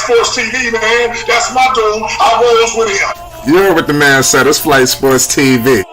Sports TV, man. That's my dude. I rolls with him. You heard what the man said. It's Flight Sports TV.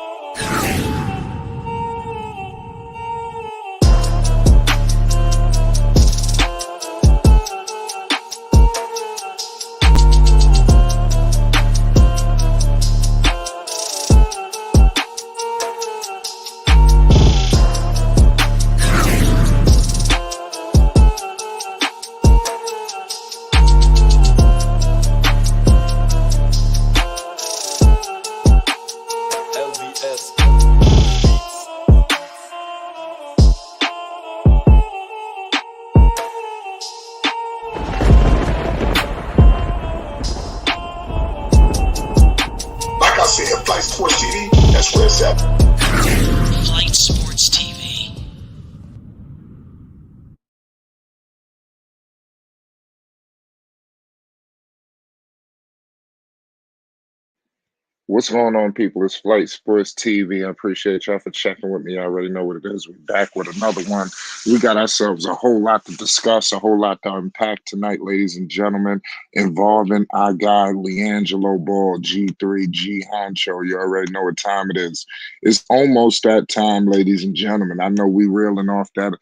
Like I said, Flight Sports TV, that's where it's at. Flight Sports TV. What's going on, people? It's Flight Sports TV. I appreciate y'all for checking with me. I already know what it is. We're back with another one. We got ourselves a whole lot to discuss, a whole lot to unpack tonight, ladies and gentlemen, involving our guy, Liangelo Ball, G3, G Honcho. You already know what time it is. It's almost that time, ladies and gentlemen. I know we reeling off that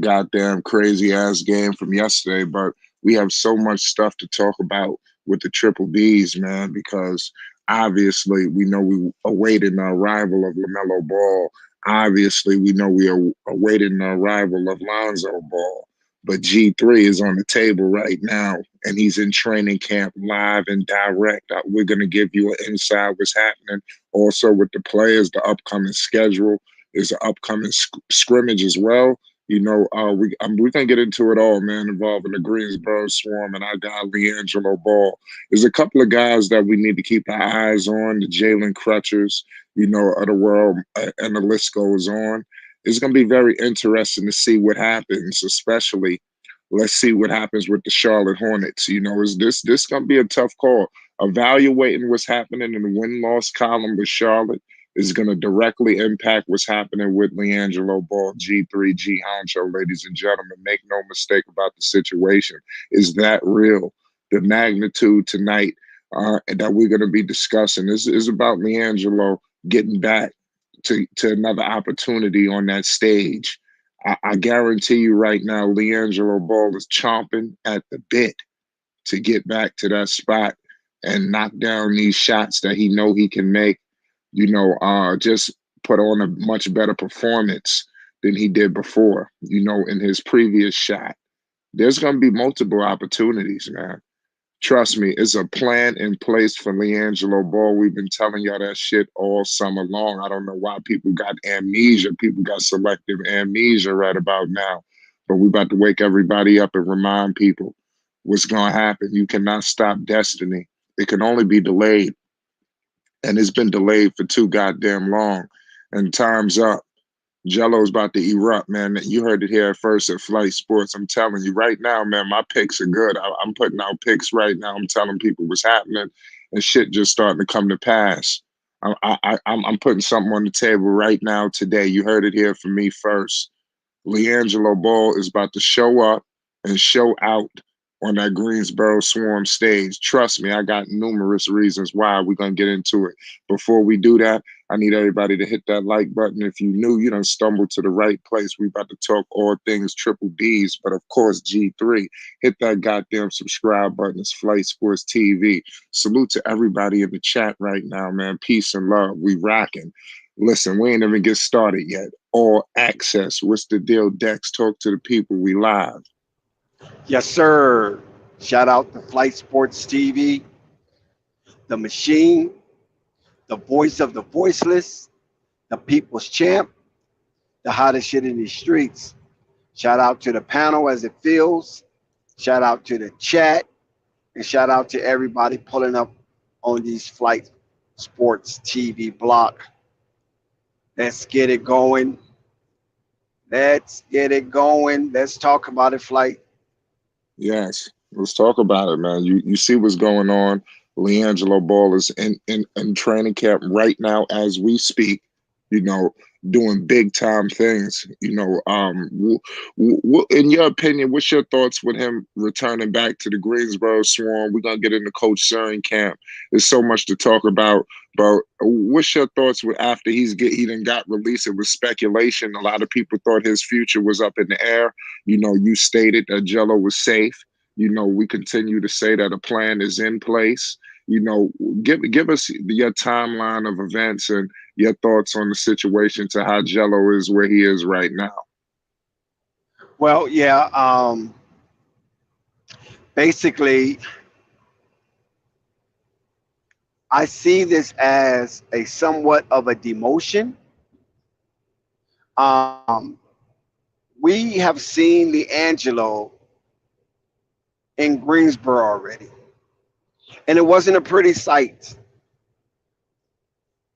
goddamn crazy-ass game from yesterday, but we have so much stuff to talk about with the Triple Bs, man, because obviously, we know we awaited the arrival of LaMelo Ball. Obviously, we know we are awaiting the arrival of Lonzo Ball. But G3 is on the table right now, and he's in training camp live and direct. We're going to give you an inside what's happening. Also with the players, the upcoming schedule is an upcoming scrimmage as well. You know, we're going to get into it all, man, involving the Greensboro Swarm and our guy, Liangelo Ball. There's a couple of guys that we need to keep our eyes on, the Jalen Crutchers, you know, of the world, and the list goes on. It's going to be very interesting to see what happens, especially let's see what happens with the Charlotte Hornets. You know, is this going to be a tough call? Evaluating what's happening in the win-loss column with Charlotte is going to directly impact what's happening with Liangelo Ball, G3, G Honcho, ladies and gentlemen. Make no mistake about the situation. Is that real? The magnitude tonight that we're going to be discussing is about Liangelo getting back to another opportunity on that stage. I guarantee you right now, Liangelo Ball is chomping at the bit to get back to that spot and knock down these shots that he know he can make. You know, just put on a much better performance than he did before, you know, in his previous shot. There's going to be multiple opportunities, man. Trust me, it's a plan in place for Liangelo Ball. We've been telling y'all that shit all summer long. I don't know why people got amnesia. People got selective amnesia right about now. But we're about to wake everybody up and remind people what's going to happen. You cannot stop destiny. It can only be delayed. And it's been delayed for too goddamn long. And time's up. Gelo's about to erupt, man. You heard it here at first at Flight Sports. I'm telling you right now, man, my picks are good. I'm putting out picks right now. I'm telling people what's happening, and shit just starting to come to pass. I'm putting something on the table right now today. You heard it here from me first. Liangelo Ball is about to show up and show out on that Greensboro Swarm stage. Trust me, I got numerous reasons why. We're going to get into it. Before we do that, I need everybody to hit that like button. If you knew, you done stumbled to the right place. We about to talk all things Triple Bs, but of course, G3. Hit that goddamn subscribe button. It's Flight Sports TV. Salute to everybody in the chat right now, man. Peace and love. We rocking. Listen, we ain't even get started yet. All access. What's the deal, Dex? Talk to the people. We live. Yes, sir. Shout out to Flight Sports TV, the machine, the voice of the voiceless, the people's champ, the hottest shit in these streets. Shout out to the panel as it feels. Shout out to the chat. And shout out to everybody pulling up on these Flight Sports TV block. Let's get it going. Let's get it going. Let's talk about it, Flight. Yes, let's talk about it, man. You see what's going on. Liangelo Ball is in training camp right now as we speak. You know, doing big time things. In your opinion, what's your thoughts with him returning back to the Greensboro Swarm? We're gonna get into Coach Surin camp. There's so much to talk about. But what's your thoughts with after he done got released? It was speculation. A lot of people thought his future was up in the air. You stated that Gelo was safe. We continue to say that a plan is in place. Give us your timeline of events and your thoughts on the situation to how Gelo is where he is right now. Well, yeah. Basically, I see this as a somewhat of a demotion. Um, we have seen Liangelo in Greensboro already, and it wasn't a pretty sight.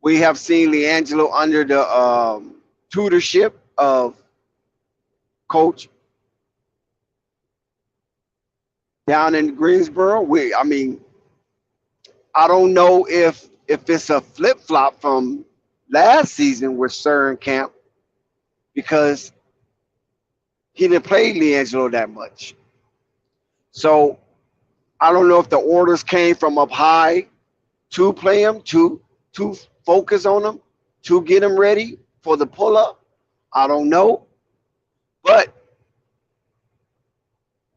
We have seen Liangelo under the tutorship of Coach down in Greensboro. I mean, I don't know if it's a flip flop from last season with Cern Camp because he didn't play Liangelo that much. So I don't know if the orders came from up high to play him, to focus on him, to get him ready for the pull up. I don't know, but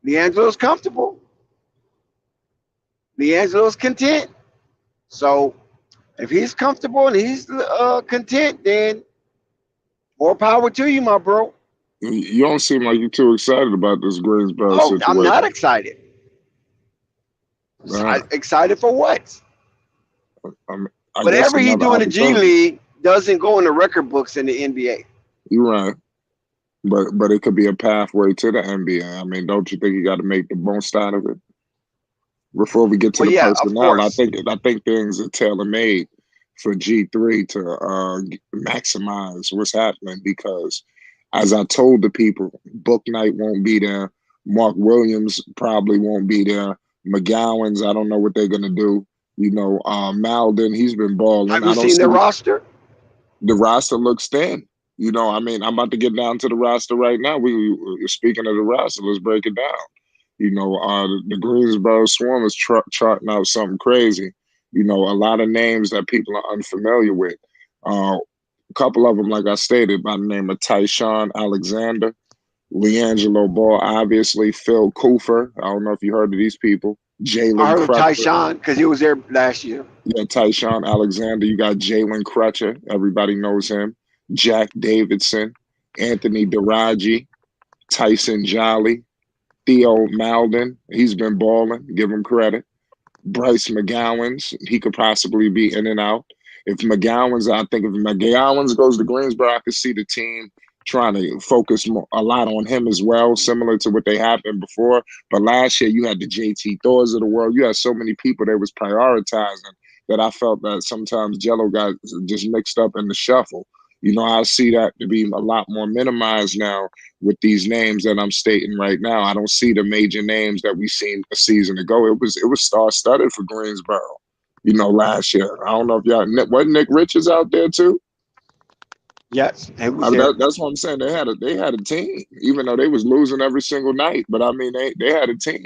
Liangelo's comfortable. Liangelo's content. So if he's comfortable and he's content, then more power to you, my bro. You don't seem like you're too excited about this Greensboro Oh, I'm not situation. excited. Uh, Excited for what? I guess Whatever he another do in the G opportunity. League doesn't go in the record books in the NBA. You're right. But it could be a pathway to the NBA. I mean, don't you think you got to make the most out of it? Before we get to Well, the yeah, of personnel, I course. think I think things are tailor made for G3 to maximize what's happening because, as I told the people, Book Knight won't be there. Mark Williams probably won't be there. McGowan's, I don't know what they're gonna do. Malden, he's been balling. Have you I don't seen see the roster? the roster looks thin. I mean, I'm about to get down to the roster right now. Speaking of the roster, let's break it down. The Greensboro Swarm is charting out something crazy. A lot of names that people are unfamiliar with. A couple of them, like I stated, by the name of Tyshawn Alexander, Liangelo Ball, obviously, Phil Coofer. I don't know if you heard of these people. I Jalen heard of Crutcher. Tyshawn because he was there last year. Yeah, Tyshawn Alexander. You got Jalen Crutcher. Everybody knows him. Jack Davidson, Anthony Daraji, Tyson Jolly, Theo Malden. He's been balling. Give him credit. Bryce McGowan's. He could possibly be in and out. I think if McGowan's goes to Greensboro, I could see the team trying to focus a lot on him as well, similar to what they had been before. But last year, you had the JT Thors of the world. You had so many people that was prioritizing that I felt that sometimes Gelo got just mixed up in the shuffle. I see that to be a lot more minimized now with these names that I'm stating right now. I don't see the major names that we seen a season ago. It was star studded for Greensboro. Last year. I don't know if y'all wasn't Nick Richards out there too. Yes, he I was mean, there. that's what I'm saying. They had a team, even though they was losing every single night. But I mean, they had a team.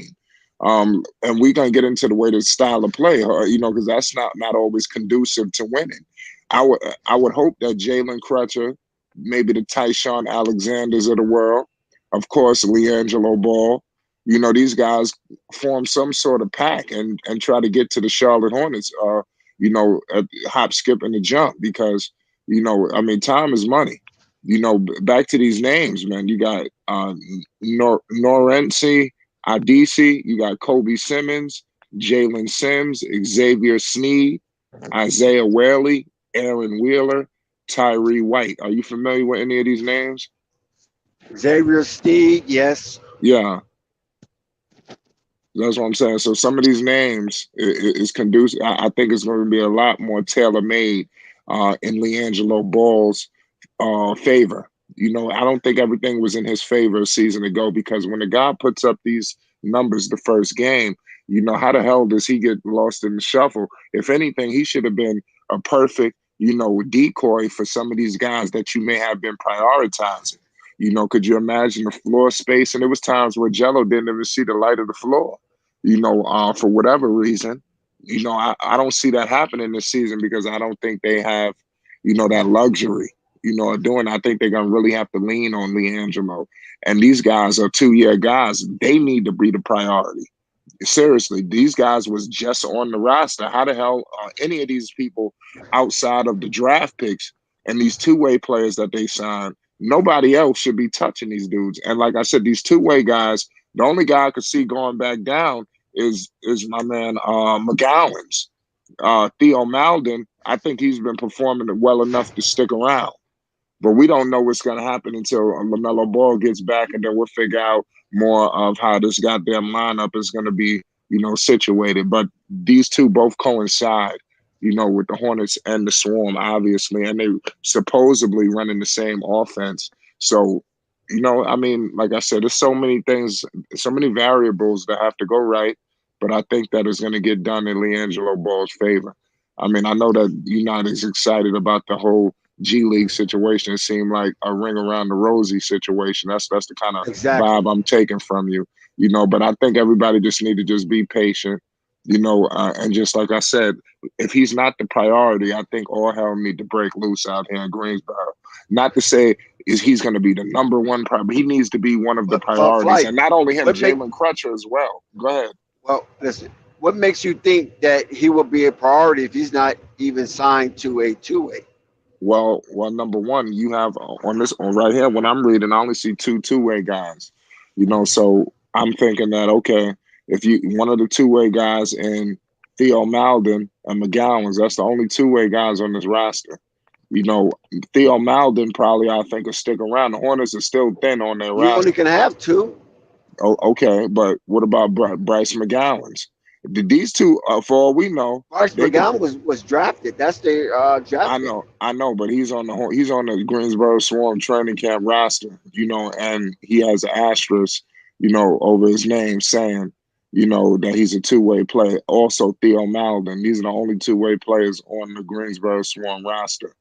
And we gonna get into the way the style of play, because that's not always conducive to winning. I would hope that Jalen Crutcher, maybe the Tyshawn Alexanders of the world, of course, Liangelo Ball, these guys form some sort of pack and try to get to the Charlotte Hornets, hop, skip, and a jump because I mean, time is money. Back to these names, man. You got Norense Adisi, you got Kobe Simmons, Jalen Sims, Xavier Sneed, Isaiah Whaley, Aaron Wheeler, Tyree White. Are you familiar with any of these names? Xavier Steed, yes. Yeah, that's what I'm saying. So some of these names is conducive. I think it's going to be a lot more tailor made in Liangelo Ball's favor. I don't think everything was in his favor a season ago because when the guy puts up these numbers the first game, how the hell does he get lost in the shuffle? If anything, he should have been a perfect decoy for some of these guys that you may have been prioritizing. Could you imagine the floor space? And there was times where Gelo didn't even see the light of the floor, for whatever reason. I don't see that happening this season because I don't think they have, that luxury, of doing. I think they're gonna really have to lean on Liangelo. And these guys are 2-year guys. They need to be the priority. Seriously, these guys was just on the roster. How the hell are any of these people outside of the draft picks and these two-way players that they signed? Nobody else should be touching these dudes. And like I said, these two-way guys, the only guy I could see going back down is my man McGowan's. Theo Maldon, I think he's been performing well enough to stick around. But we don't know what's going to happen until LaMelo Ball gets back, and then we'll figure out more of how this goddamn lineup is going to be, situated. But these two both coincide, with the Hornets and the Swarm, obviously, and they supposedly running the same offense. So, like I said, there's so many things, so many variables that have to go right. But I think that is going to get done in Liangelo Ball's favor. I know that United's excited about the whole G League situation. It seemed like a ring around the rosy situation. That's the kind of Exactly. vibe I'm taking from you, But I think everybody just need to just be patient, and just like I said, if he's not the priority, I think all hell need to break loose out here in Greensboro. Not to say is he's going to be the number one priority. He needs to be one of the priorities, Flight. and not only him, What make Jalen Crutcher as well. Go ahead. well? Listen. What makes you think that he will be a priority if he's not even signed to a two-way? Well, number one, you have on this on right here. When I'm reading, I only see two-way guys. So I'm thinking that okay, if you one of the two-way guys in Theo Maldon and McGowan's, that's the only two-way guys on this roster. Theo Maldon probably I think will stick around. The Hornets are still thin on their You only roster. can have two. Oh, okay, but what about Bryce McGowan's? These two, for all we know, Bryce they could. McGowan was drafted. That's their draft pick. I know, but he's on the Greensboro Swarm training camp roster, and he has an asterisk, over his name saying, that he's a two-way player. Also, Theo Maldon. These are the only two-way players on the Greensboro Swarm roster.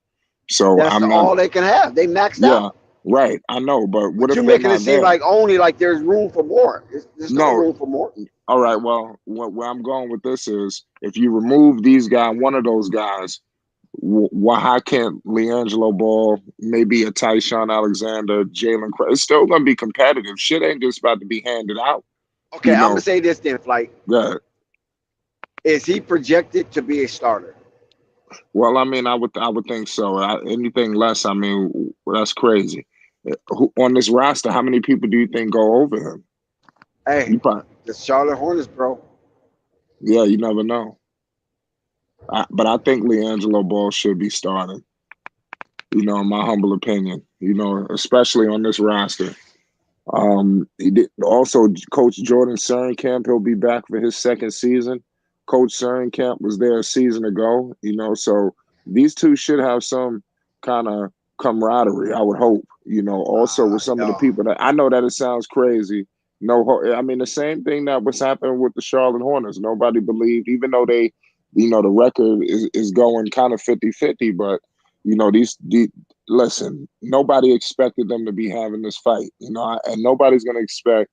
So That's I'm not. all they can have. They maxed Yeah, out. right. I know, but what But if you're they're making it not seem there? like only like there's room for more. There's no No. room for more. All right. Well, where I'm going with this is if you remove these guys, one of those guys. Why how can't Liangelo Ball, maybe a Tyshawn Alexander, Jalen It's still gonna be competitive. Shit ain't just about to be handed out. Okay, You I'm gonna know, say this then, Flight. that Is he projected to be a starter? well, I would think so. Anything less, that's crazy. On this roster, how many people do you think go over him? Hey, You probably, the Charlotte Hornets, bro. yeah, you never know. But I think Liangelo Ball should be starting. In my humble opinion. Especially on this roster. Also, Coach Jordan Camp, he'll be back for his second season. Coach Camp was there a season ago, so these two should have some kind of camaraderie, I would hope, also with some of the Yo, people that I know that it sounds crazy. No, the same thing that was happening with the Charlotte Hornets. Nobody believed, even though they, the record is going kind of 50-50, but, these listen, nobody expected them to be having this fight, and nobody's going to expect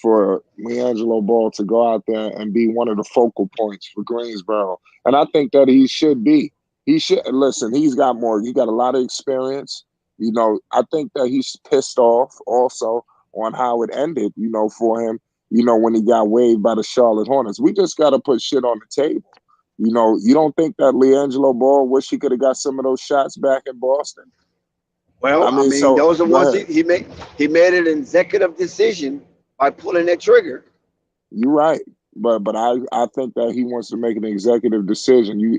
for Liangelo Ball to go out there and be one of the focal points for Greensboro. And I think that he should be. He should listen, he got a lot of experience. I think that he's pissed off also on how it ended, for him, when he got waived by the Charlotte Hornets. We just got to put shit on the table. You don't think that Liangelo Ball wish he could have got some of those shots back in Boston? well, I mean, So those are go ones ahead. he made an executive decision by pulling that trigger. You're right, but I think that he wants to make an executive decision. You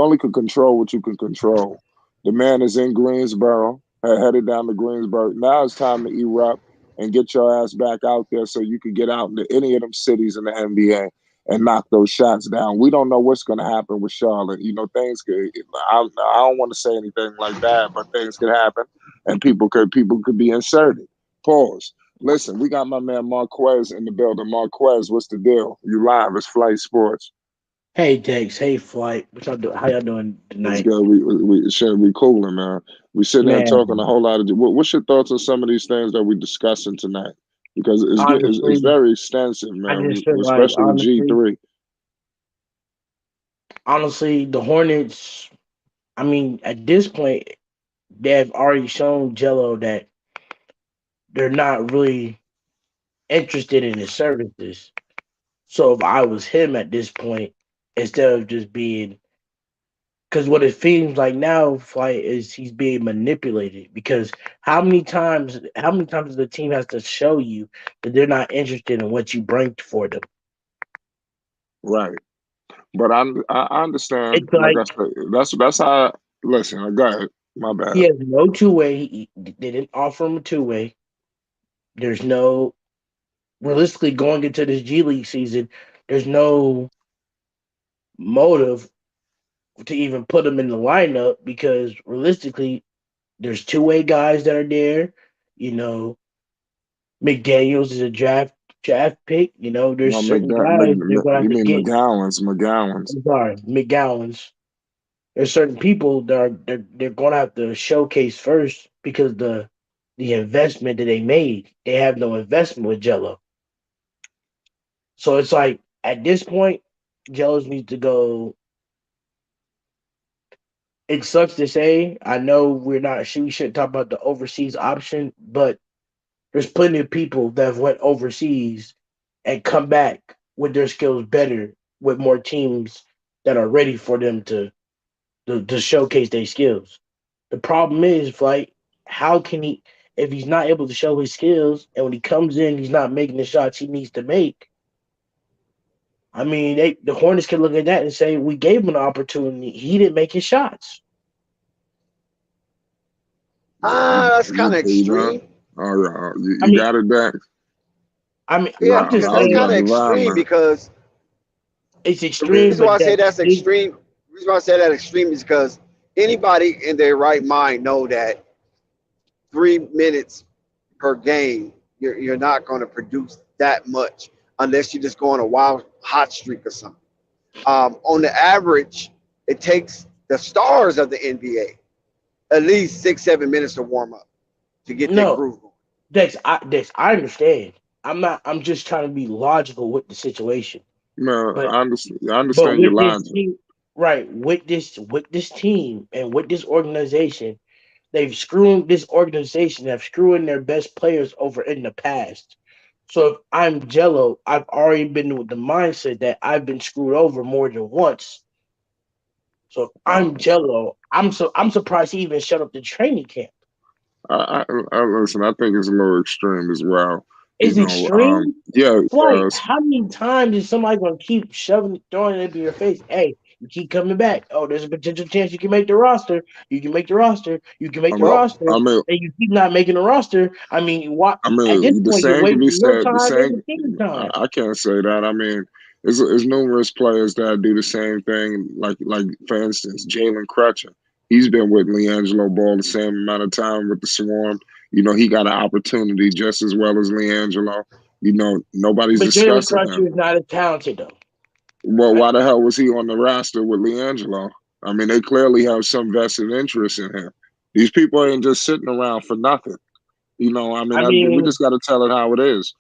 only can control what you can control. The man is in Greensboro, headed down to Greensboro. Now it's time to erupt and get your ass back out there so you can get out into any of them cities in the NBA and knock those shots down. We don't know what's going to happen with Charlotte. Things could. I don't want to say anything like that, but things could happen, and people could be inserted. Pause. Listen, we got my man Marquez in the building. Marquez, what's the deal? You live? It's Flight Sports. Hey Dex, hey Flight, what y'all do? How y'all doing Let's tonight? go. We should be cooling, man. We sitting there talking a Man, whole lot of. What's your thoughts on some of these things that we're discussing tonight? Because it's honestly, very extensive, I man. just feel like Especially with G3. honestly, the Hornets. I mean, at this point, they have already shown Gelo that they're not really interested in his services. So if I was him at this point, instead of just being, because what it seems like now, Flight is he's being manipulated. Because how many times the team has to show you that they're not interested in what you bring for them? Right. But I understand. It's Like I like said, that's how. Listen, I got it. My he bad. has no two way. They didn't offer him a two way. There's no realistically going into this G League season. There's no motive to even put him in the lineup because realistically, there's two way guys that are there. You know, McDaniel's is a draft pick. You know, there's No, certain guys they're gonna have you to mean get. McGowan's? McGowan's. I'm sorry, McGowan's. There's certain people that are they're gonna have to showcase first because the investment that they made, they have no investment with Jello. So it's like at this point, Jello needs to go. It sucks to say. I know we shouldn't talk about the overseas option, but there's plenty of people that have went overseas and come back with their skills better with more teams that are ready for them to showcase their skills. The problem is, like, how can he if he's not able to show his skills and when he comes in, he's not making the shots he needs to make? I mean, the Hornets can look at that and say, we gave him an opportunity. He didn't make his shots. That's kind of You know? extreme. Oh yeah, I you mean, got it back. Yeah, I'm because just that's kind saying of Divine, extreme. man. Because it's the extreme, reason why but I say that that's extreme, the reason why I say that extreme is because anybody in their right mind know that 3 minutes per game, you're not going to produce that much unless you just go on a wild hot streak or something. On the average, it takes the stars of the NBA at least 6, 7 minutes to warm up to get their no, groove going. Dex, I understand. I'm just trying to be logical with the situation. Man, But I but understand your with this lines. team, right, with this team and with this organization, this organization have screwed their best players over in the past. So if I'm Jello, I've already been with the mindset that I've been screwed over more than once. So if Uh, I'm Jello, I'm surprised he even shut up the training camp. I listen. I think it's a little extreme as well. You It's know, extreme. yeah, Like, how many times is somebody gonna keep throwing it in your face? Hey, you keep coming back. Oh, there's a potential chance you can make the roster. You can make the roster. You can make the um, Well, roster, I mean, and you keep not making the roster. I mean, what? At this the point, you're same can be wasting your said. The time and same, the team time. I can't say that. I mean, there's numerous players that do the same thing. Like for instance, Jalen Crutcher. He's been with Liangelo Ball the same amount of time with the Swarm. You know, he got an opportunity just as well as Liangelo. You know, nobody's But Jalen discussing him. Crutcher is not as talented though. Well, I, why the hell was he on the roster with Liangelo? I mean, they clearly have some vested interest in him. These people ain't just sitting around for nothing. You know, I mean, I we mean, just got to tell it how it is.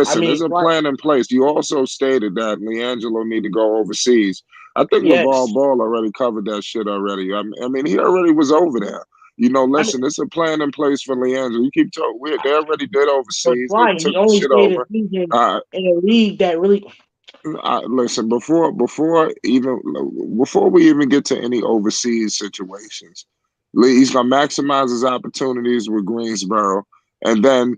I Listen, there's mean, a like, plan in place. You also stated that Leangelo need to go overseas. I think LeVar yes. Ball already covered that shit already. I mean, he already was over there. You know, I mean, listen, there's a plan in place for Leangelo. You keep talking. They already did but overseas. They fine. He took the only shit stayed a over. season Uh, in a league that really. listen, before we even get to any overseas situations, he's gonna maximize his opportunities with Greensboro, and then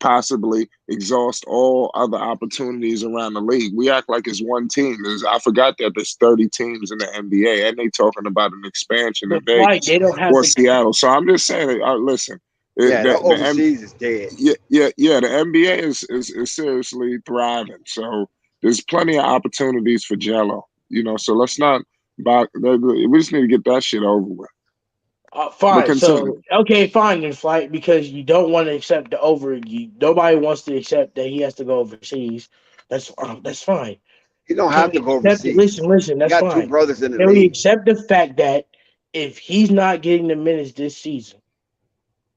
possibly exhaust all other opportunities around the league. We act like it's one team. I forgot that there's 30 teams in the NBA, and they talking about an expansion in But flight, Vegas they don't have or the. Seattle. So I'm just saying, listen, yeah, the the overseas is dead. yeah. The NBA is seriously thriving. So there's plenty of opportunities for Jello. So let's not. We just need to get that shit over with. But Fine. continue. So okay, fine then flight because you don't want to accept nobody wants to accept that he has to go overseas. That's fine. He don't Can have we to go accept it? overseas. Listen, He that's got two fine. brothers in the Can we league. accept the fact that if he's not getting the minutes this season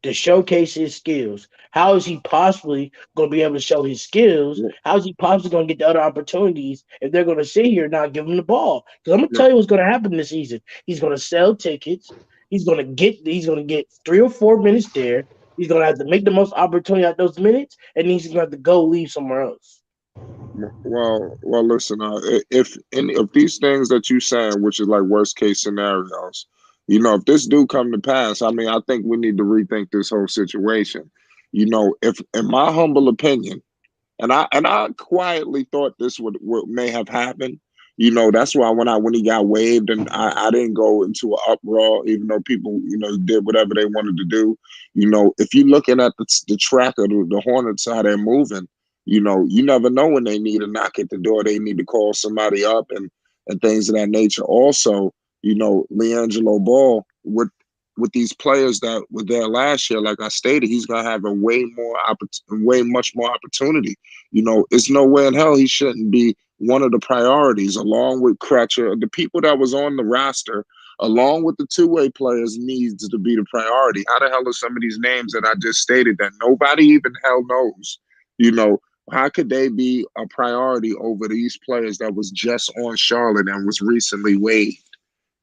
to showcase his skills, how is he possibly going to be able to show his skills? Yeah, How is he possibly going to get the other opportunities if they're going to sit here and not give him the ball? Because I'm going to yeah. tell you what's going to happen this season. He's going to sell tickets. He's going to get 3 or 4 minutes there. He's going to have to make the most opportunity at those minutes, and he's going to have to go leave somewhere else. Well. Listen. If any of these things that you saying, which is like worst case scenarios, if this do come to pass, I mean, I think we need to rethink this whole situation. If, in my humble opinion, and I quietly thought this would may have happened. That's why when he got waived, and I didn't go into an uproar, even though people did whatever they wanted to do. If you're looking at the track of the Hornets, how they're moving, you never know when they need a knock at the door. They need to call somebody up and things of that nature. Also, Liangelo Ball with these players that were there last year, like I stated, he's gonna have a way much more opportunity. It's no way in hell he shouldn't be one of the priorities, along with Crutcher. The people that was on the roster, along with the two-way players, needs to be the priority. How the hell are some of these names that I just stated that nobody even hell knows? You know, how could they be a priority over these players that was just on Charlotte and was recently waived?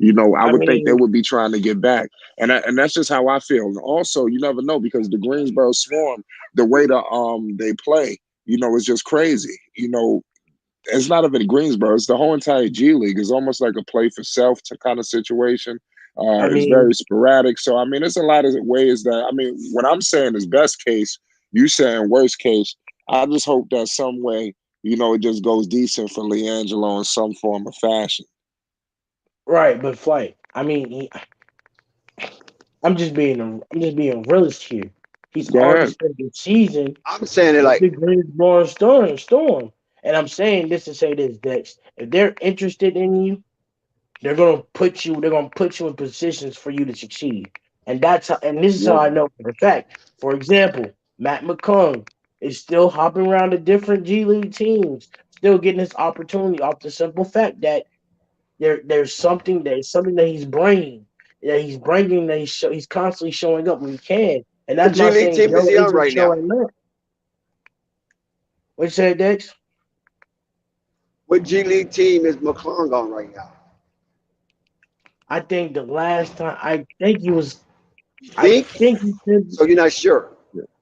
I I would think they mean, would be trying to get back, and that's just how I feel. And also, you never know because the Greensboro Swarm, the way they play, it's just crazy. It's not even Greensboro; it's the whole entire G League. It's almost like a play for self kind of situation. I It's very mean, sporadic. So I mean, there's a lot of ways that I mean, what I'm saying is best case. You saying worst case. I just hope that some way, it just goes decent for Liangelo in some form or fashion. right, but flight. I mean, I'm just being a realist here. He's Go already ahead. spent the season I'm saying it with like the Greensboro Storm. And I'm saying this to say this, Dex. If they're interested in you, they're gonna put you in positions for you to succeed. And this is how Yeah, I know for a fact. For example, Matt McClung is still hopping around the different G League teams, still getting his opportunity off the simple fact that there's something that he's bringing he's constantly showing up when he can. And what that's G not League saying team is Joe he on isn't right now? showing up. What you say, Dex? What G League team is McClung on right now? I think the last time I think he was You I think? think he said So you're not sure?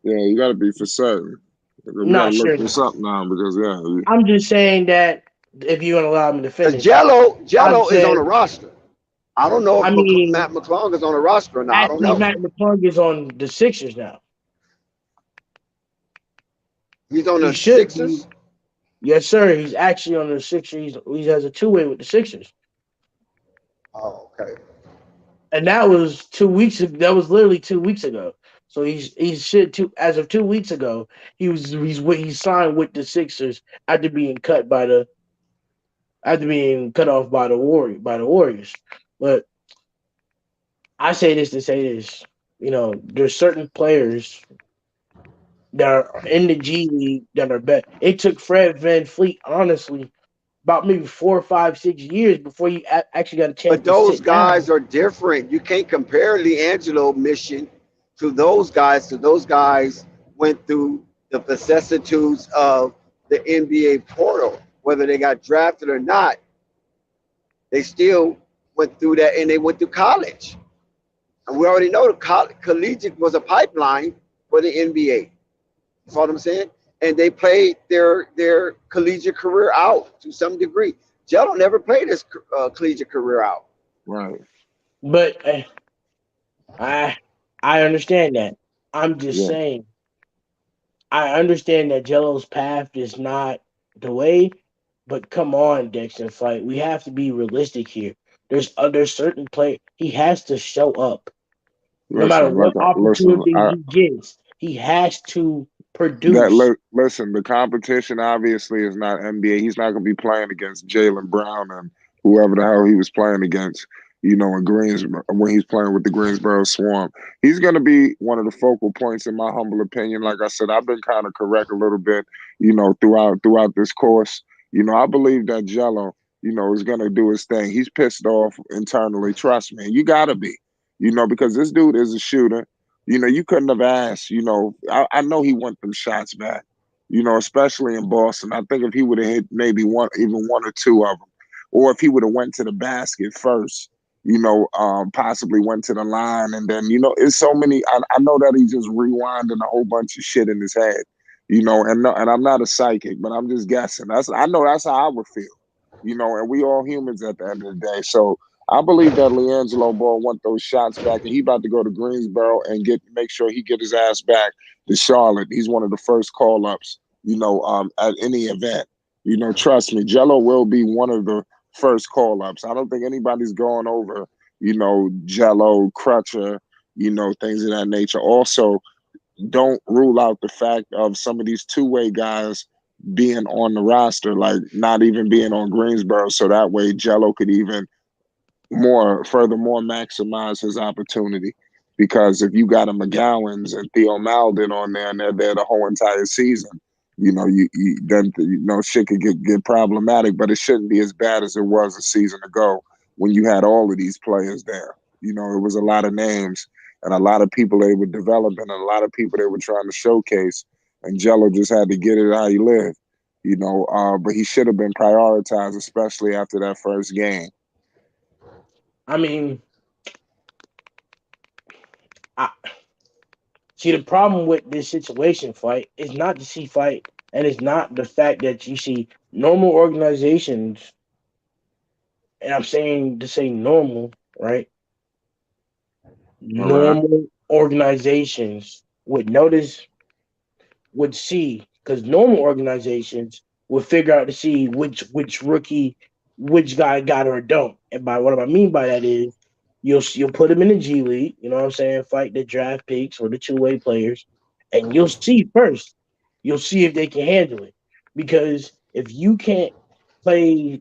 yeah, you got to be for certain. We got to not look sure this now. up now because yeah, I'm just saying that if you're gonna allow me to Because finish, I've Jello is on said the roster. I don't know if I mean Matt McClung is on the roster or not. I don't actually know. Matt McClung is on the Sixers now. He's on He the should be. Sixers. Yes, sir. He's actually on the Sixers. He has a two-way with the Sixers. Oh, okay. And that was 2 weeks ago. That was literally 2 weeks ago. So he's shit two as of 2 weeks ago. He signed with the Sixers after being cut off by the Warriors. But I say this to say this. There's certain players that are in the G League that are better. It took Fred Van Fleet, honestly, about maybe 4, 5, 6 years before you actually got a chance But to those sit down. guys are different. You can't compare Liangelo mission to those guys. So those guys went through the vicissitudes of the NBA portal, whether they got drafted or not. They still went through that, and they went through college. And we already know the collegiate was a pipeline for the NBA. You follow what I'm saying? And they played their collegiate career out to some degree. Jello never played his collegiate career out. right. But I I understand that. I'm just Yeah, saying I understand that Jello's path is not the way, but come on, Dexter Fight. We have to be realistic here. There's certain play he has to show up. No matter listen, what listen. opportunity he gets, he has to produce. Listen, the competition obviously is not NBA. He's not going to be playing against Jalen Brown and whoever the hell he was playing against. In Greensboro when he's playing with the Greensboro Swarm, he's going to be one of the focal points in my humble opinion. Like I said, I've been kind of correct a little bit, throughout this course. I believe that Gelo, is gonna do his thing. He's pissed off internally. Trust me. You gotta be, because this dude is a shooter. You couldn't have asked. I know he want them shots back. Especially in Boston. I think if he would have hit maybe even one or two of them, or if he would have went to the basket first, possibly went to the line, and then it's so many. I know that he's just rewinding a whole bunch of shit in his head, and no, and I'm not a psychic, but I'm just guessing. I know that's how I would feel, and we all humans at the end of the day. So I believe that Liangelo Ball want those shots back, and he about to go to Greensboro and make sure he get his ass back to Charlotte. He's one of the first call ups, at any event. Trust me, Jello will be one of the first call ups. I don't think anybody's going over, Jello, Crutcher, things of that nature. Also, don't rule out the fact of some of these two-way guys being on the roster, like not even being on Greensboro, so that way Jello could even furthermore maximize his opportunity. Because if you got a McGowan's and Theo Maldon on there and they're there the whole entire season, then shit could get problematic. But it shouldn't be as bad as it was a season ago when you had all of these players there. It was a lot of names and a lot of people they were developing and a lot of people they were trying to showcase. And Jello just had to get it how he lived. But he should have been prioritized, especially after that first game. I mean, I see the problem with this situation fight is not the C fight, and it's not the fact that you see normal organizations, and I'm saying to say normal, right? All right. Normal organizations would notice, would see, because normal organizations would figure out to see which rookie, which guy got or don't. And by what I mean by that is you'll put them in the G League, you know what I'm saying, fight the draft picks or the two-way players, and you'll see first. You'll see if they can handle it. Because if you can't play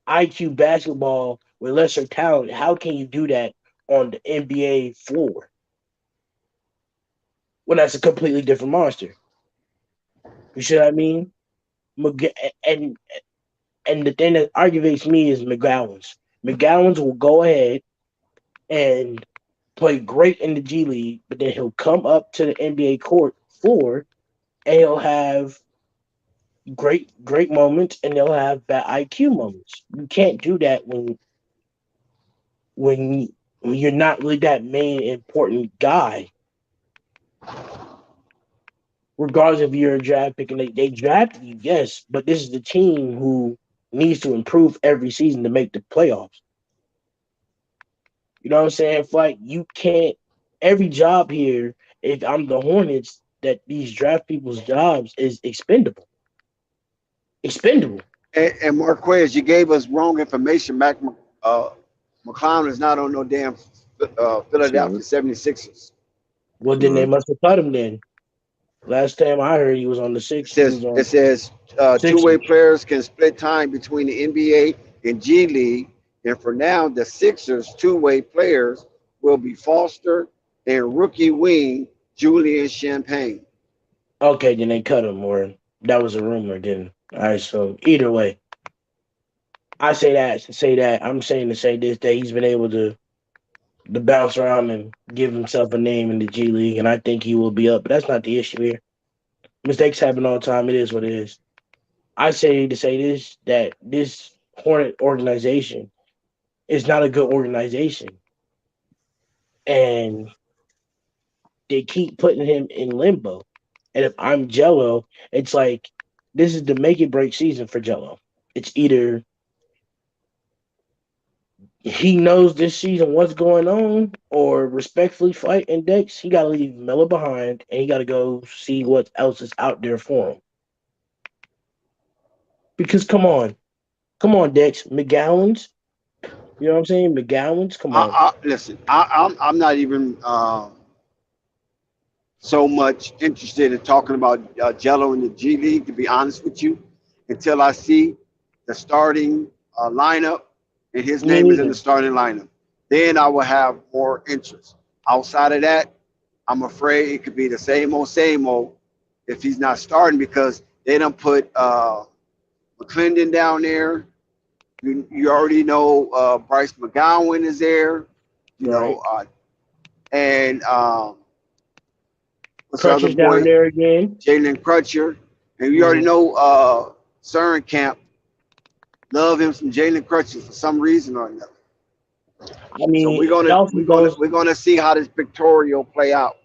IQ basketball with lesser talent, how can you do that on the NBA floor? Well, that's a completely different monster. You see what I mean? And and the thing that aggravates me is McGowan's. McGowan's will go ahead and play great in the G League, but then he'll come up to the NBA court floor and he'll have great moments and they'll have bad IQ moments. You can't do that when when you're not really that main important guy, regardless if you're a draft pick and they drafted you, yes, but this is the team who needs to improve every season to make the playoffs. You know what I'm saying? Like you can't every job here, if I'm the Hornets, that these draft people's jobs is expendable. Expendable. And Marquez, you gave us wrong information. McClown is not on no damn So, Philadelphia 76ers. Well then they mm, must have cut him then. Last time I heard he was on the It six he says was on it says two-way Sixers. players can split time between the NBA and G League, and for now, the Sixers two-way players will be Foster and rookie wing Julian Champagne. Okay, then they cut him or that was a rumor then. Alright, so either way. I say that to say that I'm saying to say this that he's been able to bounce around and give himself a name in the G League, and I think he will be up. But that's not the issue here. Mistakes happen all the time. It is what it is. I say to say this that this Hornet organization is not a good organization, and they keep putting him in limbo. And if I'm Jello, it's like this is the make it break season for Jello. It's either he knows this season what's going on, or respectfully fight index, he got to leave Melo behind and he got to go see what else is out there for him. Because come on, Dex, McGowan's, you know what I'm saying? McGowan's, come on. Listen, I'm not even so much interested in talking about Jello in the G League, to be honest with you, until I see the starting lineup and his Me name is in the neither. starting lineup. Then I will have more interest. Outside of that, I'm afraid it could be the same old if he's not starting because they don't put McClendon down there. You already know Bryce McGowan is there. You know, right? and what's the other Crutches down boy? there again. Jalen Crutcher. And you already Mhm. know Cern Camp. Love him from Jalen Crutcher for some reason or another. I So mean, it also goes we're gonna see how this pictorial play out.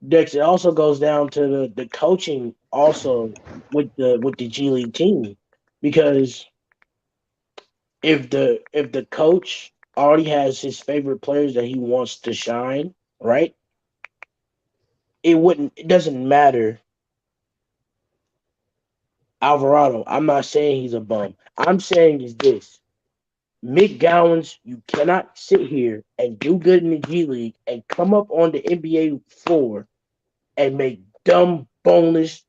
Dex. It also goes down to the coaching also with the G League team because if the coach already has his favorite players that he wants to shine, right? It doesn't matter Alvarado. I'm not saying he's a bum. I'm saying is this. Mick Gowans, you cannot sit here and do good in the G League and come up on the NBA floor and make dumb, boneless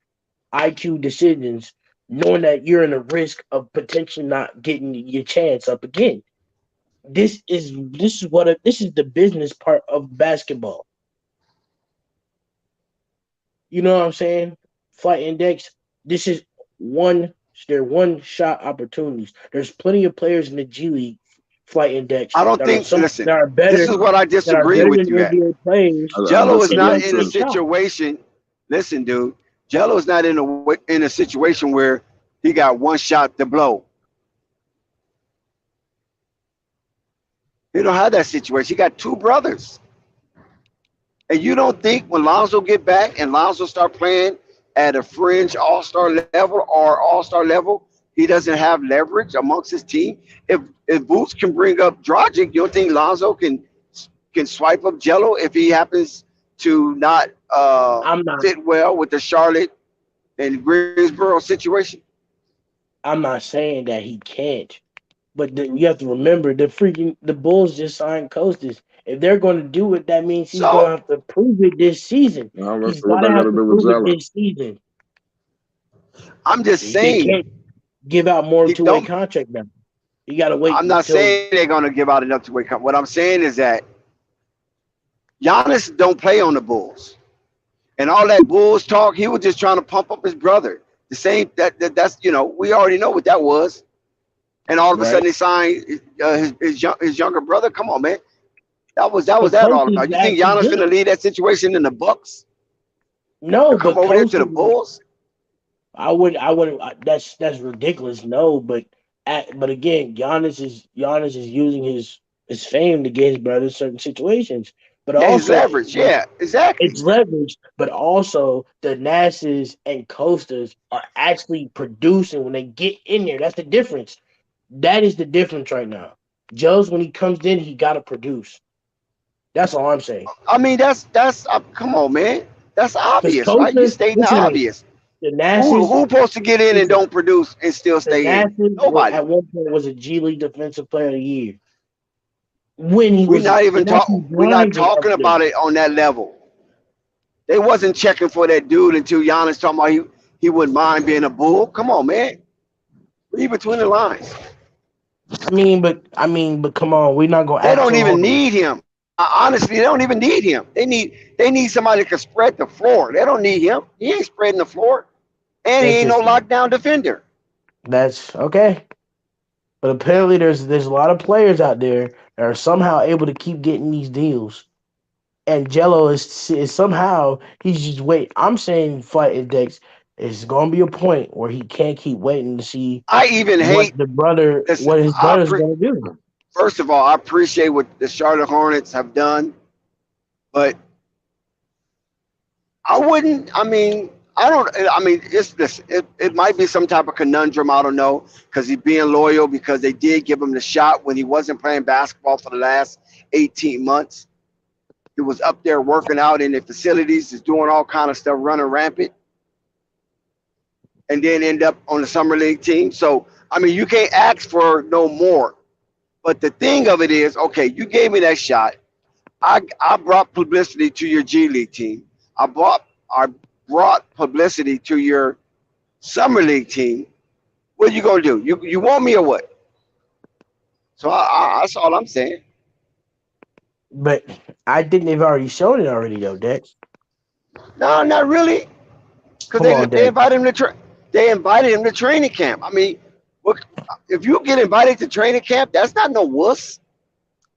IQ decisions, knowing that you're in a risk of potentially not getting your chance up again. This is the business part of basketball. You know what I'm saying? Flight index. This is one. They're one shot opportunities. There's plenty of players in the G League flight index I don't that are think. some Listen, this is what I that are disagree better with than you at. NBA players, I Jello is and they disagree not don't in take a too. a shot. situation. Listen, dude. Jello is not in a situation where he got one shot to blow. He don't have that situation. He got two brothers. And you don't think when Lonzo get back and Lonzo start playing at a fringe all-star level or all-star level, he doesn't have leverage amongst his team? If Boots can bring up Dragic, you don't think Lonzo can swipe up Jello if he happens to not I'm not. fit well with the Charlotte and Greensboro situation? I'm not saying that he can't, but you have to remember the Bulls just signed Costas. If they're going to do it, that means he's going to So have to prove it this season. Now let's He's see what got to they got have to to do with prove it Gelo. this season. I'm just They saying can't give out more he two-way don't. contract now. You got to wait I'm not until saying they're gonna give out enough to wake up. What I'm saying is that Giannis don't play on the Bulls. And all that Bulls talk, he was just trying to pump up his brother. The same that's we already know what that was. And all of a right. sudden they signed his younger brother. Come on, man, that was But that Coach all is about. You think actually Giannis good. finna leave that situation in the Bucks to No, come but over there Coach to the is Bulls? I would. That's ridiculous. No, but again, Giannis is using his fame to get his brother certain situations. But Yeah, his also, leverage. Yeah, exactly. it's leverage. But also, the Nasses and Coasters are actually producing when they get in there. That's the difference. That is the difference right now. Joe's when he comes in, he got to produce. That's all I'm saying. I mean, that's come on, man. That's Because obvious, right? You Coastal, stating the listen to me. obvious. The Who Nasses, supposed to get in and listen. don't produce and still The stay in? Nashes Nobody. at one point was a G League Defensive Player of the Year when he We're was not even when actually talk. We're not blinding up talking there. about it on that level. They wasn't checking for that dude until Giannis talking about he wouldn't mind being a bull. Come on, man. Read between the lines. But come on, we're not gonna They act don't so even hard. need him. Honestly, they don't even need him. They need somebody that can spread the floor. They don't need him. He ain't spreading the floor, and he ain't no Interesting. lockdown defender. That's okay. But apparently, there's a lot of players out there that are somehow able to keep getting these deals. And Gelo is somehow he's just wait. I'm saying Fight Index is going to be a point where he can't keep waiting to see I even hate. Listen, what his brother's going to do. first of all, I appreciate what the Charlotte Hornets have done, but I wouldn't. I mean, I don't. I mean, it's this. It might be some type of conundrum. I don't know because he's being loyal because they did give him the shot when he wasn't playing basketball for the last 18 months. He was up there working out in the facilities, is doing all kind of stuff, running rampant, and then end up on the summer league team. So I mean, you can't ask for no more. But the thing of it is, okay, you gave me that shot. I brought publicity to your G League team. I brought publicity to your summer league team. What you gonna do? You want me or what? So that's all I'm saying. But I think they've already shown it already though, Dex. No, not really, because Come on, they Dex. invited him to they invited him to training camp. I mean, What if you get invited to training camp? That's not no wuss.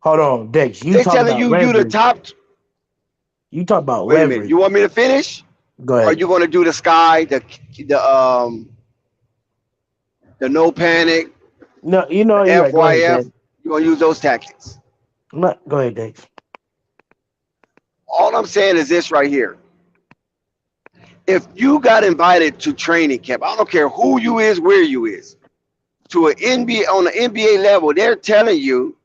Hold on, Dex. You They talk telling about you the leverage. top. You talk about Wait a minute. leverage. You want me to finish? Go Or are ahead. you going to do the sky, the no panic, No, you know the you're right. Go ahead, FYF? Dex. You going to use those tactics? Go ahead, Dex. All I'm saying is this right here. If you got invited to training camp, I don't care who you is, where you is, to an NBA on the NBA level, they're telling you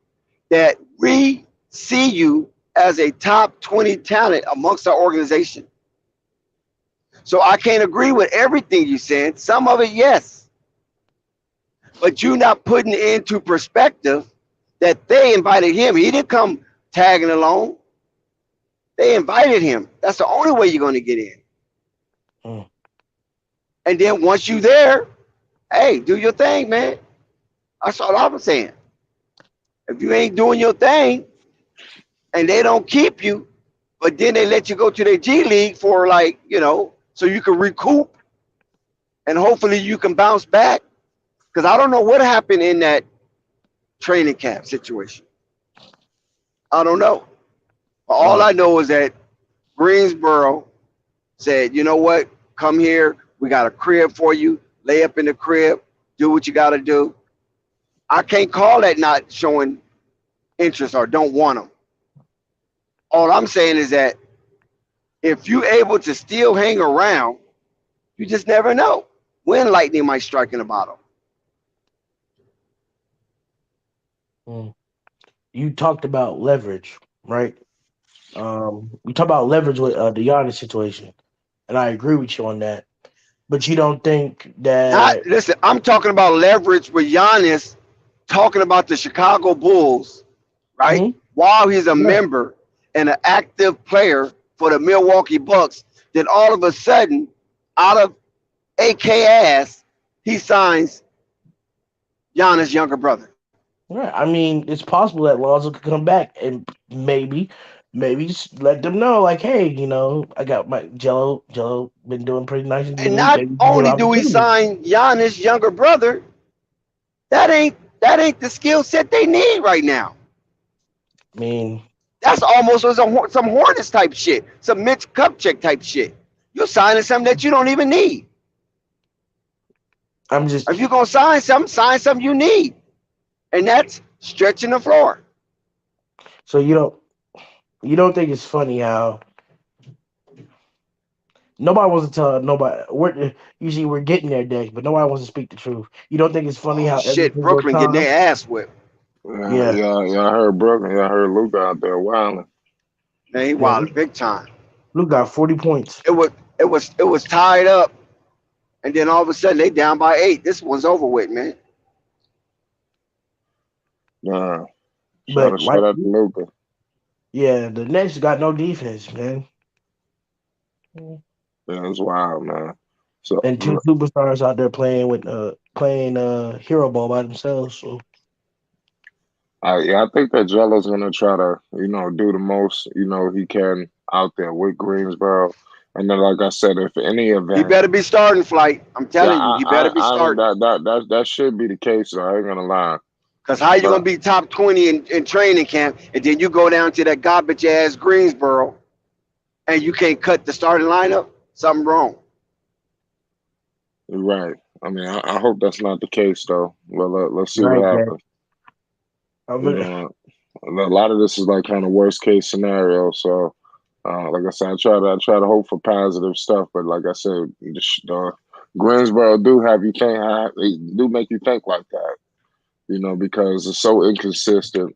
that we see you as a top 20 talent amongst our organization. So I can't agree with everything you said. Some of it, yes. But you're not putting into perspective that they invited him. He didn't come tagging along. They invited him. That's the only way you're going to get in. Mm. And then once you there, hey, do your thing, man. That's all I'm saying. If you ain't doing your thing and they don't keep you, but then they let you go to their G League for like, so you can recoup and hopefully you can bounce back. Because I don't know what happened in that training camp situation. I don't know. All I know is that Greensboro said, you know what? Come here. We got a crib for you. Lay up in the crib. Do what you got to do. I can't call that not showing interest or don't want them. All I'm saying is that if you're able to still hang around, you just never know when lightning might strike in a bottle. Mm. You talked about leverage, right? We talked about leverage with the Giannis situation, and I agree with you on that. But you don't think Not that? listen. I'm talking about leverage with Giannis, talking about the Chicago Bulls, right? Hmm. While he's a Right. member and an active player for the Milwaukee Bucks, then all of a sudden, out of AK ass, he signs Giannis' younger brother. Right. I mean, it's possible that Lonzo could come back and maybe just let them know, like, hey, I got my Jello been doing pretty nice in the And league. not Maybe you can get an only do he opportunity. sign Giannis' younger brother, that ain't the skill set they need right now. I mean, That's almost some Hornets type shit, some Mitch Kupchak type shit. You're signing something that you don't even need. I'm just If you're gonna sign something you need, and that's stretching the floor. so you don't think it's funny how nobody wants to tell nobody. We're getting there, Dex, but nobody wants to speak the truth. You don't think it's funny Oh how every shit, single Brooklyn getting time? their ass whipped. Yeah, Yeah, yeah, yeah. I heard Brooklyn. Yeah, I heard Luke out there wilding. Man, he yeah. wilded big time. Luke got 40 points. It was tied up, and then all of a sudden they down by 8. This one's over with, man. Nah, But shout like, out to Luca. yeah, the Nets got no defense, man, Yeah, it's wild, man. So and two superstars out there playing hero ball by themselves. So yeah, I think that Gelo's gonna try to, do the most, he can out there with Greensboro. And then, like I said, if any He event, better be starting flight. I'm yeah, telling you, he better be starting. that should be the case. So I ain't gonna lie, Because how you gonna but be top 20 in training camp, and then you go down to that garbage ass Greensboro, and you can't cut the starting lineup? Something wrong. you're right. I mean, I hope that's not the case though. Well, let's see what right, Dex. happens. You know, a lot of this is like kind of worst case scenario. So, like I said, I try to hope for positive stuff. But like I said, Greensboro they do make you think like that. Because it's so inconsistent.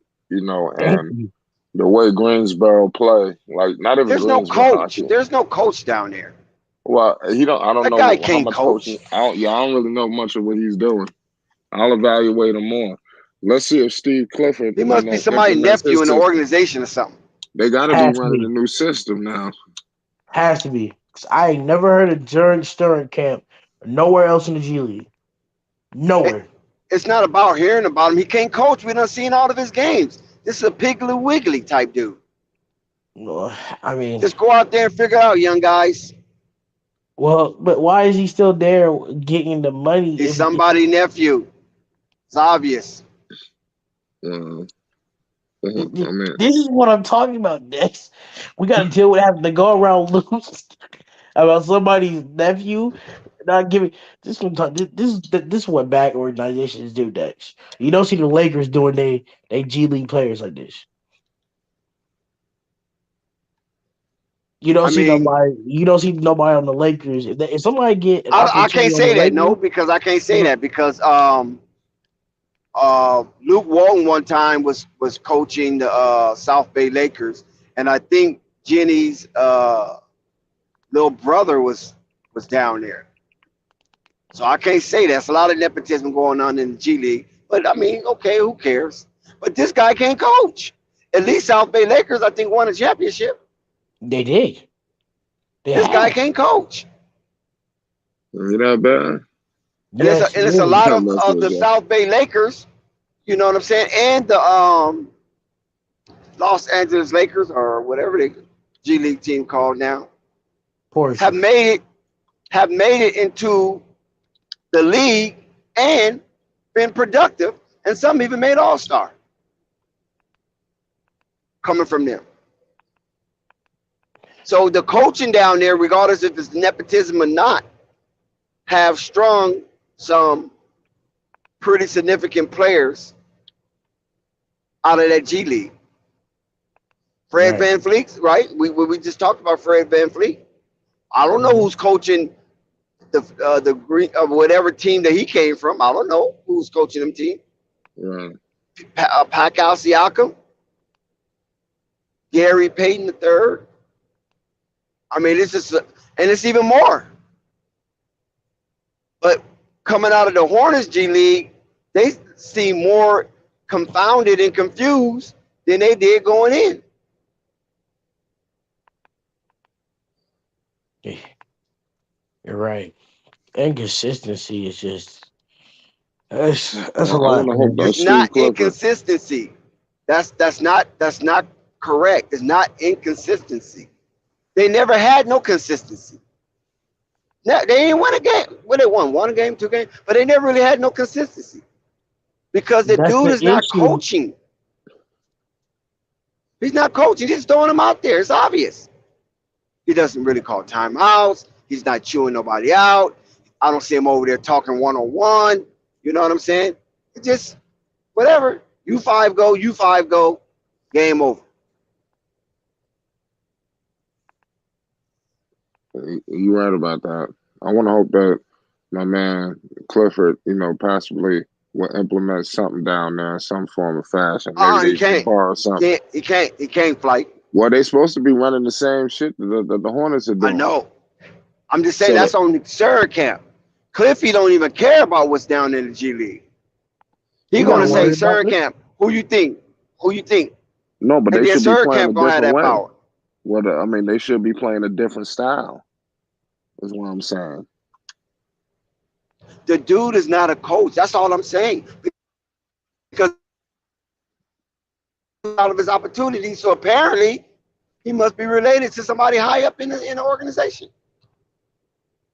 Thank And you. the way Greensboro play, like not even There's no Greensboro. I coach. think. There's no coach down there. Well, he don't. I don't That guy know how can't much coaching. coach. I don't really know much of what he's doing. I'll evaluate him more. Let's see if Steve Clifford, He must be somebody's implements nephew his in the system. organization or something. They got to be Has to running a be. new system now. Has to be. 'Cause I ain't never heard of Jern Stern camp nowhere else in the G League. It, Nowhere. it's not about hearing about him. He can't coach. We done seen all of his games. This is a Piggly Wiggly type dude. No, I mean, Just go out there and figure it out, young guys. well, but why is he still there getting the money He's if he can? somebody's nephew. It's obvious. Uh, I mean, This is what I'm talking about next. We got to deal with having to go around lose about somebody's nephew not giving. This one talk. This is what bad organizations do next. You don't see the Lakers doing they G League players like this. You don't I see mean, nobody. You don't see nobody on the Lakers. If somebody get an I can't opportunity on the say that, no, Lakers, because I can't say no, that because Luke Walton one time was coaching the South Bay Lakers, and I think Jenny's little brother was down there. So I can't say that's a lot of nepotism going on in the G League. But I mean, okay, who cares? But this guy can't coach. At least South Bay Lakers, I think, won a championship. they did. They This guy have. can't coach, you that bad? Yes, and it's a really. lot That must of have the been. South Bay Lakers. You know what I'm saying? And the Los Angeles Lakers or whatever the G League team called now have Portion. made it into the league and been productive, and some even made All Star coming from them. So the coaching down there, regardless if it's nepotism or not, have strung some pretty significant players out of that G League. Fred Right. Van Fleet, right? We just talked about Fred Van Fleet. I don't know Mhm. who's coaching the green whatever team that he came from. I don't know who's coaching them team. Right. Pascal Siakam, Gary Payton the third. I mean, it's just, and it's even more. But coming out of the Hornets G League, they seem more confounded and confused than they did going in. Yeah, you're right. Inconsistency is just that's a I lot, want to hope man. that It's Steve not Clifford. inconsistency. That's not correct. It's not inconsistency. They never had no consistency. They didn't win a game. Well, they won one game, two games, but they never really had no consistency because the That's dude the is not issue. coaching. He's not coaching. He's just throwing them out there. It's obvious. He doesn't really call timeouts. He's not chewing nobody out. I don't see him over there talking one on one. You know what I'm saying? It's just whatever. You five go. You five go. Game over. You right about that. I want to hope that my man Clifford, possibly will implement something down there in some form of fashion. Maybe He they can can't. borrow He something. can't. He can't. He can't flight. Well, they supposed to be running the same shit that the Hornets are I doing. know. I'm just saying So that's that on Sir camp. Cliffy don't even care about what's down in the G League. He You gonna not say worried about Sir this? camp. Who you think? Who you think? no, but And they then should be Sir playing camp a gonna have different that way. power. I mean, they should be playing a different style. Is what I'm saying. The dude is not a coach. That's all I'm saying. Because out of his opportunities, so apparently he must be related to somebody high up in the organization.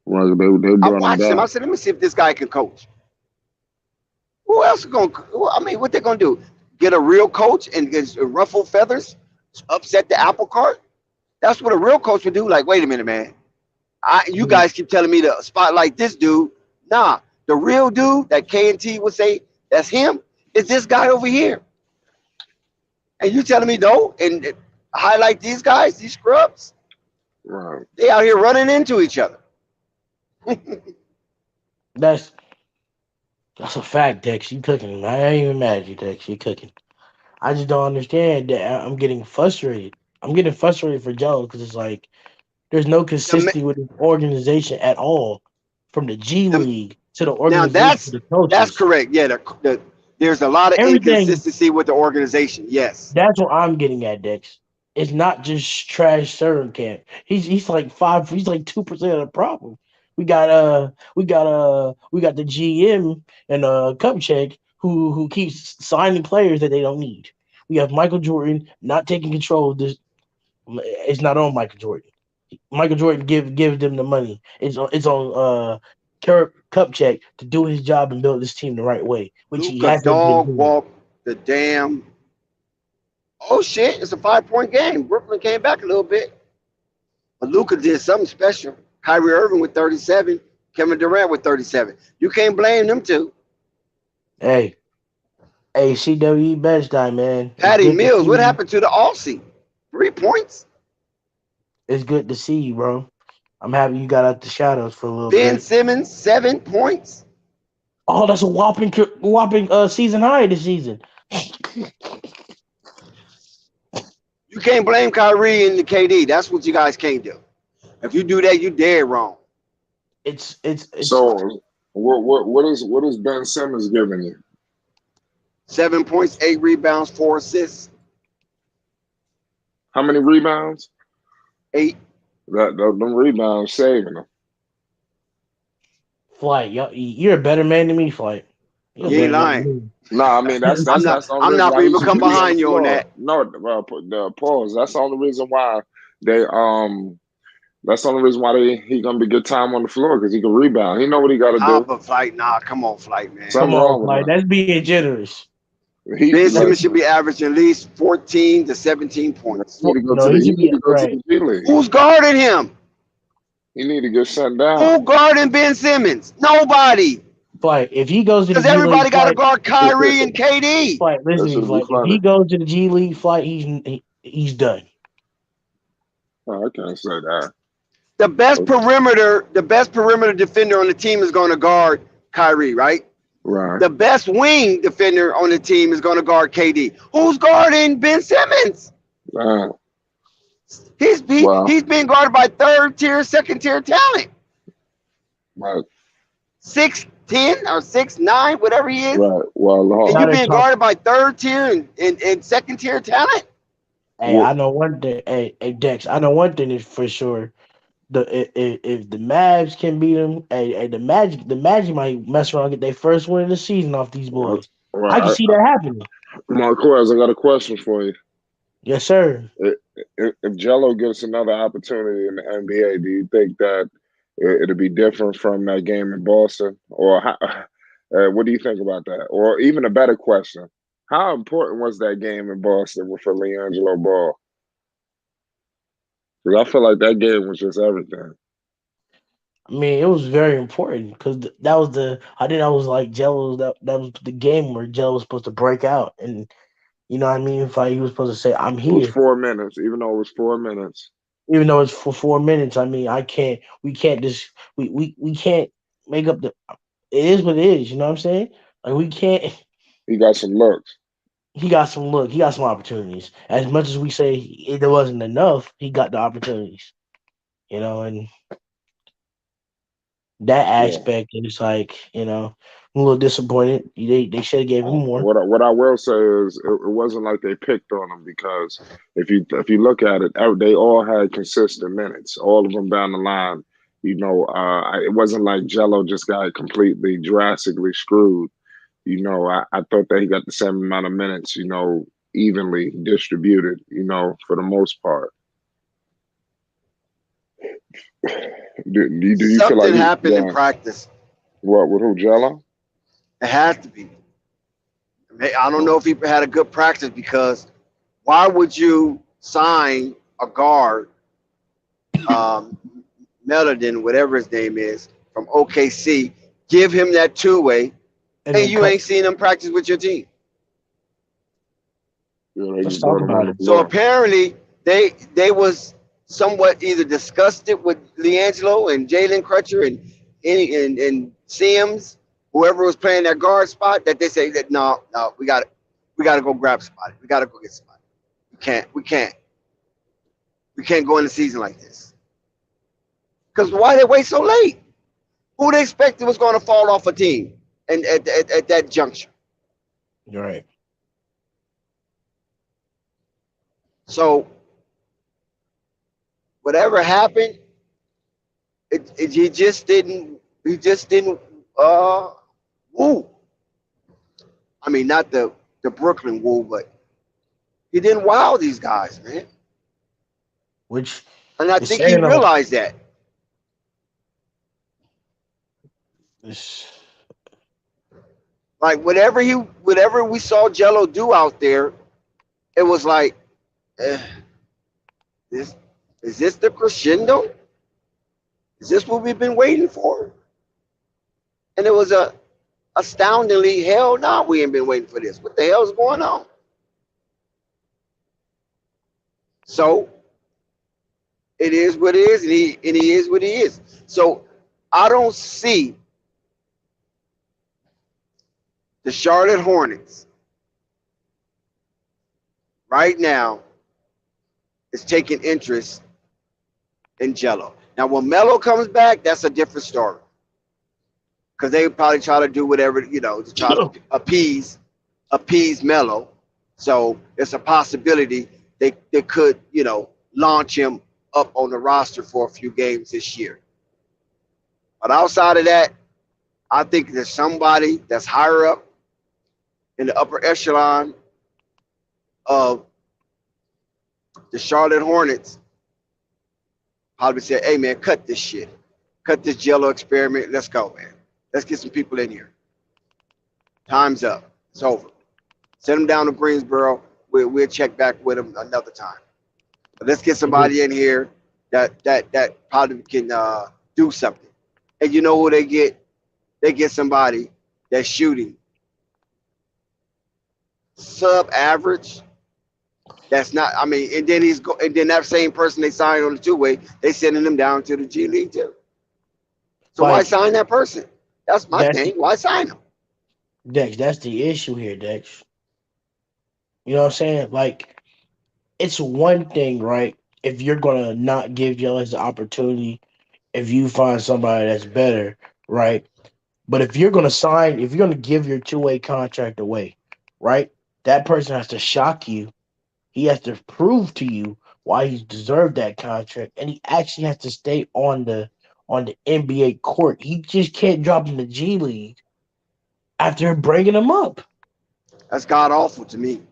Well, they I brought him watched him. back. I said, let me see if this guy can coach. Who else is going? I mean, what they gonna do? Get a real coach and get ruffle feathers, upset the apple cart? That's what a real coach would do. Like, wait a minute, man. You Mhm. guys keep telling me to spotlight this dude. Nah, the real dude that K and T would say that's him is this guy over here. And you telling me no and highlight these guys, these scrubs? Right. They out here running into each other. That's that's a fact, Dex. You cooking. I ain't even mad at you, Dex. You cooking. I just don't understand that I'm getting frustrated. I'm getting frustrated for Joe because it's like there's no The, consistency with this organization at all, from the G the, League to the now organization to the that's coaches. correct. Yeah, there's a lot of Everything. inconsistency with the organization. Yes. That's what I'm getting at, Dex. It's not just trash Servant Camp. He's like five. He's like 2% of the problem. We got the GM and Kupchak who keeps signing players that they don't need. We have Michael Jordan not taking control of this. It's not on Michael Jordan. Michael Jordan give them the money. It's on Kupchak to do his job and build this team the right way, which he Luka hasn't been dog doing. walked the damn. Oh shit! It's a 5-point game. Brooklyn came back a little bit, but Luka did something special. Kyrie Irving with 37, Kevin Durant with 37. You can't blame them two. Hey, hey, CWE Best-Time, man. It's Patty good to Mills, see what you. happened to the Aussie? 3 points. It's good to see you, bro. I'm happy you got out the shadows for a little Ben bit. Simmons, 7 points. Oh, that's a whopping season high this season. You can't blame Kyrie and the KD. That's what you guys can't do. If you do that, you dead wrong. It's So what is Ben Simmons giving you? 7 points, 8 rebounds, 4 assists, How many rebounds? 8. Them rebounds saving him. Flight. You're a better man than me, Flight. You're a You ain't better man lying. than No, I mean that's me. that's I'm not. that's the only I'm reason not why going he to should come be on the behind you on floor. that. No, the pause. That's the only reason why they That's the only reason why he gonna be good time on the floor because he can rebound. He know what he got to Nah, do. but Flight. Nah, come on, Flight, man. Come Something on, wrong with Flight. That's being generous. him. He Ben Simmons should listen. be averaging at least 14 to 17 points. He need to go No, to the. he He should need be to go to right. the G League. Who's guarding him? He need to get sent down. Who guarding Ben Simmons? Nobody. Flight. If he goes to the Because G League, everybody got to Flight. guard Kyrie and KD. Flight. Listen That to me, should be Flight. If funny. he goes to the G League, Flight, he's done. Oh, I can't say that. The best perimeter defender on the team is going to guard Kyrie, right? Right. The best wing defender on the team is going to guard KD. Who's guarding Ben Simmons? Uh, well, He's being guarded by third tier, second tier talent. right, 6'10" or 6'9", whatever he is. right. Well, And Now you're they being talk. guarded by third tier and second tier talent. Hey, well, I know one thing. Hey, Dex. I know one thing is for sure. If the Mavs can beat them, the Magic might mess around and get their first win of the season off these boys. I can well, see that happening. Marquez, I got a question for you. Yes, sir. If Gelo gets another opportunity in the NBA, do you think that it'll be different from that game in Boston, or what do you think about that? Or even a better question: how important was that game in Boston for Liangelo Ball? Because I feel like that game was just everything. I mean, it was very important because that was I think that was like Jello. That was the game where Jello was supposed to break out, and you know what I mean. If he was supposed to say, "I'm It was here," 4 minutes, even though it was 4 minutes. even though it's for 4 minutes. I mean, I can't. We can't just. We can't make up the. It is what it is. You know what I'm saying? Like we can't. He got some looks. He got some look. He got some opportunities. As much as we say it wasn't enough, he got the opportunities. You know, and that Yeah. aspect is like, I'm a little disappointed. They should have gave him more. What I will say is it wasn't like they picked on him because if you look at it, they all had consistent minutes, all of them down the line. It wasn't like Jello just got completely drastically screwed. I thought that he got the same amount of minutes, evenly distributed, for the most part. Do you feel like Something happened in yeah, practice. what with who Jello? It has to be. I don't know if he had a good practice because why would you sign a guard, um, Meladin, whatever his name is, from OKC, give him that two-way, And and then you ain't seen him practice with your team? They let's just talk brought him on about the it. So floor. apparently they was somewhat either disgusted with Liangelo and Jalen Crutcher and Sims, whoever was playing that guard spot, that they say that no, we got to go grab somebody. We got to go get somebody. We can't go in the season like this. Because why they wait so late? Who they expected was going to fall off a team and at that juncture? You're right. So whatever happened, he just didn't woo. I mean, not the Brooklyn woo, but he didn't wow these guys, man. Which And I is think he saying a realized that. It's- Like whatever we saw Gelo do out there, it was like, eh, this is this the crescendo? Is this what we've been waiting for? And it was a astoundingly, hell no, we ain't been waiting for this. What the hell is going on? So it is what it is, and he is what he is. So I don't see the Charlotte Hornets right now is taking interest in Gelo. Now when Melo comes back, that's a different story. Because they probably try to do whatever, to try to appease Melo. So it's a possibility they could, launch him up on the roster for a few games this year. But outside of that, I think there's somebody that's higher up in the upper echelon of the Charlotte Hornets probably said, hey man, cut this shit. Cut this Gelo experiment. Let's go, man. Let's get some people in here. Time's up. It's over. Send them down to Greensboro. We'll check back with them another time. But let's get somebody in here that probably can do something. And you know who they get? They get somebody that's shooting sub-average. That's not. I mean, and then that same person they signed on the two-way, they sending them down to the G League too. So why like sign that person? That's my that's thing. Why sign them? Dex. That's the issue here, Dex. You know what I'm saying? Like it's one thing, right? If you're gonna not give Giannis the opportunity, if you find somebody that's better, right? But if you're gonna give your two-way contract away, right? That person has to shock you. He has to prove to you why he's deserved that contract, and he actually has to stay on the NBA court. He just can't drop in the G League after bringing him up. That's god awful to me.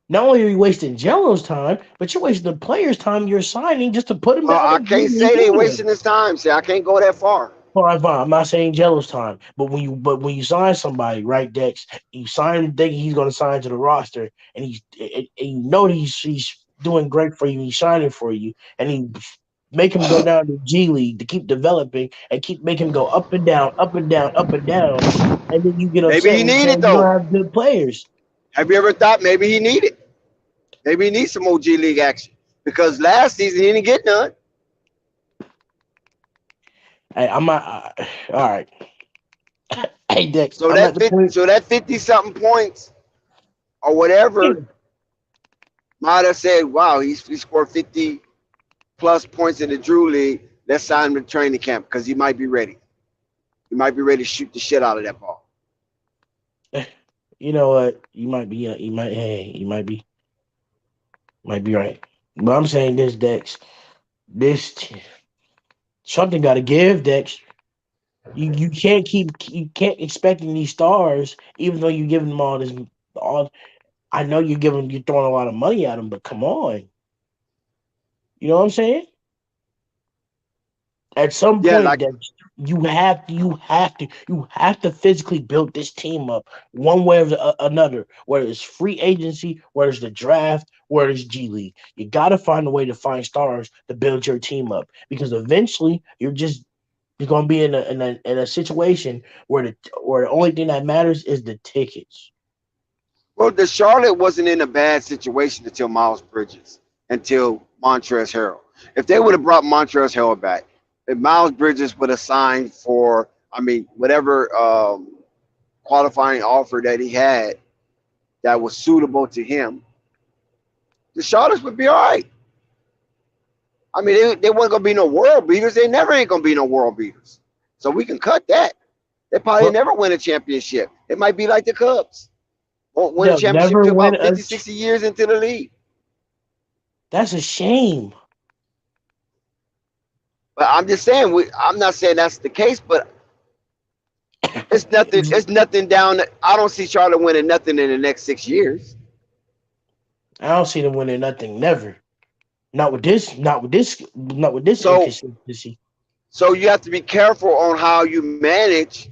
Not only are you wasting Jello's time, but you're wasting the player's time you're signing just to put him Well, down I in G can't League say they anyway. wasting his time. See, I can't go that far. Fine, fine. I'm not saying Jello's time, but when you sign somebody, right, Dex, you sign him thinking he's going to sign to the roster, and you know that he's doing great for you, he's signing for you, and he make him go down to G League to keep developing and keep make him go up and down, up and down, up and down, and then you get Maybe upset he because needed you don't though. have good players. Have you ever thought maybe he needed? Maybe he needs some OG League action because last season he didn't get none. Hey, I'm not. All right. Hey, Dex, So I'm at the point. 50 something points or whatever might have said, wow, he scored 50 plus points in the Drew League. Let's sign him to training camp because he might be ready. He might be ready to shoot the shit out of that ball. You know what? You might be. You might. Hey, you might be right. But I'm saying this, Dex. This something got to give, Dex. You can't expecting these stars, even though you're giving them all this. All I know you're throwing a lot of money at them, but come on, you know what I'm saying? At some Yeah, point, like Dex, you have to physically build this team up one way or another. Whether it's free agency, whether it's the draft, whether it's G League, you got to find a way to find stars to build your team up because eventually you're going to be in a situation where the only thing that matters is the tickets. well, the Charlotte wasn't in a bad situation until Miles Bridges, until Montrezl Harrell. If they would have brought Montrezl Harrell back, if Miles Bridges would have signed for, I mean, whatever qualifying offer that he had that was suitable to him, the Charlottes would be all right. I mean, they weren't gonna be no world beaters. They never ain't gonna be no world beaters. So we can cut that. They probably But never win a championship. It might be like the Cubs. Won't win a they'll championship never till win about a. 50, 60 years into the league. That's a shame. But I'm just saying, I'm not saying that's the case, but it's nothing. It's nothing down. I don't see Charlotte winning nothing in the next 6 years. I don't see them winning nothing. Never. Not with this. Not with this. Not with this So, inconsistency. So you have to be careful on how you manage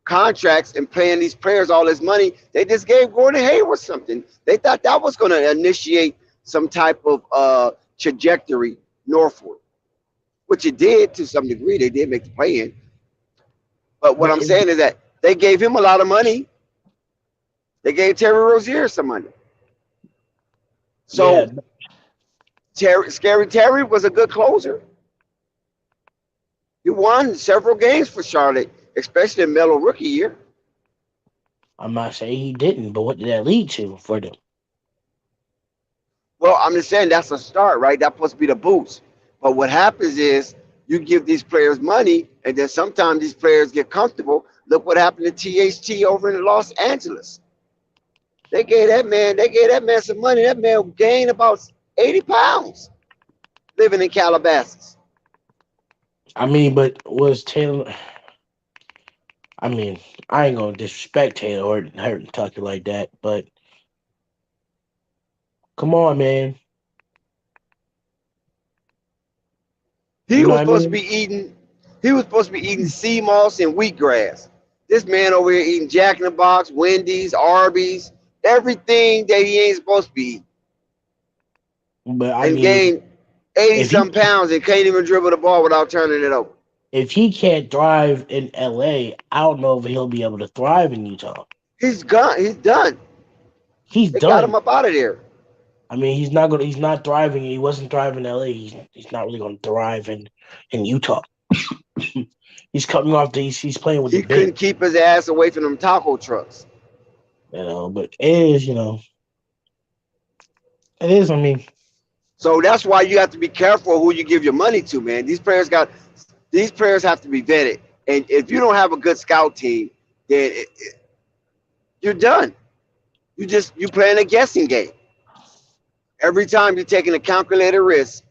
contracts and paying these players all this money. They just gave Gordon Hayward something. They thought that was going to initiate some type of trajectory northward, which it did to some degree. They did make the play in. But what But I'm saying is that they gave him a lot of money. They gave Terry Rozier some money. yeah, So Scary Terry was a good closer. He won several games for Charlotte, especially in Melo rookie year. I'm not saying he didn't, but what did that lead to for them? Well, I'm just saying that's a start, right? That's supposed to be the boost. But what happens is you give these players money, and then sometimes these players get comfortable. Look what happened to THT over in Los Angeles. They gave that man some money. That man gained about 80 pounds living in Calabasas. I mean, but was Taylor? I mean, I ain't gonna disrespect Taylor or hurt and talk it like that, but come on, man. He You know was what I supposed to mean? be eating. He was supposed to be eating sea moss and wheatgrass. This man over here eating Jack in the Box, Wendy's, Arby's, everything that he ain't supposed to be eating, But I and mean, gained 80 if he some pounds and can't even dribble the ball without turning it over. if he can't thrive in LA, I don't know if he'll be able to thrive in Utah. He's gone. He's done. He's They got him done. up out of there. I mean, he's not gonna. He's not thriving. He wasn't thriving in LA. He's not really gonna thrive in Utah. He's coming off the. He's playing with the He big, couldn't keep his ass away from them taco trucks. But it is, it is. I mean, So that's why you have to be careful who you give your money to, man. These players have to be vetted. And if you don't have a good scout team, then you're done. You playing a guessing game. Every time you're taking a calculated risk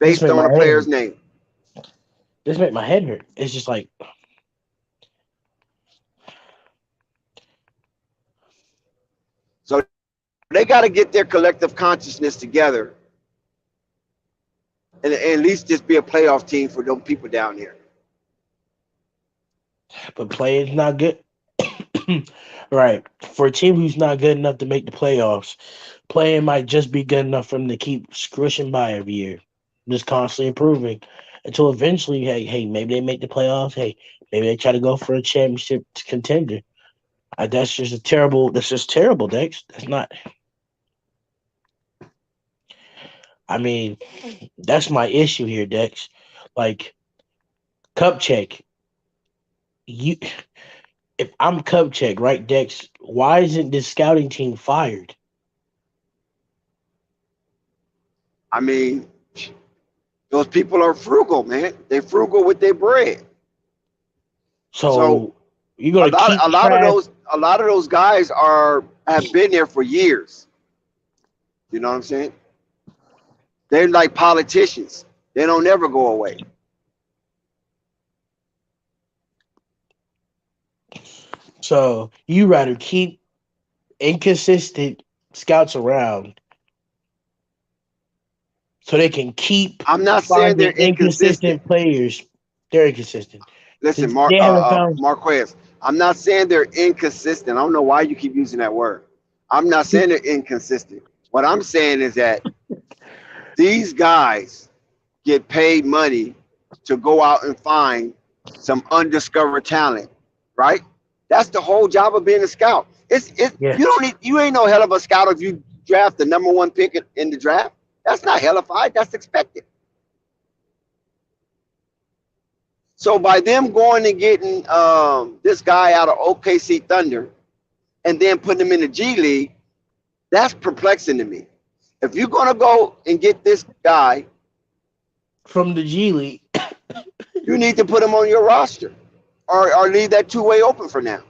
this based make on my a head player's hurt. name. This make my head hurt. It's just like, So they got to get their collective consciousness together and at least just be a playoff team for those people down here. but playing's not good. Right. For a team who's not good enough to make the playoffs, playing might just be good enough for them to keep squishing by every year, just constantly improving until eventually, hey, maybe they make the playoffs. Hey, maybe they try to go for a championship contender. That's just a terrible. That's just terrible, Dex. That's not. I mean, that's my issue here, Dex. Like cup check. You, if I'm cup check, right, Dex? Why isn't this scouting team fired? I mean, those people are frugal, man. They're frugal with their bread. So So you're gonna keep trash. a lot of those guys have been there for years. You know what I'm saying? They're like politicians. They don't never go away. So you rather keep inconsistent scouts around so they can keep I'm not saying they're finding inconsistent. inconsistent players. They're inconsistent. Listen, Since they haven't found Marquez, I'm not saying they're inconsistent. I don't know why you keep using that word. I'm not saying they're inconsistent. What I'm saying is that these guys get paid money to go out and find some undiscovered talent, right? That's the whole job of being a scout. yeah. You ain't no hell of a scout if you draft the number one pick in the draft. That's not hellified. That's expected. So by them going and getting this guy out of OKC Thunder and then putting him in the G League, that's perplexing to me. If you're gonna go and get this guy, From the G League. you need to put him on your roster, or leave that two-way open for now.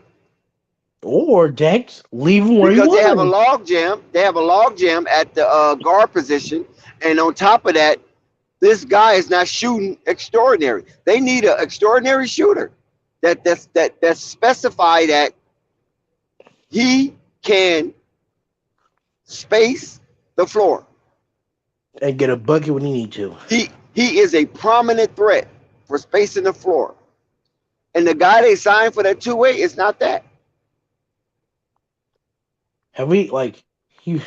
Or Dex, leave him where he Because they have a was. log jam. They have a log jam at the guard position, and on top of that, this guy is not shooting extraordinary. They need an extraordinary shooter that's specified that he can space the floor. And get a bucket when he need to. He is a prominent threat for space in the floor. And the guy they signed for that two-way is not that. Have we like he?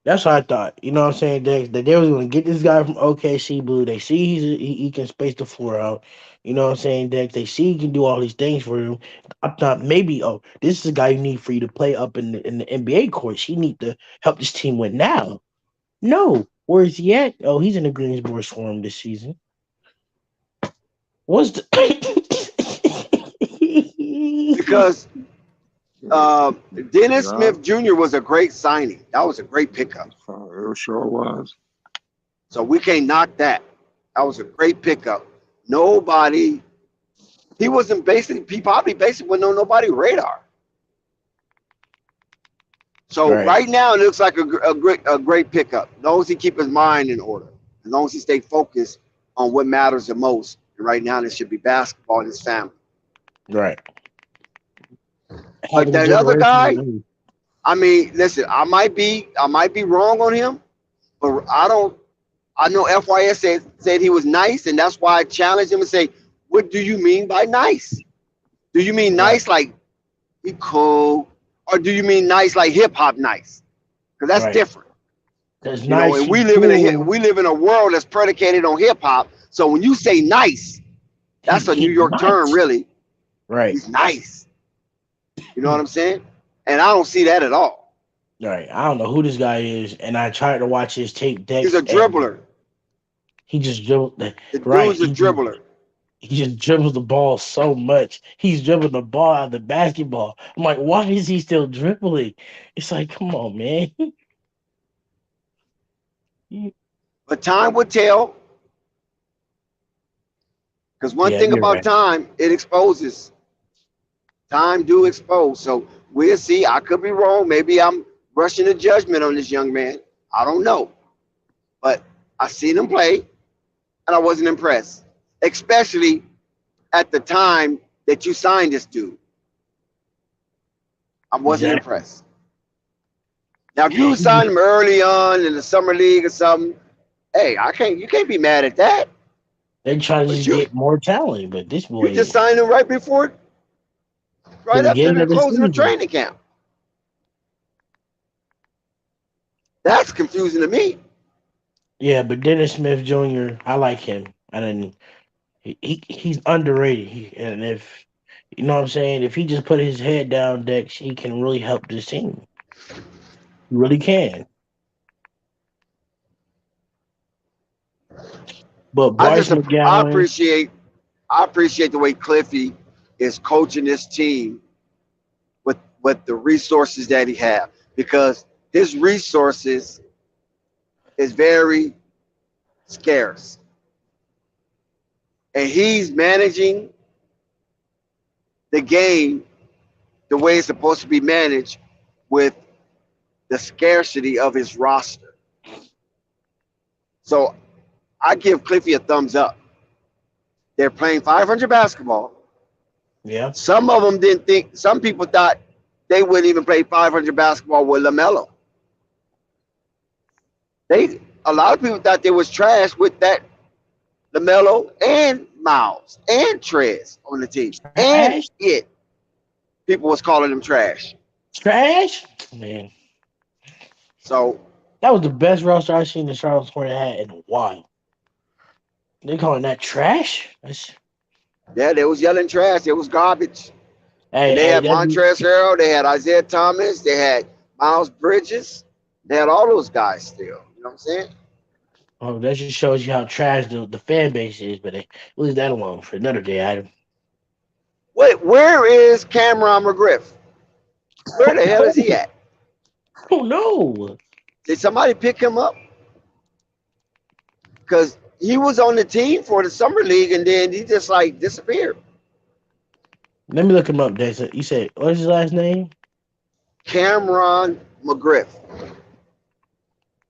That's what I thought. You know what I'm saying? That they was going to get this guy from OKC Blue. They see he can space the floor out. You know what I'm saying? That they see he can do all these things for him. I thought maybe, oh, this is a guy you need for you to play up in the NBA courts. He need to help this team win now. No, where is he at? Oh, he's in the Greensboro Swarm this season. What's the Because Dennis Yeah, Smith Jr. was a great signing. That was a great pickup. it sure was. So we can't knock that. That was a great pickup. Nobody, he wasn't basically, he probably basically wasn't on nobody's radar. So right? right now it looks like a great pickup. As long as he keep his mind in order, as long as he stay focused on what matters the most. And right now, it should be basketball and his family. Right. But Having a that other guy, generation. I mean, listen, I might be wrong on him, but I don't. I know FYS said he was nice, and that's why I challenged him and say, "What do you mean by nice? Do you mean Right. nice like he cool, or do you mean nice like hip hop nice? Because that's Right. different, That's you know. nice. And He cool. we live in a world that's predicated on hip hop. So when you say nice, that's a New He's York term, nice. really. Right. He's nice. You know what I'm saying? And I don't see that at all. Right. I don't know who this guy is, and I tried to watch his tape He's decks, a and dribbler. he just dribbled. The Right. dude's a dribbler. He just dribbles the ball so much. He's dribbling the ball out of the basketball. I'm like, why is he still dribbling? It's like, come on, man. But time will tell. Because one Yeah, thing you're about right. time, it exposes. Time do expose. So we'll see. I could be wrong. Maybe I'm rushing to judgment on this young man. I don't know. But I seen him play and I wasn't impressed. Especially at the time that you signed this dude. I wasn't Exactly. impressed. Now if you signed him early on in the summer league or something, hey, you can't be mad at that. They try to But just get more talent, but this you just boy, signed him the right after beginning the of the closing of season. training camp. That's confusing to me. Yeah, but Dennis Smith Jr., I like him. I didn't. He's underrated. And if you know what I'm saying, if he just put his head down, Dex, he can really help this team. He really can. But I Bryce just McGowan, I appreciate the way Cliffy is coaching this team with the resources that he have, because his resources is very scarce, and he's managing the game the way it's supposed to be managed with the scarcity of his roster. So I give Cliffy a thumbs up. They're playing 500 basketball. yeah, Some of them didn't think. Some people thought they wouldn't even play 500 basketball with LaMelo. A lot of people thought they was trash with that LaMelo and Miles and Trez on the team, and trash, people was calling them trash. trash. Man, So that was the best roster I've seen the Charlotte Hornets had in a while. They calling that trash? yeah, they was yelling trash. It was garbage. And they Hey, had that's Montrezl Harrell, they had Isaiah Thomas, they had Miles Bridges, they had all those guys still. You know what I'm saying? oh, that just shows you how trash the fan base is. But hey, leave that alone for another day, Adam. Wait, where is Cameron McGriff? Where the hell is he at? Oh no! Did somebody pick him up? Because he was on the team for the summer league and then he just like disappeared. Let me look him up, Jason. You said what's his last name? Cameron McGriff.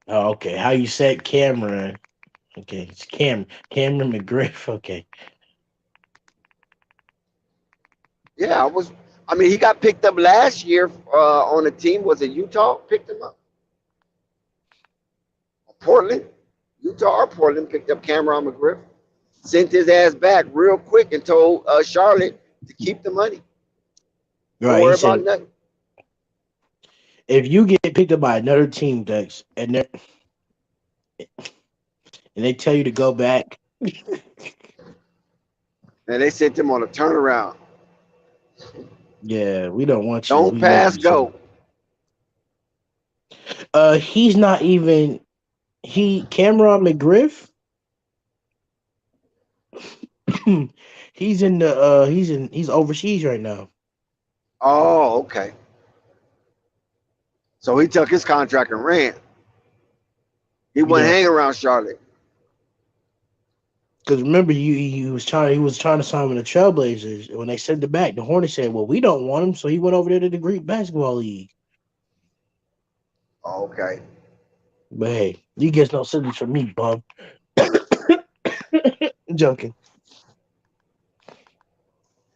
Oh, okay. How you said Cameron? Okay, it's Cameron McGriff. Okay, Yeah, I mean, he got picked up last year on a team. Was it Utah? Picked him up. Portland. Utah or Portland picked up Cameron McGriff, sent his ass back real quick and told Charlotte to keep the money. Don't Right. He worry said, about nothing. if you get picked up by another team, Dex, and they tell you to go back, And they sent him on a turnaround. yeah, we don't want you. Don't We love pass you. So. go. He's not even Cameron McGriff. He's overseas right now. Oh, okay. So he took his contract and ran. He wasn't Yeah, hanging around Charlotte. because remember, he was trying to sign with the Trailblazers. And when they sent it back, the Hornets said, "Well, we don't want him," so he went over there to the Greek Basketball League. Okay. But hey, you get no signals from me, bum. Joking.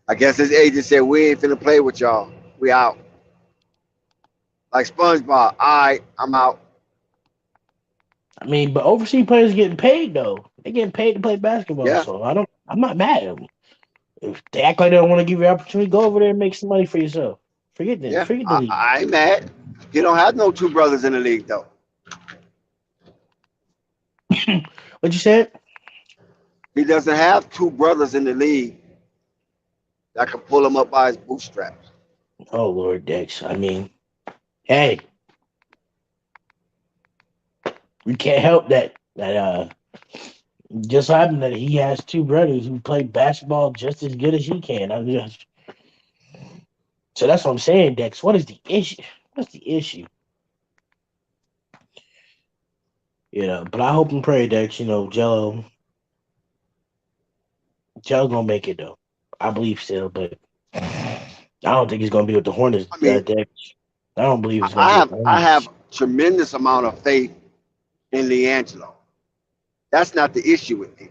I guess his agent said, we ain't finna play with y'all. We out. Like SpongeBob. All right, I'm out. I mean, but overseas players getting paid though. They getting paid to play basketball, Yeah, so I'm not mad at them. If they act like they don't want to give you an opportunity, go over there and make some money for yourself. Forget that. yeah. Forget the league. I ain't mad. He don't have no two brothers in the league, though. What you said? He doesn't have two brothers in the league that can pull him up by his bootstraps. Oh Lord, Dex. I mean, hey, we can't help that. Just happened that he has two brothers who play basketball just as good as he can. So that's what I'm saying, Dex. What is the issue? What's the issue? But I hope and pray, Dex. Gelo gonna make it though. I believe still, but I don't think he's gonna be with the Hornets, I mean, Dex. I don't believe he's gonna I be with have the I Hornets. have tremendous amount of faith in Liangelo. That's not the issue with me.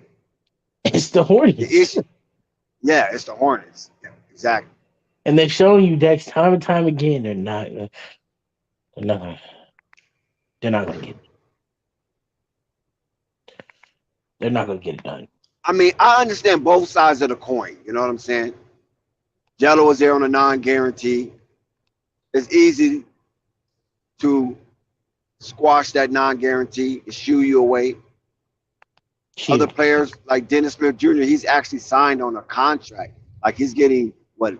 It's the The Hornets, issue, yeah, it's the Hornets. Yeah, exactly. and they've shown you, Dex, time and time again. They're not gonna, they're not gonna get. They're not gonna get it done. I mean, I understand both sides of the coin. You know what I'm saying? Jello was there on a non-guarantee. It's easy to squash that non-guarantee and shoo you away. Other Shoot, players like Dennis Smith Jr., he's actually signed on a contract. Like he's getting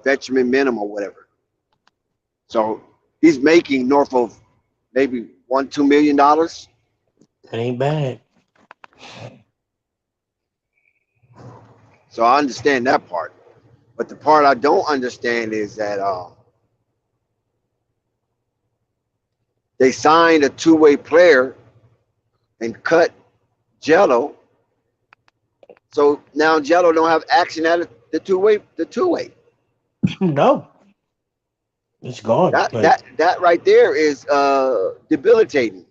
veteran minimum or whatever. So he's making north of maybe $1-2 million. it ain't bad. So I understand that part. But the part I don't understand is that they signed a two-way player and cut Jello. So now Jello don't have action at the two-way. No, it's gone. That Like that that right there is debilitating. You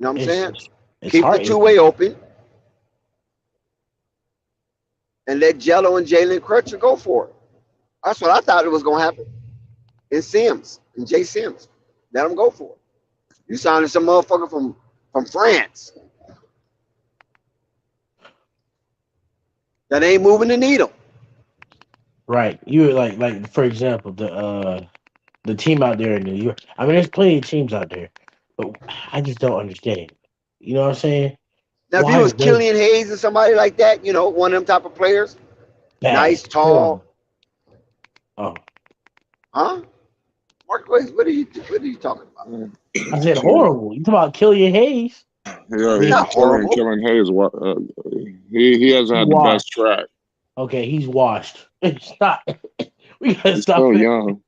know what I'm it's saying? it's, it's Keep the hard. two-way open and let Jello and Jalen Crutcher go for it. That's what I thought it was gonna happen. And Sims and Jay Sims. Let them go for it. You signing some motherfucker from France that ain't moving the needle. Right. You were like for example, the team out there in New York. I mean, there's plenty of teams out there, but I just don't understand. You know what I'm saying? Now, if he Why was is there Killian Hayes or somebody like that, one of them type of players, nice, bad? tall, Horrible. Oh, huh? Mark, what are you talking about? I said Yeah, horrible. You talking about Killian Hayes? I yeah, mean, Not horrible. Killing Hayes. He hasn't he had the best washed. track. Okay, he's washed. Stop. We gotta He's stop still it. young.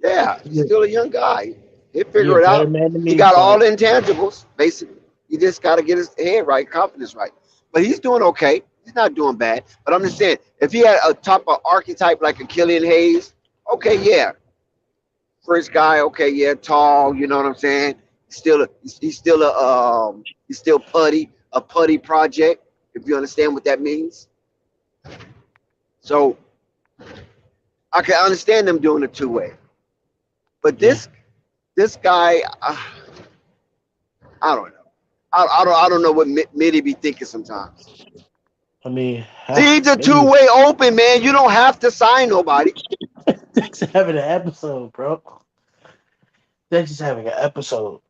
Yeah, he's still a young guy. He'll You're figure a it better out. man than He me, got all but the intangibles, basically. He just got to get his head right, confidence right. But he's doing okay. He's not doing bad. But I'm just saying, if he had a type of archetype like a Killian Hayes, okay, yeah, first guy, okay, yeah, tall. You know what I'm saying? He's still a putty project. If you understand what that means. So I can understand them doing a two-way. But yeah, this guy, I don't know. I don't know what Mitty be thinking sometimes. I mean, Leave the maybe two-way open, man. You don't have to sign nobody. Dex is having an episode, bro. Dex is having an episode.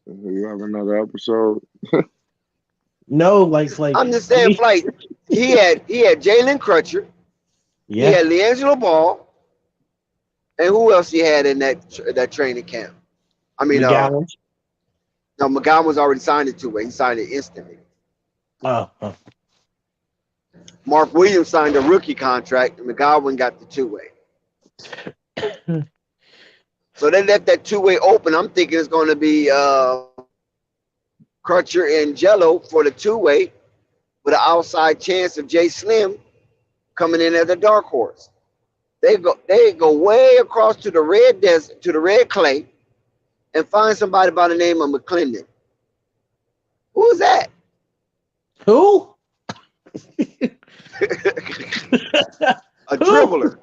You have another episode? No, like, I'm just I saying, mean, Flight. He had Jalen Crutcher. He yeah, had Liangelo Ball. And who else he had in that training camp? I mean, McGowan. no, McGowan was already signed it two-way. He signed it instantly. Oh. Mark Williams signed a rookie contract, and McGowan got the two-way. So they left that two-way open. I'm thinking it's going to be Crutcher and Gelo for the two-way, with an outside chance of Jay Slim coming in as a dark horse. They go way across to the red desert, to the red clay, and find somebody by the name of McClendon. Who is that? Who? A dribbler.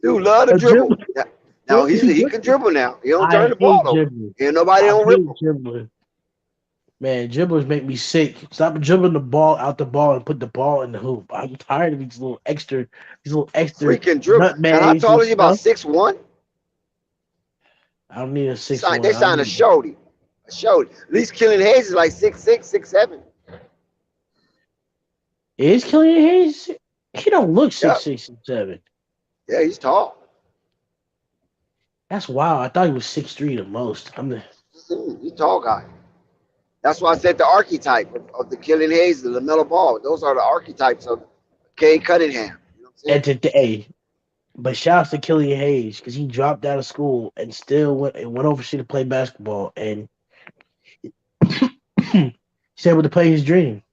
Dude, love to A dribble. dribbler? Now he can dribble now. He don't turn I the hate ball over. dribbling. And nobody I don't hate rip him. dribbling. Man, dribblers make me sick. Stop dribbling the ball out the ball and put the ball in the hoop. I'm tired of these little extra Freaking dribble. And how nutmegs tall and is he? About stuff. 6'1"? I don't need a 6'1". They signed a shorty. At least Killian Hayes is like 6'6", 6'7". Is Killian Hayes? He don't look 6'6", 6'7". Yeah, he's tall. That's wild. I thought he was 6'3" the most. He's a tall guy. That's why I said the archetype of the Killian Hayes, the LaMelo Ball. Those are the archetypes of Kay Cunningham. You know what I'm And today, but shouts to Killian Hayes because he dropped out of school and still went overseas to play basketball, and he's able to play his dream.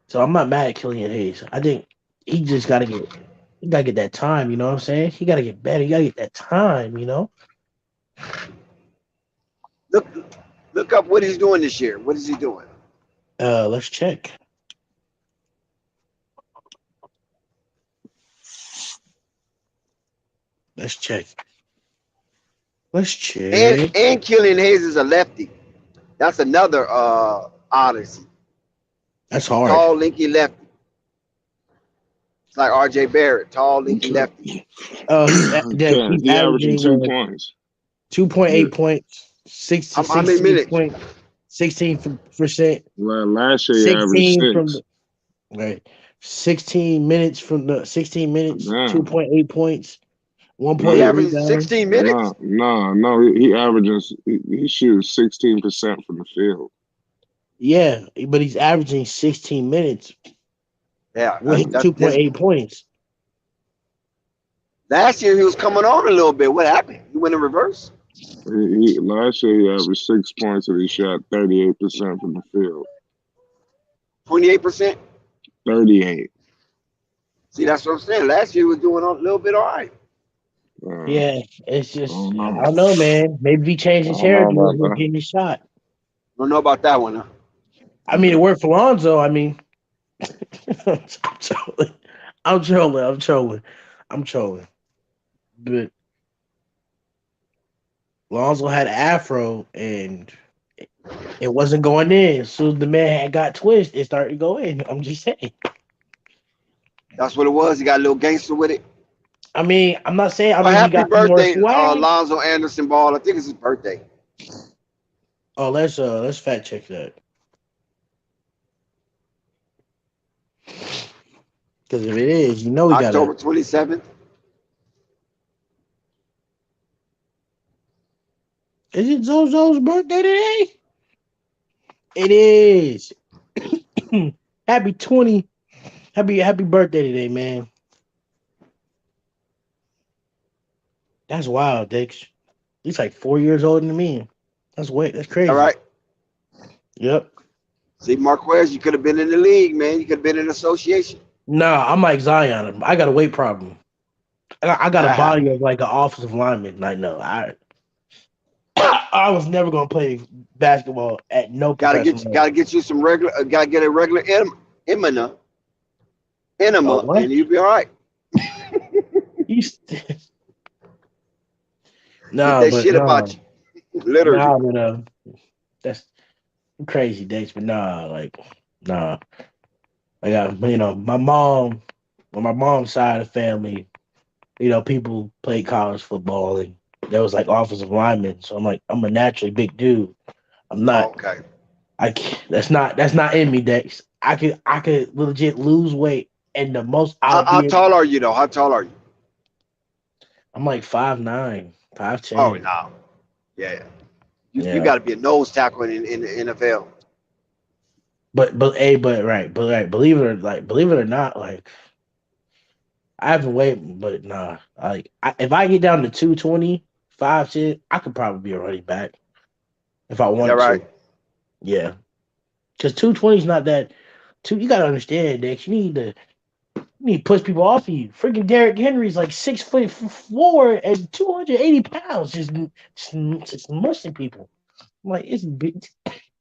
So I'm not mad at Killian Hayes. I think he just gotta get that time. You know what I'm saying? He gotta get better. He gotta get that time. You know. Look up what he's doing this year. What is he doing? Let's check. Let's check. And Killian Hayes is a lefty. That's another odyssey. That's hard. Tall, linky lefty. It's like R.J. Barrett, tall, linky lefty. Oh, he's averaging 2 points. 2.8 points. 16 how many minutes? 16%. Well, last year he averaged 6. Right. 16 minutes from the 16 minutes, 2.8 points, 1.8 He averaged rebounds. 16 minutes? No. He averages, he shoots 16% from the field. Yeah, but he's averaging 16 minutes. Yeah. With 2.8 points. Last year he was coming on a little bit. What happened? He went in reverse? Last year he averaged 6 points and he shot 38% from the field. 28%? 38. See, that's what I'm saying. Last year he was doing a little bit all right. Yeah, it's just, I don't know, man. Maybe if he changed his hair, he was going to get his shot. Don't know about that one, huh? I mean, it worked for Lonzo. I mean, I'm trolling. But Lonzo had an afro, and it wasn't going in. As soon as the man had got twisted, it started to go in. I'm just saying. That's what it was. He got a little gangster with it. I mean, I'm not saying. I mean, happy he got birthday, more swag. Lonzo Anderson Ball. I think it's his birthday. Oh, let's fact check that. Because if it is, you know we got October 27th. Is it Zozo's birthday today? It is. Happy birthday today, man. That's wild, Dix. He's like 4 years older than me. That's crazy. All right. Yep. See, Marquez, you could have been in the league, man. You could have been in association. Nah, I'm like Zion. I got a weight problem. I got a body of like an offensive lineman. Like, no, I was never gonna play basketball at no. Gotta get you some regular. Gotta get a regular enema, and you'll be all right. Think No, that but shit about no, you. Literally. no, but that's crazy dates. But nah, like nah. I got my mom on my mom's side of the family. People played college football and there was like offensive linemen. So I'm like, I'm a naturally big dude. I'm Oh, not. okay. That's not in me, Dex. I could legit lose weight and the most How, I'll how be. tall are you though? How tall are you? I'm like 5'9", five Oh ten. no. Yeah. You Yeah. got to be a nose tackle in the NFL. But believe it or not, like I haven't weighed, but nah, if I get down to 220, 5'10", I could probably be a running back if I Is that wanted right? to. Yeah, because 220 is not that. You gotta understand, Dex. You need to push people off of you. Freaking Derrick Henry's like 6'4" and 280 pounds, just mushing people. I'm like it's big,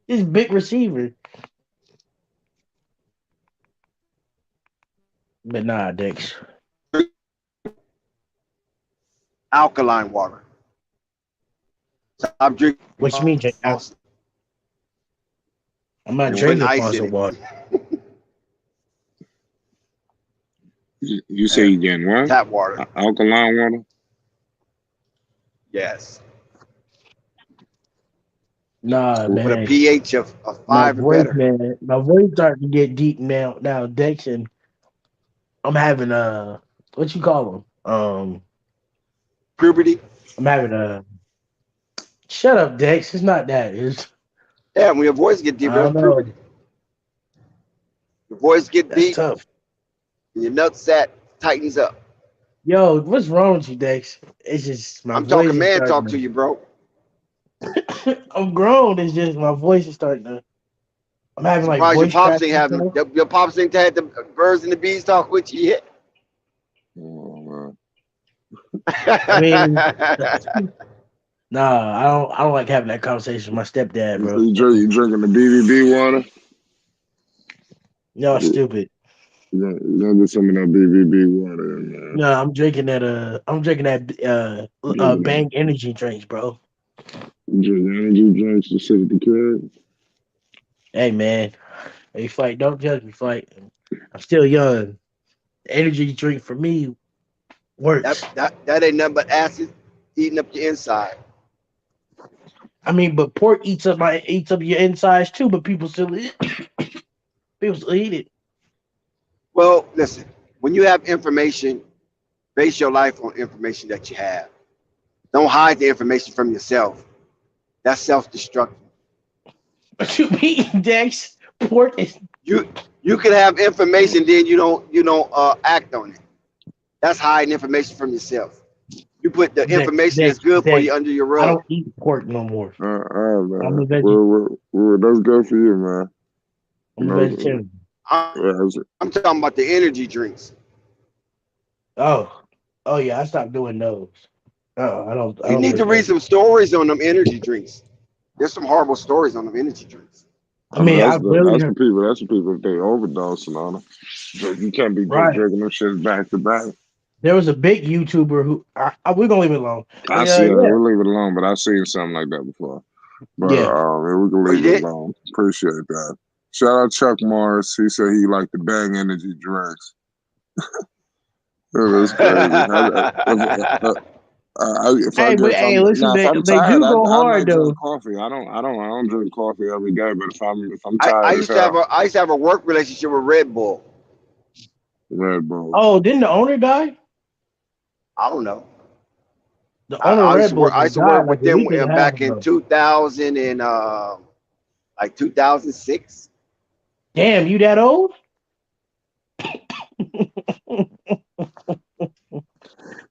it's big receiver, but nah, Dex. Alkaline water. Stop drinking What you mean, Jake? Boston I'm not and putting drinking ice in Faucet it. water. You say Yeah. you getting what? Tap water. Alkaline water? Yes. Nah, With a man. pH of My 5 or voice, better. man. My voice starting to get deep now, Dex, and I'm having what you call them? Puberty. I'm having a shut up, Dex. It's not that. It's Yeah, when your voice get deep, I that's don't know. puberty. Your voice get That's deep, tough. and your nutsack tightens up. Yo, what's wrong with you, Dex? It's just my I'm voice talking is man starting talk to you, bro. to. I'm grown. It's just my voice is starting to. I'm I'm having like surprised your voice pops cracks ain't and having stuff. your pops ain't had the birds and the bees talk with you yet. Oh, I mean, nah, I don't like having that conversation with my stepdad, man. bro. You drinking the BBB water? No, You stupid. gonna get some of that BBB water, man. No, I'm drinking that. I'm drinking that. Drinking that. Bang energy drinks, bro. You drink energy drinks to sit at the crib. Hey, man. Hey, fight. Don't judge me, fight. I'm still young. The energy drink for me that works. that ain't nothing but acid eating up your inside. I mean, but pork eats up your insides too. But people still eat. People still eat it. Well, listen, when you have information, base your life on information that you have. Don't hide the information from yourself. That's self-destructive. What you mean, Dex? Pork is You you can have information, then you don't act on it. That's hiding information from yourself. You put the Dex. information Dex. that's good for Dex. you under your I rug. don't eat pork no more. I'm Man. a veg. Well, that's good for you, man. You I'm a know, vegetarian. I'm, I'm talking about the energy drinks. Oh, oh yeah. I stopped doing those. Oh, I don't. I You don't need to drink read those. some stories on them energy drinks. There's some horrible stories on them energy drinks. I mean, I've really that's for heard. people. That's for people if they overdosing on them. You can't be just Right. drinking them shits back to back. There was a big YouTuber who we're gonna leave it alone. But I see it. yeah, We'll leave it alone, but I've seen something like that before. But yeah. yeah, we can Oh, you leave it did? alone. Appreciate that. Shout out Chuck Morris. He said he liked the Bang energy drinks. That's crazy. If I Hey, get but if hey, I'm listen, now if I'm they tired, do go I hard might drink though. coffee. I don't drink coffee every day, but if I'm I tired as used to have hell, a work relationship with Red Bull. Red Bull. Oh, didn't the owner die? I don't know. The owner of Red Bull I just used to work died like with a them week and a half back in ago. 2000 and like 2006. Damn, you that old?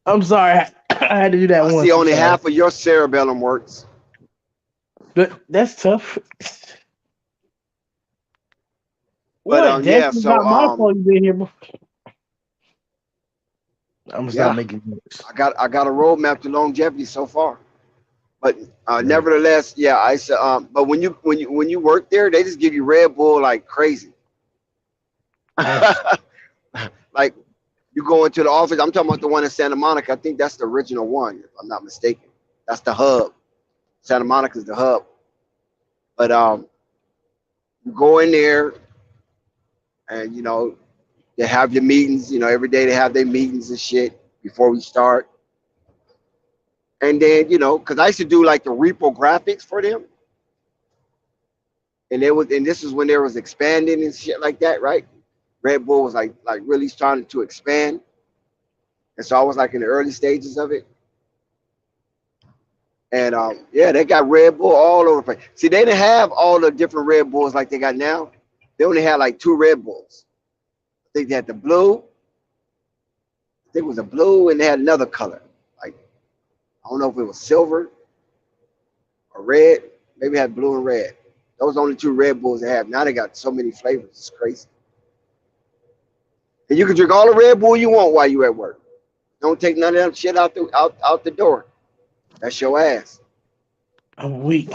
I'm sorry, I had to do that I see once. I'm only sorry, half of your cerebellum works. but that's tough. But What? Dex yeah, is so not my fault. You been here before. I'm gonna stop yeah, making jokes. I got a roadmap to longevity so far. But Yeah. nevertheless, yeah, I said. But when you work there, they just give you Red Bull like crazy. Nice. Like you go into the office. I'm talking about the one in Santa Monica. I think that's the original one, if I'm not mistaken. That's the hub. Santa Monica's the hub. But you go in there, and they have your meetings. Every day they have their meetings and shit before we start. And then because I used to do like the repo graphics for them, and this is when there was expanding and shit like that, right? Red Bull was like really starting to expand, and so I was like in the early stages of it. And yeah, they got Red Bull all over the place. See, they didn't have all the different Red Bulls like they got now. They only had like 2 Red Bulls. I think they had the blue. I think it was a blue, and they had another color. Like, I don't know if it was silver or red. Maybe it had blue and red. Those are the only 2 Red Bulls they have. Now they got so many flavors. It's crazy. And you can drink all the Red Bull you want while you're at work. Don't take none of that shit out the door. That's your ass. I'm weak.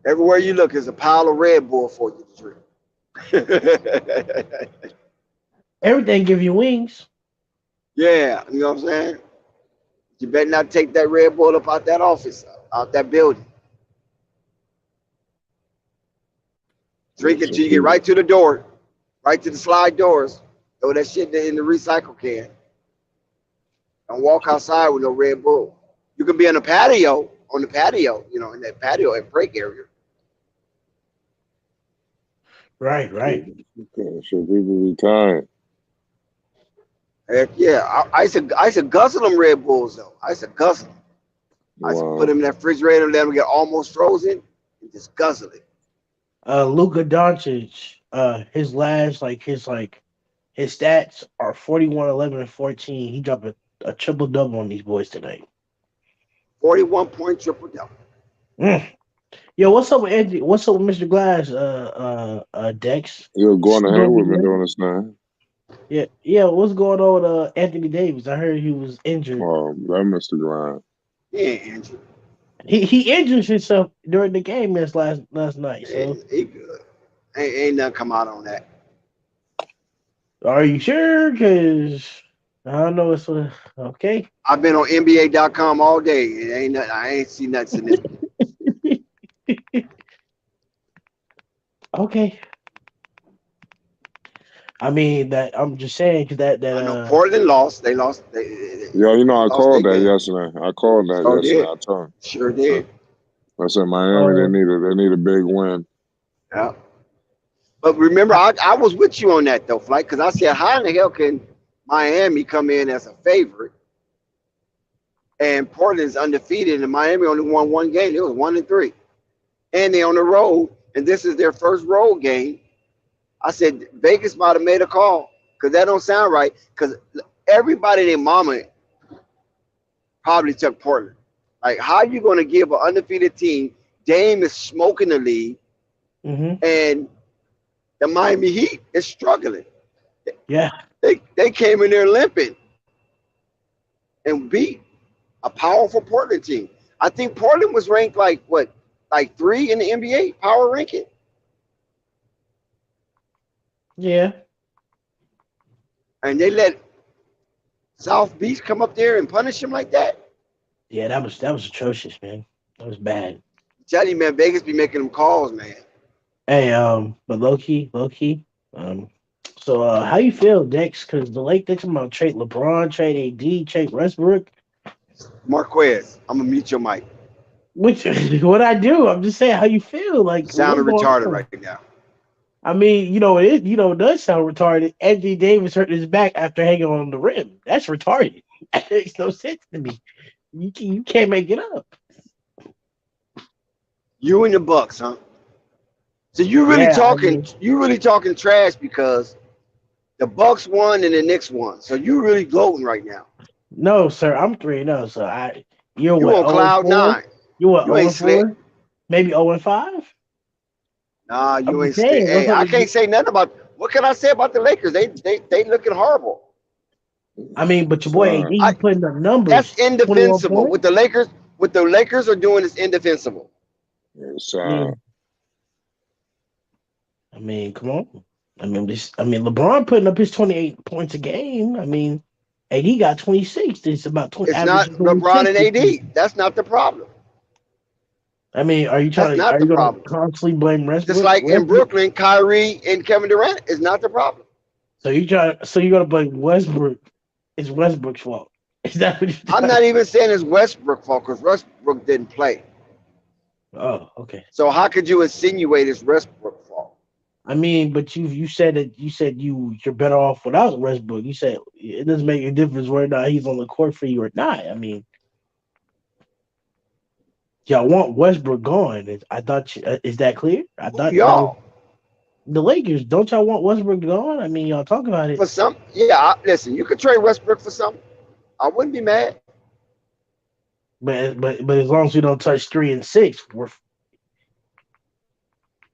Everywhere you look, there's a pile of Red Bull for you to drink. Everything give you wings. Yeah, you know what I'm saying? You better not take that Red Bull up out that office, out that building. Drink it till you get right to the door, right to the slide doors. Throw that shit in the recycle can. Don't walk outside with no Red Bull. You can be on the patio, in that patio and break area. Right. Okay, so people be tired. Heck yeah. I used to guzzle them Red Bulls though. I used to guzzle them. I used to put them in that refrigerator, let them get almost frozen, and just guzzle it. Luka Doncic, his stats are 41, 11, and 14. He dropped a triple double on these boys tonight. 41-point triple double. Yo, what's up with Andy? What's up with Mr. Glass? Dex. You're going ahead with me doing this now. Yeah. What's going on with Anthony Davis? I heard he was injured. Oh, that Mr. Grind. He ain't injured. He injured himself during the game last night. So he good. Ain't nothing come out on that. Are you sure? Because I don't know. It's okay. I've been on NBA.com all day. It ain't nothing. I ain't seen nothing significant. Okay. I mean that. I'm just saying because that. I know Portland lost. They lost. Yeah, I called that yesterday. I called that yesterday. I told him. Sure did. I said Miami. They need a big win. Yeah. But remember, I was with you on that though, Flight, because I said, how in the hell can Miami come in as a favorite and Portland's undefeated and Miami only won 1 game? It was 1-3, and they on the road, and this is their first road game. I said Vegas might have made a call because that don't sound right. Because everybody, their mama probably took Portland. Like, how are you going to give an undefeated team? Dame is smoking the league, and the Miami Heat is struggling. Yeah, they came in there limping and beat a powerful Portland team. I think Portland was ranked like 3 in the NBA power ranking. Yeah. And they let South Beach come up there and punish him like that. Yeah, that was atrocious, man. That was bad. I tell you, man, Vegas be making them calls, man. Hey, but low key. So how you feel, Dex? Because the Lakers thinking about trade LeBron, trade AD, trade Westbrook. Marquez, I'm gonna mute your mic. Which what I do? I'm just saying how you feel. Like sounding retarded right now. I mean, it does sound retarded. Anthony Davis hurt his back after hanging on the rim. That's retarded. That makes no sense to me. You can't make it up. You and the Bucks, huh? So you really talking trash because the Bucks won and the Knicks won. So you really gloating right now. No, sir. I'm 3-0. So you're you what? On cloud 9. You what? You ain't slick. Maybe 0-5. Nah, you ain't slick. Hey, I can't say nothing about. What can I say about the Lakers? They looking horrible. I mean, but your boy AD putting up numbers. That's indefensible. What the Lakers are doing is indefensible. I mean, come on. I mean, LeBron putting up his 28 points a game. I mean, AD got 26. It's about 20, It's not averaging LeBron 26 and this AD. season. That's not the problem. I mean, are you That's trying to? not Are the you going to problem. constantly blame Just Westbrook? like in Westbrook. Brooklyn, Kyrie and Kevin Durant is not the problem. So you try. So you're going to blame Westbrook? It's Westbrook's fault. Is that what you're I'm trying? not even saying it's Westbrook fault because Westbrook didn't play. Oh, okay. So how could you insinuate it's Westbrook fault? I mean, but you said that you're better off without Westbrook. You said it doesn't make a difference whether or not he's on the court for you or not. I mean, y'all want Westbrook gone. I thought is that clear? I Who thought that was y'all? the Lakers. Don't y'all want Westbrook gone? I mean, y'all talk about it, For some, yeah. Listen, you could trade Westbrook for some. I wouldn't be mad. but as long as we don't touch 3 and 6,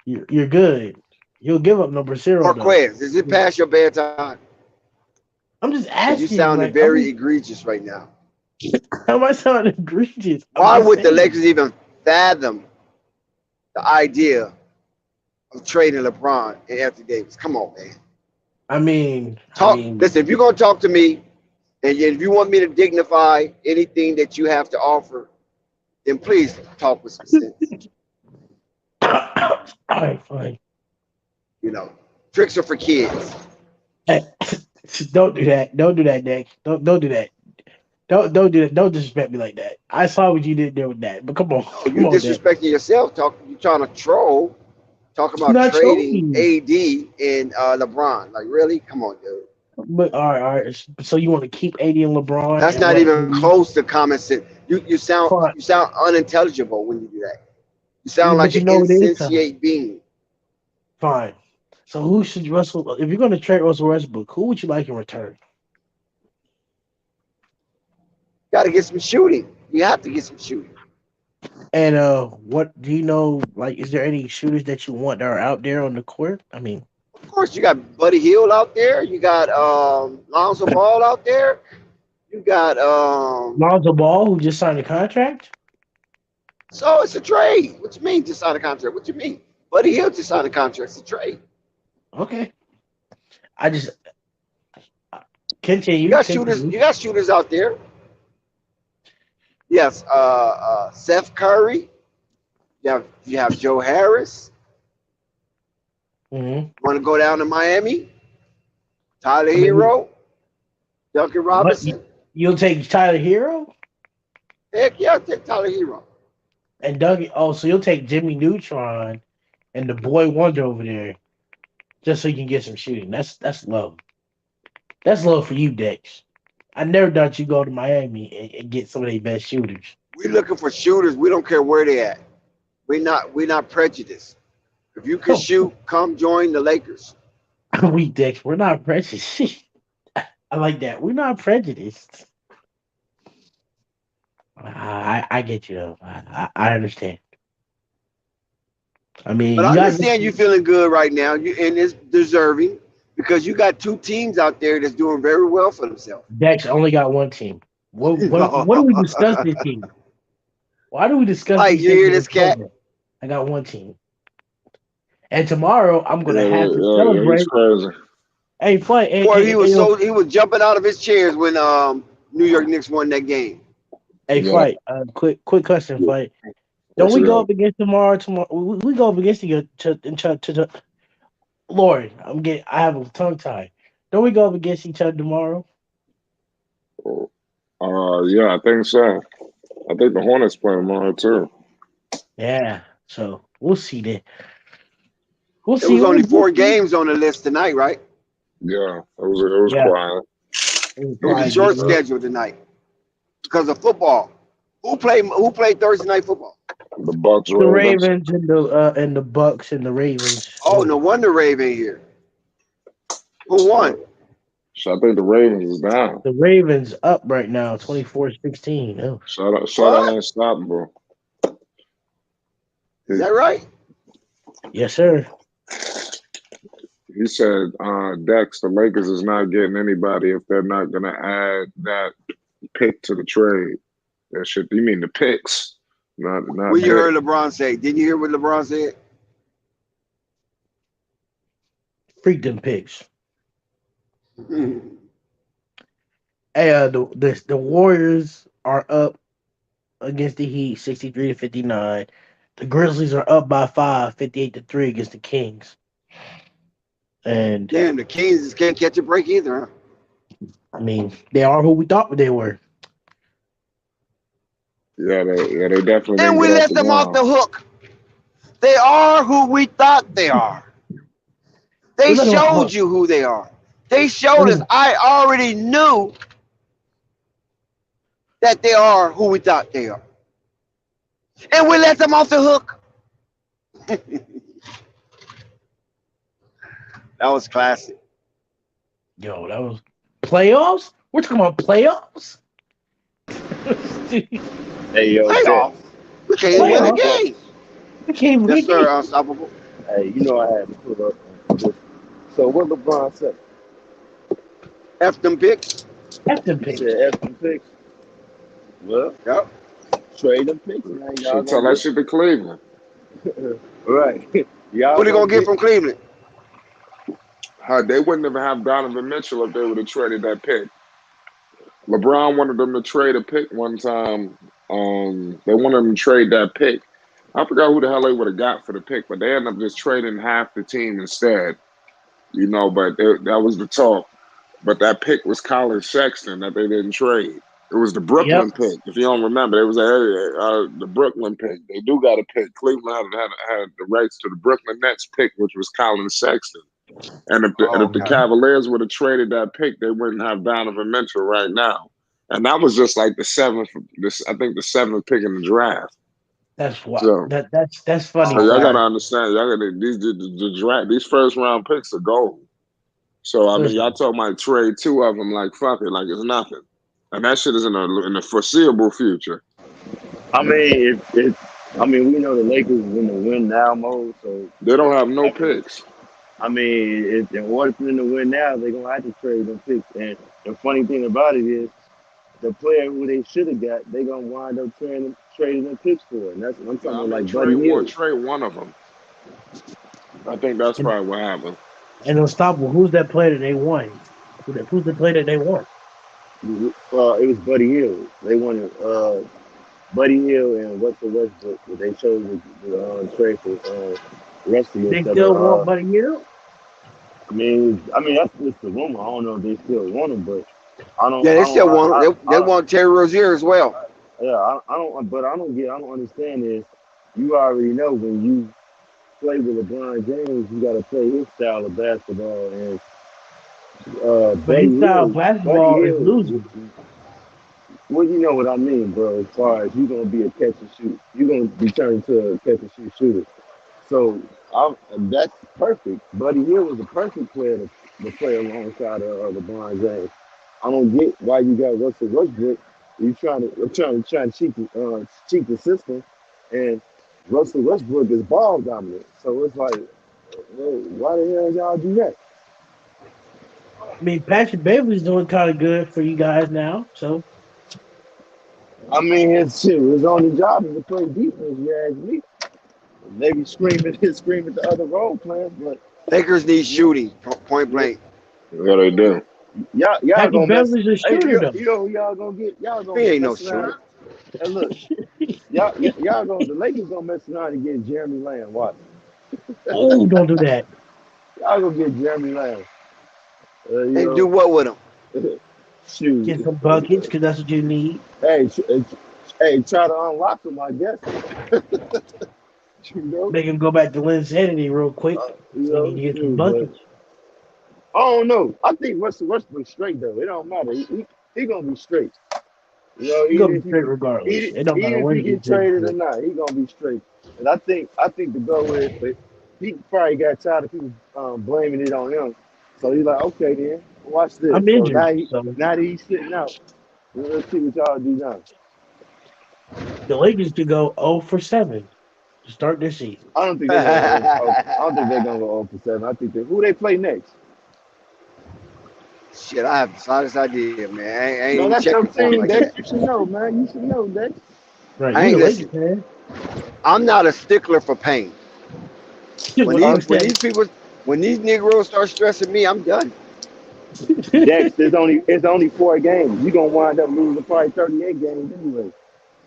you're good. You'll give up number 0 though. Marquez, is it past your bedtime? I'm just Because you asking, sounding like, very egregious right now. how am I sounding egregious? I'm Why just would the saying. Lakers even fathom the idea of trading LeBron and Anthony Davis? Come on, man. I mean, I Talk. mean, Listen, if you're gonna talk to me, and if you want me to dignify anything that you have to offer, then please talk with some sense. all right, fine. You know, tricks are for kids. Hey, don't do that. Don't do that, Nick. Don't do that. Don't do that. Don't disrespect me like that. I saw what you did there with that. But come on, No, come you on, Nick. disrespecting yourself. You trying to troll. Talk I'm about not trading trolling. AD and LeBron. Like, really? Come on, dude. But all right. So you want to keep AD and LeBron That's and not let even AD close to common sense. fine. You sound unintelligible when you do that. You sound But like you an know it is time. insatiate being. Fine. So who should Russell? If you're going to trade Russell Westbrook, who would you like in return? Got to get some shooting. You have to get some shooting. And what do you know? Like, is there any shooters that you want that are out there on the court? I mean, Of course, you got Buddy Hield out there. You got Lonzo Ball out there. You got Lonzo Ball, who just signed a contract. so it's a trade. What you mean just sign a contract? What you mean? Buddy Hield just signed a contract. It's a trade. Okay, I just You continue, got shooters. continue. You got shooters out there. Yes, Seth Curry. You have Joe Harris. Hmm. Want to go down to Miami? Tyler I mean, Hero, Duncan what Robinson. you'll take Tyler Hero Heck yeah, take Tyler Hero. and Doug. Oh, so you'll take Jimmy Neutron and the boy Wonder over there just so you can get some shooting. That's love. That's love for you, Dex. I never thought you go to Miami and get some of their best shooters. We looking for shooters. We don't care where they at. We not prejudiced. If you can Oh, shoot, come join the Lakers. we Dex. We're not prejudiced. I like that. We're not prejudiced. I get you though. I understand. I mean, But you I got understand you feeling good right now. And it's deserving because you got two teams out there that's doing very well for themselves. Dex only got one team. What do we discuss this team? Why do we discuss Like these you things hear in the this cat? program? I got one team, and tomorrow I'm Yeah, gonna have to yeah, he's celebrate. crazy. Hey, fight! Boy, he was jumping out of his chairs when New York Knicks won that game. Hey, Yeah, fight! Quick question, yeah. fight! Don't What we you go got? up against tomorrow? Tomorrow we go up against you Lord, I have a tongue tie. Don't we go up against each other tomorrow? Yeah, I think so. I think the Hornets play tomorrow too. Yeah. So we'll see then. We'll There see. was only 4 games on the list tonight, right? Yeah, it was Yeah. quiet. It was It was a quiet. short Yeah. schedule tonight because of football. Who played Thursday night football? The Bucks The Ravens. Ravens and the Bucks and the Ravens. Oh, no wonder Raven here. Who Uh, won? so I think the Ravens is down. The Ravens up right now, 24-16. Oh. Shout out What? unstoppable. Is that right? Yes, sir. He said, Dex, the Lakers is not getting anybody if they're not gonna add that pick to the trade. That shit. You mean the picks? Not What you pick. heard LeBron say? Didn't you hear what LeBron said? Freak them picks. Hey, the Warriors are up against the Heat, 63-59. The Grizzlies are up by 5, 58-3 against the Kings. And Damn, the Kings just can't catch a break either. Huh? I mean, they are who we thought they were. Yeah, they definitely And didn't we get off let the them off ground. the hook. They are who we thought they are. We They let them off the showed hook. you who they are. They Let showed us. them, I already knew that they are who we thought they are. And we let them off the hook. That was classic. yo, that was playoffs? We're talking about playoffs? Hey, yo, Jet. Playoffs. We can't even Hey, win a yo, Playoffs? Jet. game. We can't Yes, win sir. it. Unstoppable. Hey, you know I had to put up this. So what LeBron said? F them picks. F them He picks. said F some picks. Well, Yep. trade them picks, man. Y'all Should tell gonna that get shit to Cleveland. right. Y'all Who they gonna gonna get get from Cleveland? They wouldn't even have Donovan Mitchell if they would have traded that pick. LeBron wanted them to trade a pick one time. They wanted them to trade that pick. I forgot who the hell they would have got for the pick, but they ended up just trading half the team instead. But that was the talk. But that pick was Colin Sexton that they didn't trade. It was the Yep. Brooklyn pick. If you don't remember, it was the Brooklyn pick. They do got a pick. Cleveland had the rights to the Brooklyn Nets pick, which was Colin Sexton. And Oh, if the okay. Cavaliers would have traded that pick, they wouldn't have Donovan Mitchell right now. And that was just like the seventh. I think the seventh pick in the draft. That's what So, that's funny, so y'all but gotta Okay. understand. Y'all got the draft. These first round picks are gold. So I mean, y'all listen, talking about trade two of them like fuck it, like it's nothing. And that shit is in the foreseeable future. I mean, I mean, we know the Lakers is in the win now mode, so They don't have no I mean, picks. in order for them to win now, they're gonna have to trade them picks. And the funny thing about it is, the player who they should have got, they gonna wind up trading them picks for, and that's I'm talking I about mean, like Buddy Hield. trade one of them. I think that's and, probably what happened. and unstoppable. Who's that player that they won? Who's the player that they won? It was Buddy Hield. They wanted Buddy Hield and Russell Westbrook, but they chose to trade for Rusty They instead still of. want Buddy Hield? I mean that's just the rumor. I don't know if they still want him, but I don't, Yeah, I they don't, still want they I want Terry Rozier as well. yeah, I don't, but I don't understand is you already know when you play with LeBron James, you got to play his style of basketball, and But his style of Buddy basketball is Hield. losing. Well, you know what I mean, bro. As far as you're gonna be a catch and shoot, you're gonna be turned to a catch and shoot shooter. So that's perfect. Buddy Hill was a perfect player to play alongside LeBron James. I don't get why you got Russell Westbrook. You trying to cheat the system, and Russell Westbrook is ball dominant. So it's like, well, why the hell y'all do that? I mean, Patrick Beverly's doing kind of good for you guys now. So I mean, his only job is to play defense. You ask me. Maybe screaming to other role players, but Lakers need yeah, shooting point yeah, blank. Yeah, they do. y'all Patrick gonna mess. Beverly's a Hey, shooter, though. you know who y'all gonna get? Y'all He gonna ain't no mess around. shooter. And look, y'all gonna the Lakers gonna mess around and get Jeremy Lamb. Watch, Oh, don't do that. y'all gonna get Jeremy Lamb. And do what with him? Get Shoot. some buckets because that's what you need. Hey, hey, try to unlock him. I guess. you know, Make him go back to Linsanity real quick. So he can get some shoot, but buckets. I don't know. I think Russell Westbrook's straight though. It don't matter. He gonna be straight. You know, He's gonna be straight regardless. It don't matter even if when he he gets get traded traded or to. not, he gonna be straight. And I think the goal is, but he probably got tired of people blaming it on him. So he's like, okay, then watch this. I'm So injured, so now that he's sitting out, let's see what y'all do now. the Lakers could go 0 for 7 to start this season. I don't think they're gonna go. I don't think they're gonna go 0 for 7. I think who they play next. Shit, I have the slightest idea, man. I ain't Man, even that's your checking for him team, like Dex. that. You should know, man. You should know, Dex. Right, I you ain't the Lakers listen. fan. I'm not a stickler for pain. When What these Uh, makes when that? these people when these Negroes start stressing me, I'm done. Dex, it's only 4 games. You're gonna wind up losing probably 38 games anyway.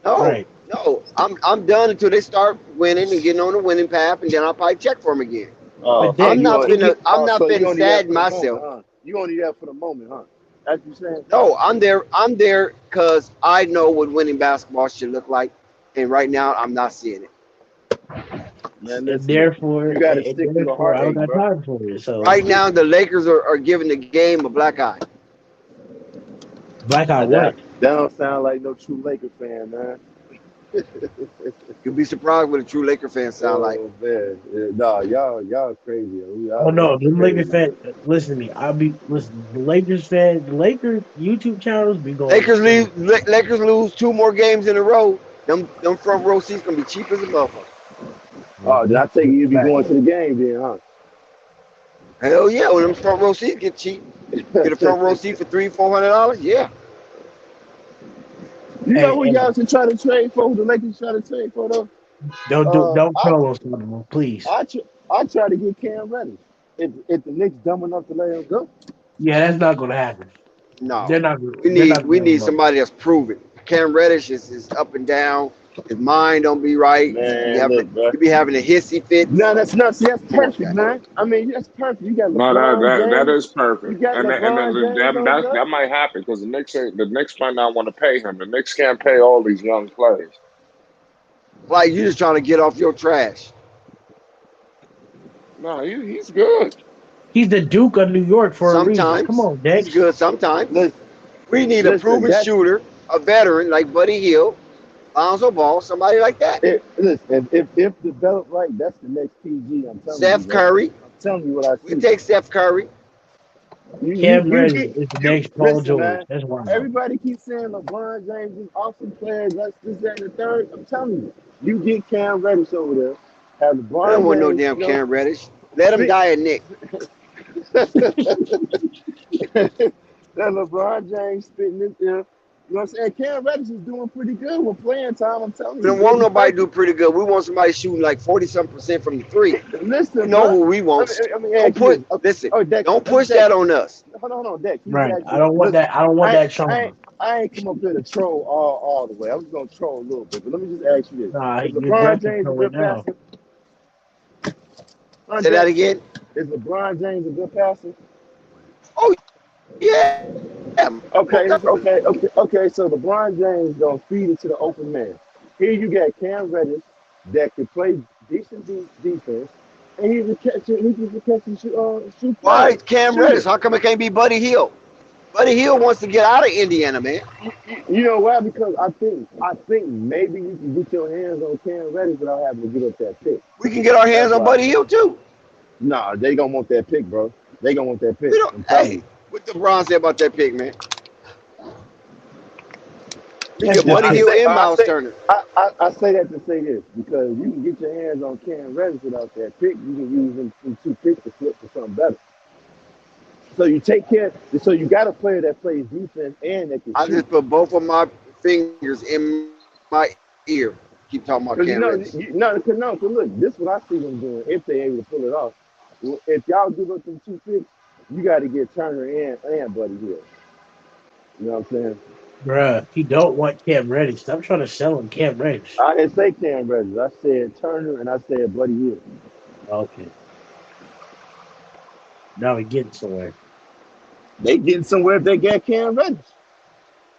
No, Right. no, I'm done until they start winning and getting on the winning path, and then I'll probably check for them again. Oh, But so Dex, you on, I'm not so you finna only there sadden for the moment, myself. huh? You only there for the moment, huh? That's what you're saying? No, I'm there because I know what winning basketball should look like, and right now I'm not seeing it. Man, and listen, therefore, you got to and stick through the therefore, I don't heartache, got bro. time for it. So Right now, the Lakers are giving the game a black eye. Black Eye That that what? don't sound like no true Laker fan, man. You'll be surprised what a true Laker fan sound like. Oh man, yeah, nah, y'all crazy. Oh no, Y'all the Lakers crazy. fan. Listen to me. I'll be listen. The Lakers fan. The Lakers YouTube channels be going Lakers crazy. leave. Lakers lose 2 more games in a row. Them front row seats gonna be cheap as a motherfucker. Oh, did Mm-hmm. I take you be Fact. going to the game then, huh? Hell yeah, when them front row seats get cheap, get a front row seat for $300-400. Yeah, You know Hey, who hey, y'all should try to trade for? Who the Lakers try to trade for though? don't I troll us anymore, please. I try to get Cam Reddish. If the Knicks dumb enough to let him go, Yeah, that's not gonna happen. no, They're not. we They're need not we gonna let need him up. somebody that's proven. Cam Reddish is up and down. His mind don't be right. man, look, bro. He be having the hissy fits. No, that's not. See, that's Come on, perfect, guy. man. I mean, that's perfect. You got No, that LeBron that, that James. is You perfect, got and LeBron James on that there. that might happen because the Knicks might not want to pay him. The Knicks can't pay all these young players. Like you just trying to get off your trash. No, he's good. He's the Duke of New York for a reason. Come Sometimes on, he's Dex. good. Sometimes Listen, we need a listen. proven That's shooter, a veteran like Buddy Hield, Lonzo Ball, somebody like that. it. Listen, if developed right, that's the next PG. I'm telling you, Steph bro. Curry. I'm telling you what I We see. take Steph Curry. Cam You Reddish get is the you. next Paul Listen, George. man. That's wild. Everybody keeps saying LeBron James is awesome player. That's this, that, and the third. I'm telling you, you get Cam Reddish over there. Have I don't LeBron want no James, damn Cam Reddish. Let him fit. die a Nick. That LeBron James spitting this ear. You know what I'm saying? Cam Reddish is doing pretty good with playing time. I'm telling We you, don't he'll want be nobody to do perfect. pretty good. We want somebody shooting like 40-something% from the three. We Listen, know bro. who we Let want. me, let me Don't ask you put this. Okay. listen. Oh, Dex, Don't let me push Dex. that on us. Hold on, Dex. Let me Right. ask I you. don't want Listen, that. I don't want I, that I, ain't- Sean. I ain't come up here to troll all the way. I'm just gonna troll a little bit. But let me just ask you this: Nah, Is you're LeBron definitely James a trolling good now. passer? Huh, Say that Dex? again. Is LeBron James a good passer? Oh yeah, most Okay, definitely. okay. So LeBron James gonna feed it to the open man. Here you got Cam Reddish that can play decent defense, and he's a catcher. He's a catch and shoot Why player, Cam Reddish? shooter. How come it can't be Buddy Hield? Buddy Hield wants to get out of Indiana, man. You know why? Because I think maybe you can get your hands on Cam Reddish without having to give up that pick. We can get our hands That's on why. Buddy Hield too. Nah, they gonna want that pick, bro. They gonna want that We pick. don't. I'm telling Hey, you. what the Bron say about that pick, man? We That's get the Now, Buddy I pick. Hield say, and I Miles say, Turner. I say that to say this because you can get your hands on Cam Reddish without that pick. You can use them 2 picks to flip for something better. So you take care. So you got a player that plays defense and that can I shoot. just put both of my fingers in my ear. Keep talking about Cam Because Reddish. no, cause look, this is what I see them doing if they able to pull it off. Well, if y'all give up them 2 picks, you got to get Turner and Buddy Hill. You know what I'm saying? Bruh, he don't want Cam Reddish. Stop trying to sell him Cam Reddish. I didn't say Cam Reddish. I said Turner and I said Buddy Hill. Okay. Now we getting somewhere. They getting somewhere if they get Cam Reddish.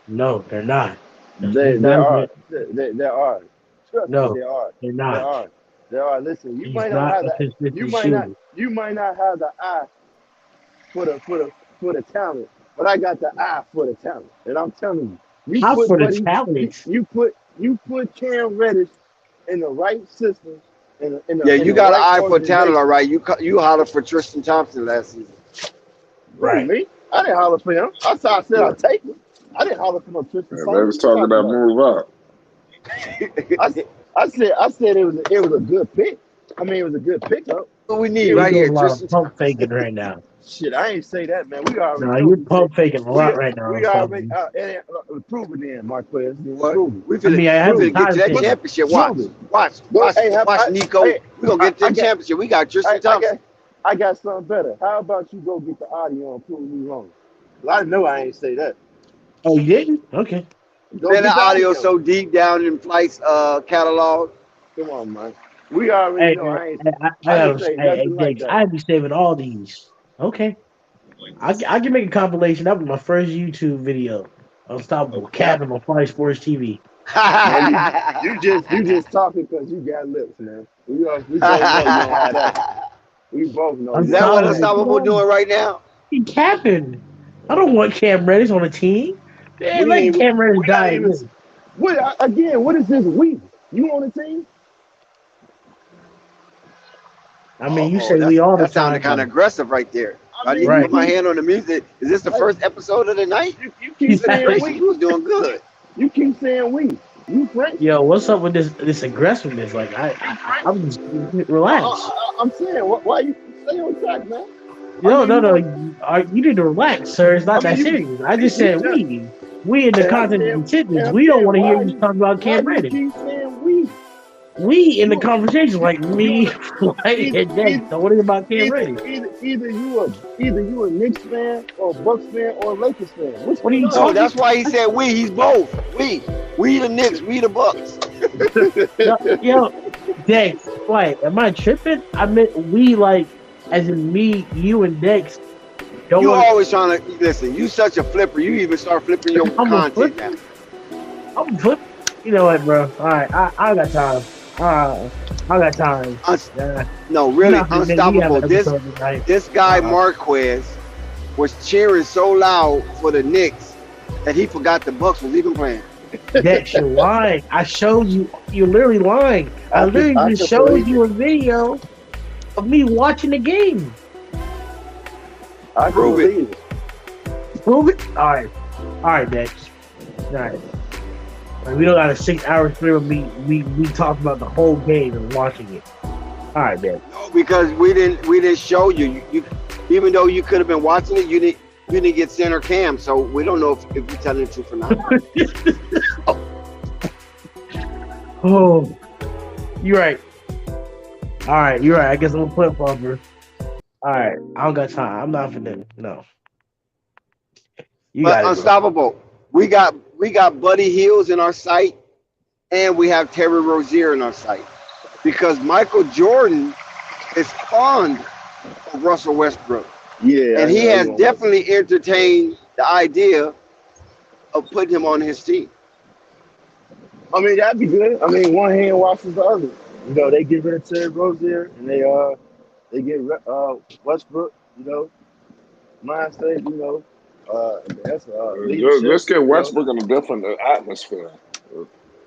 No, they're not. They He's they not are even. they are. Trust me, No, they are. they're They not. are. They are. Listen, you He's might not not have a the you consistent might not shooter. you might not have the eye for the talent, but I got the eye for the talent, and I'm telling you, How for the You, talent? you put Cam Reddish in the right system, Yeah, in you the got an right eye for talent, all organization. right. You hollered for Tristan Thompson last season. Who Right. me? I didn't holler for him. I said I Yeah. take him. I didn't holler for no Tristan Yeah, they Thompson. was What you talking talking that about? move up. I, I said it was a good pick. I mean, it was a good pickup. What we need It You're was right doing here, a lot of Tristan pump Thompson. faking right now. shit. I ain't say that, man. We already No, know you're who said. pump faking a We lot right now. I'm we telling already you. prove it then, Marquez. You know what? Prove it. We I finna mean, I we haven't Prove finna it. get to time that for Put it. championship. prove Watch, it. watch, Go. watch, Hey, watch, Nico. hey, We gonna get to I that got. championship. We got I, Tristan I got. Thompson. I got something better. How about you go get the audio and prove me wrong? Well, I know I ain't say that. Oh, you didn't? Okay. Go Man, the get the audio audio. so deep down in Flight's catalog. Come on, man. We already Hey, know I I ain't gotta. say Hey, nothing like Diggs, that. I be saving all these. Okay. I can make a compilation. That was my first YouTube video. Oh Unstoppable cap. Captain on Fly Sports TV. Man, you just talking because you got lips, man. We both know you don't have that. We both know Is you that don't what have that. Unstoppable. Come Unstoppable on. doing right now? He capping. I don't want Cam Reddish on the team. Man, We let ain't Cam Reddish we not die even in. again, what is this we? You on the team? I mean, you Oh, say we all the that sounded time, kind of though. aggressive right there. I I need mean to you put Right. my keep hand on the music. Is this the hey, first episode of the night? you keep Goodness saying gracious, we. you was doing good. You keep saying we. You French? Yo, what's up with this aggressiveness? Like, You French? I'm just relax. I'm saying, why you stay on track, man? I No, mean, no, you no. want. You need to relax, sir. It's I not mean, that serious. I just you said just. we. We in the And I'm context of saying, the sentence. and I'm We don't saying, want to hear you talk about why Cam do you Reddish. keep saying we? We in the You, conversation, like you me, want Flight, either, and Dex. either, Don't worry about Cam either, Reddish. either you a Knicks fan or a Bucks fan or a Lakers fan. Which What are one you are No, you? talking? that's why he said we. He's both. We the Knicks. We the Bucks. No, yo, Dex, Flight. Am I tripping? I meant we, like, as in me, you, and Dex. Don't You want. always trying to listen. You such a flipper. You even start flipping your I'm a content flipper. now. I'm a flip. You know what, bro? All right, I got time. I got time. Uns- Yeah, no, you're really not gonna make me have unstoppable. an This episode tonight. this guy Uh, Marquez was cheering so loud for the Knicks that he forgot the Bucks was even playing. Dex, you're lying. I showed you. You're literally lying. I literally I just could showed believe you it. a video of me watching the game. I could Prove it. believe it. Prove it. All right, Dex. All right. Like, we don't got a 6 hour stream of me talking about the whole game and watching it. All right, man. No, because we didn't show you. You even though you could have been watching it, you didn't get center cam, so we don't know if you're telling the truth or not. Oh, you're right. All right, you're right. I guess I'm a flip flopper. All right, I don't got time. I'm not for that. No, you But got it, bro. unstoppable. We got Buddy Hills in our sight, and we have Terry Rozier in our sight because Michael Jordan is fond of Russell Westbrook, Yeah, and I he know you has want Westbrook. definitely entertained the idea of putting him on his team. I mean, that'd be good. I mean, one hand washes the other. You know, they get rid of Terry Rozier and they get Westbrook. You know, mind state. You know, that's leadership. Let's get You know, Westbrook in a different atmosphere.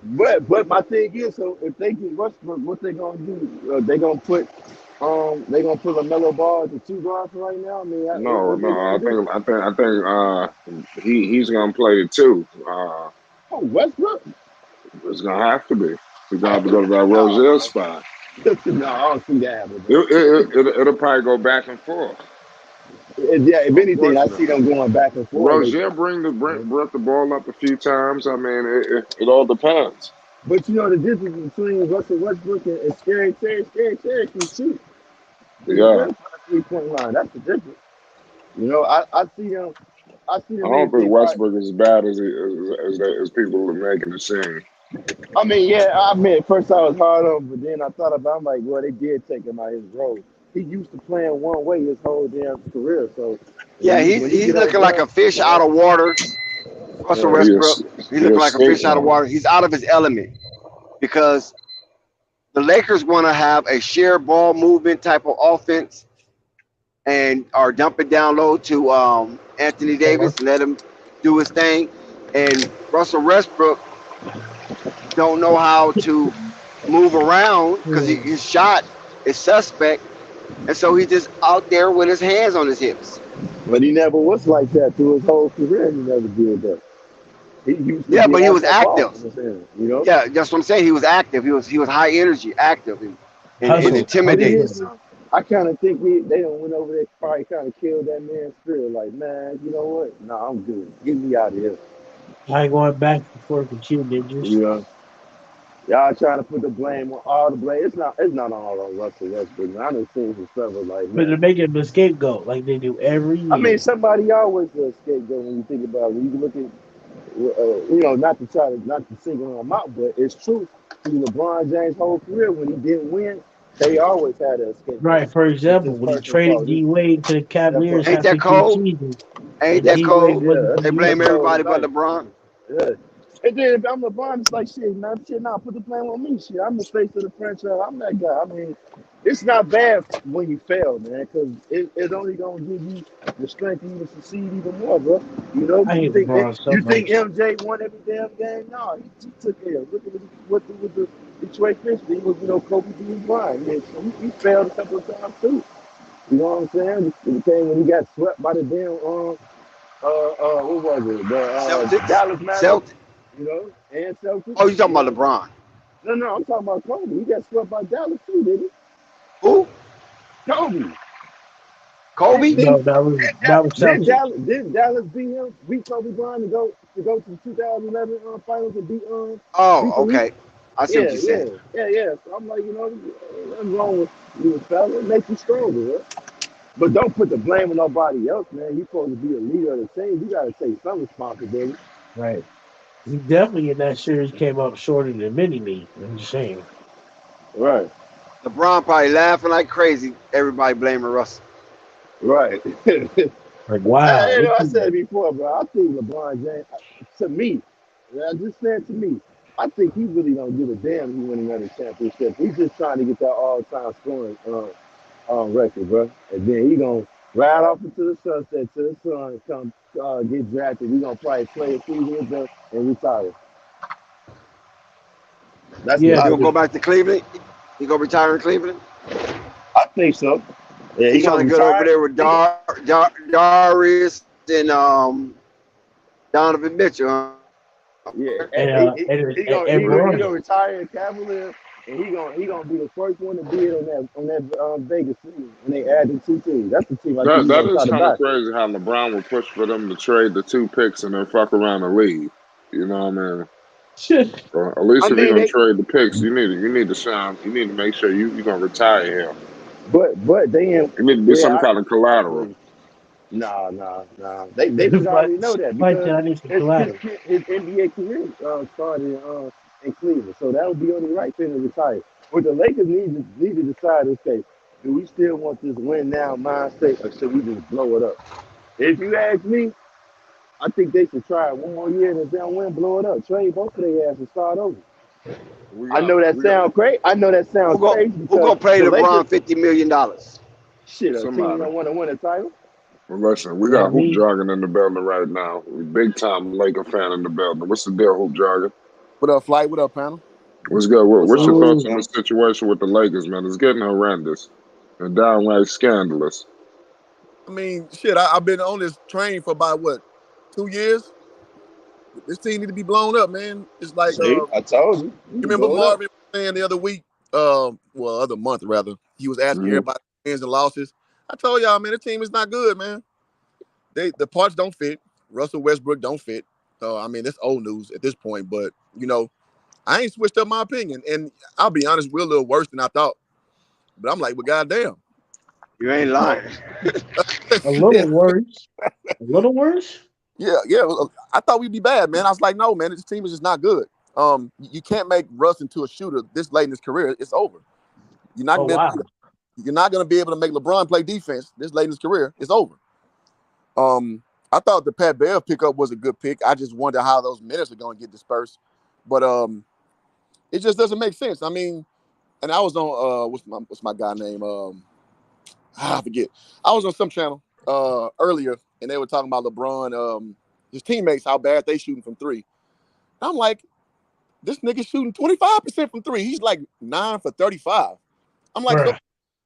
but my thing is, so if they get Westbrook, what they gonna do? They gonna put LaMelo Ball as the two guard for right now. I mean, No, what no, they gonna do? I think he's gonna play it too. Oh, Westbrook? It's gonna have to be. He's gonna have to go to that No, Rozier spot. no, I don't see that happening, bro. It'll probably go back and forth. Yeah, if anything, I see Unfortunately, them going back and forth. Rozier brought the ball up a few times. I mean, it all depends. But you know the difference between Russell Westbrook and Scary Terry. Scary Terry can shoot. He's Yeah, good for the 3-point line. That's the difference. You know, I see them. I see I them don't think anything. All right. Westbrook is as bad as people are making it seem. I mean, yeah. I mean, at first I was hard on, him, but then I thought about. I'm like, well, they did take him out of his role. He used to playing one way his whole damn career. So Yeah, he's when you he's get on looking like guard, a fish out of water. Russell yeah, He Westbrook. is He's he looking like a escaped fish out of mode. water. He's out of his element because the Lakers want to have a share ball movement type of offense and are dump it down low to Anthony Davis, let him do his thing. And Russell Westbrook don't know how to move around because his shot is suspect, and so he's just out there with his hands on his hips. but he never was like that through his whole career. He never did that. He used to Yeah, get but he out was that ball. active. You know what I'm saying? You know. Yeah, that's what I'm saying. He was active. He was high energy, active, and Hustle, What it intimidating. is, I kind of think they don't went over there, probably kind of killed that man's spirit. Like, man, you know what? No, I'm good. Get me out of here. I ain't going back and forth with you, ninjas. You know. Y'all trying to put the blame on all the blame. It's not all on Russell Westbrook. Man. I done seen some stuff was like, But they're man. making him a scapegoat like they do every I mean, year. somebody always does scapegoat when you think about it. When you look at, not to single him out, but it's true. Through LeBron James' whole career, when he didn't win, they always had a scapegoat. Right. For It's example, this when he person's traded fault. D Wade to the That Cavaliers person. Ain't that halfway through the cold? season, Ain't and that D Wade cold? wasn't Yeah, They producing. blame that's cold everybody but tonight. LeBron. Yeah. And then if I'm LeBron, it's like shit, man. Shit, nah, put the blame on me. Shit, I'm the face of the franchise. I'm that guy. I mean, it's not bad when you fail, man, because it's only gonna give you the strength to even succeed even more, bro. You know, I you hate think LeBron so you think much. MJ won every damn game? No, he took care. Look at what the Detroit Pistons. He was, Kobe being blind. Yeah, so he failed a couple of times too. You know what I'm saying? It came when he got swept by the damn what was it? The Celtics. Dallas Mavericks, Celtics. and Celtics. Oh, you talking You about know, LeBron? no, I'm talking about Kobe. He got swept by Dallas too, didn't Who? he? Kobe. Kobe? No, that was Celtics. Didn't Dallas beat Kobe Bryant to go to the 2011 finals and beat Oh, the Heat? okay. I see what Yeah, you're yeah, saying. yeah, yeah. So I'm like, nothing wrong with you, fella. It makes you stronger, yeah? But don't put the blame on nobody else, man. You're supposed to be a leader of the team. You got to take some responsibility. Right. He definitely in that series came up short in the mini me. I'm just saying. Right, LeBron probably laughing like crazy. Everybody blaming Russell. right. Like, wow. I said it before, bro. I think LeBron James, to me, I just said to me, I think he really don't give a damn if he win another championship. He's just trying to get that all-time scoring record, bro. And then he gonna ride off into the sunset till the sun come get drafted. He gonna probably play a season with them and retire. That's what Yeah, He I gonna go because think. back to Cleveland. He gonna retire in Cleveland. I think so. Yeah, He he gonna sounded good over retire. there with Darius and Donovan Mitchell. Huh? Yeah, and he, uh he, and he and, gonna he and gonna he Bron. gonna retire in Cavalier, and he gonna be the first one to bid on that Vegas team when they add the two teams. That's the team I think That he's that gonna try is to kind of buy. crazy how LeBron would push for them to trade the two picks and then fuck around and leave. You know what I mean? So at least I if you're mean gonna they, trade the picks, you need to shine. You need to make sure you're gonna retire him. but they in You need to be some yeah. kind of collateral. Nah. They should but already know that but because I need some his his collateral. his NBA career started in Cleveland, so that would be only right for him to retire. But the Lakers need to decide, okay, do we still want this win now mindset, or should we just blow it up? If you ask me, I think they should try it one more year, and if they don't win, blow it up. Trade both of their ass and start over. We I got know that we got sound crazy. I know that Who sounds go crazy who because gonna pay the Lakers, LeBron $50 million? shit, a team somebody. don't want to win a title. Well, listen, we Not got Hoop me. Jargon in the building right now. Big time Laker fan in the building. What's the deal, Hoop Jargon? What up, Flight? What up, panel? What's good? What's What's up? your What's up, thoughts Ooh, on the brother? situation with the Lakers, man? It's getting horrendous and downright scandalous. I mean, shit, I've been on this train for about, what, 2 years? This team need to be blown up, man. It's like, See, I told you, you you can remember blow it up. Marvin was saying the other week, other month, rather, he was asking Hmm. everybody wins and losses. I told y'all, man, the team is not good, man. The parts don't fit. Russell Westbrook don't fit. I mean, that's old news at this point, but, I ain't switched up my opinion. And I'll be honest, we're a little worse than I thought. But I'm like, well, goddamn. You ain't lying. a Shit. little worse. A little worse. Yeah. I thought we'd be bad, man. I was like, no, man, this team is just not good. You can't make Russ into a shooter this late in his career. It's over. You're not Oh gonna be able wow. to, you're not gonna be able to make LeBron play defense this late in his career. It's over. I thought the Pat Bev pickup was a good pick. I just wonder how those minutes are gonna get dispersed. But it just doesn't make sense. I mean, and I was on what's my guy name? I forget. I was on some channel earlier, and they were talking about LeBron, his teammates, how bad they shooting from three. I'm like, this nigga shooting 25% from three. He's like 9 for 35. I'm like, so Bruh.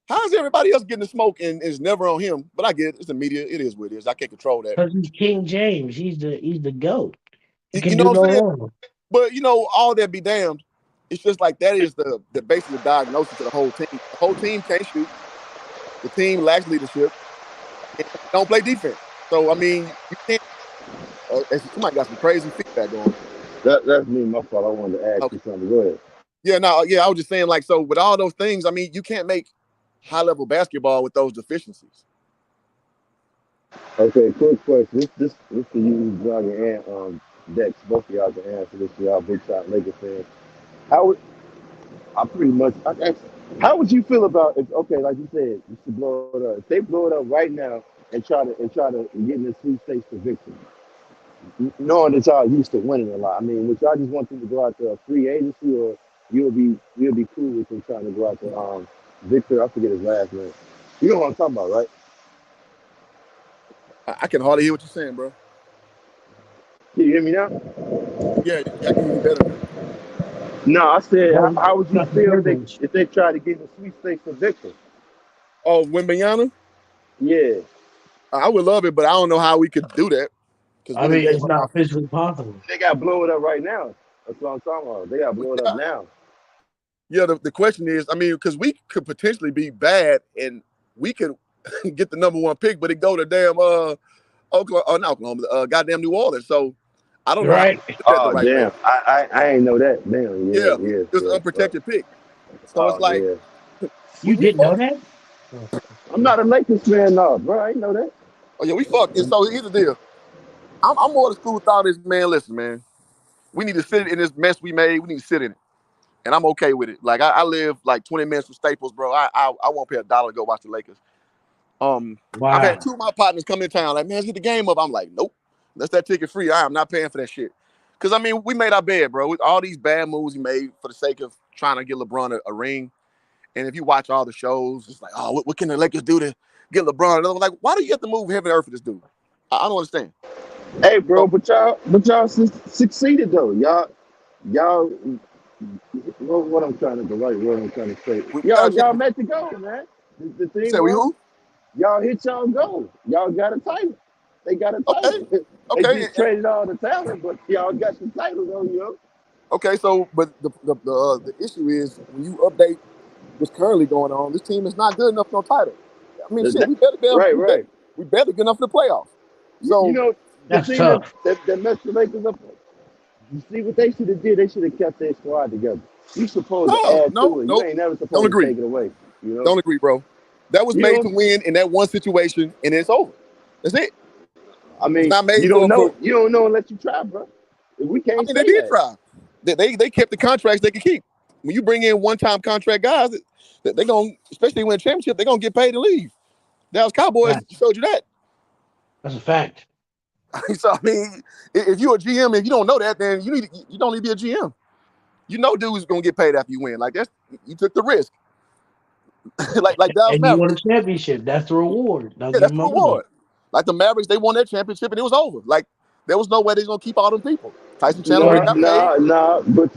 how is everybody else getting the smoke and it's never on him? But I get it. It's the media. It is what it is. I can't control that. Because he's King James. He's the GOAT. He You can know do what no I'm saying? wrong. But all that be damned. It's just like that is the basic the diagnosis of the whole team. The whole team can't shoot. The team lacks leadership and don't play defense. So I mean, you can't. Somebody got some crazy feedback going. That's me, my fault. I wanted to ask Okay. you something. Go ahead. Yeah, no, yeah, I was just saying, like, so with all those things, I mean, you can't make high level basketball with those deficiencies. Okay, quick question. This for you, Johnny and Dex. Both of y'all can answer this. Y'all big shot Lakers fans. How would I pretty much? How would you feel about if okay, like you said, you should blow it up. If they blow it up right now and try to get in the sweepstakes for victory, knowing that y'all used to winning a lot. I mean, would y'all just want them to go out to a free agency, or you'll be cool with them trying to go out to Victor? I forget his last name. You know what I'm talking about, right? I can hardly hear what you're saying, bro. Can you hear me now? Yeah, I can hear you better now. No, I said, how, Well, how would you got the feel if they verbiage. if they try to get in the sweepstakes for Victor? Oh, Wimbayana? Yeah, I would love it, but I don't know how we could do that because I we didn't mean, gave it's up our not physically possible. they got to blow it up right now. That's what I'm talking about. They got to blow it up yeah, now. yeah. The question is, I mean, because we could potentially be bad and we could get the number one pick, but it go to damn Oklahoma, not Oklahoma, goddamn New Orleans. So I don't know how Right? to do that the Oh right way. damn, I ain't know that. Damn, Yeah, yeah, yeah, it was an yeah. unprotected pick. So it's Oh like yeah. You we didn't know fucked. that? Oh, I'm not a Lakers fan, no, bro. I ain't know that. Oh yeah, we fucked. And so here's the deal. I'm more the school of thought is, man. Listen, man, we need to sit in this mess we made. We need to sit in it, and I'm okay with it. Like I live like 20 minutes from Staples, bro. I won't pay $1 to go watch the Lakers. I've had wow. two of my partners come in town like, man, let's get the game up. I'm like, nope, that's that ticket free. I am not paying for that shit. Because I mean, we made our bed, bro. With all these bad moves we made for the sake of trying to get LeBron a ring. And if you watch all the shows, it's like, oh, what can the Lakers do to get LeBron another one? Like, why do you have to move heaven and earth for this dude? I don't understand. Hey, bro, So but y'all succeeded though. Y'all, what I'm trying to the right word I'm trying to say. we got Y'all, a y'all champion. met the goal, man. The You thing said we was, who? y'all hit y'all goal. Y'all got a title. They got a Okay, title. They okay, just traded all the talent, but y'all got the title though, yo. okay. So, but the issue is when you update what's currently going on, this team is not good enough for no title. I mean, That- shit, that- right, we better right. good enough for the playoffs. You So know, the That's thing that, tough. that, that messed the Lakers up, you see what they should have did? They should have kept their squad together. You supposed to no, add no, to it. You no, ain't never don't supposed to agree. take it away. You know? Don't agree, bro. That was You made to know, win in that one situation, and it's over. That's it. I It's mean, not you made don't for. know. You don't know unless you try, bro. We I can't mean, they say did that. try. They kept the contracts they could keep. When you bring in one time contract guys, they gonna, especially when a championship, they gonna get paid to leave. Dallas Cowboys Fact. showed you that. That's a fact. So I mean, if you're a GM and you don't know that, then you don't need to be a GM. You know, dude's gonna get paid after you win. Like that's you took the risk. like Dallas And you won Mavericks. a championship. That's the reward. Now Yeah, give that's him the my money. reward. Like the Mavericks, they won their championship and it was over. Like there was no way they're gonna keep all them people. Tyson Chandler already No, got paid. no, no. But,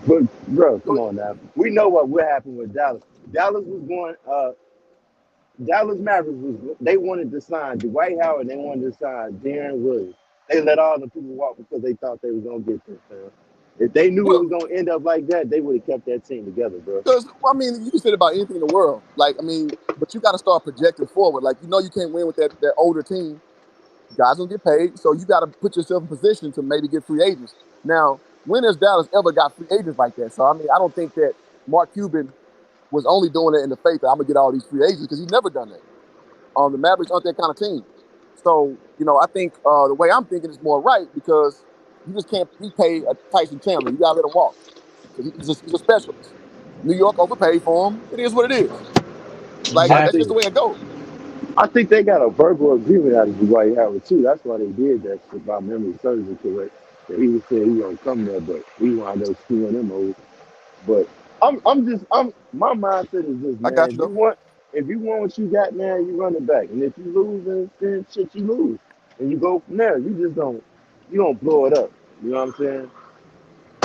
bro, Go come on now. We know what happened with Dallas. Dallas was going. Dallas Mavericks was. They wanted to sign Dwight Howard. They wanted to sign Darren Williams. They let all the people walk because they thought they was gonna get this. Man. If they knew it well, was gonna end up like that, they would have kept that team together, bro. because I mean, you can say it about anything in the world. Like I mean, but you got to start projecting forward. Like you can't win with that older team. Guys don't get paid, so you got to put yourself in position to maybe get free agents. Now, when has Dallas ever got free agents like that? So I mean, I don't think that Mark Cuban was only doing it in the faith that I'm gonna get all these free agents because he's never done that. The Mavericks aren't that kind of team. So I think the way I'm thinking is more right because you just can't repay a Tyson Chandler. You gotta let him walk because he's a specialist. New York overpaid for him. It is what it is. Like I that's Exactly. just think the way it goes. I think they got a verbal agreement out of Dwight Howard too. That's why they did that shit. By memory serves me correct. That he was saying he gonna come there, but he wound up screwing them over. But I'm my mindset is this, I man. got If you you though. want if you want what you got, man, you run it back. And if you lose, then shit you lose. And you go from there. You don't blow it up. You know what I'm saying?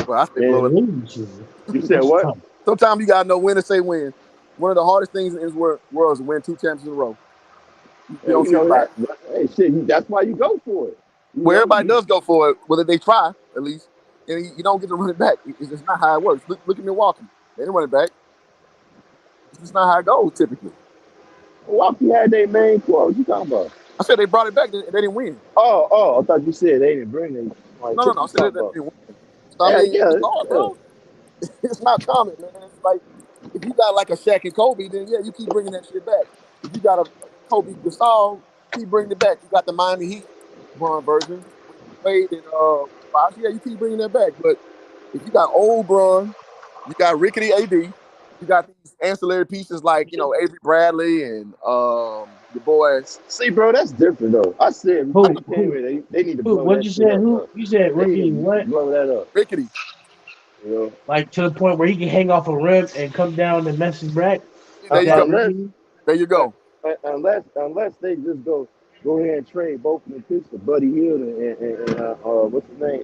Well, I say blow it. And Losing. you said That's what? tough. Sometimes you gotta know when to say when. One of the hardest things in this world is to win two championships in a row. You Yeah, don't we see know everybody. that. But, hey, shit, that's why you go for it. You Well, know, everybody does go for it, whether they try at least, and you don't get to run it back. It's just not how it works. Look at Milwaukee. They didn't run it back. It's just not how it goes typically. Milwaukee had their main core. What you talking about? I said they brought it back. They didn't win. Oh, I thought you said they didn't bring it. Like, No, no, what no. I you said they talking about? didn't win. So I Yeah, mean, yeah, it's hard, yeah. bro. It's not common, man. Like if you got like a Shaq and Kobe, then yeah, you keep bringing that shit back. If you got a Kobe Gasol, keep bringing it back. You got the Miami Heat Bron version with Wade and Bosh. Yeah, you keep bringing that back. But if you got old Bron, you got rickety AD, you got these ancillary pieces like Avery Bradley and your boy. See, bro, that's different though. I said before Who you came who in, they need to who? blow What that you shit said? up, Who bro. you said? They Ricky need to what? blow that up. Rickety. You know, Like to the point where he can hang off a rim and come down and mess his back. There Is you that go. unless Ricky? There you uh, go. unless they just go ahead and trade both of them picks for Buddy Hield and what's his name,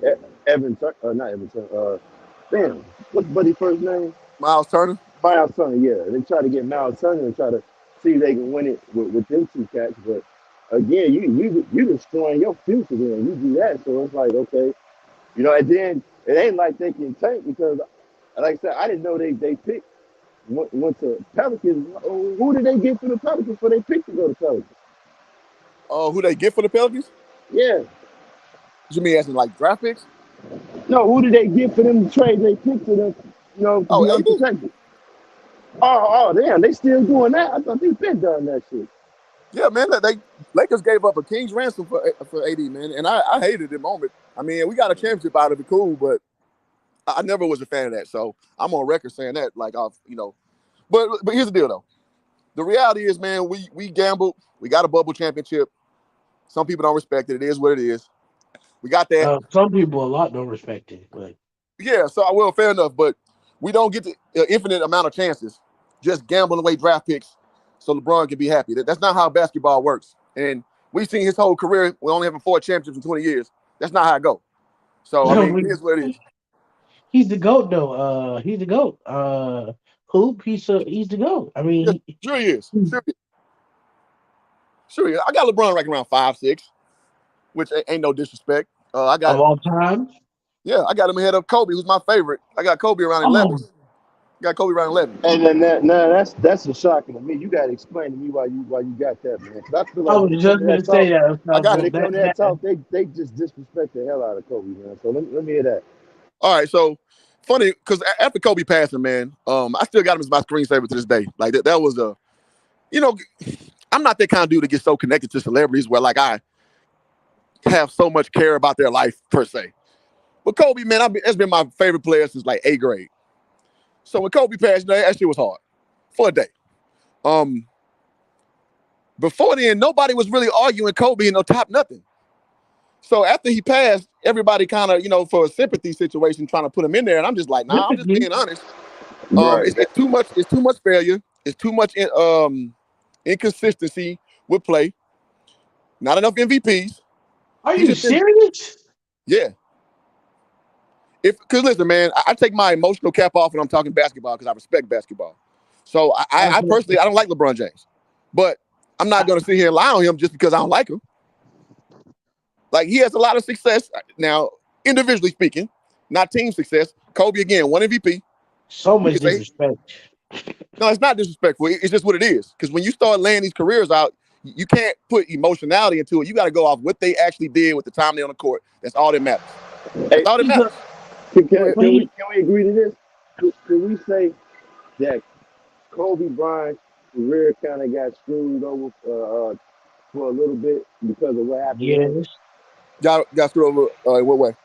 not Evan Turner. Damn, what's Buddy's first name? Miles Turner. Miles Turner. Yeah, they try to get Miles Turner and try to see if they can win it with them two cats. But again, you destroying your future when you do that. So it's like okay, and then it ain't like they can tank because, like I said, I didn't know they picked went to Pelicans. Oh, who did they get for the Pelicans for they picked to go to Pelicans? Who they get for the Pelicans? Yeah. What you mean as in like draft picks? No, who did they get for them to trade they picked to them, to Oh, be 80? unprotected? Damn, they still doing that? I thought they been done that shit. Yeah, man. They Lakers gave up a king's ransom for AD, man, and I hated the moment. I mean, we got a championship out of it, cool, but I never was a fan of that. So I'm on record saying that, like, But here's the deal, though. The reality is, man, we gambled. We got a bubble championship. Some people don't respect it. It is what it is. We got that. Some people a lot don't respect it, but Yeah, so I will, fair enough, but we don't get the infinite amount of chances just gambling away draft picks so LeBron can be happy. That's not how basketball works. And we've seen his whole career, we only having 4 championships in 20 years. That's not how it goes. So, I mean, it is what it is. he's the goat though. He's the goat. Hoop. He's the goat. I Yeah, mean, sure he is. Sure he is. I got LeBron right around 5'6", which ain't no disrespect. of all time. I got him ahead of Kobe, who's my favorite. I got Kobe around 11. Oh, Got Kobe around 11. And then that's a shocking to me. You got to explain to me why you got that, man. Because I feel I like was when it just comes to gonna that say talk, that. I got when it. it comes to that talk, they just disrespect the hell out of Kobe, man. So let me hear that. All right, so funny because after Kobe passing, man, I still got him as my screensaver to this day. Like that was you know, I'm not that kind of dude that gets so connected to celebrities where like I have so much care about their life per se. But Kobe, man, that's been my favorite player since like 8th grade. So when Kobe passed, that shit was hard for a day. Um, Before then, nobody was really arguing Kobe in no top nothing. So after he passed, everybody kind of, for a sympathy situation, trying to put him in there, and I'm just like, nah, I'm just sympathy. being honest. Right. It's too much. It's too much failure. It's too much inconsistency with play. Not enough MVPs. Are He you just didn't. serious? Yeah. Because listen, man, I take my emotional cap off when I'm talking basketball because I respect basketball. So I personally I don't like LeBron James, but I'm not going to sit here and lie on him just because I don't like him. Like he has a lot of success now, individually speaking, not team success. Kobe again, 1 MVP. So We much can say disrespect. no, it's not disrespectful. It's just what it is. Because when you start laying these careers out, you can't put emotionality into it. You got to go off what they actually did with the time they're on the court. That's all that matters. That's Hey, all that He's a matters. can, Go can, ahead. but can we he. can we agree to this? Can we say that Kobe Bryant's career kind of got screwed over for a little bit because of what happened to him? Yes. Got screwed over. In what way?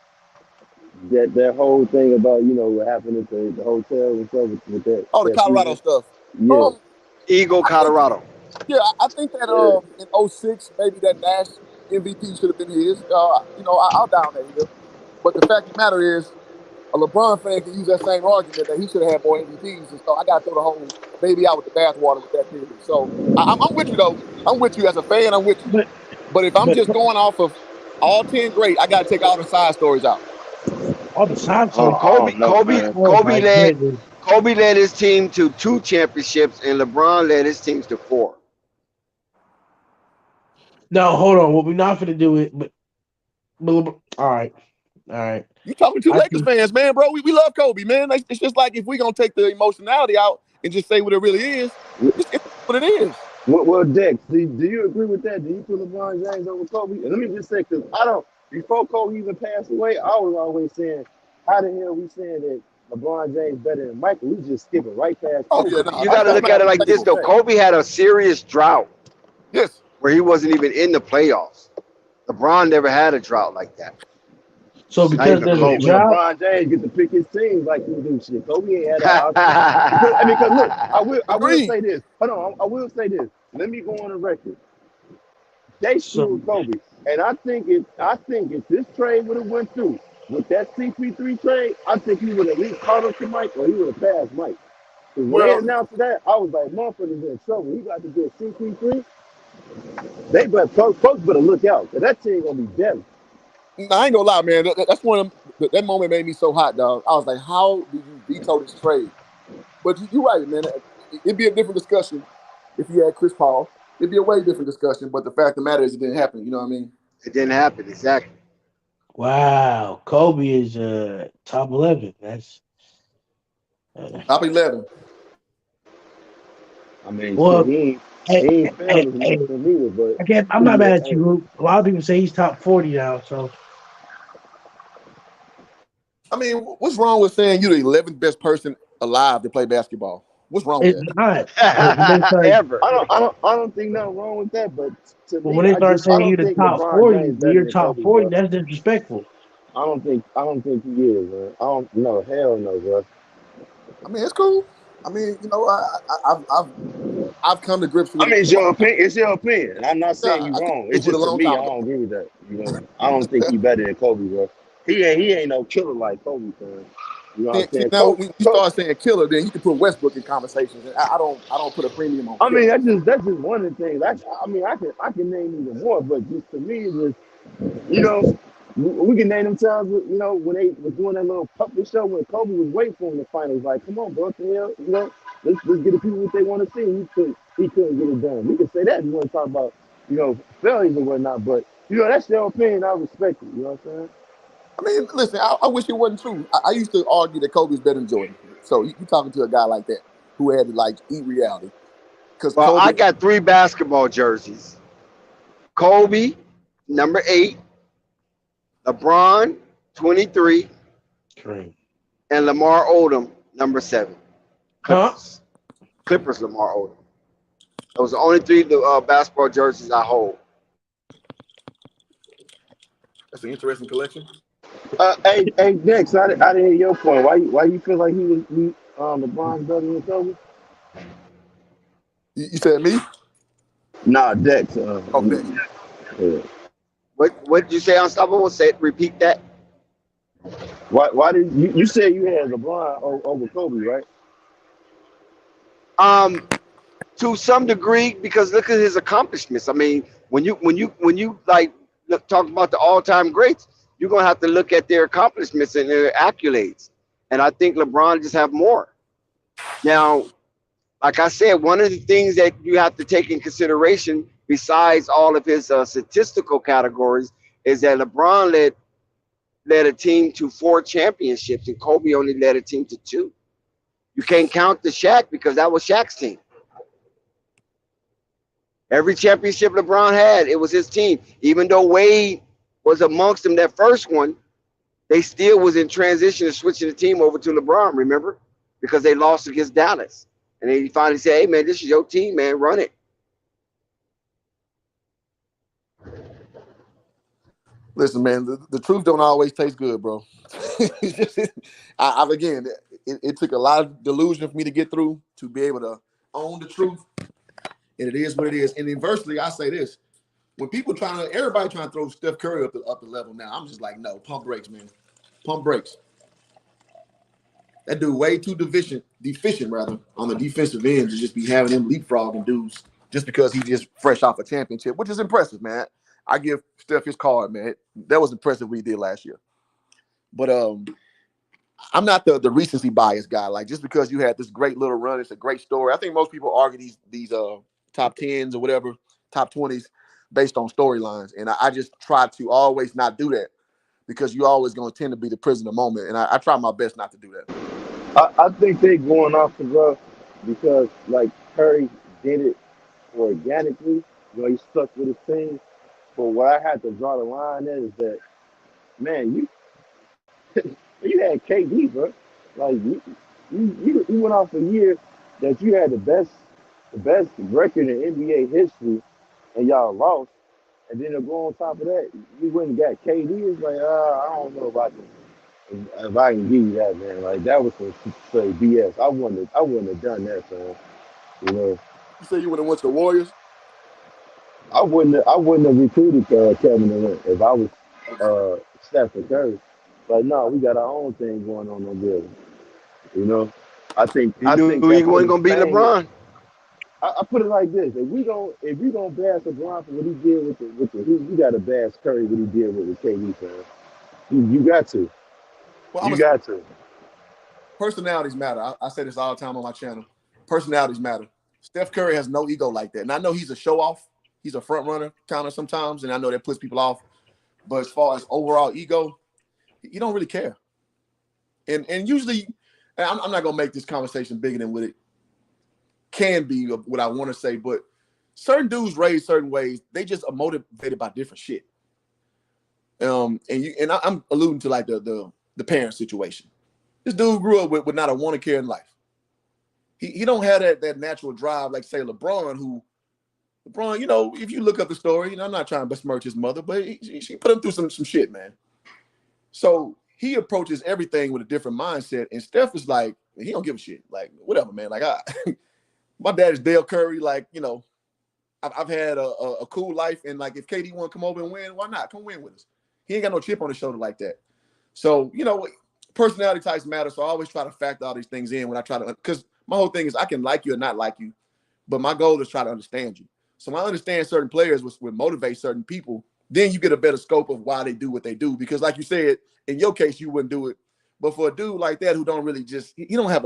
That whole thing about what happened at the hotel and stuff with Oh, the that Colorado female. stuff. Yeah, Um, Eagle, I think Colorado. yeah, I think that yeah. in '06 maybe that Nash MVP should have been his. I'll down that hill. But the fact of the matter is, a LeBron fan can use that same argument that he should have had more MVPs, and so I got to throw the whole baby out with the bathwater with that theory. So I'm with you though. I'm with you as a fan. I'm with you. But But if I'm but just going off of all 10 great, I got to take all the side stories out. all the time. Oh, So I Kobe, don't know, Kobe, man. oh Kobe my led, goodness. Kobe led his team to 2 championships, and LeBron led his teams to 4. No, hold on. What we're not gonna do it, but all right, all right. You talking to I Lakers think fans, man, bro. We love Kobe, man. It's just like if we gonna take the emotionality out and just say what it really is, it's what it is. Well, Dex, do you agree with that? Do you put LeBron James over Kobe? And let me just say, because I don't, before Kobe even passed away, I was always saying, how the hell we saying that LeBron James better than Michael, we just skipping right past Oh yeah, Kobe. no, You I got to that's thought look not at that it was like just this debatable. though. a fact. Kobe had a serious drought Yes. where he wasn't even in the playoffs. LeBron never had a drought like that. So Not because even there's a But close. drought, LeBron James get to pick his teams like he do shit. Kobe ain't had that option. Because look, I will Agreed. say this. Hold on, I will say this. Let me go on the record. They so screwed Kobe, and I think if this trade would have went through with that CP3 trade, I think he would have at least caught up to Mike, or he would have passed Mike. Because when they Well, announced that, I was like, motherfucker's in trouble. He got to get CP3. They better folks better look out, cause that team gonna be deadly. I ain't gonna lie, man. That's one of them. That moment made me so hot, dog. I was like, "How do you veto this trade?" But you're right, man. It'd be a different discussion if you had Chris Paul. It'd be a way different discussion. But the fact of the matter is, it didn't happen. You know what I mean? It didn't happen exactly. wow, Kobe is top 11. That's uh, Top 11. I mean, shit, well. he Hey, ain't hey, failed as much hey, as either, but again, I'm not yeah, mad at you, hey, Roop. A lot of people say he's top 40 now, so I mean, what's wrong with saying you're the 11th best person alive to play basketball? What's wrong with it's that? not. But when they start, Ever. I don't think nothing wrong with that. But to but when me, they start I saying you're don't the think top LeBron 40, James when better you're than top Kobe, 40, bro. that's disrespectful. I don't think he is, man. I don't, no, hell no, bro. I mean, it's cool. I mean, I've come to grips I with it. mean, it's your opinion. It's your opinion. I'm not Yeah, saying you I come to wrong. grips It's with it just a to long me, I time ago. don't agree with that. You know, I don't think he better than Kobe, bro. He ain't no killer like Kobe, man. You know what I'm See, saying? now when you start saying killer, then you can put Westbrook in conversations, and I don't put a premium on I mean, killer. that's just one of the things. I mean, I can name even more, but just to me, it's just, you know, we can name them times. You know, when they was doing that little puppet show when Kobe was waiting for him in the finals. Like, come on, bro, what the hell? You know, let's get the people what they want to see. He couldn't get it done. We can say that if you want to talk about, failures and whatnot. But that's their opinion. I respect it. You know what I'm saying? I mean, listen, I wish it wasn't true. I used to argue that Kobe's better than Jordan. So you talking to a guy like that who had to like eat reality because Well, I Kobe. got three basketball jerseys. Kobe, number 8, LeBron, 23, Cream. and Lamar Odom, number 7. Huh? Clippers. Clippers, Lamar Odom. Those are the only three basketball jerseys I hold. That's an interesting collection. Hey, Dex, I didn't hear your point. Why you feel like LeBron's better than Kobe? You said me? Nah, Dex. Oh, next. Yeah. What did you say, Unstoppable? Say it, repeat that. Why did you said you had LeBron over Kobe, right? Um, to some degree, because look at his accomplishments. I mean, when you like talk about the all-time greats, you're gonna have to look at their accomplishments and their accolades. And I think LeBron just have more. Now, like I said, one of the things that you have to take in consideration, besides all of his statistical categories, is that LeBron led a team to 4 championships, and Kobe only led a team to 2. You can't count the Shaq because that was Shaq's team. Every championship LeBron had, it was his team. Even though Wade was amongst them that first one, they still was in transition of switching the team over to LeBron, remember? Because they lost against Dallas. And then he finally said, hey, man, this is your team, man. Run it. Listen, man, the truth don't always taste good, bro. It's just, again, it took a lot of delusion for me to get through to be able to own the truth, and it is what it is. And inversely, I say this: when everybody trying to throw Steph Curry up the level now, I'm just like, no, pump brakes, man, pump brakes. That dude way too deficient rather on the defensive end to just be having him leapfrogging dudes just because he just fresh off a championship, which is impressive, man. I give Steph his card, man. That was impressive what he did last year. But I'm not the recency bias guy. Like just because you had this great little run, it's a great story. I think most people argue these top tens or whatever, top 20s based on storylines, and I just try to always not do that because you always going to tend to be the prisoner moment, and I try my best not to do that. I think they going off the rough because like Curry did it organically. He stuck with his team. But what I had to draw the line at is that, man, you had KD, bro. Like you went off a year that you had the best record in NBA history, and y'all lost. And then to go on top of that, you went and got KD. It's like, I don't know about this. If I can give you that, man, like that was some straight BS. I wouldn't have done that, man. You know, You say you would have went to the Warriors? I wouldn't have recruited Kevin Durant if I was Steph Curry. But no, we got our own thing going on there. You know, I think He I knew think he that's what wasn't he's gonna beat saying. LeBron. I put it like this: if you gonna bash LeBron for what he did with the Heat, you got to bash Curry what he did with KD, fam. You got to, Well, I'm you gonna say got to. personalities matter. I say this all the time on my channel. Personalities matter. Steph Curry has no ego like that, and I know he's a show off. He's a front runner kind of sometimes, and I know that puts people off. But as far as overall ego, he don't really care. And usually, and I'm not gonna make this conversation bigger than what it can be, what I want to say. But certain dudes raised certain ways. They just are motivated by different shit. I'm alluding to like the parent situation. This dude grew up with not a want to care in life. He don't have that natural drive like say LeBron, if you look up the story, I'm not trying to besmirch his mother, but she put him through some shit, man. So he approaches everything with a different mindset. And Steph is like, he don't give a shit. Like, whatever, man. Like, my dad is Dale Curry. Like, I've had a cool life. And like, if KD want to come over and win, why not? Come win with us. He ain't got no chip on his shoulder like that. So, personality types matter. So I always try to factor all these things in when I try to, because my whole thing is I can like you or not like you, but my goal is try to understand you. So when I understand certain players would motivate certain people, then you get a better scope of why they do what they do. Because like you said, in your case, you wouldn't do it. But for a dude like that who don't really he don't have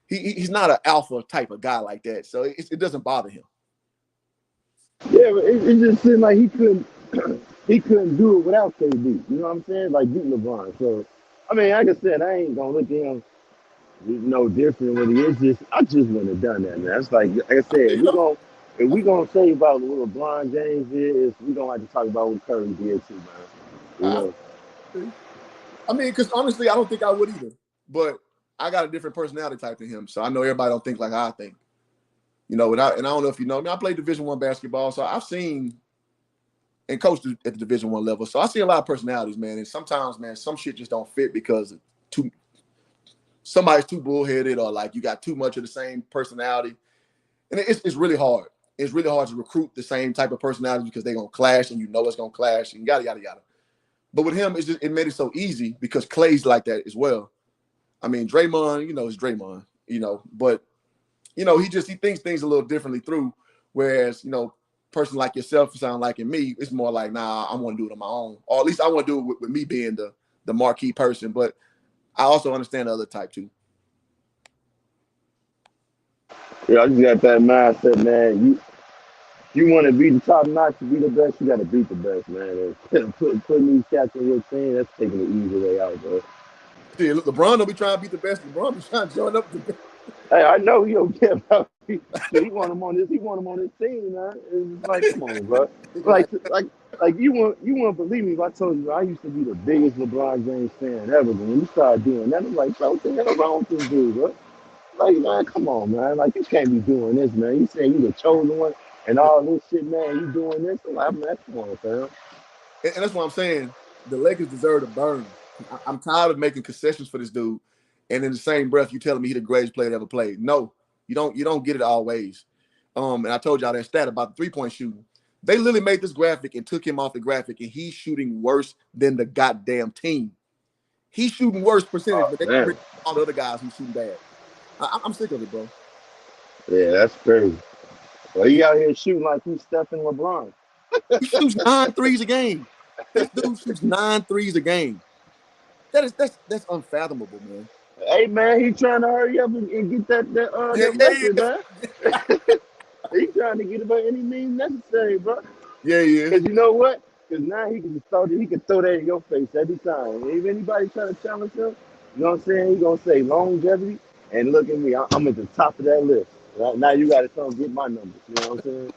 he's not an alpha type of guy like that. So it doesn't bother him. Yeah, but it just seemed like he couldn't he couldn't do it without KD. You know what I'm saying? Like beat LeBron. So I mean, like I said, I ain't gonna look at him no different when he is. Just I just wouldn't have done that, man. It's like I said, You know, if we gonna say about what LeBron James is, we gonna have to talk about what Curry did too, man. You I, know. I mean, because honestly, I don't think I would either. But I got a different personality type than him, so I know everybody don't think like I think. And I don't know if you know. I mean, I played Division I basketball, so I've seen and coached at the Division I level. So I see a lot of personalities, man. And sometimes, man, some shit just don't fit because somebody's too bullheaded or like you got too much of the same personality. And it's really hard. It's really hard to recruit the same type of personality because they're gonna clash and it's gonna clash and yada yada yada. But with him, it made it so easy because Clay's like that as well. I mean, Draymond, is Draymond, but he thinks things a little differently through. Whereas, person like yourself sound like in me, it's more like, nah, I want to do it on my own. Or at least I want to do it with me being the marquee person. But I also understand the other type too. Yeah, I just got that mindset, man. You want to be the top notch, to be the best, you got to beat the best, man. And putting these cats in your team, that's taking the easy way out, bro. See, look, LeBron don't be trying to beat the best. LeBron be trying to join up with the best. Hey, I know he don't care about me. He want him on this. He want him on his team, man. It's like, come on, bro. Like, Like you won't believe me if I told you I used to be the biggest LeBron James fan ever. But when you started doing that, I'm like, bro, what the hell wrong with this dude, bro? Like, man, come on, man. Like, you can't be doing this, man. You saying you the chosen one and all this shit, man. You doing this? I'm like, man, come on, fam. and that's what I'm saying. The Lakers deserve to burn. I'm tired of making concessions for this dude, and in the same breath, you telling me he the greatest player that ever played. No, you don't. You don't get it always. And I told y'all that stat about the 3-point shooting. They literally made this graphic and took him off the graphic, and he's shooting worse than the goddamn team. He's shooting worse percentage, Oh, but they man. bring all the other guys who's shooting bad. I'm sick of it, bro. Yeah, that's crazy. Well, he out here shooting like he's Stephen LeBron. He shoots 9 threes a game. This dude shoots 9 threes a game. That's unfathomable, man. Hey, man, he trying to hurry up and get Yeah, that yeah, record, yeah. man. He trying to get it by any means necessary, bro. Yeah, he is. Cause you know what? Cause now he can throw that in your face every time. If anybody trying to challenge him, you know what I'm saying? He gonna say longevity, and look at me, I'm at the top of that list. Now you got to come get my numbers. You know what I'm saying?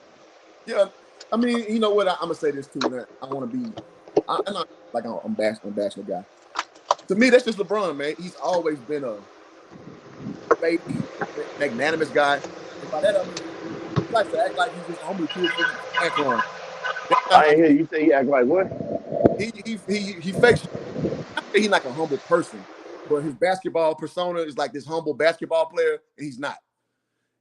Yeah, I mean, you know what? I'm gonna say this too. That I want to be. I'm not like I'm bashing the guy. To me, that's just LeBron, man. He's always been a debate. He's a magnanimous guy, and by that I mean he likes to act like he's this humble kid from Akron. That's not I how ain't hear you say he act like what? he fakes. I say he's like a humble person, but his basketball persona is like this humble basketball player, and he's not.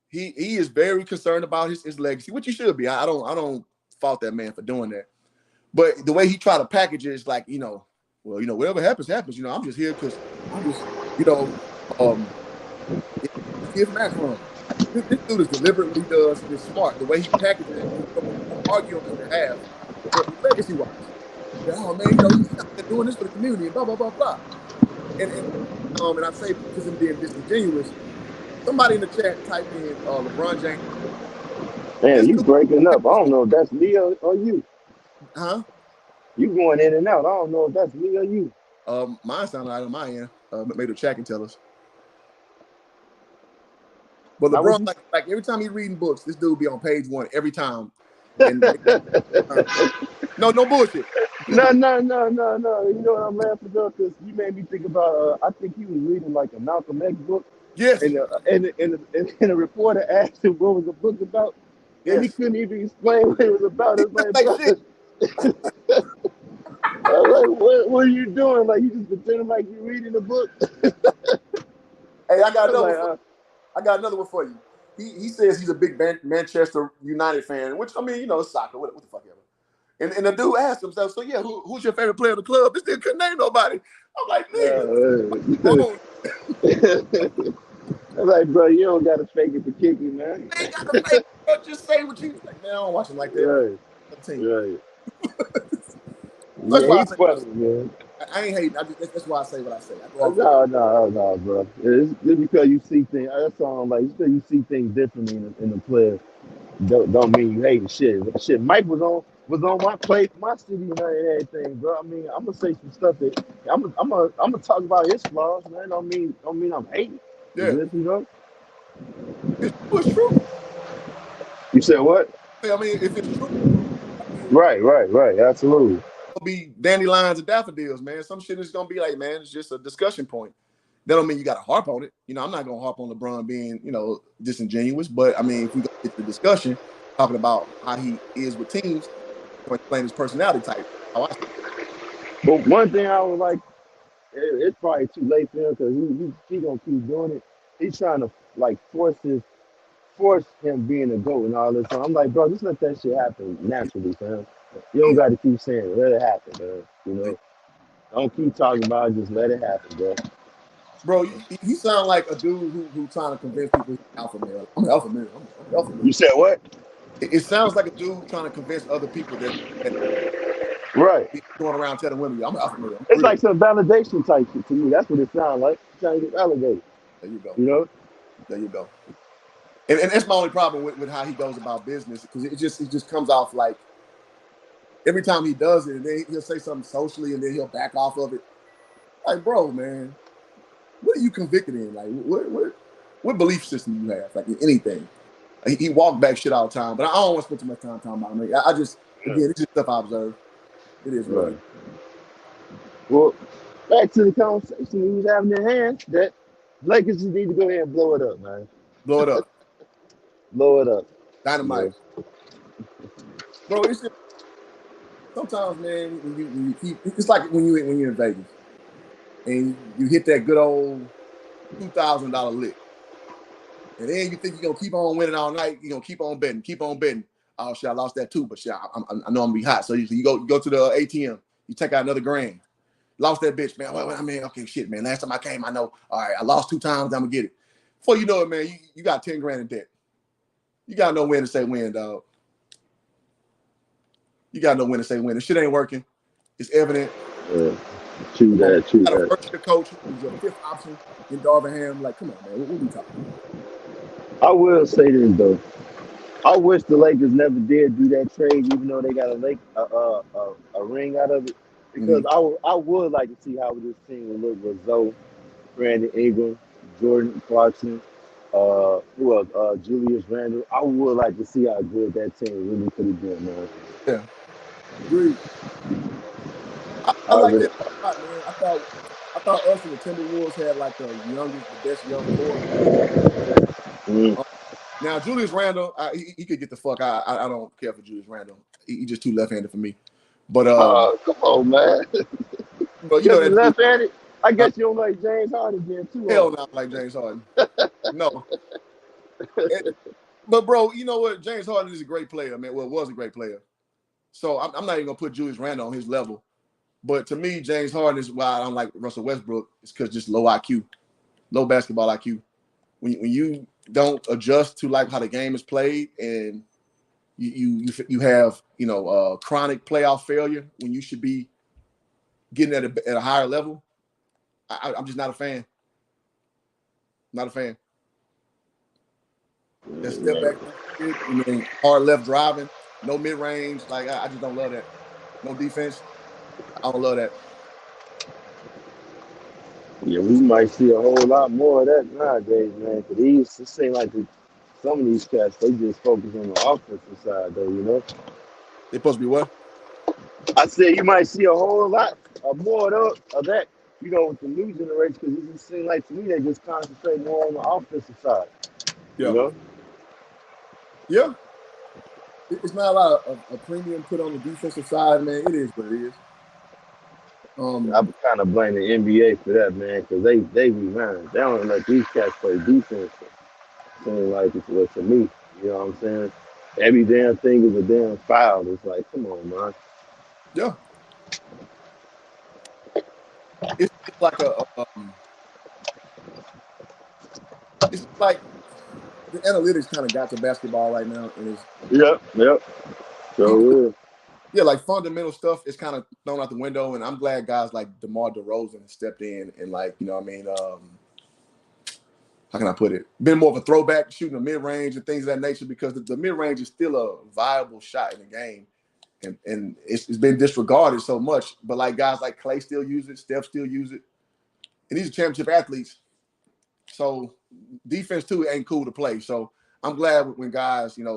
He is very concerned about his legacy, which he should be. I don't fault that man for doing that. But the way he tried to package it is like, well, whatever happens, happens. I'm just here because I'm just, you know, um, this kid from Akron. This dude is deliberate what he does, and it's smart. The way he packages it, I'm arguing on his behalf for legacy wise. Oh man, he's out there doing this for the community and blah blah blah blah. And I say because him being disingenuous, somebody in the chat type in LeBron James. Man, This you dude, breaking up. I don't know if that's me or you. huh? You going in and out. I don't know if that's me or you. Mine sounded like on my end. Maybe the chat can tell us. But Now what LeBron, you like every time he's reading books, this dude be on page one every time. And no bullshit. No, no, no, no, no. You know what I'm laughing about? Because you made me think about. I think he was reading like a Malcolm X book, Yes, and the reporter asked him what was the book about, and he yes. couldn't even explain what it was about. He It's like, like bro, shit. I was like, what are you doing? Like you just pretending like you're reading a book. Hey, I was like, I got another one for you. He says he's a big Manchester United fan, which I mean, it's soccer. What the fuck ever. And the dude asked himself, so yeah, who's your favorite player of the club? This dude couldn't name nobody. I'm like, nigga, wrong. I'm like, bro, you don't gotta fake it to kick it, man. Ain't got to fake. Bro. Just say what you like. Man, I don't watch him like that. Right, I'm team. right. That's Yeah, why I he's say funny, man. I ain't hating. That's why I say what I say. I go off. No, bro. It's just because you see things. That's all. Like, just because you see things differently in the player, don't mean you hate the shit. Shit, Mike was on my plate, my city, and everything, bro. I mean, I'm gonna say some stuff that I'm gonna talk about his flaws, man. Don't mean I'm hating. It's Yeah, just, you know. it's true. You said what? I mean, if it's true, I mean, Right. Absolutely. it'll be dandelions and daffodils, man. Some shit is gonna be like, man, it's just a discussion point. That don't mean you got to harp on it. I'm not gonna harp on LeBron being, disingenuous. But I mean, if we go get the discussion, talking about how he is with teams, going to explain his personality type. How I see But one thing I was like, it's probably too late for him because he gonna keep doing it. He's trying to like force him being a goat and all this. So I'm like, bro, just let that shit happen naturally, fam. You don't it. got to keep saying it. Let it happen, man. You Yeah. know, don't keep talking about it. Just let it happen, bro. Bro, he sound like a dude who trying to convince people he's alpha male. I'm alpha male. I'm alpha male. You said what? It sounds like a dude trying to convince other people that Right. he's going around telling women, I'm alpha male. I'm It's real. like some validation type shit to me. That's what it sounds like. Trying to get validated. There you go. You know? There you go. And that's my only problem with how he goes about business because it just comes off like every time he does it, and then he'll say something socially, and then he'll back off of it. Like, bro, man, what are you convicted in? Like, what belief system you have? Like, in anything. He walked back shit all the time, but I don't want to spend too much time talking about him. I just, again, it's just stuff I observe. It is what it Right. is. Well, back to the conversation we was having in hand. That Lakers just need to go ahead and blow it up, man. Blow it up, Blow it up. You dynamite, know? bro. It's just sometimes, man, when you keep, it's like when you're in Vegas and you hit that good old $2,000 lick. And then you think you're gonna keep on winning all night. You're gonna keep on betting, keep on betting. Oh shit, I lost that too, but shit, I know I'm gonna be hot. So you go to the ATM, you take out another grand. Lost that bitch, man. Well, I mean, okay, shit, man. Last time I came, I know. All right, I lost 2 times. I'm gonna get it. Before you know it, man, you got 10 grand in debt. You gotta know when to say when, dog. You gotta know when to say when. If shit ain't working, it's evident. Yeah. True Come on, that. True you got a that. first year coach who's your fifth option in Darvingham. Like, come on, man. What we talking about? I will say this though. I wish the Lakers never did do that trade, even though they got a ring out of it. Because Mhm. I would like to see how this team would look with Zoe, Brandon Ingram, Jordan Clarkson, who else? Julius Randle. I would like to see how good that team really could have been, man. Yeah, agreed. I I like really, that a lot, man. I thought thought us and the Timberwolves had like the best young core. Mm. Now Julius Randle, he could get the fuck out. I don't care for Julius Randle. He just too left-handed for me. But Come on, man. you know Because he's that dude. left-handed. I guess you don't like James Harden then too. Hell no, like James Harden. No. But bro, you know what? James Harden is a great player, man. Well, was a great player. So I'm not even gonna put Julius Randle on his level. But to me, James Harden is why I don't like Russell Westbrook. It's because just low IQ, low basketball IQ. When you don't adjust to like how the game is played, and you have chronic playoff failure when you should be getting at a higher level, I'm just not a fan. Not a fan. That step back, and then hard left driving, no mid range. Like I just don't love that. No defense. I don't love that. Yeah, we might see a whole lot more of that nowadays, man. Because it seems like some of these cats, they just focus on the offensive side, though, you know? They supposed to be what? I said you might see a whole lot more of that, with the new generation, because it just seems like to me they just concentrate more on the offensive side, you Yeah, know? yeah. It's not a lot of a premium put on the defensive side, man. It is what it is. I would kind of blame the NBA for that, man, because they be man, they don't let these cats play defense. Seems like it's what to me, you know what I'm saying? Every damn thing is a damn foul. It's like, come on, man. Yeah, it's like it's like the analytics kind of got to basketball right now, and it's Yep. you, So yeah, like fundamental stuff is kind of thrown out the window, and I'm glad guys like DeMar DeRozan have stepped in and like what I mean, how can I put it? Been more of a throwback, shooting a mid range and things of that nature because the mid range is still a viable shot in the game, and it's been disregarded so much. But like guys like Clay still use it, Steph still use it, and these are championship athletes. So defense too ain't cool to play. So I'm glad when guys, step,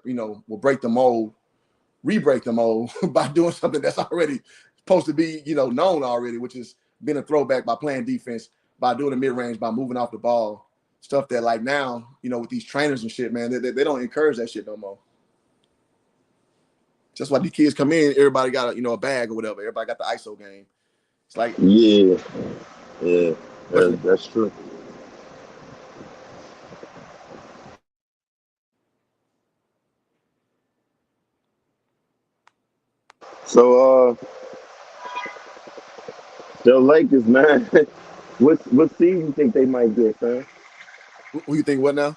will break the mold, re-break the mold by doing something that's already supposed to be, known already, which is being a throwback by playing defense, by doing the mid-range, by moving off the ball. Stuff that like now, with these trainers and shit, man, they don't encourage that shit no more. Just why these kids come in, everybody got a bag or whatever. Everybody got the ISO game. It's like, yeah, especially that's true. So the Lakers, man, what seed you think they might get, man? who you think what now?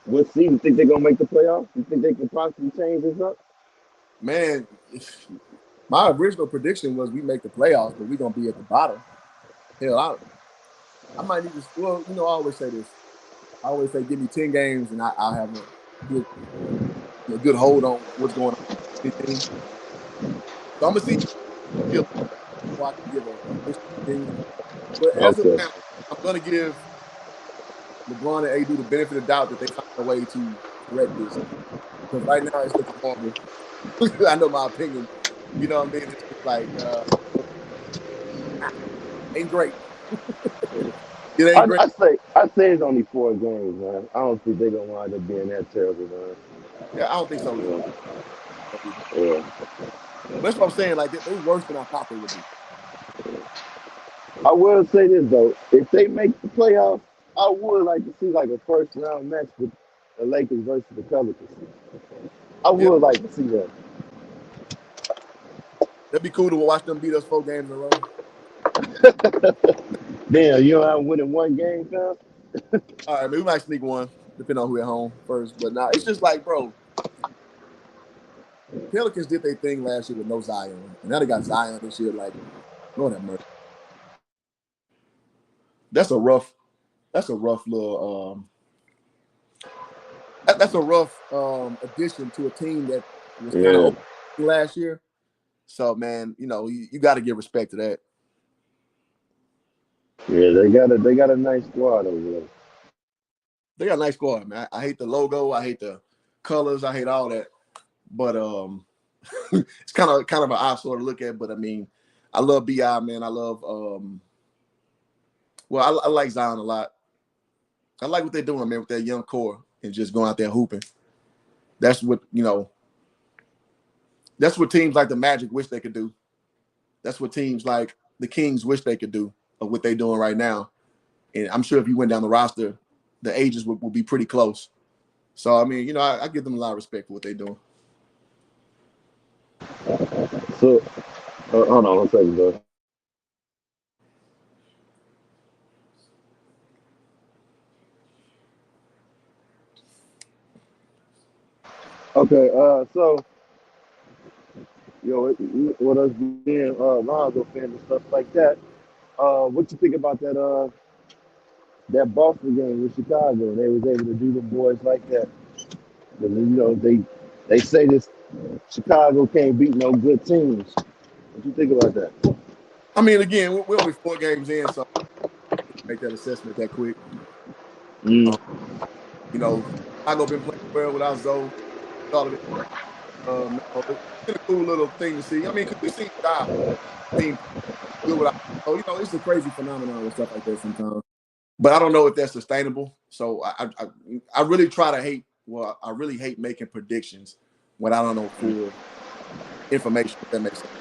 What seed you think they're gonna make the playoffs? You think they can possibly change this up? Man, my original prediction was we make the playoffs, but we're gonna be at the bottom. Hell, I might need to. Well, I always say this. I always say, give me 10 games, and I'll have good, a good hold on what's going on with the team. So I'm gonna see before I can give a official opinion. But as of Okay. now, I'm gonna give LeBron and AD the benefit of the doubt that they find a way to correct this. Because right now it's looking horrible. I know my opinion. You know what I mean? It's just like ain't great. It ain't great. I say it's only 4 games, man. I don't think they're gonna wind up being that terrible, man. Yeah, I don't think so either. Yeah, yeah. But that's what I'm saying. Like they worse than I thought they would be. I will say this though, if they make the playoffs, I would like to see like a first round match with the Lakers versus the Pelicans. I Yeah, would like to see that. that'd be cool to watch them beat us 4 games in a row. Damn, you don't have to win in one game, fam? All right, maybe we might sneak one, depending on who at home first. But now it's just like, bro, Pelicans did their thing last year with no Zion, and now they got Zion this year. Like, Lord have mercy. That's a rough. That's a rough little. That's a rough addition to a team that was kind of Yeah, open last year. So, man, you got to give respect to that. yeah, they got a nice squad over there. They got a nice squad, man. I hate the logo. I hate the colors. I hate all that. But it's kind of an eyesore to look at. But I mean, I love Bi, man. I love well, I like Zion a lot. I like what they're doing, man, with that young core and just going out there hooping. That's what that's what teams like the Magic wish they could do. That's what teams like the Kings wish they could do of what they're doing right now. And I'm sure if you went down the roster, the ages would be pretty close. So I mean, I give them a lot of respect for what they're doing. So hold on one second, bro. Okay, so with us being Lonzo fans and stuff like that, what you think about that Boston game with Chicago? They was able to do the boys like that. But, they say this Chicago can't beat no good teams. What you think about that? I mean, again, we're only 4 games in, so make that assessment that quick. Mm. Um, Chicago been playing well without Zoe. All of it. It's been a cool little thing to see. I mean, because we've seen Ja team good without. So it's a crazy phenomenon with stuff like that sometimes. But I don't know if that's sustainable. So I really try to hate. Well, I really hate making predictions when I don't know full information. If that makes sense.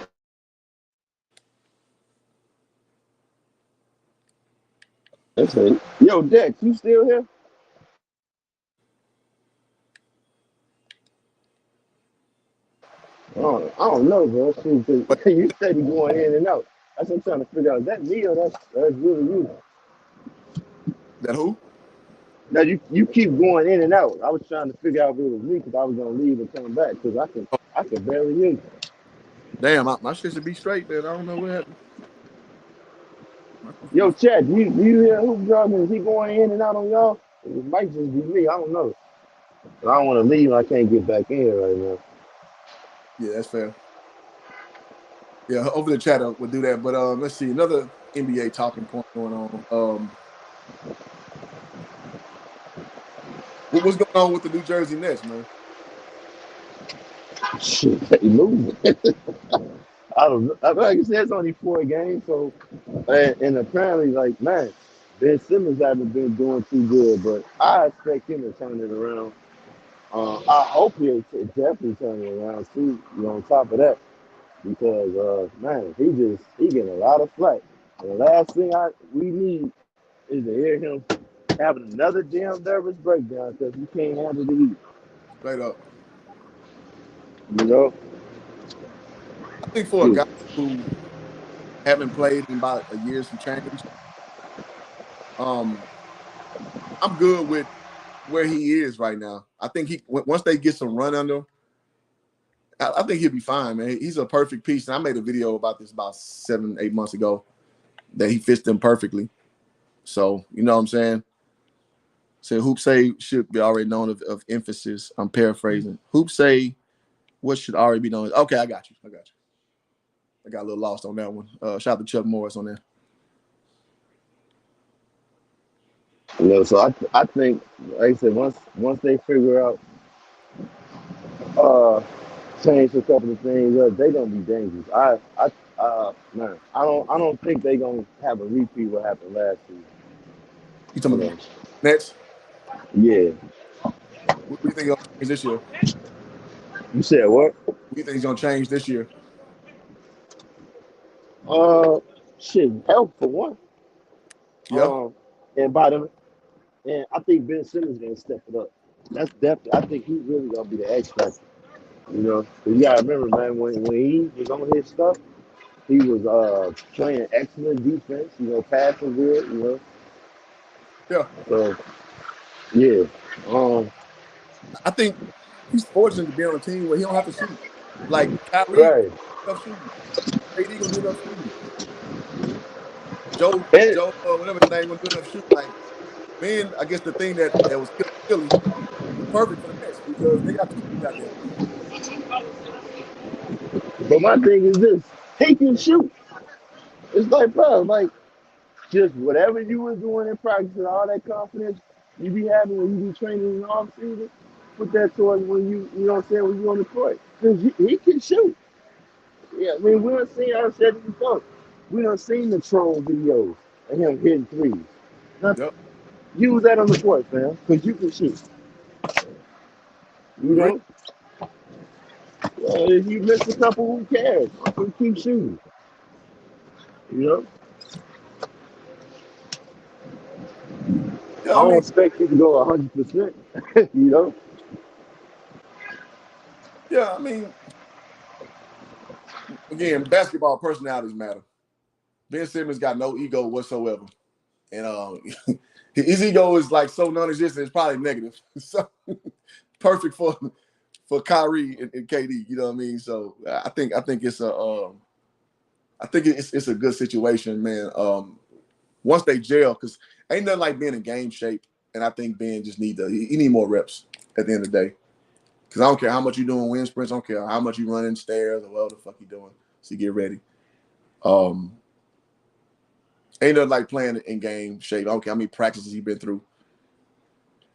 That's it. Yo, Dex, you still here? I don't know, bro. Shoot, 'cause But you said you going in and out. That's what I'm trying to figure out. Is that me or that's really you? that who? Now you keep going in and out. I was trying to figure out if it was me because I was gonna leave and come back because Oh, I can barely hear you. damn, my shit should be straight. Then I don't know what happened. My shit should be Yo, straight. Chad, do you hear Hoop Jargon? Is he going in and out on y'all? It might just be me. I don't know. But I don't want to leave. I can't get back in here right now. Yeah, that's fair. Yeah, over the chat we'll do that. But let's see another NBA talking point going on. What's going on with the New Jersey Nets, man? Shit, they moving. I don't know. Like I said, it's only 4 games, so and apparently, like man, Ben Simmons hasn't been doing too good, but I expect him to turn it around. I hope he'll definitely turn it around too. On top of that, because man, he getting a lot of flack. And the last thing we need is to hear him having another damn nervous breakdown because he can't handle the heat. Straight up. You know, I think for a Shoot. guy who haven't played in about a year, some change, um, I'm good with where he is right now. I think once they get some run under him, I think he'll be fine, man. He's a perfect piece. And I made a video about this about 7, 8 months ago that he fits them perfectly. So you know what I'm saying? So Hoop say should be already known of emphasis. I'm paraphrasing. Hoop say what should already be known. Okay, I got you. I got a little lost on that one. Shout out to Chuck Morris on that. So I think, like I said, once they figure out uh change a couple of things up, they gonna be dangerous. Man, I don't think they gonna have a repeat what happened last season. You You talking about know, the Nets? yeah. What do you think gonna change this year? You said what? What do you think is gonna change this year? Uh, Shit, health for one. Yeah, And by them, and I think Ben Simmons gonna step it up. That's definitely. I think he's really gonna be the X factor. You gotta remember, man, when he was on his stuff, he was playing excellent defense. Passing good. yeah. So yeah. Um. I think he's fortunate to be on a team where he don't have to shoot. Like Kyrie, Right. enough shooting. KD gonna do enough shooting. Joe, And Joe, whatever his name, gonna do enough shooting. Like Ben, I guess the thing that was killing Philly, he's perfect for the Nets because they got two goddamn. but my thing is this: he can shoot. It's like, bro, like just whatever you was doing in practice and all that confidence you be having when you be training in the off season, put that towards when you know what I'm saying, when you on the court. Because he can shoot. Yeah, I mean, we done seen, I said it before, we done seen the troll videos of him hitting threes. Now, Yep. use that on the court, fam, because you can shoot. You Agree. know, if you miss a couple, who cares? You keep shooting. You know, Yeah, I I don't mean, expect you to go 100%. You know, yeah, I mean, again, basketball personalities matter. Ben Simmons got no ego whatsoever, and his ego is like so non-existent. It's probably negative. So perfect for Kyrie and KD. You know what I mean? So I think it's I think it's a good situation, man. Once they gel, because ain't nothing like being in game shape, and I think Ben just he need more reps at the end of the day. Because I don't care how much you doing wind sprints, I don't care how much you running stairs or whatever the fuck you doing. So get ready. Um, Ain't nothing like playing in game shape. I don't care how many practices he been through.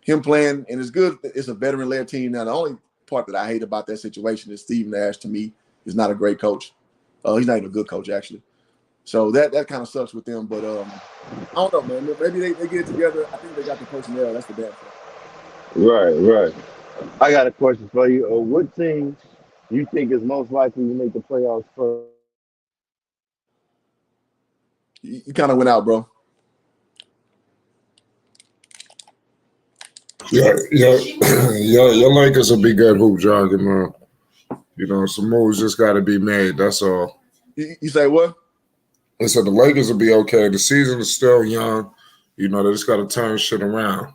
Him playing, and it's good. It's a veteran-led team now. The only part that I hate about that situation is Steve Nash. To me, is not a great coach. He's not even a good coach actually. So that kind of sucks with them. But I don't know, man. Maybe they get it together. I think they got the personnel. That's the damn fact. right, right. I got a question for you. What team you think is most likely to make the playoffs first? You kind of went out, bro. Yeah, yeah, yeah. Your Lakers will be good hoop jogging, man. You know, some moves just got to be made. That's all. You say what? I said the Lakers will be okay. The season is still young. You know, they just got to turn shit around.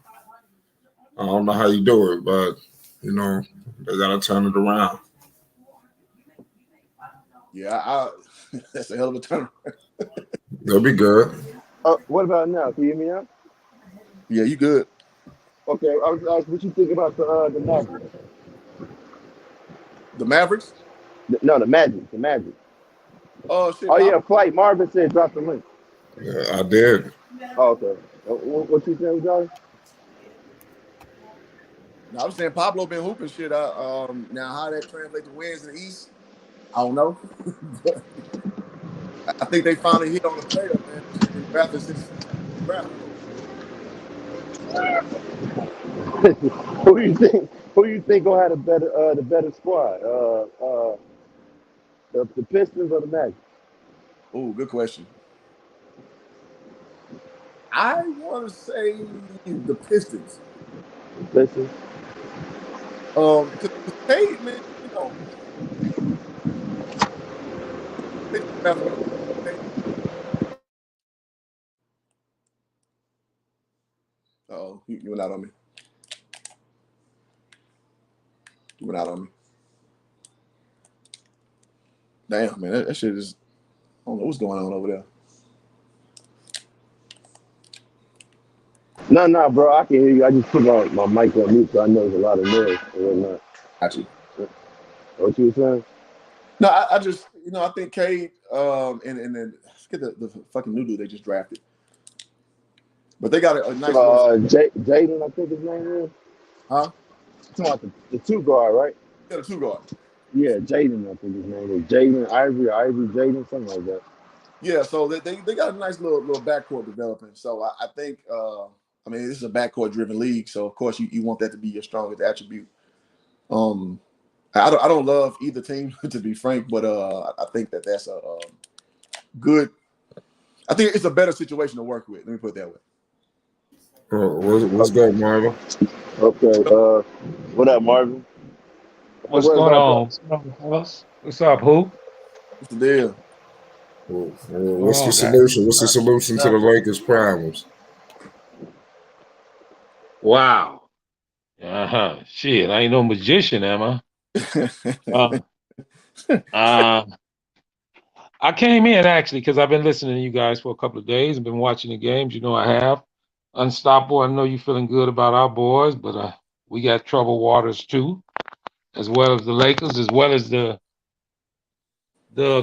I don't know how you do it, but you know, they got to turn it around. Yeah, that's a hell of a turn. They'll be good. What about now? Can you hear me now? Yeah, you good. Okay, I was asking what you think about the Mavericks. The Mavericks. No, the Magic, the Magic. Oh shit, Oh yeah, Pablo. flight. Marvin said drop the link. Yeah, I did. Oh, okay. What you think, Johnny? No, I was saying Pablo been hooping shit. Now how that translates to wins in the East, I don't know. But I think they finally hit on a player, man, that should have been drafted since the draft was over. Who do you think? Who do you think gonna have the better squad? The Pistons or the Magic? Oh, good question. I want to say the Pistons. Pistons. Because Cade, man, they just drafted him. Oh, you went out on me. You went out on me. Damn, man, that shit is. I don't know what's going on over there. No, no, bro. I can hear you. I just put my mic on mute, so I know there's a lot of noise and whatnot. Got you. What you were saying? No, I just I think Cade and then I forget the fucking new dude they just drafted, but they got a nice little Jaden, I think his name is. huh? Talking about the two guard, right? Got a two guard. Yeah, Jaden, I think his name is Jaden Ivory, or Ivory Jaden, something like that. Yeah, so they got a nice little backcourt developing. So I think I mean this is a backcourt driven league, so of course you want that to be your strongest attribute. Um, I don't love either team to be frank, but I think that's a good. I think it's a better situation to work with. Let me put it that way. What's good, Marvin? Okay. What up, Marvin? What's What going about on? that? What's going on, fellas? What's up, who? What's the deal? What's going What's the on, guys? solution? What's the solution to the Lakers' problems? Wow. Shit, I ain't no magician, am I? Uh, uh, I came in actually because I've been listening to you guys for a couple of days and been watching the games. You know I have. Unstoppable. I know you feeling good about our boys, but we got trouble waters too, as well as the Lakers, as well as the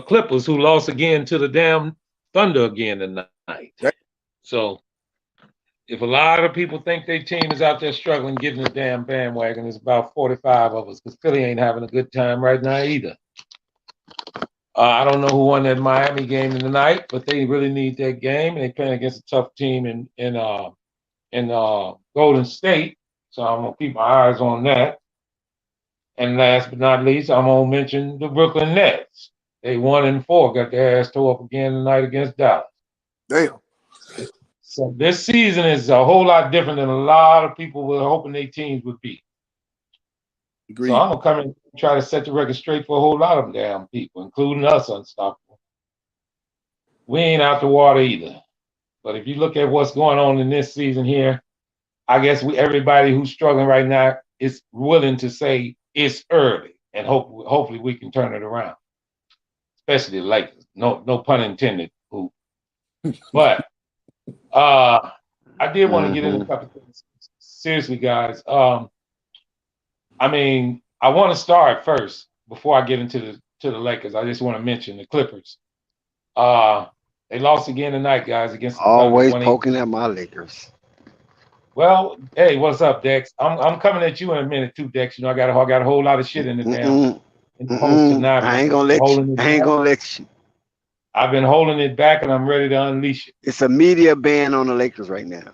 Clippers, who lost again to the damn Thunder again tonight. So if a lot of people think their team is out there struggling, getting the damn bandwagon, it's about 45 of us because Philly ain't having a good time right now either. I don't know who won that Miami game tonight, but they really need that game, and they're playing against a tough team in Golden State. So I'm gonna keep my eyes on that. And last but not least, I'm gonna mention the Brooklyn Nets. They 1-4, got their ass tore up again tonight against Dallas. Damn. So this season is a whole lot different than a lot of people were hoping their teams would be. Agreed. So I'm gonna come and try to set the record straight for a whole lot of them damn people, including us, Unstoppable. We ain't out the water either. But if you look at what's going on in this season here, I guess everybody who's struggling right now is willing to say it's early, and hopefully we can turn it around. Especially the Lakers. No pun intended. But I did want to get into a couple of things. Seriously, guys. I mean, I want to start first before I get into the Lakers. I just want to mention the Clippers. They lost again tonight, guys, against the Always Thunder. poking at my Lakers. Well, hey, what's up, Dex? I'm coming at you in a minute too, Dex. You know, I got a whole lot of shit in the post tonight. I ain't gonna let you. I've been holding it back, and I'm ready to unleash it. It's a media ban on the Lakers right now.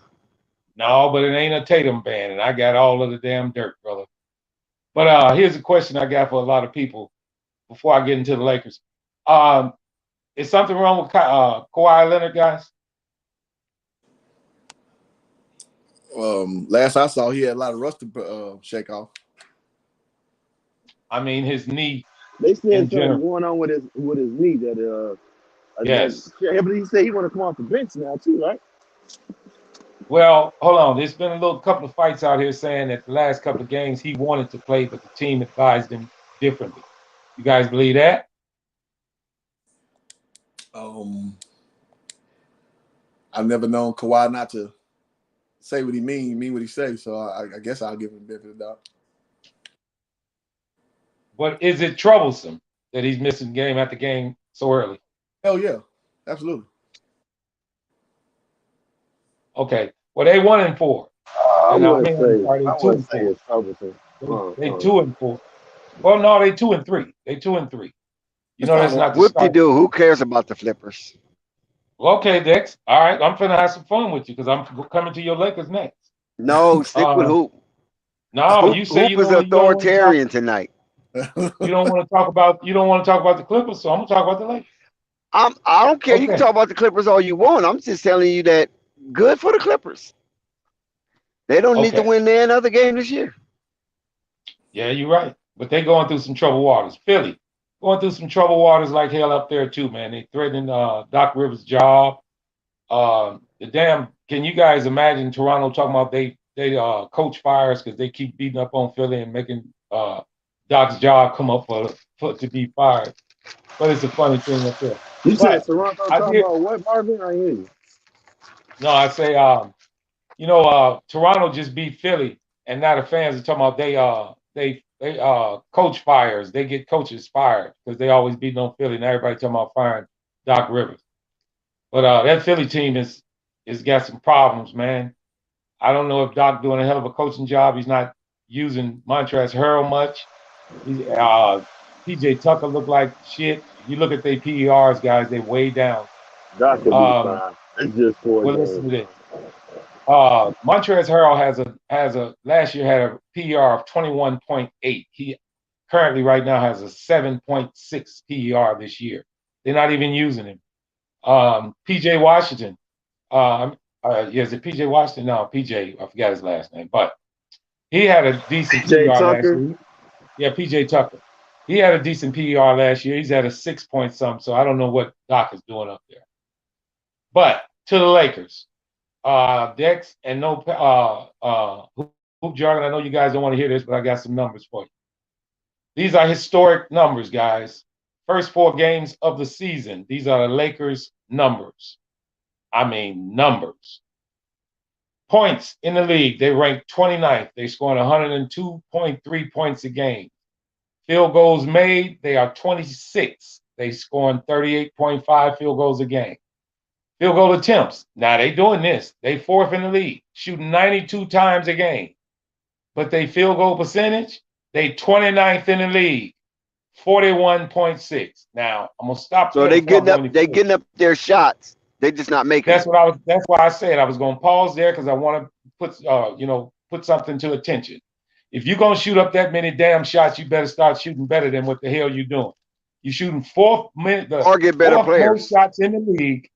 No, but it ain't a Tatum ban, and I got all of the damn dirt, brother. But here's a question I got for a lot of people before I get into the Lakers. Is something wrong with Kawhi Leonard, guys? Last I saw, he had a lot of rust to shake off. I mean, his knee. They said something going on with his knee that yes. Yeah, but he said he want to come off the bench now too, right? Well, hold on. There's been a couple of fights out here saying that the last couple of games he wanted to play, but the team advised him differently. You guys believe that? I've never known Kawhi not to say what he mean what he say. So I guess I'll give him the benefit of the doubt. But is it troublesome that he's missing game after game so early? Hell yeah, absolutely. Okay. Well, they 1-4. I wouldn't say it's troublesome. They 2-4. Well, no, they 2-3. They 2-3. You know, that's not the whoop-de-doo. Who cares about the Flippers? Okay, Dex. All right, I'm finna have some fun with you because I'm coming to your Lakers next. No, stick with Hoop. No, you say Hoop is authoritarian tonight. You don't want to talk about the Clippers, so I'm gonna talk about the Lakers. I don't care. Okay. You can talk about the Clippers all you want. I'm just telling you that good for the Clippers. They don't need to win another game this year. Yeah, you're right. But they're going through some troubled waters. Philly going through some troubled waters like hell up there too, man. They threatening Doc Rivers' job. Can you guys imagine Toronto talking about they coach fires because they keep beating up on Philly and making Doc's job come up for to be fired? But it's a funny thing up there. You said Toronto talking about what, Marvin? I hear you. No, I say Toronto just beat Philly, and now the fans are talking about they coach fires. They get coaches fired because they always beating on Philly, and everybody talking about firing Doc Rivers. But that Philly team is got some problems, man. I don't know if Doc doing a hell of a coaching job. He's not using Montrezl Harrell much. PJ Tucker look like shit. If you look at their PERs, guys, they way down. Doc could be fine. It's just 4 games. Listen to this. Montrezl Harrell last year had a PER of 21.8. He currently right now has a 7.6 PER this year. They're not even using him. PJ Washington. Is it PJ Washington? No, PJ, I forgot his last name, but he had a decent PER last year. Yeah, PJ Tucker. He had a decent PER last year. He's at a 6 point something, so I don't know what Doc is doing up there. But to the Lakers, Dex and Hoop Jargon, I know you guys don't want to hear this, but I got some numbers for you. These are historic numbers, guys. First 4 games of the season. These are the Lakers' numbers. I mean, numbers. Points in the league, they ranked 29th. They scored 102.3 points a game. Field goals made, they are 26th. They scoring 38.5 field goals a game. Field goal attempts, now they doing this. They 4th in the league, shooting 92 times a game. But they field goal percentage, they 29th in the league, 41.6. Now I'm gonna stop So there they before I getting go up, any they further. getting up their shots. They just not making That's them. what I was. That's why I said I was gonna pause there because I want to put something to attention. If you're gonna shoot up that many damn shots, you better start shooting better than what the hell you're doing. You're shooting the Or get better fourth most players. shots in the league,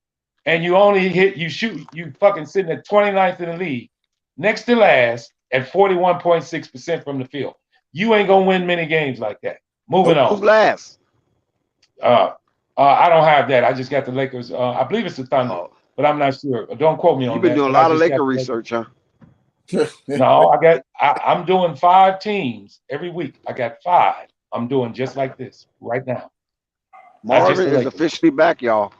and you fucking sitting at 29th in the league, next to last at 41.6% from the field. You ain't gonna win many games like that. Moving Who's on. last? Uh, I don't have that. I just got the Lakers. I believe it's the Thunder, Oh, but I'm not sure. Don't quote me you've on been that. doing a But I lot of just Laker got the Lakers. research, huh? No, I'm doing 5 teams every week. I got 5. I'm doing just like this right now. Not just Marvin the is Lakers. officially back, y'all.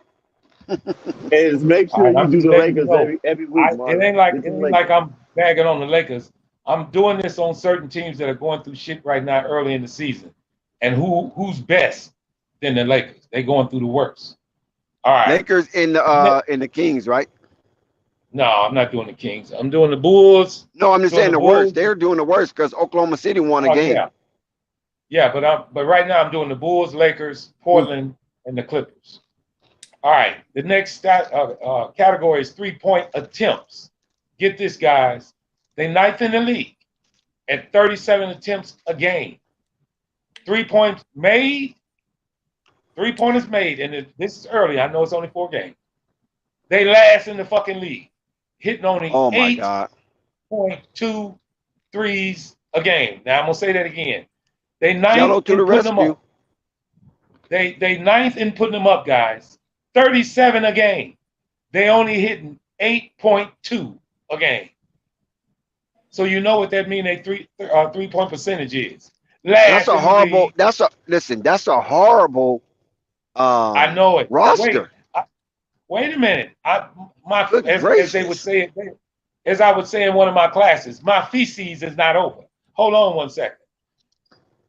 And make All sure right, you I'm do just the letting you Lakers know. every week, It Marvin. ain't like Get it the ain't like Lakers. I'm bagging on the Lakers. I'm doing this on certain teams that are going through shit right now early in the season. And who's best than the Lakers? They're going through the worst. All right. Lakers in the Kings, right? No, I'm not doing the Kings. I'm doing the Bulls. No, I'm just Doing saying the the worst. Bulls. They're doing the worst because Oklahoma City won a Oh game. yeah, yeah. But right now I'm doing the Bulls, Lakers, Portland, and the Clippers. All right. The next category is 3-point attempts. Get this, guys. They ninth in the league at 37 attempts a game. 3 points made. 3-pointers made, and this is early. I know it's only 4 games. They last in the fucking league, hitting only Oh my God. 8.2 threes a game. Now I'm gonna say that again. They ninth Gelo to the in putting them rescue. up. They ninth in putting them up, guys. 37 a game. They only hitting 8.2 a game. So you know what that means. They 3-point percentage is That's last a in the horrible. league. That's a horrible I know it. Wait, roster. wait a minute. Good As they would gracious. say it, as I would say in one of my classes, my feces is not over. Hold on one second.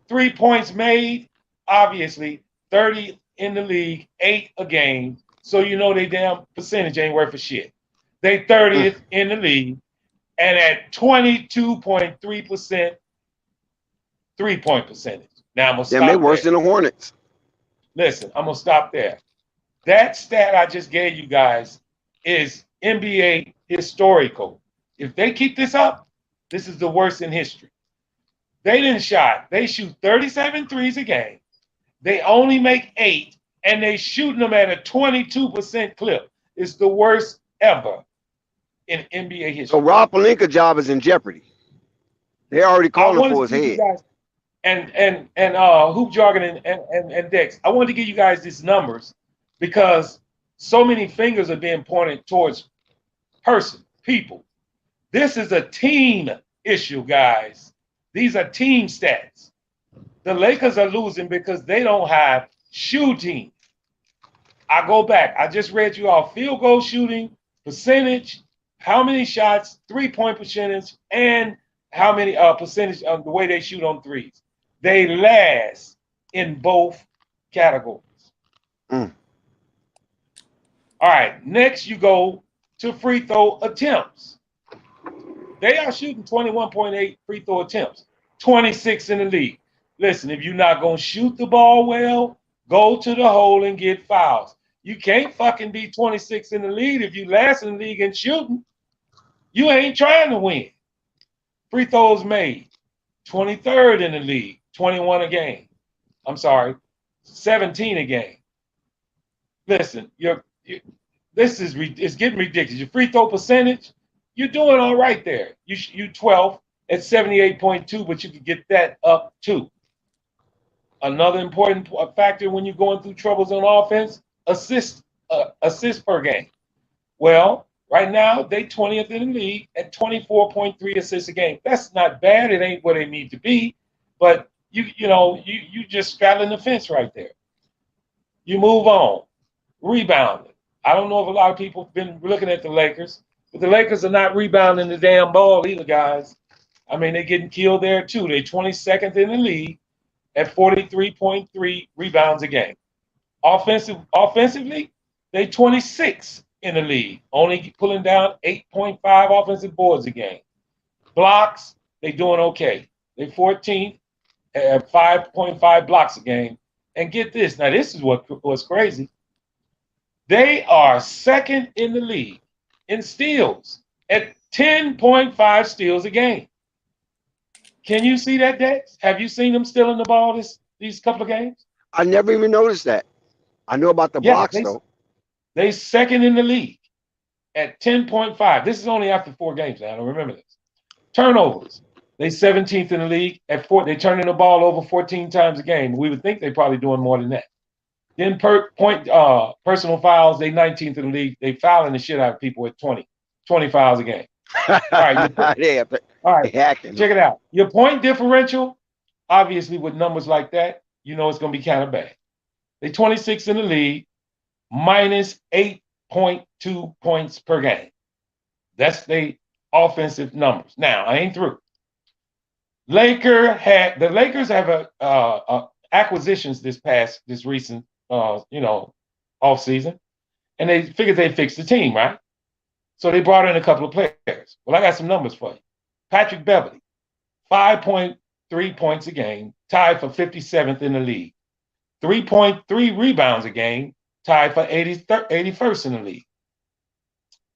3 points made, obviously 30 in the league, 8 a game. So you know they damn percentage ain't worth a shit. They 30th in the league and at 22.3% 3-point percentage. Now I'm gonna Damn, they stop worse there. than the Hornets. Listen, I'm gonna stop there. That stat I just gave you guys is NBA historical. If they keep this up, this is the worst in history. They didn't shot. They shoot 37 threes a game. They only make 8, and they shooting them at a 22% clip. It's the worst ever in NBA So history. Rob Pelinka's job is in jeopardy. They're already I calling wanted for to his give you head. guys and Hoop Jargon and Dex. I wanted to give you guys these numbers because so many fingers are being pointed towards people. This is a team issue, guys. These are team stats. The Lakers are losing because they don't have shooting. I go back. I just read you all field goal shooting percentage, how many shots, 3-point percentage, and how many percentage of the way they shoot on threes. They last in both categories. Mm. All right. Next, you go to free throw attempts. They are shooting 21.8 free throw attempts, 26 in the league. Listen, if you're not going to shoot the ball well, go to the hole and get fouls. You can't fucking be 26 in the league if you last in the league in shooting. You ain't trying to win. Free throws made, 23rd in the league, 21 a game. I'm sorry, 17 a game. Listen, it's getting ridiculous. Your free throw percentage, you're doing all right there. You 12 at 78.2, but you could get that up too. Another important factor when you're going through troubles on offense, assists per game. Well, right now they 20th in the league at 24.3 assists a game. That's not bad. It ain't where they need to be, but you just straddling the fence right there. You move on. Rebounding. I don't know if a lot of people have been looking at the Lakers, but the Lakers are not rebounding the damn ball either, guys. I mean, they're getting killed there too. They're 22nd in the league at 43.3 rebounds a game. Offensively, they 26 in the league, only pulling down 8.5 offensive boards a game. Blocks, they doing okay. They 14th at 5.5 blocks a game, And get this. Now, this is what's crazy. They are second in the league in steals at 10.5 steals a game. Can you see that, Dex? Have you seen them stealing the ball these couple of games? I never even noticed that. I know about the Yeah, blocks though. they second in the league at 10.5. This is only after 4 games now. I don't remember this. Turnovers. They 17th in the league at 4. They turning the ball over 14 times a game. We would think they're probably doing more than that. Then personal fouls, they 19th in the league. They fouling the shit out of people at 20 fouls a game. All right, all right, check it out. Your point differential, obviously with numbers like that, you know it's going to be kind of bad. They 26th in the league, minus 8.2 points per game. That's the offensive numbers. Now, I ain't through. The Lakers have acquisitions this recent off season, and they figured they'd fix the team, right? So they brought in a couple of players. Well, I got some numbers for you. Patrick Beverley, 5.3 points a game, tied for 57th in the league. 3.3 rebounds a game, tied for 81st in the league.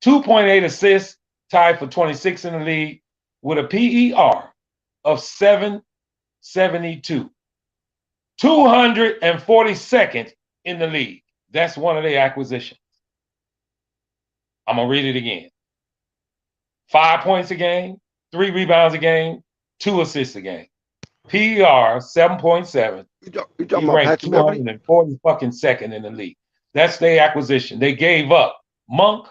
2.8 assists, tied for 26th in the league, with a PER of 772. 242nd in the league. That's one of their acquisitions. I'm going to read it again. 5 points a game, 3 rebounds a game, 2 assists a game. PER 7.7. You talking about Patrick Beverley? 242nd in the league. That's their acquisition. They gave up Monk.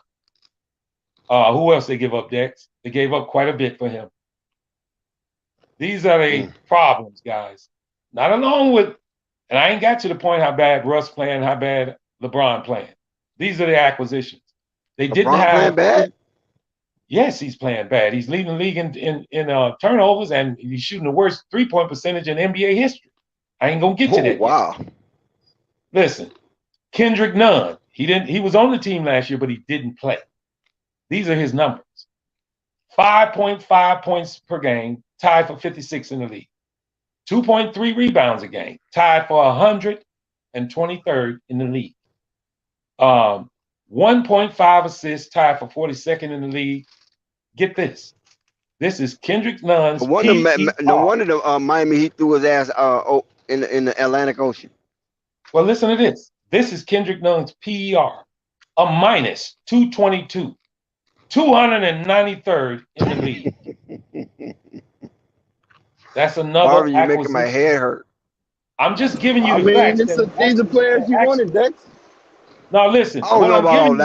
Who else they give up, Dex? They gave up quite a bit for him. These are the problems, guys. Not along with, and I ain't got to the point how bad Russ playing, how bad LeBron playing. These are the acquisitions. They didn't have playing bad. Yes, he's playing bad. He's leading the league in turnovers, and he's shooting the worst 3-point percentage in NBA history. I ain't gonna get to that. Wow. Yet. Listen, Kendrick Nunn. He was on the team last year, but he didn't play. These are his numbers. 5.5 points per game, tied for 56 in the league. 2.3 rebounds a game, tied for 123rd in the league. 1.5 assists, tied for 42nd in the league. Get this. This is Kendrick Nunn's No wonder the Miami Heat threw his ass in the Atlantic Ocean. Well, listen to this. This is Kendrick Nunn's PER, a minus 222. 293rd in the league. That's another Marvin, you're acquisition. making my head hurt. I'm just giving you the facts. These are players you wanted, Dex. Now listen. I don't know about all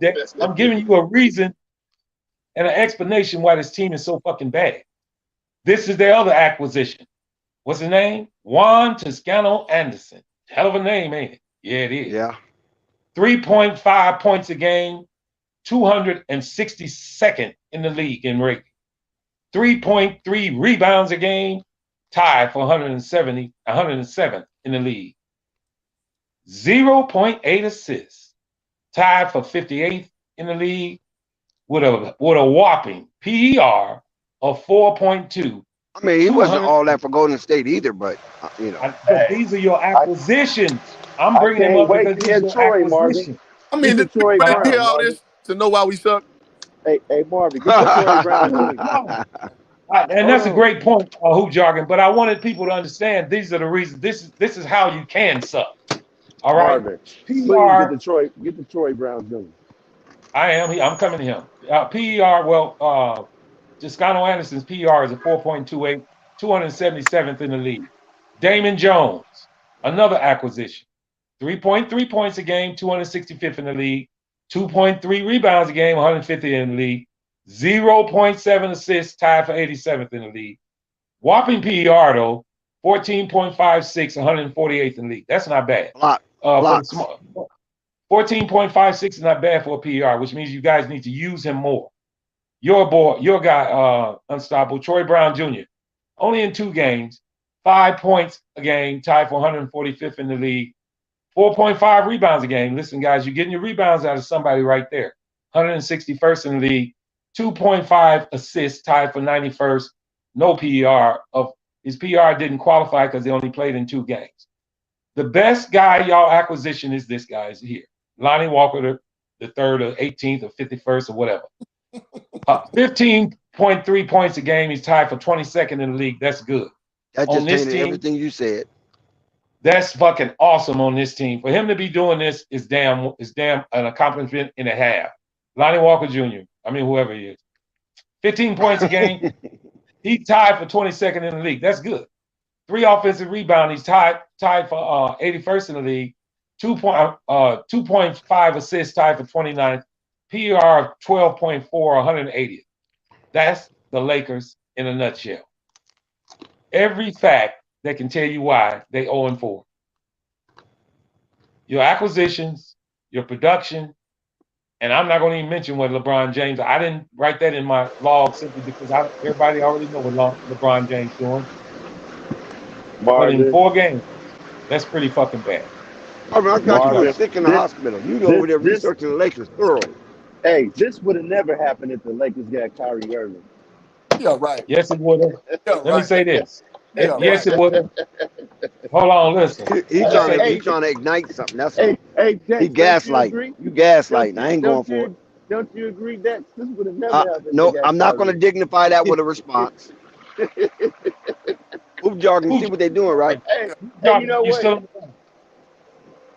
that. I'm giving you a reason and an explanation why this team is so fucking bad. This is their other acquisition. What's his name? Juan Toscano Anderson. Hell of a name, ain't it? Yeah, it is. Yeah. 3.5 points a game, 262nd in the league in rating. 3.3 rebounds a game, tied for 107th in the league. 0.8 assists, tied for 58th in the league, with a whopping PER of 4.2. I mean, he wasn't all that for Golden State either, but you know. These are your acquisitions. I'm bringing them up because these are your acquisitions. I mean, did you hear all this to know why we suck? Hey, Marvin, get your Troy Brown. And that's a great point, Hoop Jargon. But I wanted people to understand these are the reasons. This is how you can suck. All right. Marvin, please get the Troy Brown Jr. I'm coming to him. PER, well, Toscano Anderson's PER is a 4.28, 277th in the league. Damon Jones, another acquisition. 3.3 points a game, 265th in the league. 2.3 rebounds a game, 150th in the league. 0.7 assists, tied for 87th in the league. Whopping PER, though, 14.56, 148th in the league. That's not bad. 14.56 is not bad for a PER, which means you guys need to use him more. Your guy, Unstoppable, Troy Brown Jr., only in 2 games, 5 points a game, tied for 145th in the league. 4.5 rebounds a game. Listen, guys, you're getting your rebounds out of somebody right there. 161st in the league. 2.5 assists, tied for 91st. No PER of his PR didn't qualify because they only played in 2 games. The best guy y'all acquisition is this guy is here. Lonnie Walker, the 3rd or 18th or 51st or whatever. 15.3 points a game. He's tied for 22nd in the league. That's good. That On just this tainted team, everything you said. that's fucking awesome on this team. For him to be doing this is damn an accomplishment and a half. Lonnie Walker Jr., I mean, whoever he is. 15 points a game. He tied for 22nd in the league. That's good. 3 offensive rebounds. He's tied for 81st in the league. 2.5 assists, tied for 29th. PR of 12.4, 180th. That's the Lakers in a nutshell. Every fact that can tell you why they 0-4. Your acquisitions, your production, and I'm not going to even mention what LeBron James. I didn't write that in my log simply because everybody already know what LeBron James doing. But in Marvin, 4 games, that's pretty fucking bad. I mean, I thought you were Marvin, sick in the this, hospital. You go over there this, researching the Lakers thoroughly. hey, this would have never happened if the Lakers got Kyrie Irving. Yeah, right. Yes, it would have. Yeah, Let me right. say this. Yeah, Yes, right. it would have. Hold on, listen. He Let me trying say to Hey, trying to ignite something. That's hey, all. hey, He Dex, don't you gaslighting. agree? You gaslighting. I ain't going for it. Don't you agree, Dex? This would have never happened if No, they got I'm not going to Kyrie. dignify that with a response. Hoop jargon, you see what they're doing, right? Hey, you know You what? still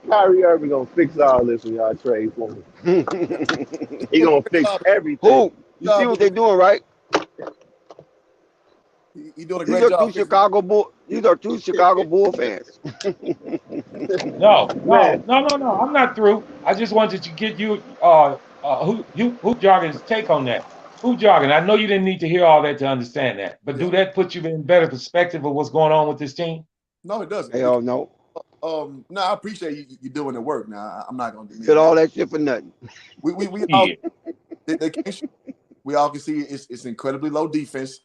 Kyrie Irving gonna fix all this when y'all trade for him. He gonna fix everything. Hoop, you see what they're doing, right? He doing a These great are job. two Chicago Bull. These are 2 Chicago Bull fans. No. Man, I'm not through. I just wanted to get you Hoop Jargon's take on that. Hoop Jargon, I know you didn't need to hear all that to understand that, but do that put you in better perspective of what's going on with this team? No, it doesn't. Hell no. No, I appreciate you doing the work. Now, I'm not gonna Did all that shit for nothing. We all Yeah. they can't shoot. We all can see it's incredibly low defense.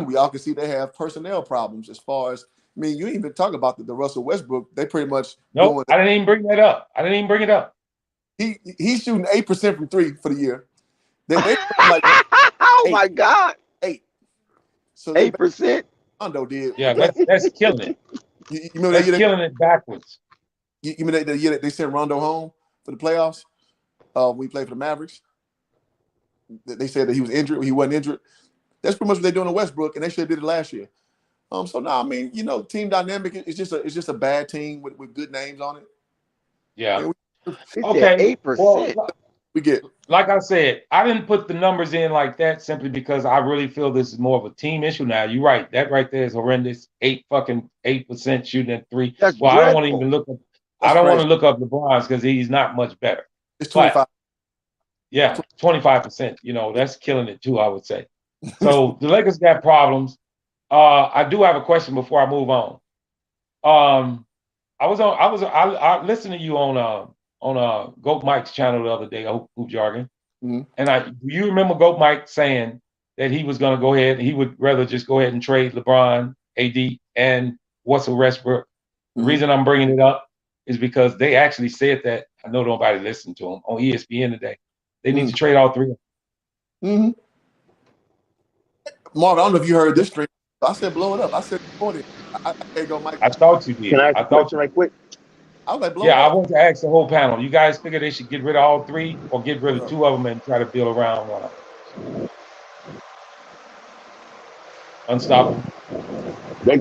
We all can see they have personnel problems as far as, I mean, you ain't even talk about the Russell Westbrook. They pretty much Nope, doing. I didn't even bring that up. He's shooting 8% from 3 for the year. They like Oh 8, my God. 8. So they 8%. Rondo did. Yeah, that's killing it. You remember That's that year? killing it backwards. You remember the year that they sent Rondo home for the playoffs? We played for the Mavericks. They said that he was injured. He wasn't injured. That's pretty much what they're doing to Westbrook, and they should have did it last year. So now, I mean, team dynamic is just a bad team with good names on it. Yeah. He Okay. said 8%. Well, We get like I said, I didn't put the numbers in like that simply because I really feel this is more of a team issue now. You're right. That right there is horrendous. 8% shooting at 3. That's Well, I don't want to dreadful. even look up. That's I don't want crazy. to look up LeBron's because he's not much better. It's 25. But yeah, 25%. That's killing it too, I would say. So the Lakers got problems. I do have a question before I move on. I listened to you on Goat Mike's channel the other day, Hoop Jargon. Mhm. And do you remember Goat Mike saying that he was going to go ahead, he would rather just go ahead and trade LeBron, AD, and Russell Westbrook? The Mhm. reason I'm bringing it up is because they actually said that. I know nobody listened to him on ESPN today. They need to trade all 3. Mm-hmm. Marv, I don't know if you heard this stream. I said blow it up. I said 40. I can't go, Mike. I thought you did. can I ask I a thought question right quick? I was like, blow it Yeah, I up. want to ask the whole panel. You guys figure they should get rid of all 3 or get rid of 2 of them and try to build around one of them? Unstoppable. They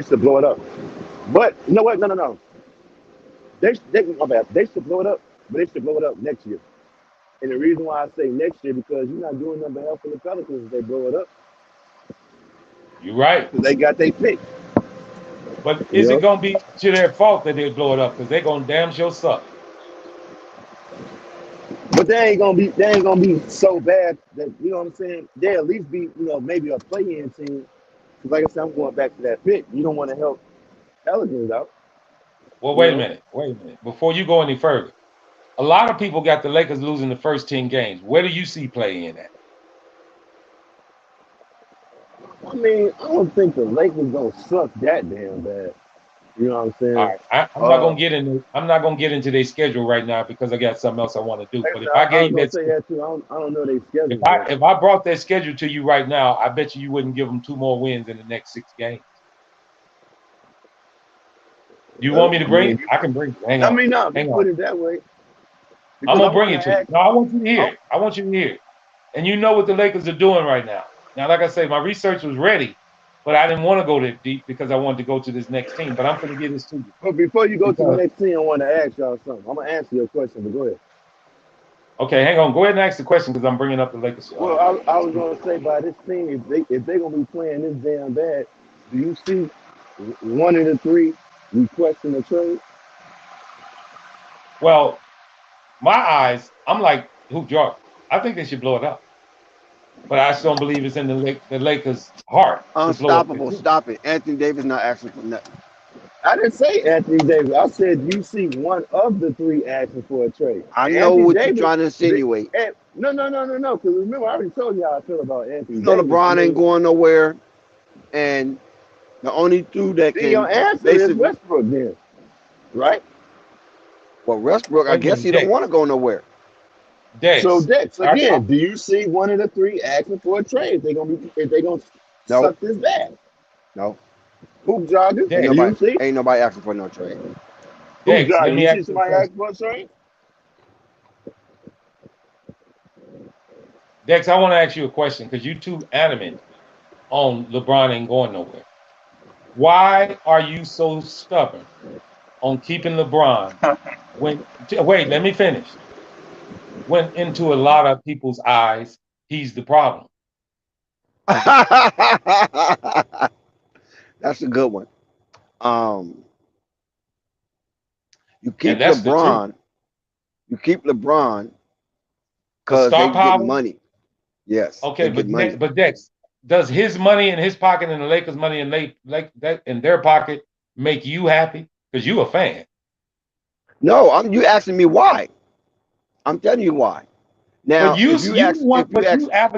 should blow it up. But you know what? No. My bad. They should blow it up, but they should blow it up next year. And the reason why I say next year because you're not doing nothing but helping the Pelicans if they blow it up You're right. because they got their pick. But You is it know? going to be to their fault that they blow it up? Because they're going to damn sure suck. But they ain't gonna be so bad that you know what I'm saying. They at least be maybe a play-in team. Because like I said, I'm going back to that pick. You don't want to help Pelicans out. Well, You wait a know. minute. Before you go any further, a lot of people got the Lakers losing the first 10 games. Where do you see play in at? I mean, I don't think the Lakers gonna suck that damn bad. You know what I'm All saying? right, I'm not gonna get into. I'm not gonna get into their schedule right now because I got something else I want to do. But if I I gave was you gonna that, say that too. I don't know their if schedule, I but if I brought that schedule to you right now, I bet you wouldn't give them 2 more wins in the next 6 games. You want me to I bring mean, it? I can bring it. Hang I on, mean, no, if you hang on. put it that way, I'm because I gonna bring want it to to you. ask. No, I want you to hear Oh, it. I want you to hear it. And you know what the Lakers are doing right now. Now, like I say, my research was ready, but I didn't want to go that deep because I wanted to go to this next team. But I'm going to give this to you but before you go to the because next thing, I want to ask y'all something. I'm gonna answer your question, but go ahead. okay, hang on. Go ahead and ask the question because I'm bringing up the Lakers. Well, I was gonna say by this team, if they gonna be playing this damn bad, do you see one of the three requesting a trade? Well, my eyes, I'm like Hoop Jordan. I think they should blow it up, but I just don't believe it's in the Lakers' heart to blow up their Unstoppable. team. Stop it. Anthony Davis not asking for nothing. I didn't say Anthony Davis. I said you see one of the three asking for a trade. I know Anthony what you're Davis. trying to insinuate. No. Because remember, I already told you how I feel about You Anthony know Davis. I LeBron ain't mean, going nowhere, and the only two that then your can answer is basically, Westbrook, then, right? well, Westbrook, I Wait a guess minute, he don't want to Dex. go nowhere. So Dex. Dex, All right, again, do you see one of the three asking for a trade? If they gonna No, suck this back? no, Hoop joggers, ain't Dex. do you nobody, see? ain't nobody asking for no trade. Hoop Dex. Let joggers, me you see ask you a somebody question. asking for a trade? Dex, I want to ask you a question because you're too adamant on LeBron ain't going nowhere. Why are you so stubborn on keeping LeBron when wait, let me finish. When into a lot of people's eyes, he's the problem. That's a good one. Um, you And keep that's the truth. LeBron, you keep LeBron The because star they get power, money. Yes, they okay, get money. but Dex, does his money in his pocket and the Lakers' money in like that in their pocket make you happy? Because you a fan. No, you asking me why? I'm telling you why. But Now, you want if you ask,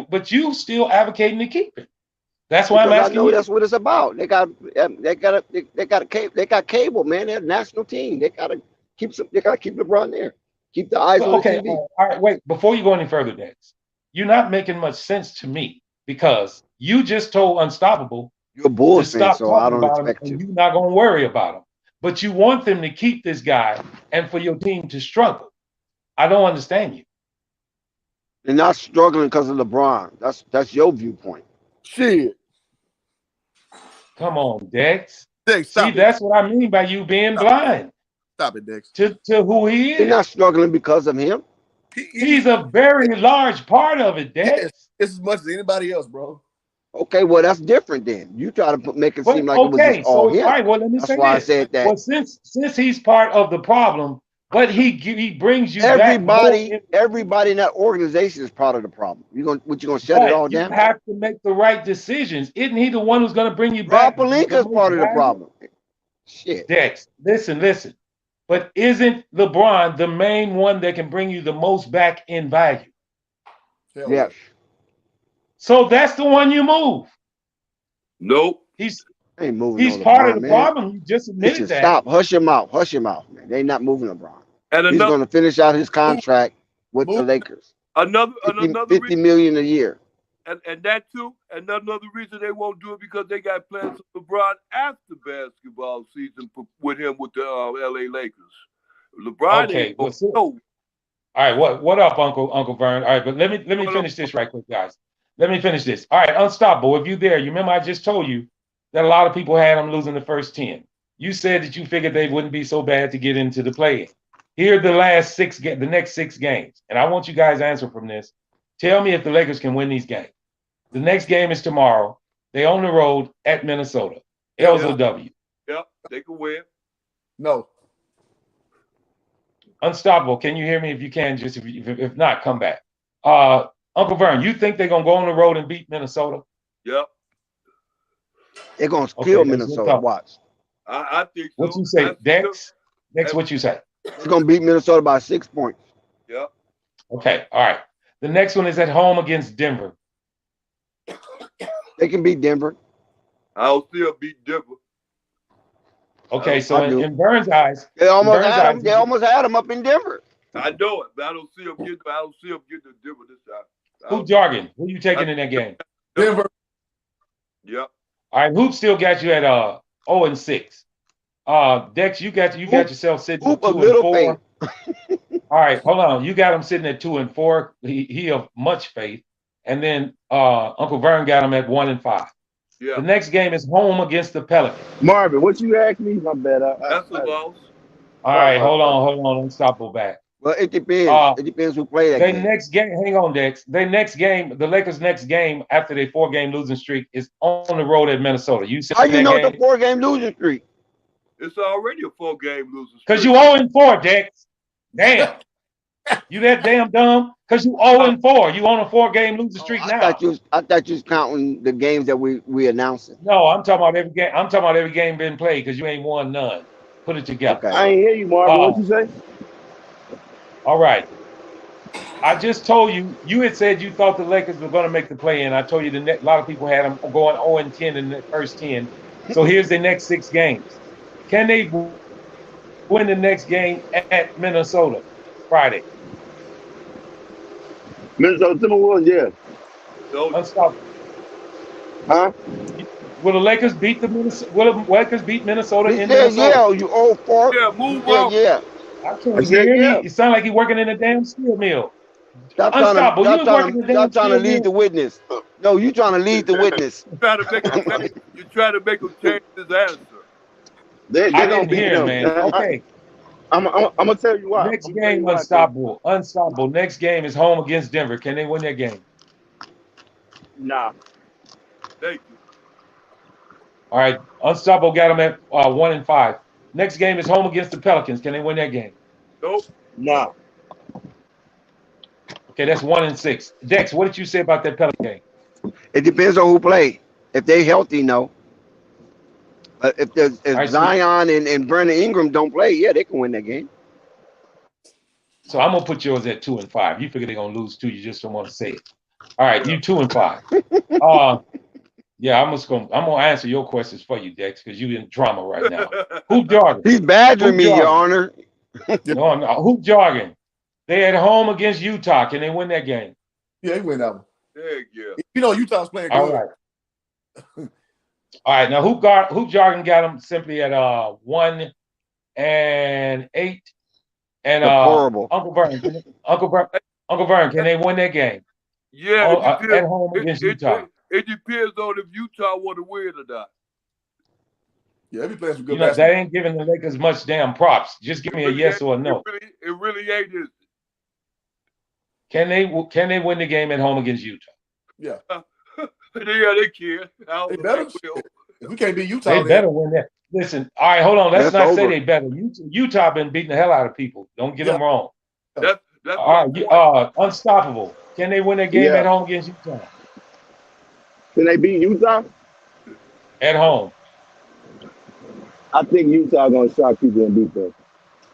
but you still advocating to keep it. That's why I'm because I asking know you. that's what it's about. They got cable, man. They're a national team. They gotta keep LeBron there. Keep the eyes But on the okay, TV. all right, wait. Before you go any further, Dex, you're not making much sense to me because you just told Unstoppable You're a to Bulls fan, stop so I talking don't about him expect and you. you're not going to worry about him. But you want them to keep this guy and for your team to struggle. I don't understand you. They're not struggling because of LeBron. That's your viewpoint. Shit. Come on, Dex. Dex, See, stop it. that's what I mean by you being Stop it, Dex. blind Stop it, Dex. to who he They're not is. struggling because of him. He's a very large part of it, Yes, Dex. it's as much as anybody else, bro. Okay, well that's different then. You try to make it But seem like it was just okay, all so all him. right. Well, let me That's say why I this. said that Well, since he's part of the problem, but he brings you back more. everybody in that organization is part of the problem. You gonna shut it But all you down? have to make the right decisions. Isn't he the one who's going to bring you Rob back the Palinka is most part of the value? problem. Shit. Dex, listen. But isn't LeBron the main one that can bring you the most back in value? Hell yeah. Yes. So that's the one you move. Nope. He's They ain't moving he's no part of LeBron, the man. problem. You just Listen, admitted that. stop. Hush your mouth. Hush your mouth, man. They ain't not moving LeBron. And He's another gonna finish out his Move, contract with the move. Lakers. another 50, another 50 reason, million a year. and that too, another reason they won't do it because they got plans for LeBron after basketball season with him with the L.A. Lakers. LeBron ain't Okay. going Well, so, no. all right. What up, Uncle Vern? All right, but let me No, no. finish this right quick, guys. Let me finish this. All right, Unstoppable. If you there, you remember I just told you that a lot of people had them losing the first 10. You said that you figured they wouldn't be so bad to get into the play-in. Here are the next 6 games, and I want you guys to answer from this. Tell me if the Lakers can win these games. The next game is tomorrow. They on the road at Minnesota. Hell L's no. or W. Yep, they can win. No. Unstoppable. Can you hear me? If you can, just if not, come back. Uncle Vern, you think they're gonna go on the road and beat Minnesota? Yep, They're gonna Okay, kill that's good Minnesota. talk. Watch. I think What so. you say, Dex? Dex, what you say? They're gonna beat Minnesota by 6 points. Yep. Okay, all right. The next one is at home against Denver. They can beat Denver. I'll still beat Denver. Okay, so I do. in Burns' eyes, They in almost Burns' had eyes, him. They almost had him up in Denver. I know it, but I don't see him getting. I don't see him getting the Denver this time. Hoop Jargon, who you I, taking in that game? Denver. yep. All right, Hoop still got you at 0-6. Dex, you got Hoop, yourself sitting at hoop of 2 and little 4. faith. All right, hold on. You got him sitting at 2 and 4. He of much faith. And then Uncle Vern got him at 1 and 5. Yeah. The next game is home against the Pelicans. Marvin, what you asked me? My bad. That's a loss. All right, hold on. Unstoppable back. Well, it depends. It depends who play that They game. next game, hang on, Dex. Their next game, the Lakers' next game after their 4-game losing streak is on the road at Minnesota. You said How you that know the game? 4-game losing streak? It's already a 4-game losing streak. Because you 0-4, Dex. Damn. You that damn dumb? Because you 0-4. You on a 4-game losing streak now. I thought you was counting the games that we announcing. No, I'm talking about every game. I'm talking about every game been played because you ain't won none. Put it together. Okay. I ain't hear you, Marvin. What you say? All right. I just told you, you had said you thought the Lakers were going to make the play-in. I told you a lot of people had them going 0-10 in the first 10. So here's the next 6 games. Can they win the next game at Minnesota Friday? Minnesota Timberwolves, yeah. So, Unstoppable. Huh? Will the Lakers beat Will the Lakers beat Minnesota He in said, Minnesota? yeah, you old fart. yeah, move He said, on. yeah. I can't I said, hear yeah. you. It sounds like he's working in a damn steel mill. Stop Unstoppable. You was working in a y'all damn trying to steel lead mill. the witness. No, you trying to lead the witness. You're trying to make him change his answer. They I gonna didn't beat hear, them. man. Okay. I'm gonna tell you why. Next I'm gonna tell you game, why. unstoppable. Next game is home against Denver. Can they win that game? Nah. Thank you. All right. Unstoppable got them at 1 and 5. Next game is home against the Pelicans. Can they win that game? Nope. Nah. Okay, that's 1 and 6. Dex, what did you say about that Pelican game? It depends on who play. If they healthy, no. If Right, Zion and Brandon Ingram don't play, yeah, they can win that game. So I'm gonna put yours at 2 and 5. You figure they're gonna lose 2, you just don't want to say it. All right, you 2 and 5. Yeah, I'm gonna answer your questions for you, Dex, because you in drama right now. Hoop jargon. He's badgering me, Your Honor. No, I'm not. Hoop jargon. They at home against Utah. Can they win that game? Yeah, he win that one. Heck yeah. You know Utah's playing good. All right. All right. Now Hoop jargon got them simply at 1 and 8. And horrible. Uncle Vern, can they win that game? Yeah, at home against Utah. It depends on if Utah want to win or not. Yeah, every playing some good That basketball. ain't giving the Lakers much damn props. Just give me a yes or a no. It really ain't. Is it? Can they win the game at home against Utah? Yeah. Yeah, they can. They better. If we can't beat Utah, They better win that. Listen, all right, hold on. Let's That's not say over. they better. Utah been beating the hell out of people. Don't get them wrong. That's All right, unstoppable. Can they win that game at home against Utah? Can they beat Utah? At home. I think Utah gonna shock people and beat them.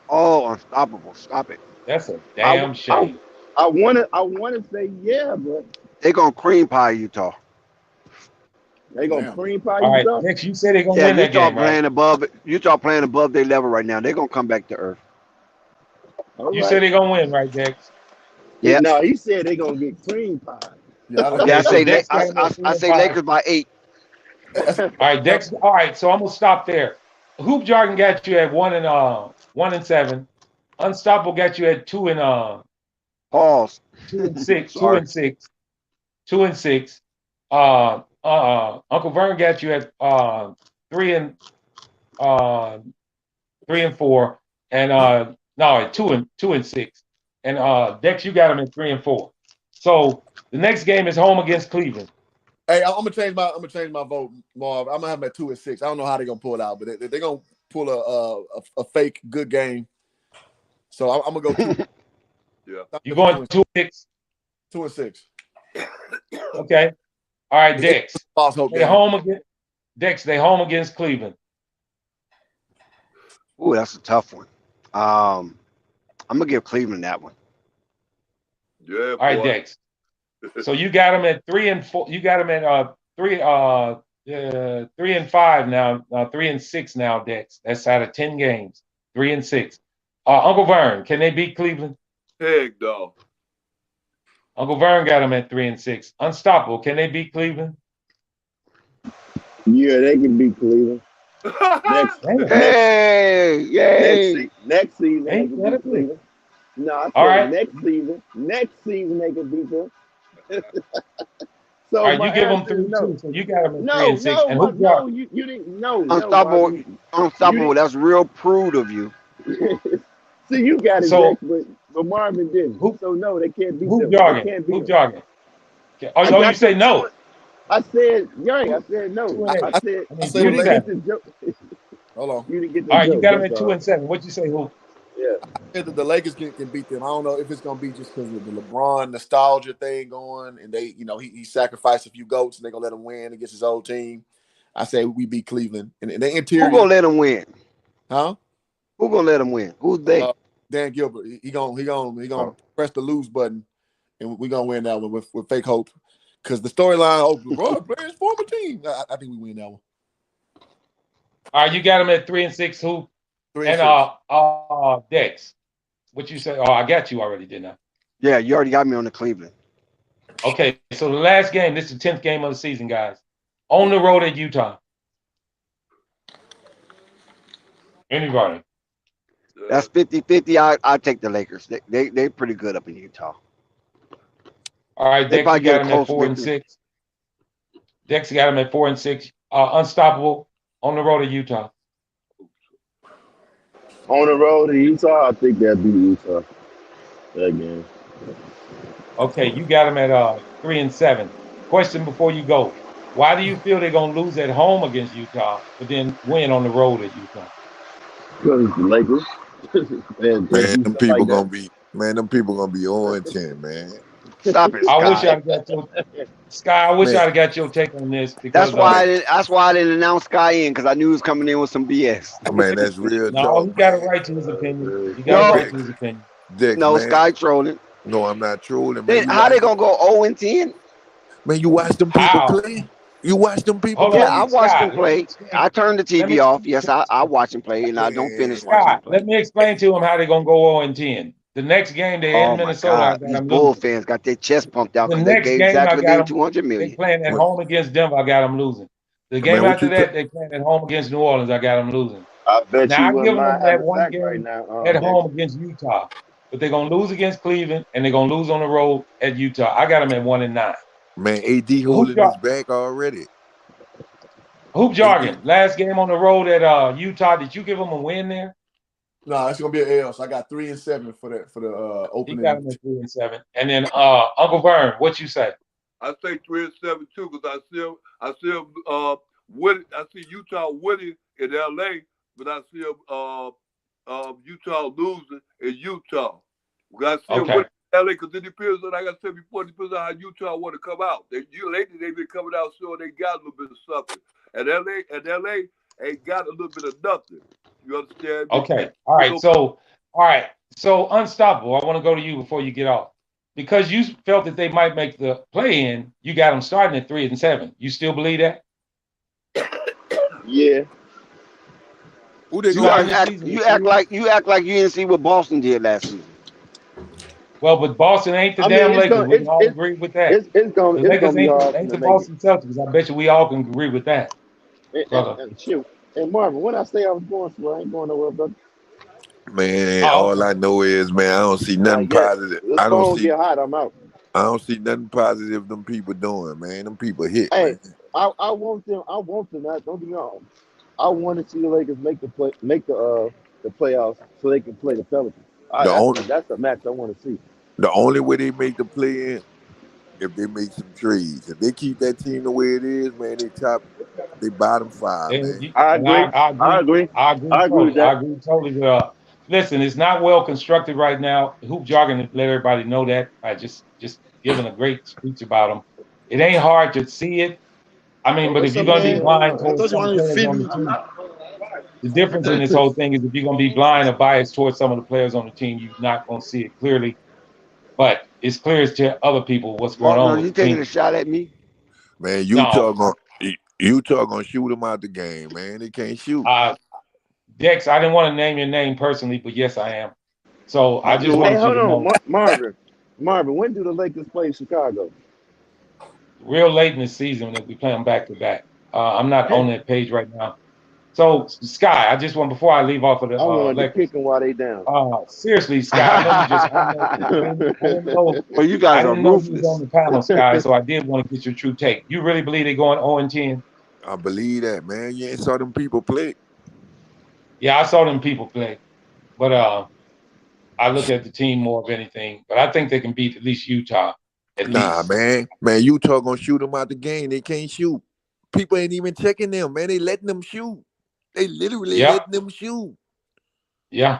Oh, unstoppable. Stop it. That's a damn shame. I wanna say yeah, but They're going to cream pie Utah. they gonna cream pie All right, Utah. Nick, you said they're gonna Yeah, win that Utah game, playing right? Utah playing above their level right now. They're going to come back to earth. All You right. said they're gonna win, right, Dex? Yeah. No, he said they gonna get cream pie. Yeah, Okay, Yeah, so Dex got them at 3 I and say 5. Lakers by 8. All right, Dex. All right, so I'm gonna stop there. Hoop jargon got you at 1 and 7. Unstoppable got you at 2 and Pause. 2 and 6. 2 Sorry. and 6. 2 and 6. Uncle Vern got you at 3 and 4, and no, 2 and 6. And Dex, you got him at 3 and 4. So the next game is home against Cleveland. Hey, I'm gonna change my vote, Marv. I'm gonna have them at 2 and 6. I don't know how they're gonna pull it out, but they're gonna pull a fake good game. So I'm gonna go 2. Yeah. You going 2 and 6? 2 and 6. Okay. All right, Dex. False hope They game. home against Dex. They home against Cleveland. Ooh, that's a tough one. I'm going to give Cleveland that one. Yeah. All right, Dex. So you got them at 3 and 4. You got them at 3 Yeah, 3-5 now. 3-6 now, Dex. That's out of 10 games. 3-6. Uncle Vern, can they beat Cleveland? Heck no. Uncle Vern got them at 3-6. Unstoppable. Can they beat Cleveland? Yeah, they can beat Cleveland. Next, Damn. next, Hey, yay! next season they Ain't can that a beat bit? Cleveland. No, I All said right. next season they can beat them. All So right, you my give them answer is no. 3-2. So you got them at three No, and six. no, And who got no, you didn't no, Unstoppable, Marvin. You unstoppable. That's real prude of you. didn't see you got it, so Dex, but Marvin didn't. who So no, they can't beat who them. They jogging? can't beat Who them. jogging? I Oh, you got say them no. I said, Yang, I Two, said no. two I, and I eight. I, said I I mean say you the two and didn't Lakers. get seven. the joke. Hold on. You didn't get the All right, you joke. got them That's at all. 2-7. What you say, who? Yeah. Said that the Lakers can beat them. I don't know if it's gonna be just because of the LeBron nostalgia thing going, and they, he sacrificed a few goats, and they're gonna let him win against his old team. I say we beat Cleveland, and the Who gonna interior, let him win? huh? Who gonna let him win? Who's they? Dan Gilbert, he gonna Oh. press the lose button, and we're gonna win that one with fake hope, because the storyline, LeBron playing his former team. I think we win that one. All right, you got them at 3-6. Who? 3 and And 6. Dex. What you say? Oh, I got you already, didn't I? Yeah, you already got me on the Cleveland. Okay, so the last game, this is the 10th game of the season, guys. On the road at Utah. Anybody? That's 50-50. I take the Lakers. They pretty good up in Utah. All right, They Dex, probably you get got a them at close 4 and victory. 6. Dex got them at 4 and 6. Unstoppable on the road at Utah. On the road in Utah, I think they'll beat Utah that game. Okay, you got them at 3 and 7. Question before you go: why do you feel they're gonna lose at home against Utah, but then win on the road at Utah? Because it's the Lakers. and Man, do them stuff like people that. gonna be man, them people gonna be 0-10, man. Stop it, I wish Sky. I'd got your Sky. I wish Man, I'd got your take on this That's because why man, I didn't announce Sky in because I knew he was coming in with some BS. man, that's real no, he talk, got a man. right to his opinion. He got a No, right Dex, to his opinion. Dex, no, man. Sky trolling. No, I'm not trolling, man. Then You how watch they them, gonna go 0-10? man. You watch them people How? play. You watch them people Hold Yeah, on, I play, watched him Sky. Let me play. explain. I turned the Let me TV off. Yes, I watch him play, and I don't man. finish watching him Sky. play. Let me explain to him how they're gonna go 0-10. The next game they're in Oh my Minnesota. I God, got these them Bull losing. fans got their chest pumped out The because they next gave game Zach I got Levine them. 200 They million. playing at What, home against Denver. I got them losing. The game man? What after you? T- that, they playing at home against New Orleans. I got them losing. I bet Now you I wouldn't give mind them that having one Zach right game now, at Dex. home against Utah, but they're gonna lose against Cleveland and they're gonna lose on the road at Utah. I got them at 1-9. Man, AD Hoop holding his jog- back already. hoop AD, jogging. Last game on the road at Utah. Did you give them a win there? No, it's gonna be an L. So I got 3 and 7 for the He got opening. them at 3-7. And then Uncle Vern, what you say? I say 3 and 7 too, because Woody, I see Utah winning in LA, but I see Utah losing in Utah. Because I see them Okay. winning in LA, because it depends on, like I said before, it depends on how Utah want to come out. Lately they've been coming out showing they got a little bit of something. And LA ain't got a little bit of nothing. You understand me? Okay. All right. So unstoppable. I want to go to you before you get off. Because you felt that they might make the play in, you got them starting at 3-7. You still believe that? Yeah. who they You gonna Starting act, play? the act season you with act 3. like you didn't see what Boston did last season. Well, but Boston ain't the I mean, damn it's Lakers. gonna We can all agree with that. The it's gonna Lakers be hard for ain't them the to make it. Boston Celtics. I bet you we all can agree with that, brother. And shoot. And Marvin, when I say I was going somewhere, I ain't going nowhere, brother. Man, Oh, all okay. I know is, man, I don't see nothing Like, yeah, positive. this phone get hot, I'm out. I don't see nothing positive them people doing, man. Them people hit, Hey, man. I want them. I want them. Not don't be wrong. I want to see the Lakers make the playoffs so they can play the Pelicans. The only That's the match I want to see. the only way they make the play in if they make some trades. If they keep that team the way it is, man, they bottom five, And, man. I agree. I I agree. agree. I agree I agree with totally. I that. agree totally. Listen, it's not well constructed right now. Hoop jargon, let everybody know that. I just giving a great speech about them. It ain't hard to see it. I mean, but if What's you're up, gonna be man? blind I towards thought you some wanted to players feed on the me. team, the difference in this whole thing is if you're gonna be blind or biased towards some of the players on the team, you're not gonna see it clearly. But it's clear as to other people what's going Marvin, on are with you the taking team. a shot at me? Man, No, Utah going Utah gonna shoot him out the game, man. They can't shoot. Dex, I didn't want to name your name personally, but yes, I am. So I just Hey, wanted you hold to on, know, Marvin. Marvin, when do the Lakers play Chicago? real late in the season that we play them back to back. I'm not Heck, on that page right now. So Sky, I just want before I leave off of the I wanted to Lakers. kick them while they down. Seriously, Sky, I know you just I know I didn't know Well, you I guys are didn't know you was on ruthless. the panel, Sky. So I did want to get your true take. You really believe they're going 0-10? I believe that, man. You ain't saw them people play. Yeah, I saw them people play, but I look at the team more of anything. But I think they can beat at least Utah, at Nah, least. man. Man, Utah gonna shoot them out the game. They can't shoot. People ain't even checking them, man. They letting them shoot. They literally Yeah, letting them shoot. yeah.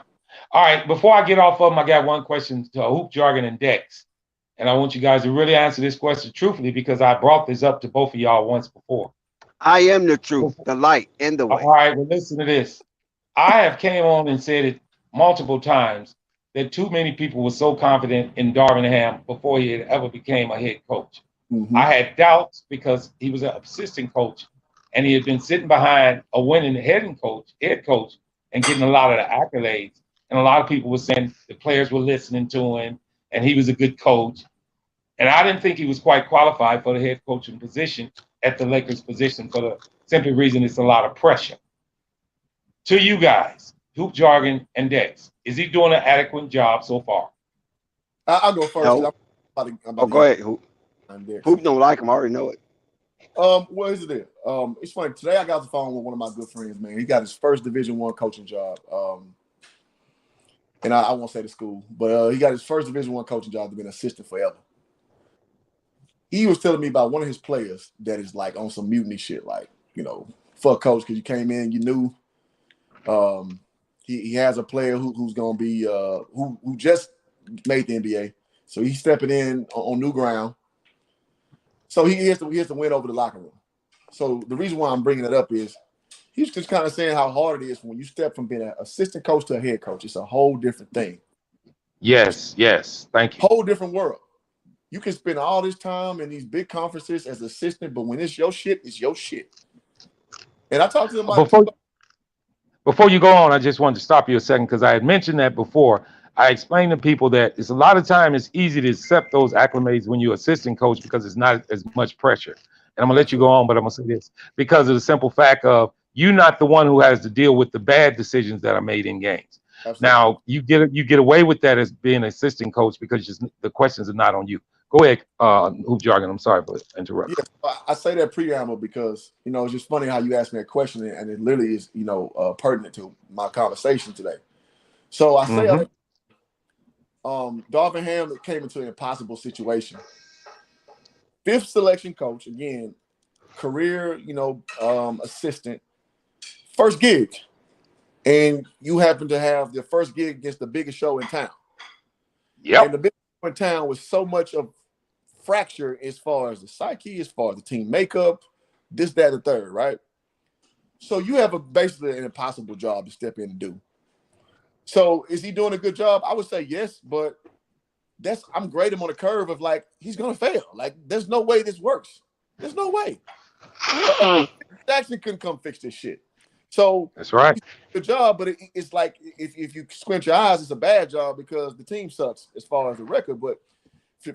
All right. Before I get off of them, I got one question to Hoop Jargon and Dex, and I want you guys to really answer this question truthfully because I brought this up to both of y'all once before. I am the truth, the light, and the All way. right. Well, listen to this. I have came on and said it multiple times that too many people were so confident in Darvin Ham before he had ever became a head coach. Mm-hmm. I had doubts because he was an assistant coach and he had been sitting behind a winning head coach, and getting a lot of the accolades. And a lot of people were saying the players were listening to him and he was a good coach. And I didn't think he was quite qualified for the head coaching position at the Lakers position for the simply reason it's a lot of pressure. To you guys, Hoop Jargon and Dex, is he doing an adequate job so far? I'll go first. No. I'm Oh, about go ahead. Hoop. to Hoop don't like him. I already know it. What is it? It's funny. Today I got off the phone with one of my good friends, man. He got his first Division I coaching job. And I won't say the school, but he got his first Division I coaching job to be an assistant forever. He was telling me about one of his players that is like on some mutiny shit, like, fuck coach because you came in, you knew. He has a player who's gonna be who just made the NBA, so he's stepping in on new ground. So he has to win over the locker room. So the reason why I'm bringing it up is he's just kind of saying how hard it is when you step from being an assistant coach to a head coach. It's a whole different thing. Yes. Thank you. Whole different world. You can spend all this time in these big conferences as assistant, but when it's your shit, it's your shit. And I talked to him about Before you go on, I just wanted to stop you a second because I had mentioned that before. I explained to people that it's a lot of time it's easy to accept those acclimates when you're assistant coach because it's not as much pressure. And I'm gonna let you go on, but I'm gonna say this because of the simple fact of you're not the one who has to deal with the bad decisions that are made in games. Absolutely. Now you get away with that as being an assistant coach because just the questions are not on you. Go ahead, Hoop Jargon. I'm sorry for interrupting. Yeah, I say that preamble because it's just funny how you asked me a question and it literally is pertinent to my conversation today. So I say Darvin Ham came into an impossible situation. 5th selection coach again, career assistant, first gig, and you happen to have the first gig against the biggest show in town. Yep. And the biggest show in town was so much of fracture as far as the psyche, as far as the team makeup, this, that, and third, right? So you have basically an impossible job to step in and do. So is he doing a good job? I would say yes, but I'm grading him on a curve of like he's gonna fail. Like there's no way this works. There's no way. Jackson couldn't come fix this shit. So that's right. Good job, but it's like if you squint your eyes, it's a bad job because the team sucks as far as the record. But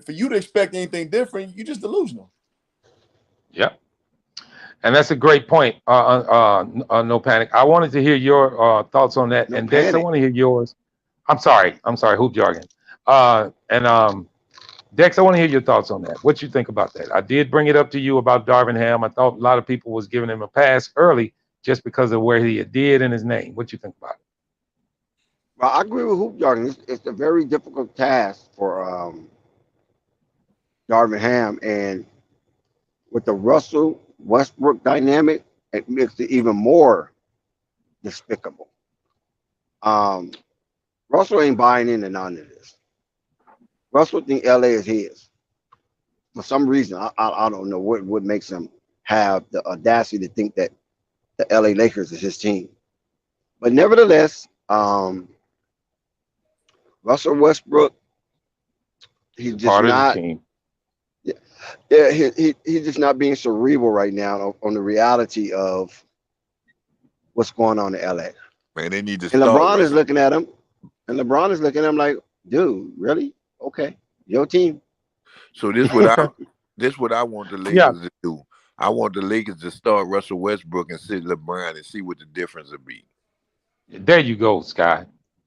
for you to expect anything different, you're just delusional. Yep. And that's a great point. No panic. I wanted to hear your thoughts on that. No and Dex, I panic. want to hear yours. I'm sorry, Hoop Jargon. Dex, I want to hear your thoughts on that. What you think about that? I did bring it up to you about Darvin Ham. I thought a lot of people was giving him a pass early just because of where he did in his name. What you think about it? Well, I agree with Hoop Jargon. It's a very difficult task for Darvin Ham, and with the Russell Westbrook dynamic, it makes it even more despicable. Russell ain't buying into none of this. Russell think LA is his. For some reason, I don't know what makes him have the audacity to think that the LA Lakers is his team. But nevertheless, Russell Westbrook, he's just part of the not. team. Yeah, Yeah, he's just not being cerebral right now on the reality of what's going on in LA. Man, they need to And start LeBron is Russell. looking at him, and LeBron is looking at him like, dude, really? Okay, your team. So this what I want the Yeah, Lakers to do. I want the Lakers to start Russell Westbrook and sit LeBron and see what the difference will be. there you go, Sky.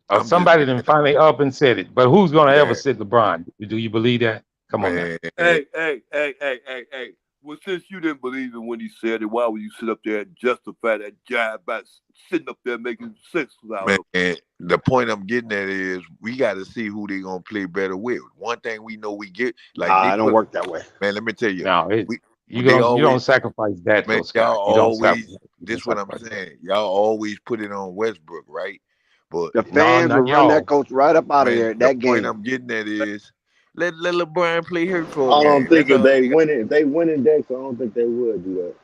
I'm just Somebody then finally up and said it. But who's going to ever yeah, sit LeBron? Do you believe that? Come on now. man. Hey. Well, since you didn't believe him when he said it, why would you sit up there and justify that jive by sitting up there making sense out of it? Man, the point I'm getting at is we got to see who they gonna play better with. One thing we know we get like they Nah, it don't put work that way. man. Let me tell you, Now, we you they don't always sacrifice that man. though, Sky. You don't sacrifice. You don't This what I'm sacrifice that. saying. Y'all always put it on Westbrook, right? But The No, fans will not run that y'all. coach right up out of man, there the that point game. I'm getting at is let LeBron play hurt for a I don't game. think That's if all they they got. win it, if they win in Dex, I don't think they would do that.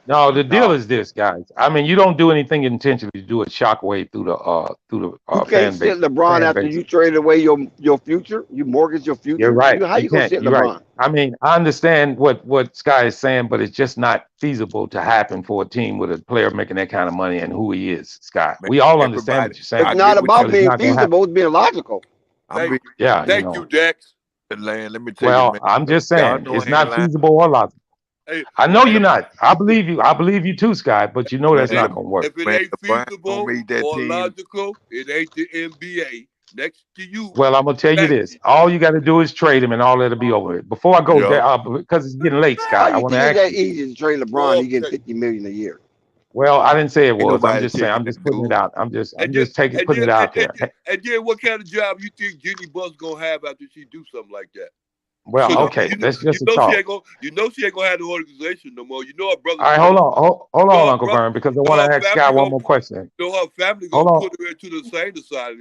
No, the deal No, is this, guys. I mean, you don't do anything intentionally to do a shockwave through the you can't sit LeBron fan after base. you traded away your future. You mortgage your You're future. right. You how You you gonna can't. sit You're right. LeBron? I mean, I understand what Sky is saying, but it's just not feasible to happen for a team with a player making that kind of money and who he is, Sky. Man, We all understand everybody, what you're It's saying, I get not what you. but about it's being not gonna happen. feasible. It's being logical. I'm Thank being you, Yeah, man. you thank know. you, Dex. Land. Let me tell you, Well, man. I'm just Y'all saying know it's I ain't not lying, feasible or logical. Hey, I well, know you're not. I believe you. I believe you too, Sky. But you know that's man. not gonna work. if it Man, ain't LeBron gonna feasible make that or team. logical, it ain't the NBA. Next to you, Well, I'm gonna tell you thank this. you. All you got to do is trade him, and all that'll be over. Before I go there, Yup. because it's getting late, How Sky. I you want to think it's ask that you. easy to trade LeBron? Oh, He getting okay. 50 million a year. Well, I didn't say it Ain't was. I'm nobody just saying. taking I'm that just putting it dude. out. I'm just. And I'm then, just taking and putting then, it out there. and then, what kind of job you think Jenny Buss gonna have after she do something like that? Well, Because Yup. okay. That's just a she thought. ain't gonna, she ain't gonna have the organization no more. You know her brother All right, gonna put hold her. on. Hold You know on, her Uncle brother. Vern, because I You want know to her ask Sky family one gonna. more question. You know her family Hold gonna on. put her into the same asylum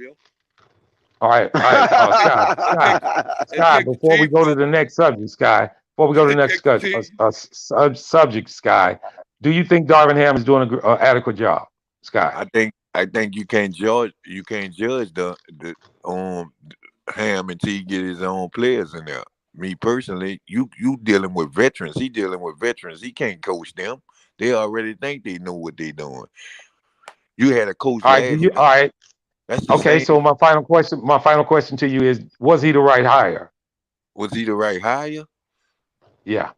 All right. All right. Sky. Sky. and Sky. take the Before we team go to from the next subject, Sky. Before we go to the and next take the team. subject, Sky. Do you think Darvin Ham is doing an adequate job, Sky? I think you can't judge the um Ham until he get his own players in there. Me personally, you dealing with veterans. He dealing with veterans. He can't coach them. They already think they know what they doing. You had a coach All right. Do last you? year. All right. That's the Okay. same. So my final question to you is: was he the right hire? Was he the right hire? Yeah.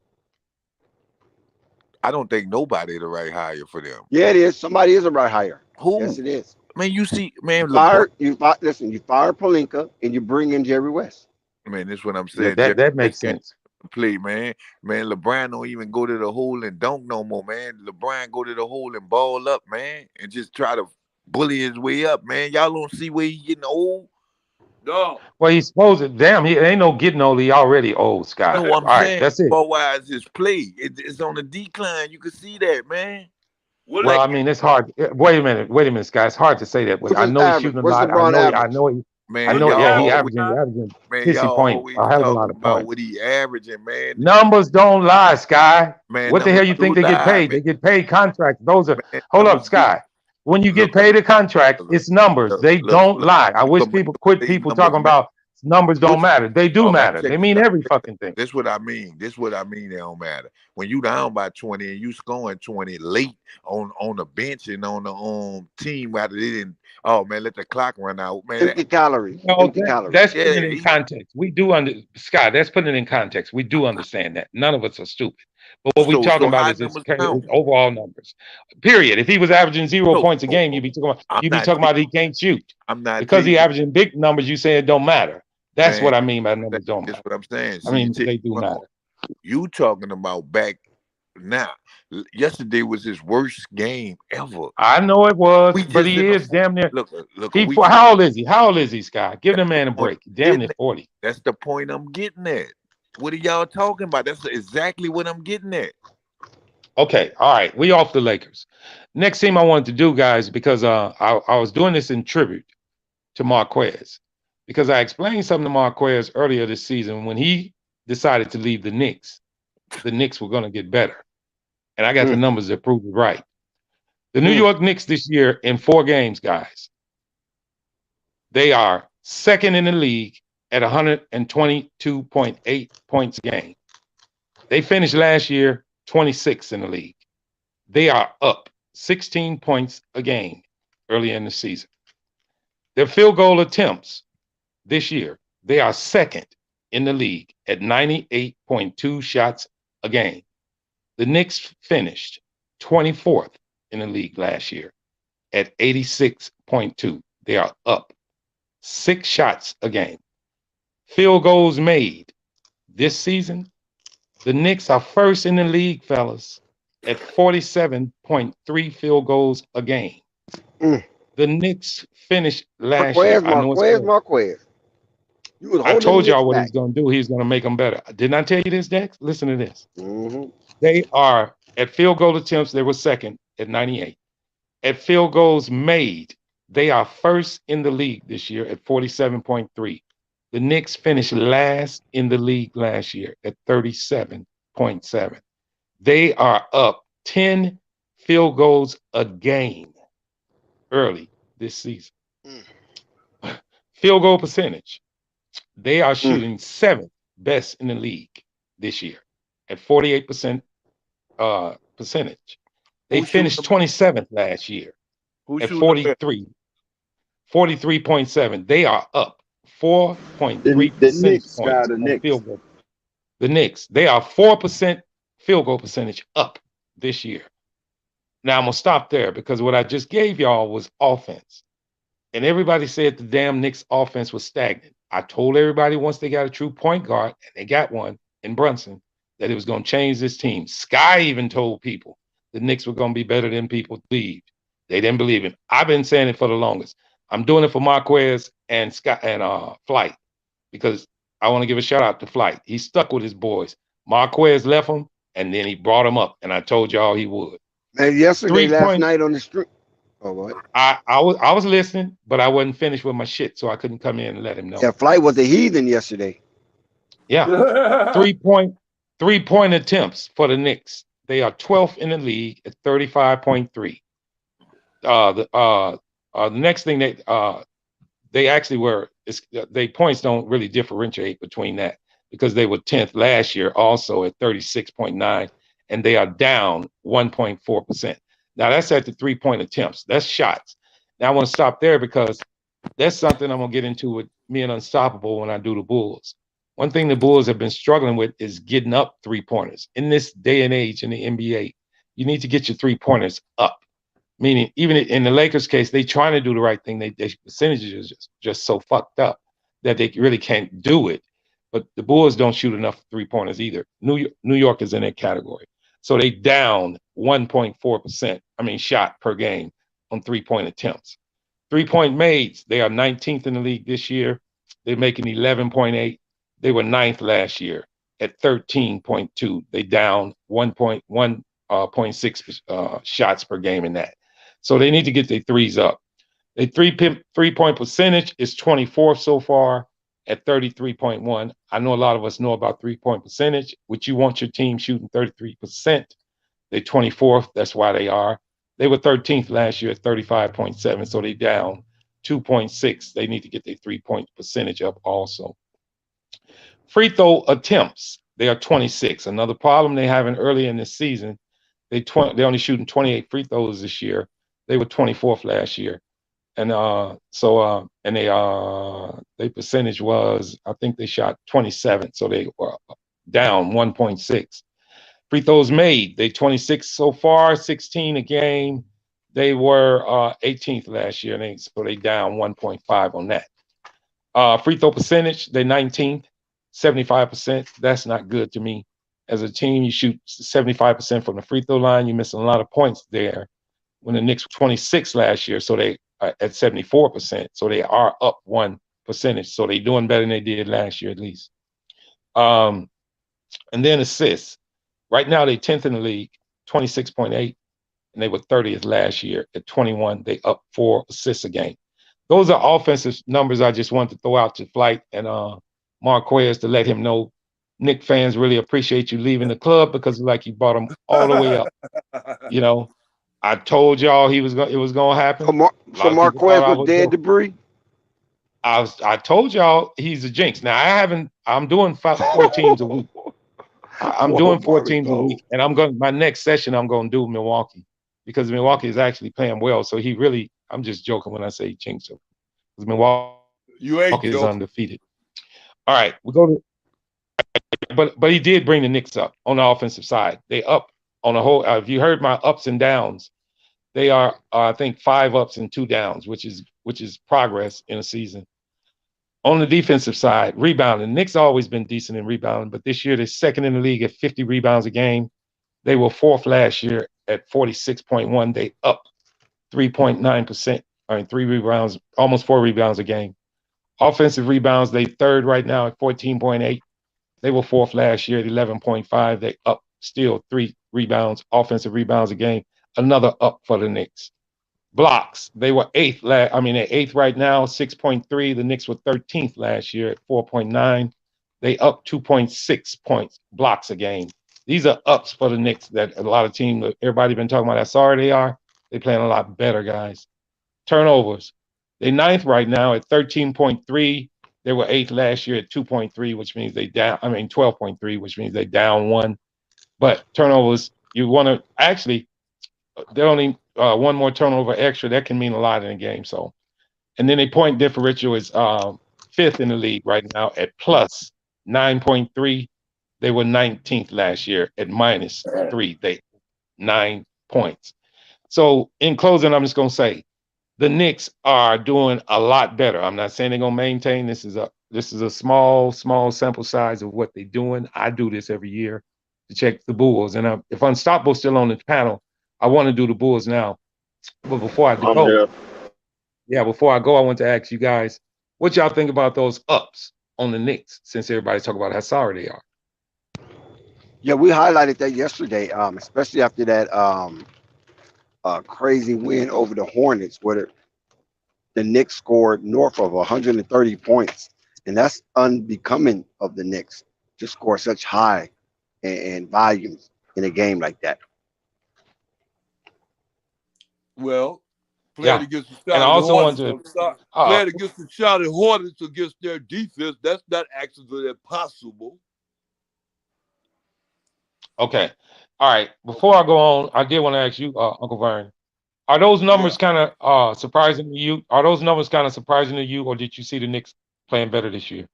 I don't think nobody the right hire for them. Yeah, it is. Somebody is a right hire. Yes, Who? it is. Man, you see, You man, LeBron. fire you fi- listen. You fire Palinka and you bring in Jerry West. Man, this is what I'm Yeah. saying. Jerry That makes West can't sense. play, man. Man, LeBron don't even go to the hole and dunk no more, man. LeBron go to the hole and ball up, man, and just try to bully his way up, man. Y'all don't see where he getting old. No, Well, he's supposed to. Damn, he ain't no getting old. He already old, Sky. No, I'm All right, saying that's it. ball wise his play. It's on the decline. You can see that, man. what is Well, Like I mean, it's hard. Wait a minute, Sky. It's hard to say that. But What's I his know he's average? shooting a What's lot. LeBron I average? know he. I man, what's know. his Yeah, he average, y'all always averaging man, 60 y'all points, always a hell of a lot talking of about points. what he averaging, man. Numbers don't lie, Sky. Man, What the numbers hell you think do they get lie, paid? man. They get paid contracts. Those are. Man, Hold numbers up, do Sky. When you get look, paid a contract, look, it's numbers. look, They look, don't look, lie. I wish look, man. people quit. Say People numbers, talking man. about numbers don't What matter. They do all right, matter. check They this mean out. every Check fucking thing. this what I mean. This what I mean. It don't matter. When you down by 20 and you scoring 20 late on the bench and on the team after they didn't. Oh man, let the clock run out, man. Empty calories. No, Empty that's calories. putting Yeah, it in context. We do Scott. That's putting it in context. We do understand that. None of us are stupid. But what we're talking so about high is numbers his count. overall numbers. Period. If he was averaging 0 points a No, game, I'm you'd be not. talking about he can't shoot. I'm not Because taking he averaging big numbers, you say it don't matter. That's man. what I mean by numbers don't That's matter. what I'm saying. I See, you mean take they do one matter. more. You talking about back now? Yesterday was his worst game ever. I know it was, We but just he in the is damn near. look. He We just how old is he? How old is he, Scott? Give the that's the man a point break. I'm Damn near getting at. 40. That's the point I'm getting at. What are y'all talking about? That's exactly what I'm getting at. Okay, all right. We off the Lakers. Next team I wanted to do, guys, because I was doing this in tribute to Marquez. Because I explained something to Marquez earlier this season when he decided to leave the Knicks were going to get better. And I got the Mm, numbers that prove it right. The New mm. York Knicks this year in 4 games, guys, they are second in the league at 122.8 points a game. They finished last year 26th in the league. They are up 16 points a game early in the season. Their field goal attempts this year, they are second in the league at 98.2 shots a game. The Knicks finished 24th in the league last year at 86.2. They are up 6 shots a game. Field goals made this season, the Knicks are first in the league, fellas, at 47.3 field goals a game. Mm. The Knicks finished last year. Marquez, I know it's Marquez, early. Marquez. You was I holding the told Knicks y'all what back. he's going to do. He's going to make them better. Didn't I tell you this, Dex? Listen to this. Mm-hmm. They are at field goal attempts, they were second at 98. At field goals made, they are first in the league this year at 47.3. The Knicks finished last in the league last year at 37.7. They are up 10 field goals a game early this season. Field goal percentage, they are shooting seventh best in the league this year at 48% percentage. They Who's shooting finished the 27th last year Who's at shooting the best? 43.7. They are up The 4.3 percentage Knicks, guy, points the on Knicks. field goal. The Knicks, they are 4% field goal percentage up this year. Now I'm gonna stop there because what I just gave y'all was offense. And everybody said the damn Knicks offense was stagnant. I told everybody once they got a true point guard, and they got one in Brunson, that it was going to change this team. Sky even told people the Knicks were going to be better than people believed. They didn't believe him. I've been saying it for the longest. I'm doing it for Marquez and Scott and Flight because I want to give a shout out to Flight. He stuck with his boys. Marquez left him, and then he brought him up, and I told y'all he would. And yesterday, last 3 point. night on the street. Oh, what? I was listening, but I wasn't finished with my shit, so I couldn't come in and let him know. Yeah, Flight was a heathen yesterday. Yeah. 3 point attempts for the Knicks. They are 12th in the league at 35.3. The next thing they actually were they points don't really differentiate between that because they were 10th last year also at 36.9, and they are down 1.4%. Now that's at the 3-point attempts. That's shots. Now I want to stop there because that's something I'm gonna get into with me and Unstoppable when I do the Bulls. One thing the Bulls have been struggling with is getting up 3-pointers. In this day and age in the NBA, you need to get your 3-pointers up. Meaning, even in the Lakers case, they trying to do the right thing. Their percentages is just so fucked up that they really can't do it. But the Bulls don't shoot enough 3-pointers either. New York is in that category. So they down 1.4%, shot per game on 3-point attempts. 3-point mades, they are 19th in the league this year. They're making 11.8. They were 9th last year at 13.2. They down 1.6 shots per game in that. So they need to get their threes up. Their 3-point percentage is 24th so far at 33.1. I know a lot of us know about 3-point percentage, which you want your team shooting 33%. They're 24th. That's why they are. They were 13th last year at 35.7, so they down 2.6. They need to get their 3-point percentage up also. Free throw attempts, they are 26. Another problem they having early in this season, they only shooting 28 free throws this year. They were 24th last year. And their percentage was, I think they shot 27, so they were down 1.6. Free throws made, they 26 so far, 16 a game. They were 18th last year, so they down 1.5 on that. Free throw percentage, they 19th, 75%. That's not good to me. As a team, you shoot 75% from the free throw line. You're missing a lot of points there. When the Knicks were 26 last year, so they are at 74%. So they are up 1 percentage. So they're doing better than they did last year at least. And then assists. Right now, they're 10th in the league, 26.8, and they were 30th last year at 21. They up 4 assists a game. Those are offensive numbers I just wanted to throw out to Flight and Marquez to let him know Knick fans really appreciate you leaving the club because like you brought them all the way up. You know, I told y'all it was gonna happen. So Marquez was dead debris. I told y'all he's a jinx. Now I'm doing 4 teams a week. I'm Whoa, doing 4 teams a Marco. week, and my next session I'm going to do Milwaukee because Milwaukee is actually playing well. So I'm just joking when I say he jinxed him because Milwaukee You ain't is joking. undefeated. All right, we go to, but he did bring the Knicks up on the offensive side. They up on a whole. If you heard my ups and downs, they are I think 5 ups and 2 downs, which is progress in a season. On the defensive side, rebounding. Knicks always been decent in rebounding, but this year they're second in the league at 50 rebounds a game. They were fourth last year at 46.1. They up 3.9%. I mean, 3 rebounds, almost 4 rebounds a game. Offensive rebounds, they third right now at 14.8. They were fourth last year at 11.5. They up still 3 rebounds, offensive rebounds a game. Another up for the Knicks. Blocks, they were eighth. They're eighth right now, 6.3. The Knicks were 13th last year at 4.9. They up 2.6 points blocks a game. These are ups for the Knicks that a lot of teams, everybody been talking about how sorry they are. They playing a lot better, guys. Turnovers, they ninth right now at 13.3. They were eighth last year at 2.3, which means 12.3, which means they down 1. But turnovers, you want to actually they're only 1 more turnover extra. That can mean a lot in a game. So, and then a point differential is fifth in the league right now at plus 9.3. They were 19th last year at -3. They 9 points. So, in closing, I'm just gonna say the Knicks are doing a lot better. I'm not saying they're gonna maintain. This is a small sample size of what they're doing. I do this every year to check the Bulls, and if Unstoppable's still on the panel, I want to do the Bulls now. But before I I'm go, here. I want to ask you guys what y'all think about those ups on the Knicks, since everybody's talking about how sorry they are. Yeah, we highlighted that yesterday, especially after that crazy win over the Hornets, where the Knicks scored north of 130 points, and that's unbecoming of the Knicks to score such high and volumes in a game like that. Well, playing Yeah, against the and I Charlotte also want Hornets, to. Uh, playing against the Charlotte Hornets against their defense, that's not actually impossible. okay, all right. Before I go on, I did want to ask you, Uncle Vern. Are those Yeah. numbers kind of surprising to you? Are those numbers kind of surprising to you, or did you see the Knicks playing better this year?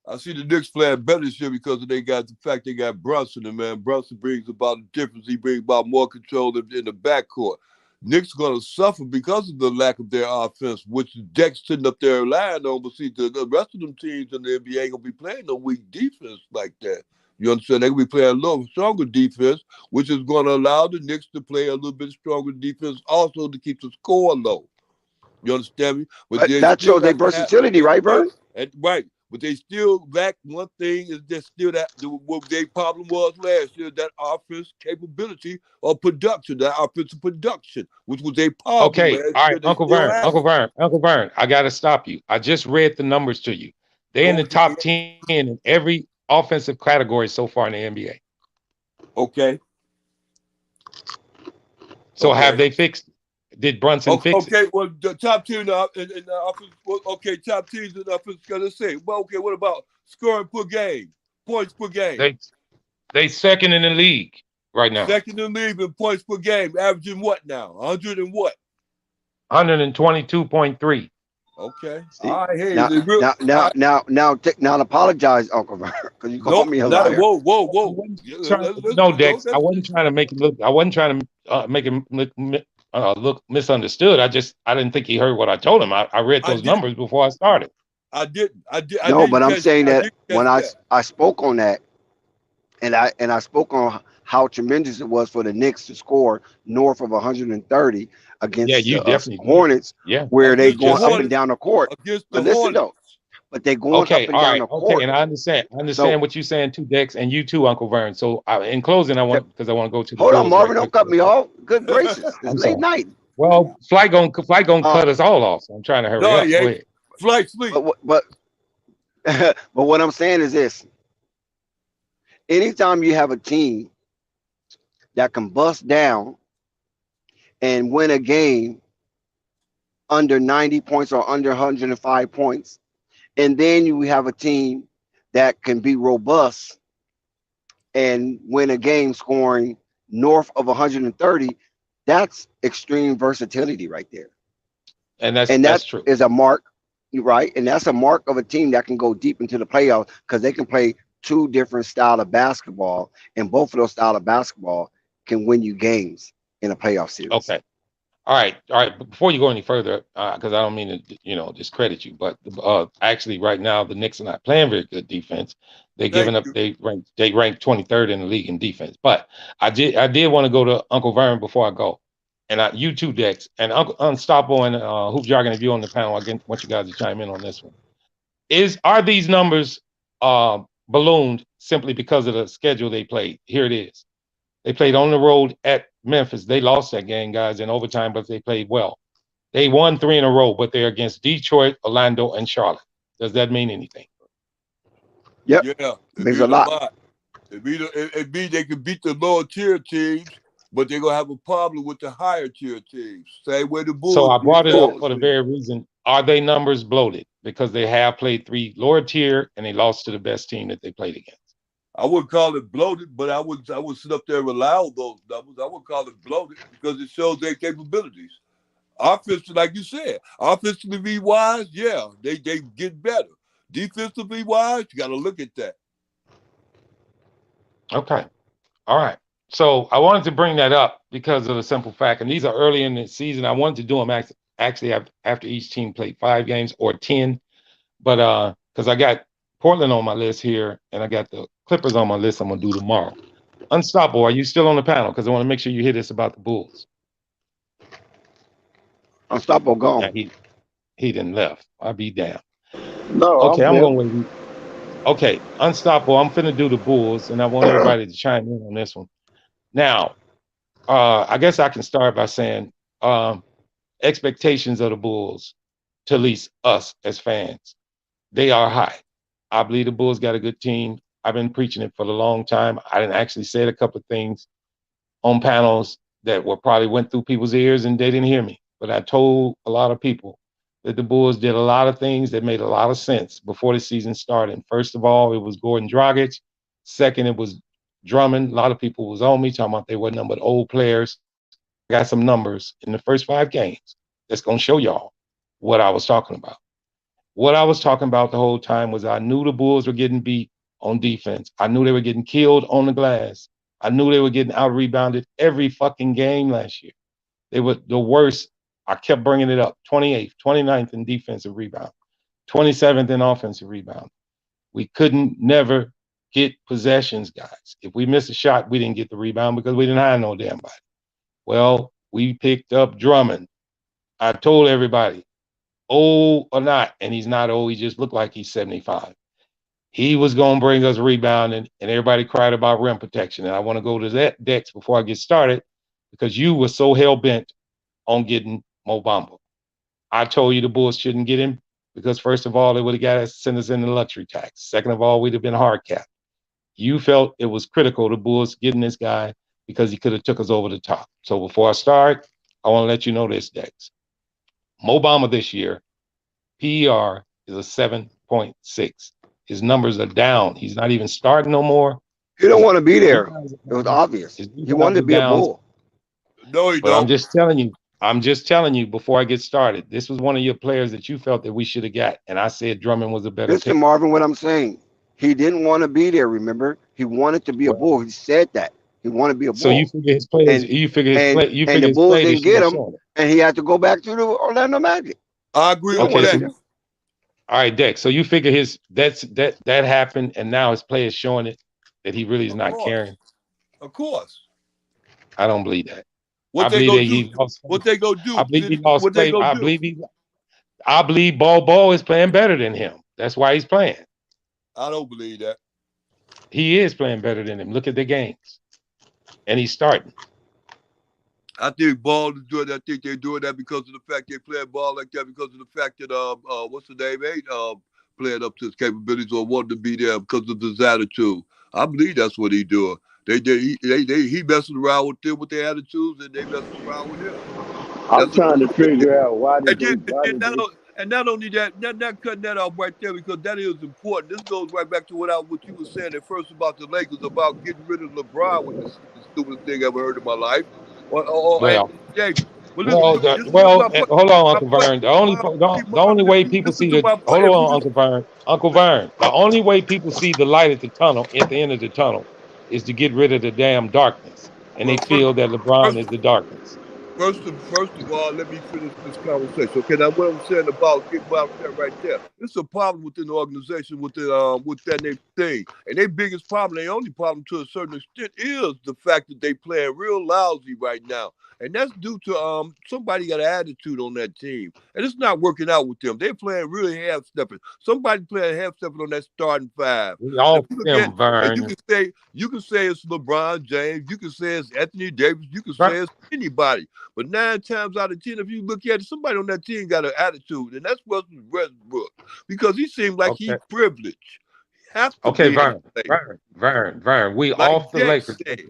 I see the Knicks playing better this year because they got the fact they got Brunson, and man, Brunson brings about a difference. He brings about more control in the backcourt. Knicks gonna suffer because of the lack of their offense, which Deck's sitting up there lying on. But see, the rest of them teams in the NBA ain't gonna be playing no weak defense like that. You understand? They're gonna be playing a little stronger defense, which is gonna allow the Knicks to play a little bit stronger defense, also to keep the score low. You understand me? But But they that still shows their got to have versatility, they right, still Vern? right. But they still lack one thing is that still what their problem was last year, that offense capability or production, that offensive production, which was a problem Okay, last all right, year. They still have it. Uncle Vern. I got to stop you. I just read the numbers to you. They're in Go the ahead. top 10 in every offensive category so far in the NBA. Okay. So have Okay. they fixed it? Did Brunson fix it? Okay. Well, the top 10 in the offense, well, okay, top 10 in the offense, gonna say, well, okay, what about scoring per game, points per game? They they second in the league right now. Second in the league in points per game, averaging what now? 100 and what? 122.3. Okay. See, All right. Hey, now, they real. now, All now, right. now, now, now, apologize, Uncle Vern, because you called Nope. me a Not a liar. whoa, whoa, I whoa. wasn't Yeah, trying, let's no, go. Dex. I wasn't trying to make it look. I wasn't trying to make him look misunderstood. I didn't think he heard what I told him. I read I those did. numbers before I started. I No, didn't but I'm catch. saying I that didn't catch when I that. I spoke on that, and I spoke on how tremendous it was for the Knicks to score north of 130 Yeah, against you the definitely did. Hornets, Yeah, where they you Against the going just up said and it. Hornets. down the court. Against the But listen Hornets. though, but they going up Okay, and all down right, the okay, court. and I understand. I So understand what you're saying too, Dex, and you too, Uncle Vern. So, in closing, I okay, want because I want to go to the hold on, Bulls right Marvin, don't quick. cut me off. Good gracious, it's I'm late sorry. night. Well, flight gonna Uh, cut us all off. So I'm trying to hurry No, up. he Go ain't. ahead. Flight sleep. but but what I'm saying is this: anytime you have a team that can bust down and win a game under 90 points or under 105 points, and then you have a team that can be robust and win a game scoring north of 130. That's extreme versatility right there. And And that's that true. is a mark, right? And that's a mark of a team that can go deep into the playoffs because they can play two different style of basketball, and both of those style of basketball can win you games in a playoff series. Okay. All right. But before you go any further, because I don't mean to, discredit you, but actually, right now the Knicks are not playing very good defense. They're Thank giving up. you. They rank 23rd in the league in defense. But I did want to go to Uncle Vern before I go, and you two Dex and Uncle Unstoppable and Hoop Jargon. If you're on the panel, I want you guys to chime in on this one. Are these numbers ballooned simply because of the schedule they played? Here it is. They played on the road at Memphis. They lost that game, guys, in overtime, but they played well. They won 3 in a row, but they're against Detroit, Orlando, and Charlotte. Does that mean anything? Yep, Yeah, it means a means a lot. lot. It means they can beat the lower tier teams, but they're gonna have a problem with the higher tier teams. Same way the So Bulls I beat brought the it up lower Cool. for the teams. very reason. Are they numbers bloated? Because they have played 3 lower tier and they lost to the best team that they played against. I wouldn't call it bloated, but I would sit up there and rely on those numbers. I would call it bloated because it shows their capabilities. Offensively, like you said, offensively wise, yeah, they get better. Defensively wise, you got to look at that. Okay. All right. So I wanted to bring that up because of the simple fact, and these are early in the season. I wanted to do them actually after each team played 5 games or 10. But because I got Portland on my list here and I got the Clippers on my list, I'm gonna do tomorrow. Unstoppable, are you still on the panel? Because I want to make sure you hear this about the Bulls. Unstoppable Now gone. he didn't left. I'll be damned. No, Okay, I'm I'm here. gonna wait. Okay, Unstoppable. I'm finna do the Bulls, and I want everybody to chime in on this one. Now, I guess I can start by saying expectations of the Bulls, to at least us as fans, they are high. I believe the Bulls got a good team. I've been preaching it for a long time. I didn't actually say a couple of things on panels that were probably went through people's ears and they didn't hear me. But I told a lot of people that the Bulls did a lot of things that made a lot of sense before the season started. First of all, it was Gordon Dragic. Second, it was Drummond. A lot of people was on me talking about they were nothing but old players. I got some numbers in the first 5 games that's gonna show y'all what I was talking about. What I was talking about the whole time was I knew the Bulls were getting beat on defense. I knew they were getting killed on the glass. I knew they were getting out rebounded every fucking game last year. They were the worst. I kept bringing it up. 28th, 29th in defensive rebound, 27th in offensive rebound. We couldn't never get possessions, guys. If we missed a shot, we didn't get the rebound because we didn't have no damn body. Well, we picked up Drummond. I told everybody, old or not, and he's not old. He just looked like he's 75. He was going to bring us rebounding, and everybody cried about rim protection. And I want to go to that, Dex, before I get started, because you were so hell bent on getting Mo Bamba. I told you the Bulls shouldn't get him because, first of all, they would have got us, sent us in the luxury tax. Second of all, we'd have been hard capped. You felt it was critical the Bulls getting this guy because he could have took us over the top. So before I start, I want to let you know this, Dex. Mo Bamba this year, PER is a 7.6. His numbers are down. He's not even starting no more. He don't His want to be there. rebounds It are was down. obvious. His He wanted rebounds to are be a down. bull. No, he But I'm don't. just telling you. I'm just telling you before I get started. This was one of your players that you felt that we should have got, and I said Drummond was a better Listen, pick. Marvin, what I'm saying. He didn't want to be there, remember? He wanted to be a Well, bull. He said that. He wanted to be a so you bull. figure his players, And and figure the his Bulls play didn't this year get him, showing it. and he had to go back to the Orlando Magic. I agree He don't with Okay, want to so be that. there. all right, Dex. So you figure that happened, and now his play is showing it that he really is Of not course. caring. Of course. I don't believe that. I What they believe that gonna do? he lost What faith. they gonna I do? believe he lost What they faith. gonna do? I believe Ball is playing better than him. That's why he's playing. I don't believe that. He is playing better than him. Look at the games, and he's starting. I think ball is doing that. I think they're doing that because of the fact they play ball like that. Because of the fact that what's the name ain't playing up to his capabilities or wanting to be there because of his attitude. I believe that's what he doing. He messing around with them with their attitudes, and they messing around with him. I'm That's a trying to figure out why and did then, they and why then did not, they And not only that, not cutting that off right there because that is important. This goes right back to what you were saying at first about the Lakers about getting rid of LeBron, which is the stupidest thing I ever heard in my life, or Well, Anthony Davis. But listen, this is my point. hold on, My Uncle point, Vern. The only Mom, if way you people listen see to the my point, hold if you on, Uncle Vern. The only way people see the light at the tunnel at the end of the tunnel is to get rid of the damn darkness, and they well, first, feel that LeBron first is the darkness. First of all, let me finish this conversation. Okay, now what I'm saying about getting out there right there, it's a problem within the organization with that name thing. And their biggest problem, their only problem to a certain extent, is the fact that they playing real lousy right now. And that's due to somebody got an attitude on that team. And it's not working out with them. They're playing really half stepping. Somebody playing half stepping on that starting five. We And if off you look at them, and Vern. you can say it's LeBron James, you can say it's Anthony Davis, you can say Vern. it's anybody. But 9 times out of 10, if you look at it, somebody on that team got an attitude, and that's Westbrook because he seemed like he Okay. privileged. He has to Okay, be in Vern, the play, Vern. We like off the Jay Lakers. said.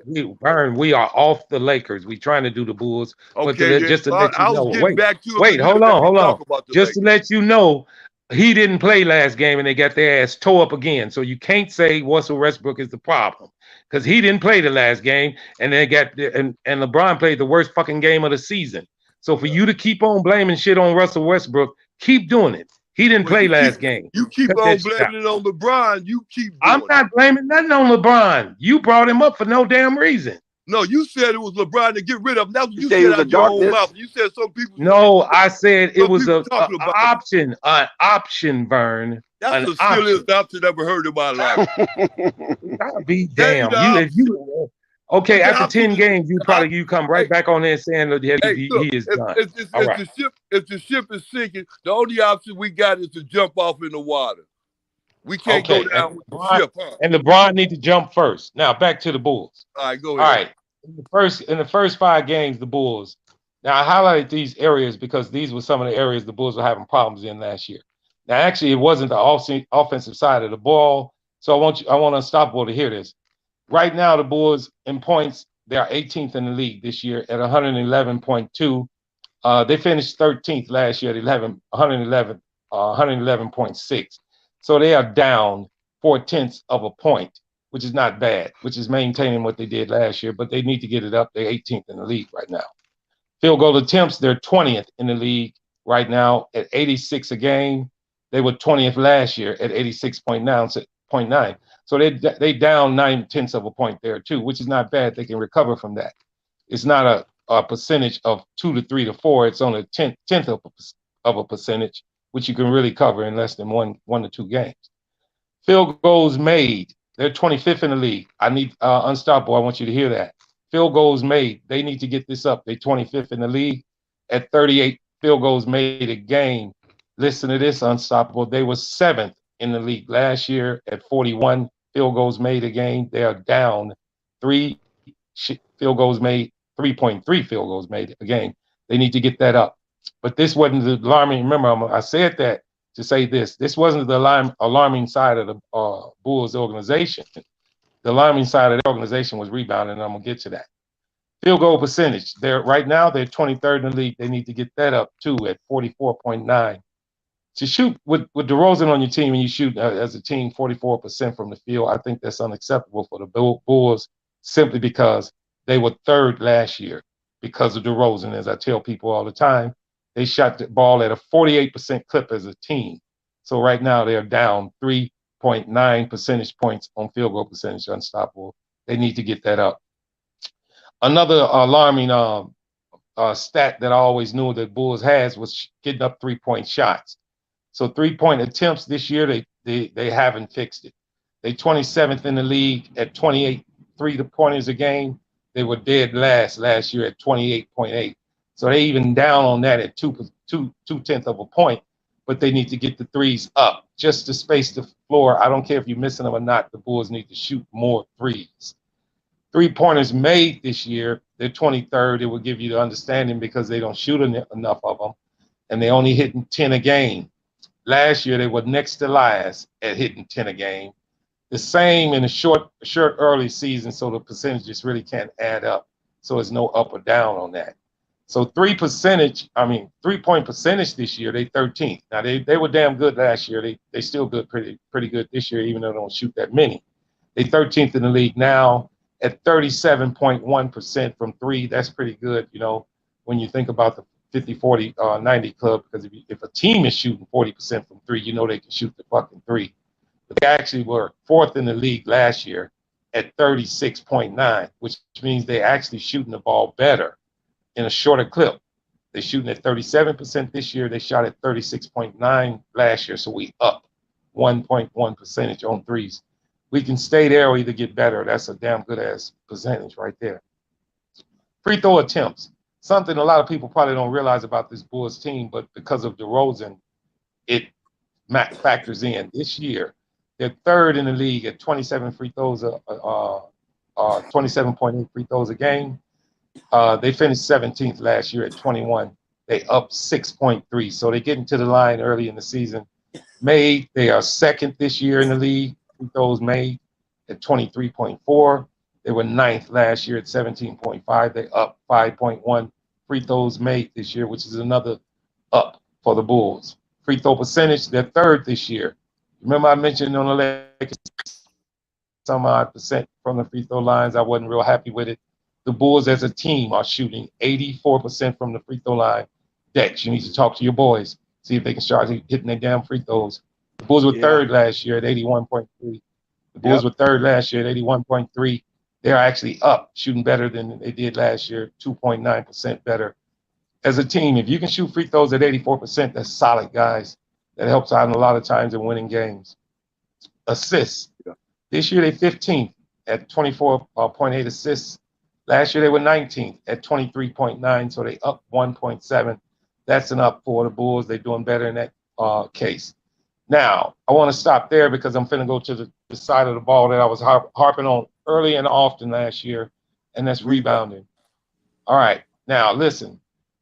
We are off the Lakers. We trying to do the Bulls, but Okay, yeah, just to let you I know, was getting back to it, but you hold didn't let on, me talk hold on. about the Just to Lakers. let you know, he didn't play last game, and they got their ass tore up again. So you can't say Russell Westbrook is the problem because he didn't play the last game, and they got and LeBron played the worst fucking game of the season. So for Yeah. you to keep on blaming shit on Russell Westbrook, keep doing it. He didn't Well, play last game. you keep Cut that on shit out. blaming it on LeBron. You keep I'm doing it. not blaming nothing on LeBron. You brought him up for no damn reason. No, you said it was LeBron to get rid of him. That's what You you say it said was a out your own mouth. darkness. You said some people should be No, I said it some was people a talking about it. option, Vern. That's An the option. silliest option I ever heard in my life. God be That ain't damn. the You if option. you okay, What the after option 10 is? games, The option. you come right Hey, back on there saying that hey, he look. is done. All If right. the ship is sinking, the only option we got is to jump off in the water. We can't go Okay. down with the ship, huh? And LeBron need to jump first. Now back to the Bulls. All right, go All ahead. right. In the first 5 games, the Bulls. Now I highlighted these areas because these were some of the areas the Bulls were having problems in last year. Now, actually, it wasn't the offensive side of the ball. So I want Unstoppable to hear this. Right now, the Bulls in points, they are 18th in the league this year at 111.2. They finished 13th last year at 111.6. So they are down 4/10 of a point, which is not bad, which is maintaining what they did last year, but they need to get it up. They're 18th in the league right now. Field goal attempts, they're 20th in the league right now at 86 a game. They were 20th last year at 86.9. So they down 9/10 of a point there too, which is not bad. They can recover from that. It's not a percentage of 2 to 3 to 4. It's only a tenth of a percentage, which you can really cover in less than one to 2 games. Field goals made, they're 25th in the league. I need Unstoppable. I want you to hear that. Field goals made, they need to get this up. They're 25th in the league at 38 field goals made a game. Listen to this, Unstoppable. They were 7th in the league last year at 41 field goals made a game. They are down 3.3 field goals made a game. They need to get that up. But this wasn't the alarming. Remember, I said that to say this. This wasn't the alarming side of the Bulls organization. The alarming side of the organization was rebounding, and I'm going to get to that. Field goal percentage. Right now, they're 23rd in the league. They need to get that up, too, at 44.9. To shoot with DeRozan on your team and you shoot as a team 44% from the field, I think that's unacceptable for the Bulls simply because they were 3rd last year because of DeRozan. As I tell people all the time, they shot the ball at a 48% clip as a team. So right now they're down 3.9 percentage points on field goal percentage, Unstoppable. They need to get that up. Another alarming stat that I always knew that Bulls has was getting up 3-point shots. So 3-point attempts this year, they haven't fixed it. They 27th in the league at 28 3-pointers a game. They were dead last year at 28.8. So they even down on that at 2/10 of a point, but they need to get the threes up just to space the floor. I don't care if you're missing them or not. The Bulls need to shoot more threes. 3-pointers made this year, they're 23rd. It will give you the understanding because they don't shoot enough of them, and they only hitting 10 a game. Last year, they were next to last at hitting 10 a game. The same in a short early season, so the percentages really can't add up. So there's no up or down on that. So 3-point percentage this year, they 13th. Now they were damn good last year. They still good, pretty good this year, even though they don't shoot that many. They 13th in the league now at 37.1% from three. That's pretty good, when you think about the 50, 40, 90 club, because if a team is shooting 40% from three, they can shoot the fucking three. But they actually were fourth in the league last year at 36.9, which means they actually shooting the ball better in a shorter clip. They're shooting at 37% this year. They shot at 36.9 last year, so we up 1.1 percentage on threes. We can stay there or either get better. That's a damn good ass percentage right there. Free throw attempts, something a lot of people probably don't realize about this Bulls team, but because of DeRozan, it factors in. This year, they're third in the league at 27 free throws, 27.8 free throws a game. They finished 17th last year at 21. They up 6.3, so they get into the line early in the season. They are second this year in the league. Free throws made at 23.4. They were ninth last year at 17.5. They up 5.1 free throws made this year, which is another up for the Bulls. Free throw percentage, they're third this year. Remember I mentioned on the Lakers some odd percent from the free throw lines. I wasn't real happy with it. The Bulls as a team are shooting 84% from the free throw line. Dex, you need to talk to your boys, see if they can start hitting their damn free throws. The Bulls were third last year at 81.3. The Bulls were third last year at 81.3. They're actually up, shooting better than they did last year, 2.9% better. As a team, if you can shoot free throws at 84%, that's solid, guys. That helps out a lot of times in winning games. Assists. This year, they 15th at 24.8 assists. Last year, they were 19th at 23.9, so they up 1.7. That's an up for the Bulls. They're doing better in that case. Now, I want to stop there because I'm finna go to the side of the ball that I was harping on early and often last year, and that's rebounding. All right. Now, listen.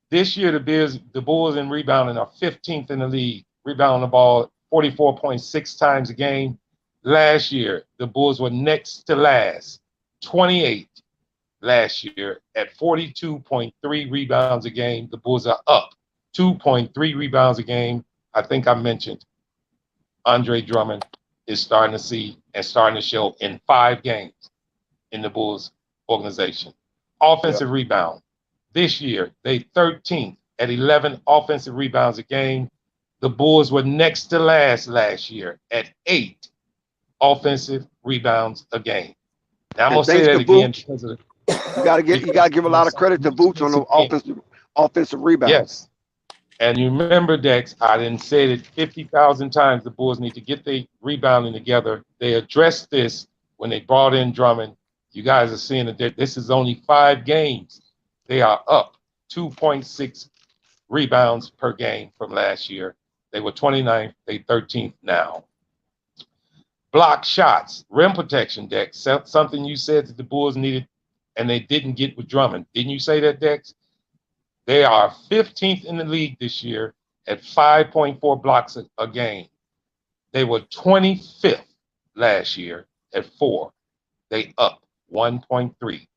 This year, the Bulls in rebounding are 15th in the league, rebounding the ball 44.6 times a game. Last year, the Bulls were next to last, 28 last year at 42.3 rebounds a game. The Bulls are up 2.3 rebounds a game. I think I mentioned Andre Drummond is starting to show in 5 games in the Bulls organization. Offensive rebound. This year, they 13th at 11 offensive rebounds a game. The Bulls were next to last year at 8 offensive rebounds a game. Now I'm gonna say that again because of you gotta give a lot of credit to Boots on the offensive rebounds. Yes. And you remember, Dex, I didn't say it 50,000 times. The Bulls need to get their rebounding together. They addressed this when they brought in Drummond. You guys are seeing that this is only 5 games. They are up 2.6 rebounds per game from last year. They were 29th. They 13th now. Block shots, rim protection, Dex. Something you said that the Bulls needed and they didn't get with Drummond. Didn't you say that, Dex? They are 15th in the league this year at 5.4 blocks a game. They were 25th last year at 4. They up 1.3.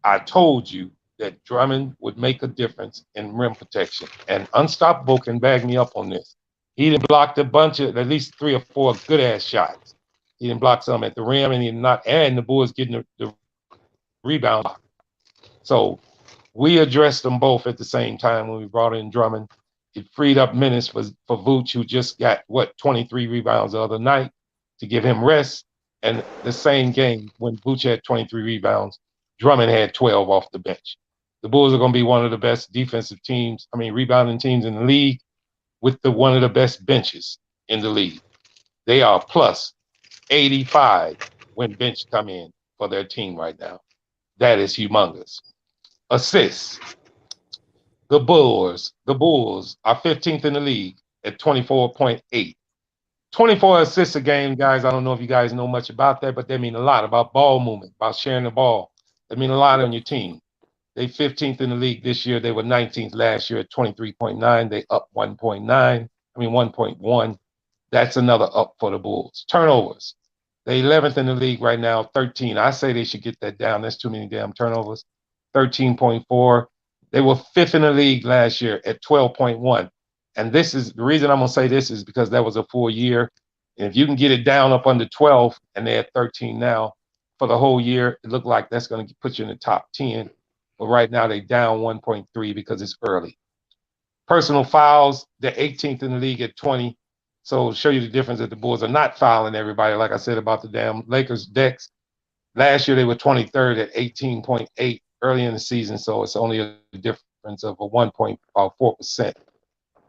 I told you that Drummond would make a difference in rim protection. And Unstoppable can back me up on this. He done blocked a bunch of, at least 3 or 4 good-ass shots. He didn't block some at the rim, and the Bulls getting the rebound. So we addressed them both at the same time when we brought in Drummond. It freed up minutes for Vooch, who just got, 23 rebounds the other night to give him rest. And the same game when Vooch had 23 rebounds, Drummond had 12 off the bench. The Bulls are going to be one of the best rebounding teams in the league with one of the best benches in the league. They are plus 85 when bench come in for their team right now. That is humongous. Assists. The Bulls are 15th in the league at 24.8. 24 assists a game, guys. I don't know if you guys know much about that, but they mean a lot about ball movement, about sharing the ball. They mean a lot on your team. They 15th in the league this year. They were 19th last year at 23.9. They up 1.1. That's another up for the Bulls. Turnovers. They 11th in the league right now, 13. I say they should get that down. That's too many damn turnovers. 13.4. They were fifth in the league last year at 12.1. And this is the reason I'm going to say this is because that was a full year. And if you can get it down up under 12, and they're at 13 now for the whole year, it looked like that's going to put you in the top 10. But right now they're down 1.3 because it's early. Personal fouls, they're 18th in the league at 20. So show you the difference that the Bulls are not fouling everybody, like I said about the damn Lakers decks. Last year they were 23rd at 18.8 early in the season, so it's only a difference of a 1.4%.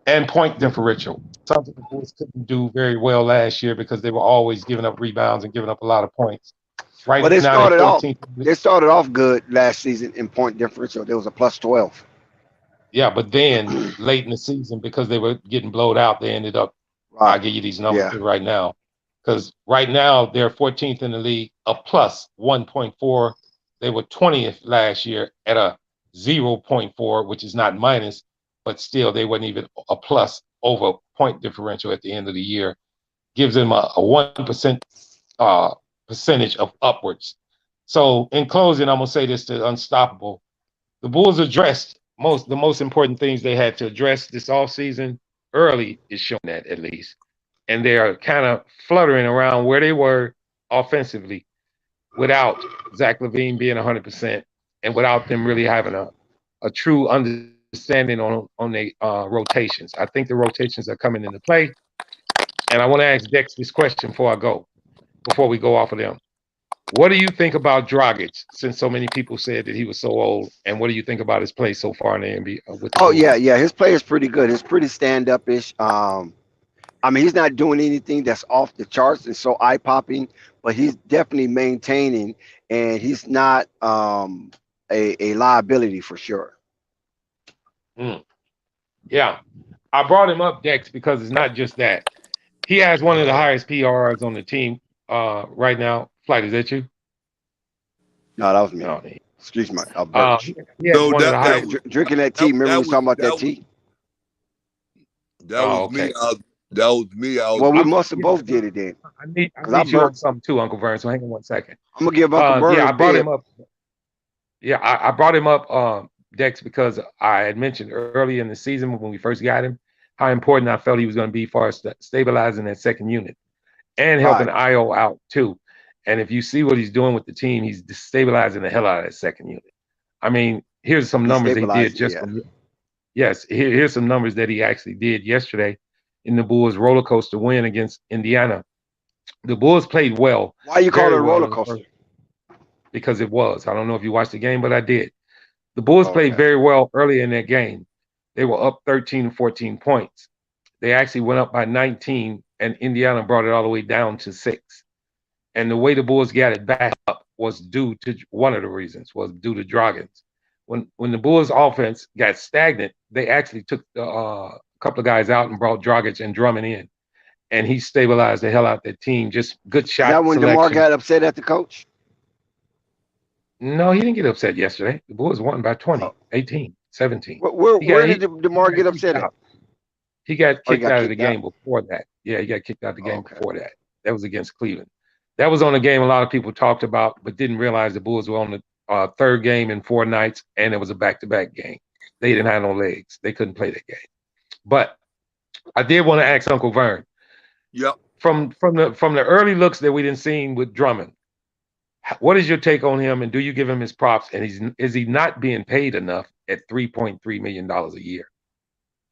And point differential, something the Bulls couldn't do very well last year because they were always giving up rebounds and giving up a lot of points. Well, Right now they're 14th. They started off good last season in point differential. There was a plus 12. Yeah, but then late in the season, because they were getting blowed out, they ended up. I'll give you these numbers right now, because right now they're 14th in the league, a plus 1.4. They were 20th last year at a 0.4, which is not minus, but still they wasn't even a plus over point differential at the end of the year. Gives them a 1% percentage of upwards. So in closing, I'm gonna say this to Unstoppable. The Bulls addressed the most important things they had to address this offseason early is showing that at least. And they are kind of fluttering around where they were offensively without Zach LaVine being 100% and without them really having a true understanding on their rotations. I think the rotations are coming into play. And I want to ask Dex this question before we go off of them. What do you think about Dragic, since so many people said that he was so old? And what do you think about his play so far in the NBA with the Bulls? Yeah. His play is pretty good. It's pretty stand-up-ish. I mean, he's not doing anything that's off the charts and so eye-popping, but he's definitely maintaining, and he's not a liability for sure. Yeah. I brought him up, Dex, because it's not just that. He has one of the highest PRs on the team right now. Flight, is that you? No, that was me. No. Excuse me. He has one of the highest. Drinking that tea. Remember we was talking about that tea? That was me. That was me. Well, we must have both did it then. I need you on something too, Uncle Vern. So hang on 1 second. I'm gonna give Uncle Vern. Yeah, I brought him up. Yeah, I brought him up, Dex, because I had mentioned early in the season when we first got him how important I felt he was going to be for us stabilizing that second unit and helping IO out too. And if you see what he's doing with the team, he's destabilizing the hell out of that second unit. I mean, here's some numbers he did just from. Yes, here's some numbers that he actually did yesterday in the Bulls roller coaster win against Indiana. The Bulls played well. Why you call it a roller coaster? Because it was. I don't know if you watched the game, but I did. The Bulls played very well early in that game. They were up 13 and 14 points. They actually went up by 19, and Indiana brought it all the way down to 6. And the way the Bulls got it back up was due to one of the reasons was due to Dragic. When the Bulls offense got stagnant, they actually took a couple of guys out and brought Dragic and Drummond in, and he stabilized the hell out that team. Just good shot. Is that when DeMar got upset at the coach? No, he didn't get upset yesterday. The Bulls won by 20, 18, 17. Where did DeMar get upset at? He got kicked out of the game before that. Yeah, he got kicked out of the game before that. That was against Cleveland. That was on a game a lot of people talked about, but didn't realize the Bulls were on the third game in 4 nights, and it was a back-to-back game. They didn't have no legs. They couldn't play that game. But I did want to ask Uncle Vern. Yep. From the early looks that we didn't see with Drummond, what is your take on him, and do you give him his props? And is he not being paid enough at $3.3 million a year?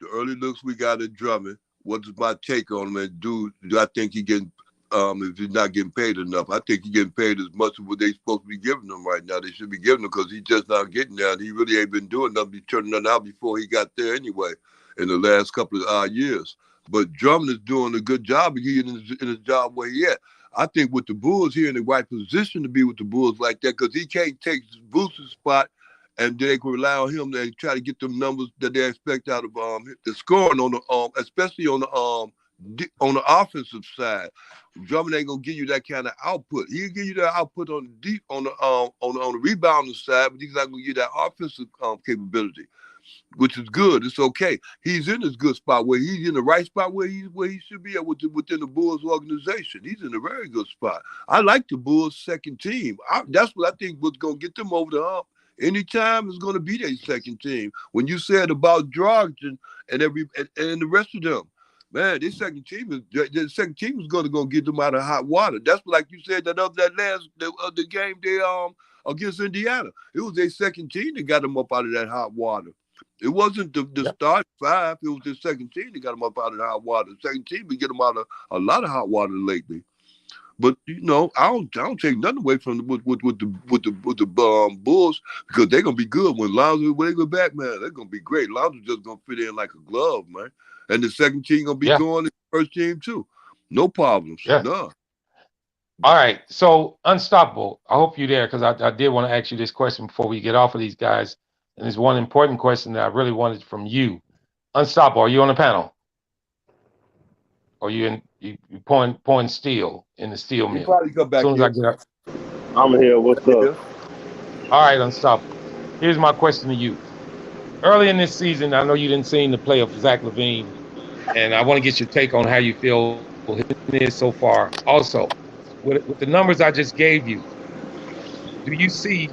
The early looks we got at Drummond. What's my take on him? And do I think he getting if he's not getting paid enough? I think he's getting paid as much as what they supposed to be giving him right now. They should be giving him because he's just not getting there. And he really ain't been doing nothing. He turning nothing out before he got there anyway in the last couple of years. But Drummond is doing a good job. He's in his job where he at. I think with the Bulls, he in the right position to be with the Bulls like that because he can't take Booster's spot and they can rely on him and try to get them numbers that they expect out of the scoring on the especially on the offensive side. Drummond ain't gonna give you that kind of output. He'll give you that output on the rebounding side, but he's not gonna give you that offensive capability, which is good. It's okay. He's in his good spot where he's in the right spot where he should be at within the Bulls organization. He's in a very good spot. I like the Bulls' second team. That's what I think was gonna get them over the hump Anytime is going to be their second team. When you said about Jordan and the rest of them, man, their second team is going to go get them out of hot water. That's like you said that last the game they against Indiana. It was their second team that got them up out of that hot water. It wasn't the Yep. start five. It was the second team that got them up out of the hot water. The second team been get them out of a lot of hot water lately. But I don't take nothing away from the Bulls because they're gonna be good when they go back, man. They're gonna be great. Lonzo's just gonna fit in like a glove, man. And the second team gonna be Yeah. going, the first team too. No problems, Yeah. none. All right. So unstoppable. I hope you're there because I did want to ask you this question before we get off of these guys. And there's one important question that I really wanted from you. Unstoppable. Are you on the panel? Or you pouring steel in the steel He mill? probably come As back soon as I here. get up. I'm here. What's up? Yeah. All right, unstoppable. Here's my question to you. Early in this season, I know you didn't see the play of Zach LaVine, and I want to get your take on how you feel his season is so far. Also, with the numbers I just gave you, do you see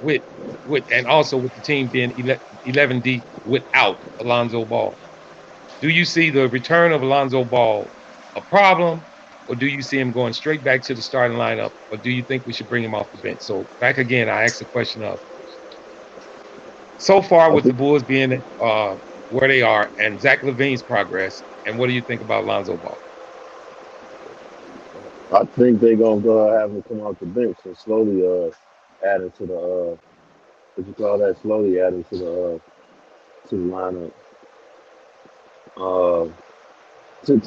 with and also with the team being 11 deep without Alonzo Ball, do you see the return of Alonzo Ball a problem, or do you see him going straight back to the starting lineup, or do you think we should bring him off the bench? So back again, I asked the question of so far I with the think Bulls being where they are and Zach LaVine's progress, and what do you think about Lonzo Ball? I think they're gonna go have him come off the bench and slowly add him to the what you call that? Slowly add him to the lineup. Uh,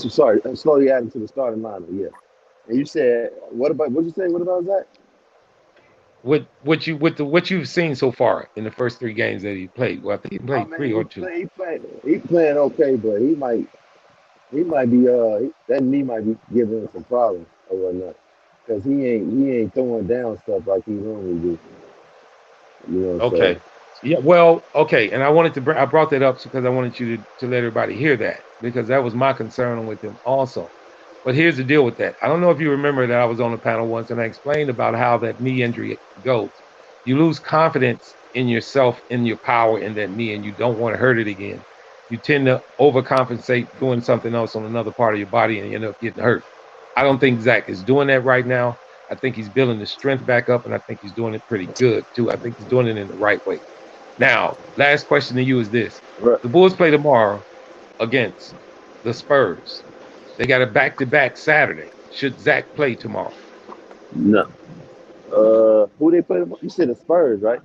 sorry, slowly add him to the starting lineup. Yeah. And you said what you say? What about that? What you've seen so far in the first three games that he played? Well, I think he I played three mean, or two. he playing okay, but he might be that knee might be giving him some problems or whatnot because he ain't throwing down stuff like he normally do. You know, so Okay. Yeah, well, okay. And I brought that up because I wanted you to let everybody hear that because that was my concern with him also. But here's the deal with that. I don't know if you remember that I was on the panel once and I explained about how that knee injury goes. You lose confidence in yourself, in your power in that knee, and you don't want to hurt it again. You tend to overcompensate doing something else on another part of your body and you end up getting hurt. I don't think Zach is doing that right now. I think he's building the strength back up, and I think he's doing it pretty good too. I think he's doing it in the right way. Now, last question to you is this: right. the Bulls play tomorrow against the Spurs. They got a back-to-back Saturday. Should Zach play tomorrow? No. Who they play? You said the Spurs, right?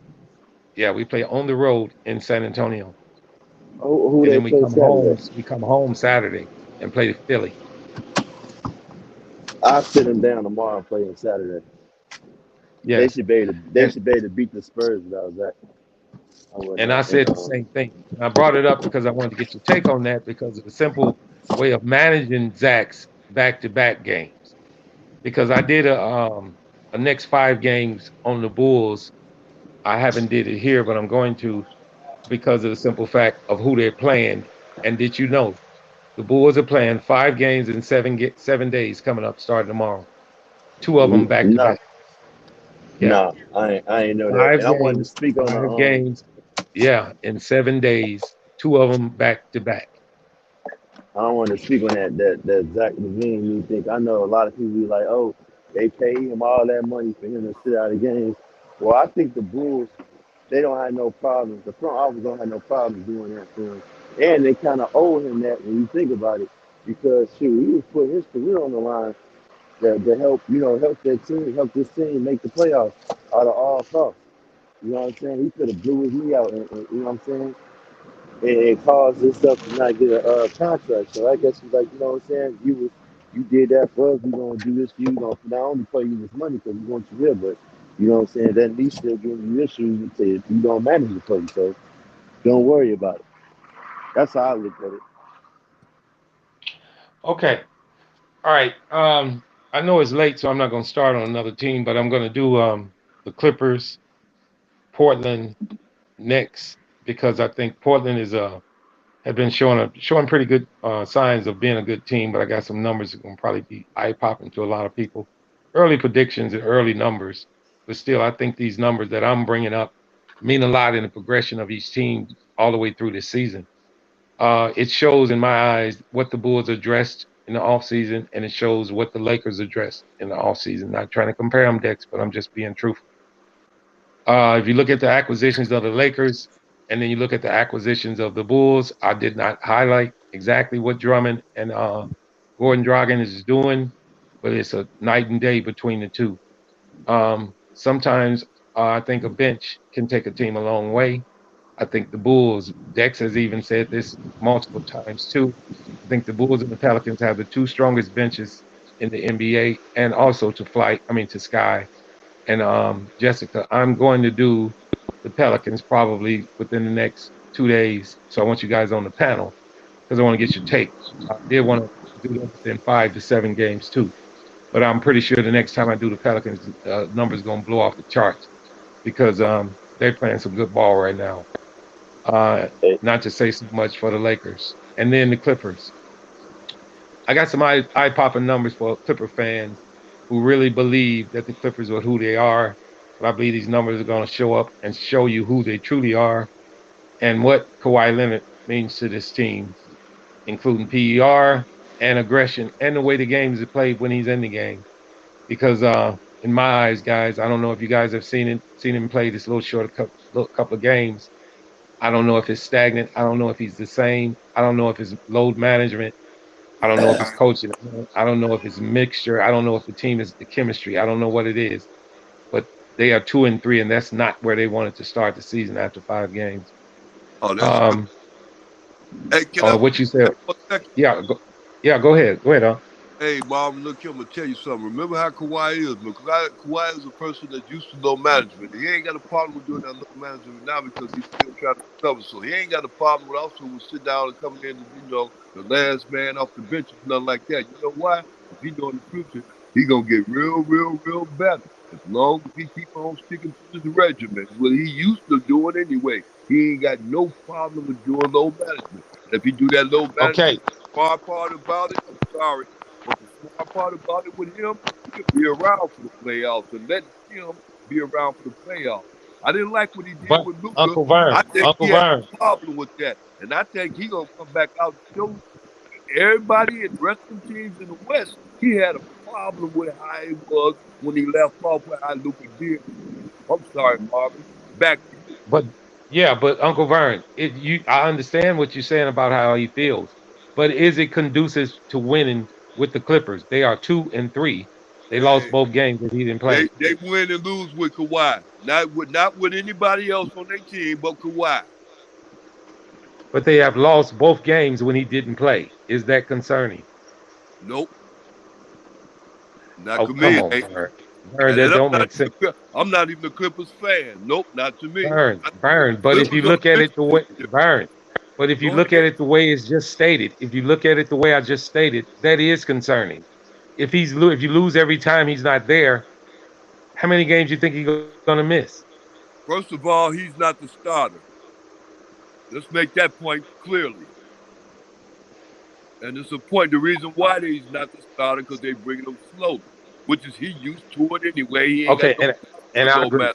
Yeah, we play on the road in San Antonio, Who and they then we play come home. Saturday? We come home Saturday and play Philly. I'll sit them down tomorrow and play on Saturday. Yes, They and should be able to beat the Spurs without Zach. I and I wouldn't. said the same thing. And I brought it up because I wanted to get your take on that because of the simple way of managing Zach's back-to-back games. Because I did a next 5 games on the Bulls. I haven't did it here, but I'm going to because of the simple fact of who they're playing. And did you know the Bulls are playing 5 games in 7 days coming up starting tomorrow? Two of them back to Nah, back. Yeah, nah, I ain't know that. five And I wanted to games, speak on the five games. Yeah, in 7 days, two of them back to back. I don't want to speak on that Zach Levine. You think I know a lot of people be like, oh, they pay him all that money for him to sit out of games. Well, I think the Bulls they don't have no problems. The front office don't have no problems doing that for him, and they kind of owe him that when you think about it, because shoot, he was putting his career on the line to help help that team, help this team make the playoffs out of all costs. You know what I'm saying? He could have blew his knee out, and you know what I'm saying? And caused himself to not get a contract. So I guess he's like, you know what I'm saying? You did that for us. We're gonna do this for you. We're gonna not only pay you this money because we want you here, but you know what I'm saying? That least still giving you issues if you don't manage the play. So don't worry about it. That's how I look at it. Okay. All right. I know it's late, so I'm not going to start on another team, but I'm going to do the Clippers, Portland next because I think Portland is have been showing pretty good signs of being a good team, but I got some numbers that are going to probably be eye popping to a lot of people. Early predictions and early numbers. but still, I think these numbers that I'm bringing up mean a lot in the progression of each team all the way through this season. It shows in my eyes what the Bulls addressed in the offseason, and it shows what the Lakers addressed in the offseason. Not trying to compare them, Dex, but I'm just being truthful. If you look at the acquisitions of the Lakers and then you look at the acquisitions of the Bulls, I did not highlight exactly what Drummond and Gordon Dragon is doing, but it's a night and day between the two. Sometimes I think a bench can take a team a long way. I think the Bulls, Dex has even said this multiple times too. I think the Bulls and the Pelicans have the two strongest benches in the NBA, and also to Sky and Jessica. I'm going to do the Pelicans probably within the next 2 days. So I want you guys on the panel because I want to get your take. I did want to do them within 5 to 7 games too, but I'm pretty sure the next time I do the Pelicans, numbers going to blow off the charts because they're playing some good ball right now. Uh, Hey, Not to say so much for the Lakers. And then the Clippers. I got some eye popping numbers for Clipper fans who really believe that the Clippers are who they are. But I believe these numbers are going to show up and show you who they truly are and what Kawhi Leonard means to this team, including PER and aggression and the way the game is played when he's in the game. Because in my eyes, guys, I don't know if you guys have seen him play this little couple of games. I don't know if it's stagnant. I don't know if he's the same. I don't know if it's load management. I don't know if it's coaching. I don't know if it's mixture. I don't know if the team is the chemistry. I don't know what it is. But they are 2-3, and that's not where they wanted to start the season after 5 games. Oh, that's good. Um, Hey, can I what you said? for a second? Yeah, go ahead. Go ahead, huh? Hey, Marvin, look here, I'm gonna tell you something. Remember how Kawhi is, man. Kawhi is a person that's used to low management. He ain't got a problem with doing that low management now because he's still trying to recover. So he ain't got a problem with also with sit down and coming in and, the last man off the bench or nothing like that. You know why? Because he know in the future he gonna get real, real, real better. As long as he keep on sticking to his regimen, what he used to doing anyway. He ain't got no problem with doing low management. And if he do that low management, Okay, smart part about it, I'm sorry. But the smart part about it with him, he'll be around for the playoffs and let him be around for the playoffs. I didn't like what he did but with Luca. I think Uncle he had Vern, a problem with that. And I think he gonna come back out and show everybody and the rest of the teams in the West he had a problem with how it was when he left off with how Luca did to him. I'm sorry, Marvin. Back to you. but yeah, but Uncle Vern, I understand what you're saying about how he feels, but is it conducive to winning with the Clippers? They are 2-3. They lost Hey, both games that he didn't play. they win and lose with Kawhi. Not with anybody else on their team but Kawhi. But they have lost both games when he didn't play. Is that concerning? Nope. Not Oh, to me. come on, Vern. Vern, And that I'm don't not make even sense. I'm not even a Clippers fan. Nope, not to me. Burn. But if you Clippers are look at a it the way championship. burn, but if you Go look at ahead. it the way it's just stated, if you look at it the way I just stated, that is concerning. If you lose every time he's not there, how many games you think he's gonna miss? First of all, he's not the starter. Let's make that point clearly. And it's a point. The reason why he's not the starter because they bringing him slowly, which is he used to it anyway. He ain't got Okay, no problem and with I low agree, man.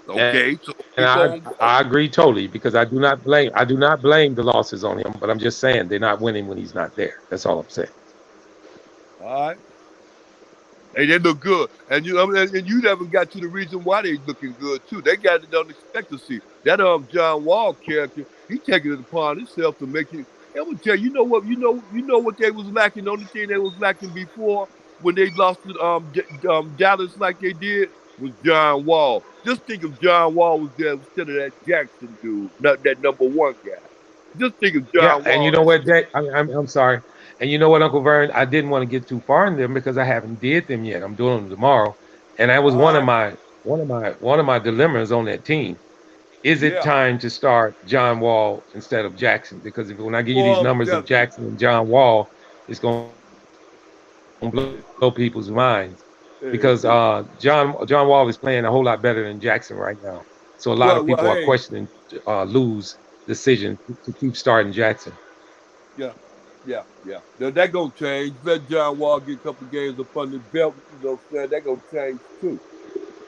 Okay, so and keep I on going. I agree totally because I do not blame the losses on him, but I'm just saying they're not winning when he's not there. That's all I'm saying. All right. Hey, they look good, and you never got to the reason why they looking good too. They got it unexpected. That John Wall character, he taking it upon himself to make it. I'm gonna tell you, you know what, you know what they was lacking. The only thing they was lacking before when they lost to Dallas like they did was John Wall. Just think if John Wall was there instead of that Jackson dude, not that number one guy. Just think if Yeah, John and you Wall know had what, stayed. Jack? I'm sorry. And you know what, Uncle Vern? I didn't want to get too far in them because I haven't did them yet. I'm doing them tomorrow, and that was All right, one of my dilemmas on that team. Is it yeah. time to start John Wall instead of Jackson? Because when I give you these Well, I'm numbers of telling you, Jackson and John Wall, it's going to blow people's minds. Because John Wall is playing a whole lot better than Jackson right now. So a lot of people are questioning hey, Lou's decision to keep starting Jackson. yeah, yeah. Now that gonna change. Let John Wall get a couple games up on the belt. You know what I'm saying? That gonna change too.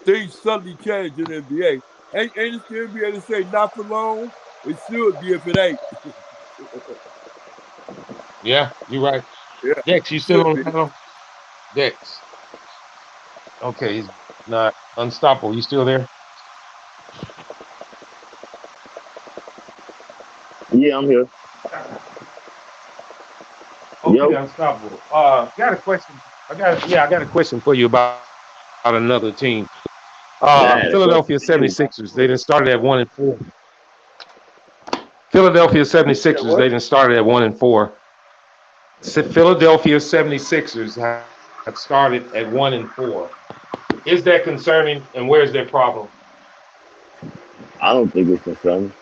things suddenly change in the NBA. Ain't it the NBA to say not for long? It should be if it ain't. Yeah, you're right. Yeah, Dex, you it still should on be. the panel? Dex. Okay, he's not unstoppable. You still there? Yeah, I'm here. Okay, Yo, unstoppable. Got a question. I got a question for you about another team. man, a Philadelphia question for you. 76ers. They done started at 1-4. Philadelphia You said 76ers. what? They done started at 1-4. Philadelphia 76ers have started at 1-4. Is that concerning, and where's their problem? I don't think it's concerning.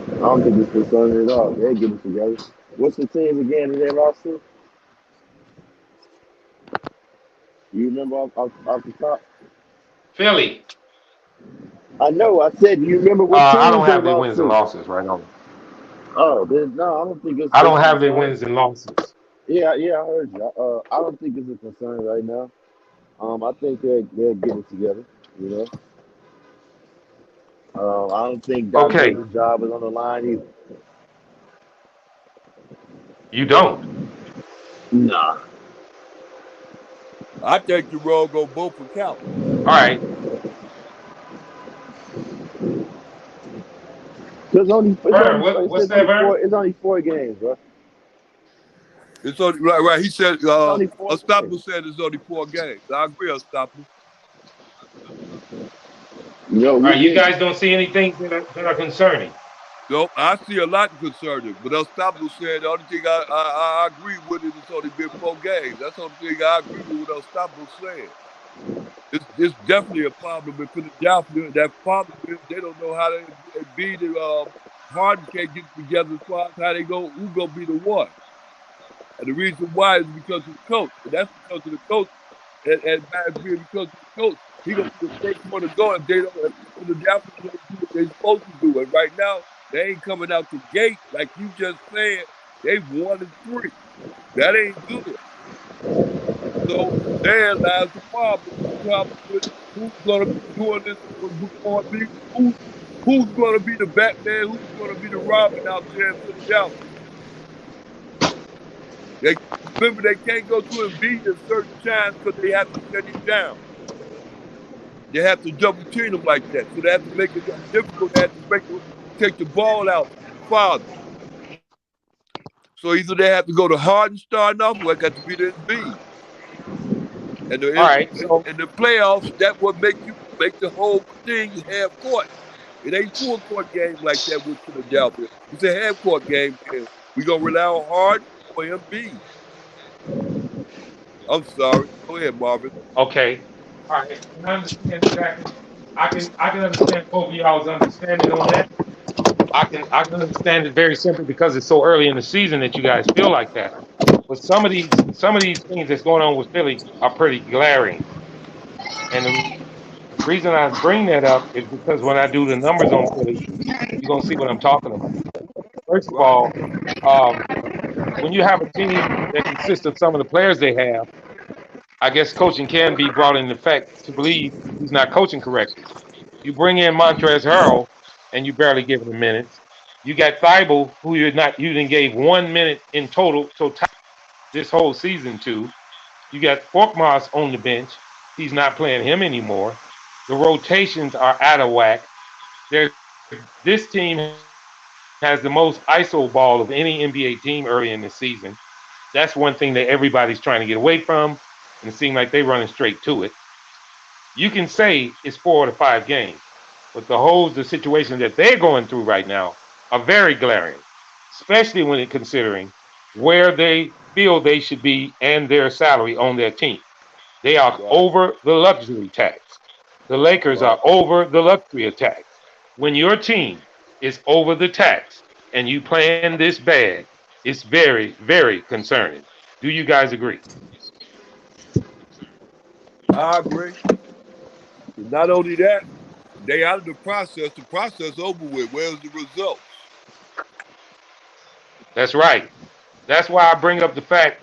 I don't think it's concerning at all. They'll get it together. What's the teams again that they lost to? You remember off the top? Philly. I know. I said, you remember what I don't teams they have their lost wins and to? losses right on. Oh, no, I don't think I it's don't a have their concern. wins and losses. Yeah, yeah, I heard you. I don't think it's a concern right now. I think they'll get it together. You know, I don't think Doc Okay, Rivers' job is on the line either. you don't. Nah, I think the road go both account. All right. there's only Burner, what's that, Burner? it's only 4 games, bro. It's only right. He said, It's only 4 games. Unstoppable said it's only 4 games. I agree, Unstoppable. You know, All right, you we guys don't see anything that are concerning. So I see a lot concerning, but Unstoppable said the only thing I agree with it is only been 4 games. That's the only thing I agree with what Unstoppable said. It's definitely a problem in Philadelphia. That problem is they don't know how to be the Harden can't get together as far as how they go who gonna be the one. And the reason why is because of the coach. And that's because of the coach and bad being because of the coach. He gonna be the first one to go if they don't if Philadelphia don't do what they supposed to do. And right now, they ain't coming out the gate, like you just said, they 1-3. That ain't good. So there lies the problem. The problem with who's gonna be doing this going to be who's gonna be the Batman, who's gonna be the Robin out there in Philadelphia. They remember they can't go to Embiid at certain times because they have to shut him down. They have to double team him like that. So they have to make it difficult. They have to make him take the ball out farther. So either they have to go to Harden starting off, or it got to be the Embiid. And All the right, so in the playoffs, that would make the whole thing half court. It ain't full court game like that with Philadelphia. It's a half court game. And we gonna rely on Harden or Embiid. I'm sorry. Go ahead, Marvin. okay. All right, and I understand exactly. I can understand both of y'all's understanding on that. I can understand it very simply because it's so early in the season that you guys feel like that. But some of these things that's going on with Philly are pretty glaring. And the reason I bring that up is because when I do the numbers on Philly, you're gonna see what I'm talking about. First of all, um, when you have a team that consists of some of the players they have, I guess coaching can be brought into effect to believe he's not coaching correctly. You bring in Montrezl Harrell, and you barely give him minutes. You got Thibault, who you didn't gave 1 minute in total this whole season to. You got Korkmaz on the bench. He's not playing him anymore. The rotations are out of whack. This team has the most ISO ball of any NBA team early in the season. That's one thing that everybody's trying to get away from, and it seems like they're running straight to it. You can say it's 4 to 5 games, but the situation that they're going through right now are very glaring, especially when it considering where they feel they should be and their salary on their team. They are Right, over the luxury tax. The Lakers right. are over the luxury tax. When your team is over the tax and you playing this bad, it's very, very concerning. Do you guys agree? I agree. And not only that, they out of the process. The process over with. Where's the results? That's right. That's why I bring up the fact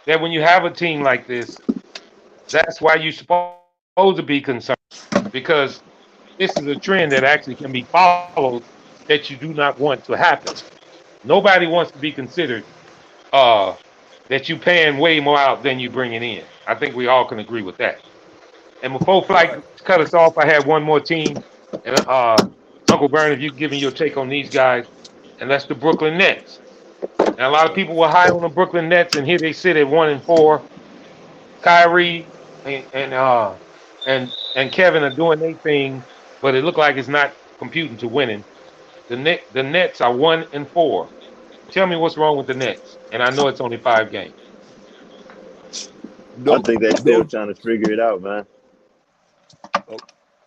that when you have a team like this, That's why you're supposed to be concerned, because this is a trend that actually can be followed that you do not want to happen. Nobody wants to be considered uh, that you paying way more out than you bringing in. I think we all can agree with that. And before Flight Right. cut us off, I had one more team. And Uncle Vern, if you give me your take on these guys, and that's the Brooklyn Nets. And a lot of Right. people were high on the Brooklyn Nets, and here they sit at 1-4. Kyrie and Kevin are doing their thing, but it looked like it's not computing to winning. The Nets are 1-4. Tell me what's wrong with the Nets. And I know it's only 5 games. I No, think they still no. trying to figure it out, man. Oh,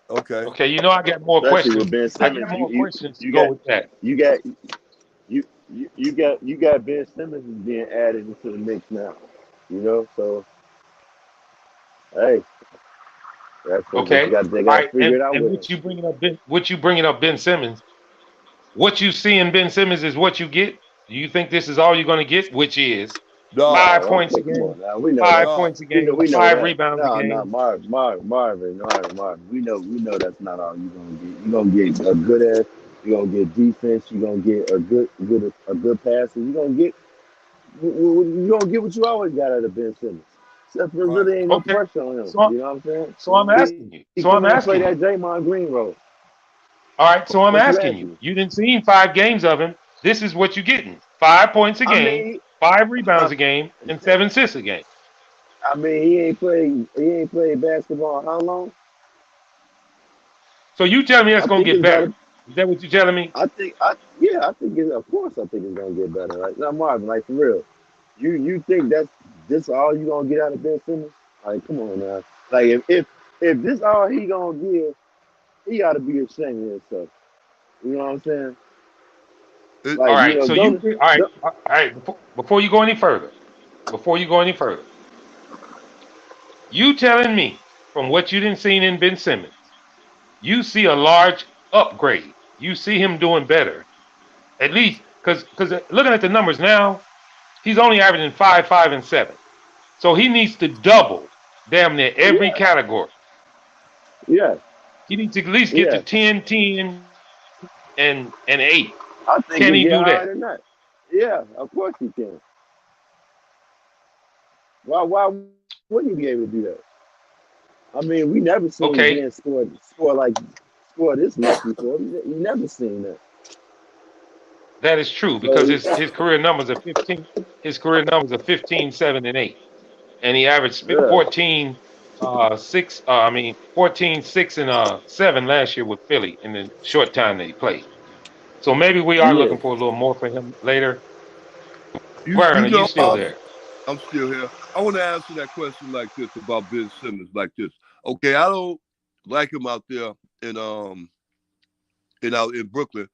okay. Okay, you know I got more Especially with questions. Ben I got Simmons. more questions to You go got with that. you got you got Ben Simmons is being added into the mix now. You know, so hey, that's what Okay. they All got to right. figure And it out and with him. what you bringing up Ben Simmons. What you see in Ben Simmons is what you get. Do you think this is all you're going to get, which is No, five Oh, points a okay, come game, on now. We know five that. no. points a We game, know five that. rebounds a No, no, game? Marvin. We that's not all you're gonna get. You're gonna get a good ass. You're gonna get defense. You're gonna get a good pass. And you're gonna get what you always got out of Ben Simmons. Except there Right. really ain't no Okay. pressure on him. So You know what I'm saying? so I'm asking you. He So come I'm in and play asking that you. Draymond Green role. All right. So I'm What you asking you. asking? You didn't see 5 games of him. This is what you're getting: 5 points a I game, mean, five I, rebounds a game, and 7 assists a game. I mean, he ain't played basketball how long? So you tell me that's I going to think get it's got better? to. Is that what you're telling me? I think of course I think it's gonna get better. Like now, Marvin, like for real. You think that's this all you gonna get out of Ben Simmons? Like, come on now. Like if this all he gonna give, he ought to be ashamed of himself. You know what I'm saying? It, All Like, right. So go to all right. go, All right. Before you go any further, you telling me from what you didn't seen in Ben Simmons, you see a large upgrade. You see him doing better, at least because looking at the numbers now, he's only averaging 5, 5, and 7. So he needs to double damn near every yeah, category. yeah, He needs to at least get to yeah. 10, 10, and 8. I Can think he he'll do get that? higher than that. Yeah, of course he can. Why wouldn't he be able to do that? I mean, we never seen Okay, Ben score this much before. We never seen that. that is true So because his career numbers are 15. His career numbers are 15, 7, and 8, and he averaged yeah, 14, 6. I mean 14, 6, and 7 last year with Philly in the short time that he played. So maybe we are yeah. looking for a little more for him later. you Vern, are you know, still there? I'm still here. I want to answer that question like this about Ben Simmons, like this. Okay, I don't like him out there in out in Brooklyn,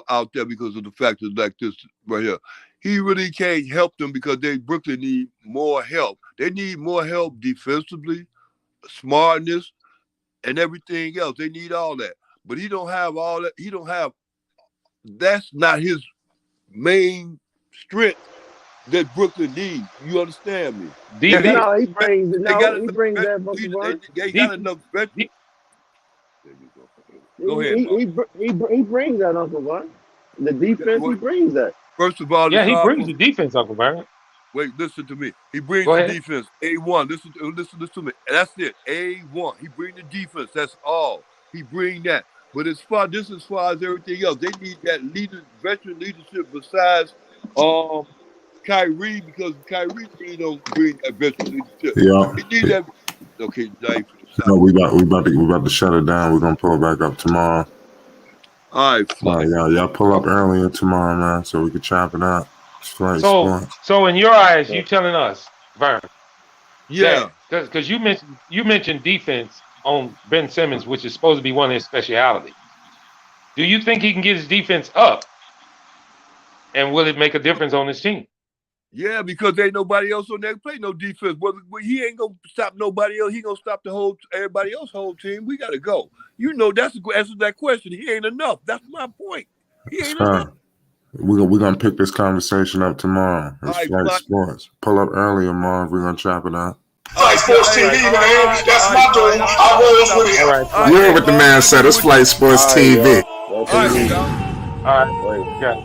out there because of the factors like this right here. He really can't help them because Brooklyn need more help. They need more help defensively, smartness, and everything else. They need all that. But he don't have all that. He don't have. That's not his main strength that Brooklyn needs. You understand me? They got Defense, No, they got he enough brings that veteran Uncle leaders. They, Vaughn. they got defense, enough veteran. de- There you go. Go He, ahead, he, Bob. he, br- he brings that Uncle Vaughn. The defense, he Well, brings that. first of all, yeah, it's he hard brings for. the defense, Uncle Vern. Wait, listen to me. He brings Go the ahead. defense. A1. Listen to me. And that's it. A1. He brings the defense. That's all. He bring that. But as far as everything else, they need that veteran leadership besides um Kyrie, because Kyrie really don't bring that veteran leadership. Yeah. He need that. Okay, now you finna No, stop. we about to shut it down. We're gonna pull it back up tomorrow. All right, All right, flight. y'all pull up earlier tomorrow, man, so we can chop it up. It's Flight So, Sports. so in your eyes, Uh, you telling us, Vern, Yeah. that because you mentioned defense on Ben Simmons, which is supposed to be one of his specialities. Do you think he can get his defense up, and will it make a difference on his team? Yeah, because ain't nobody else on there play no defense. Well, he ain't gonna stop nobody else. He gonna stop the whole everybody else whole team. We gotta go. You know that's the answer to that question. He ain't enough. That's my point. He It's ain't enough. fine. We're gonna pick this conversation up tomorrow. All It's right, Flight fly. Sports. Pull up earlier, Marv. We're gonna chop it up. Flight Sports TV, man. That's my dude. I rolls with All him. right, You heard what the man said. It's Flight Sports All right, TV. y'all. Y'all All take right, it easy. y'all. all right, Later. got it.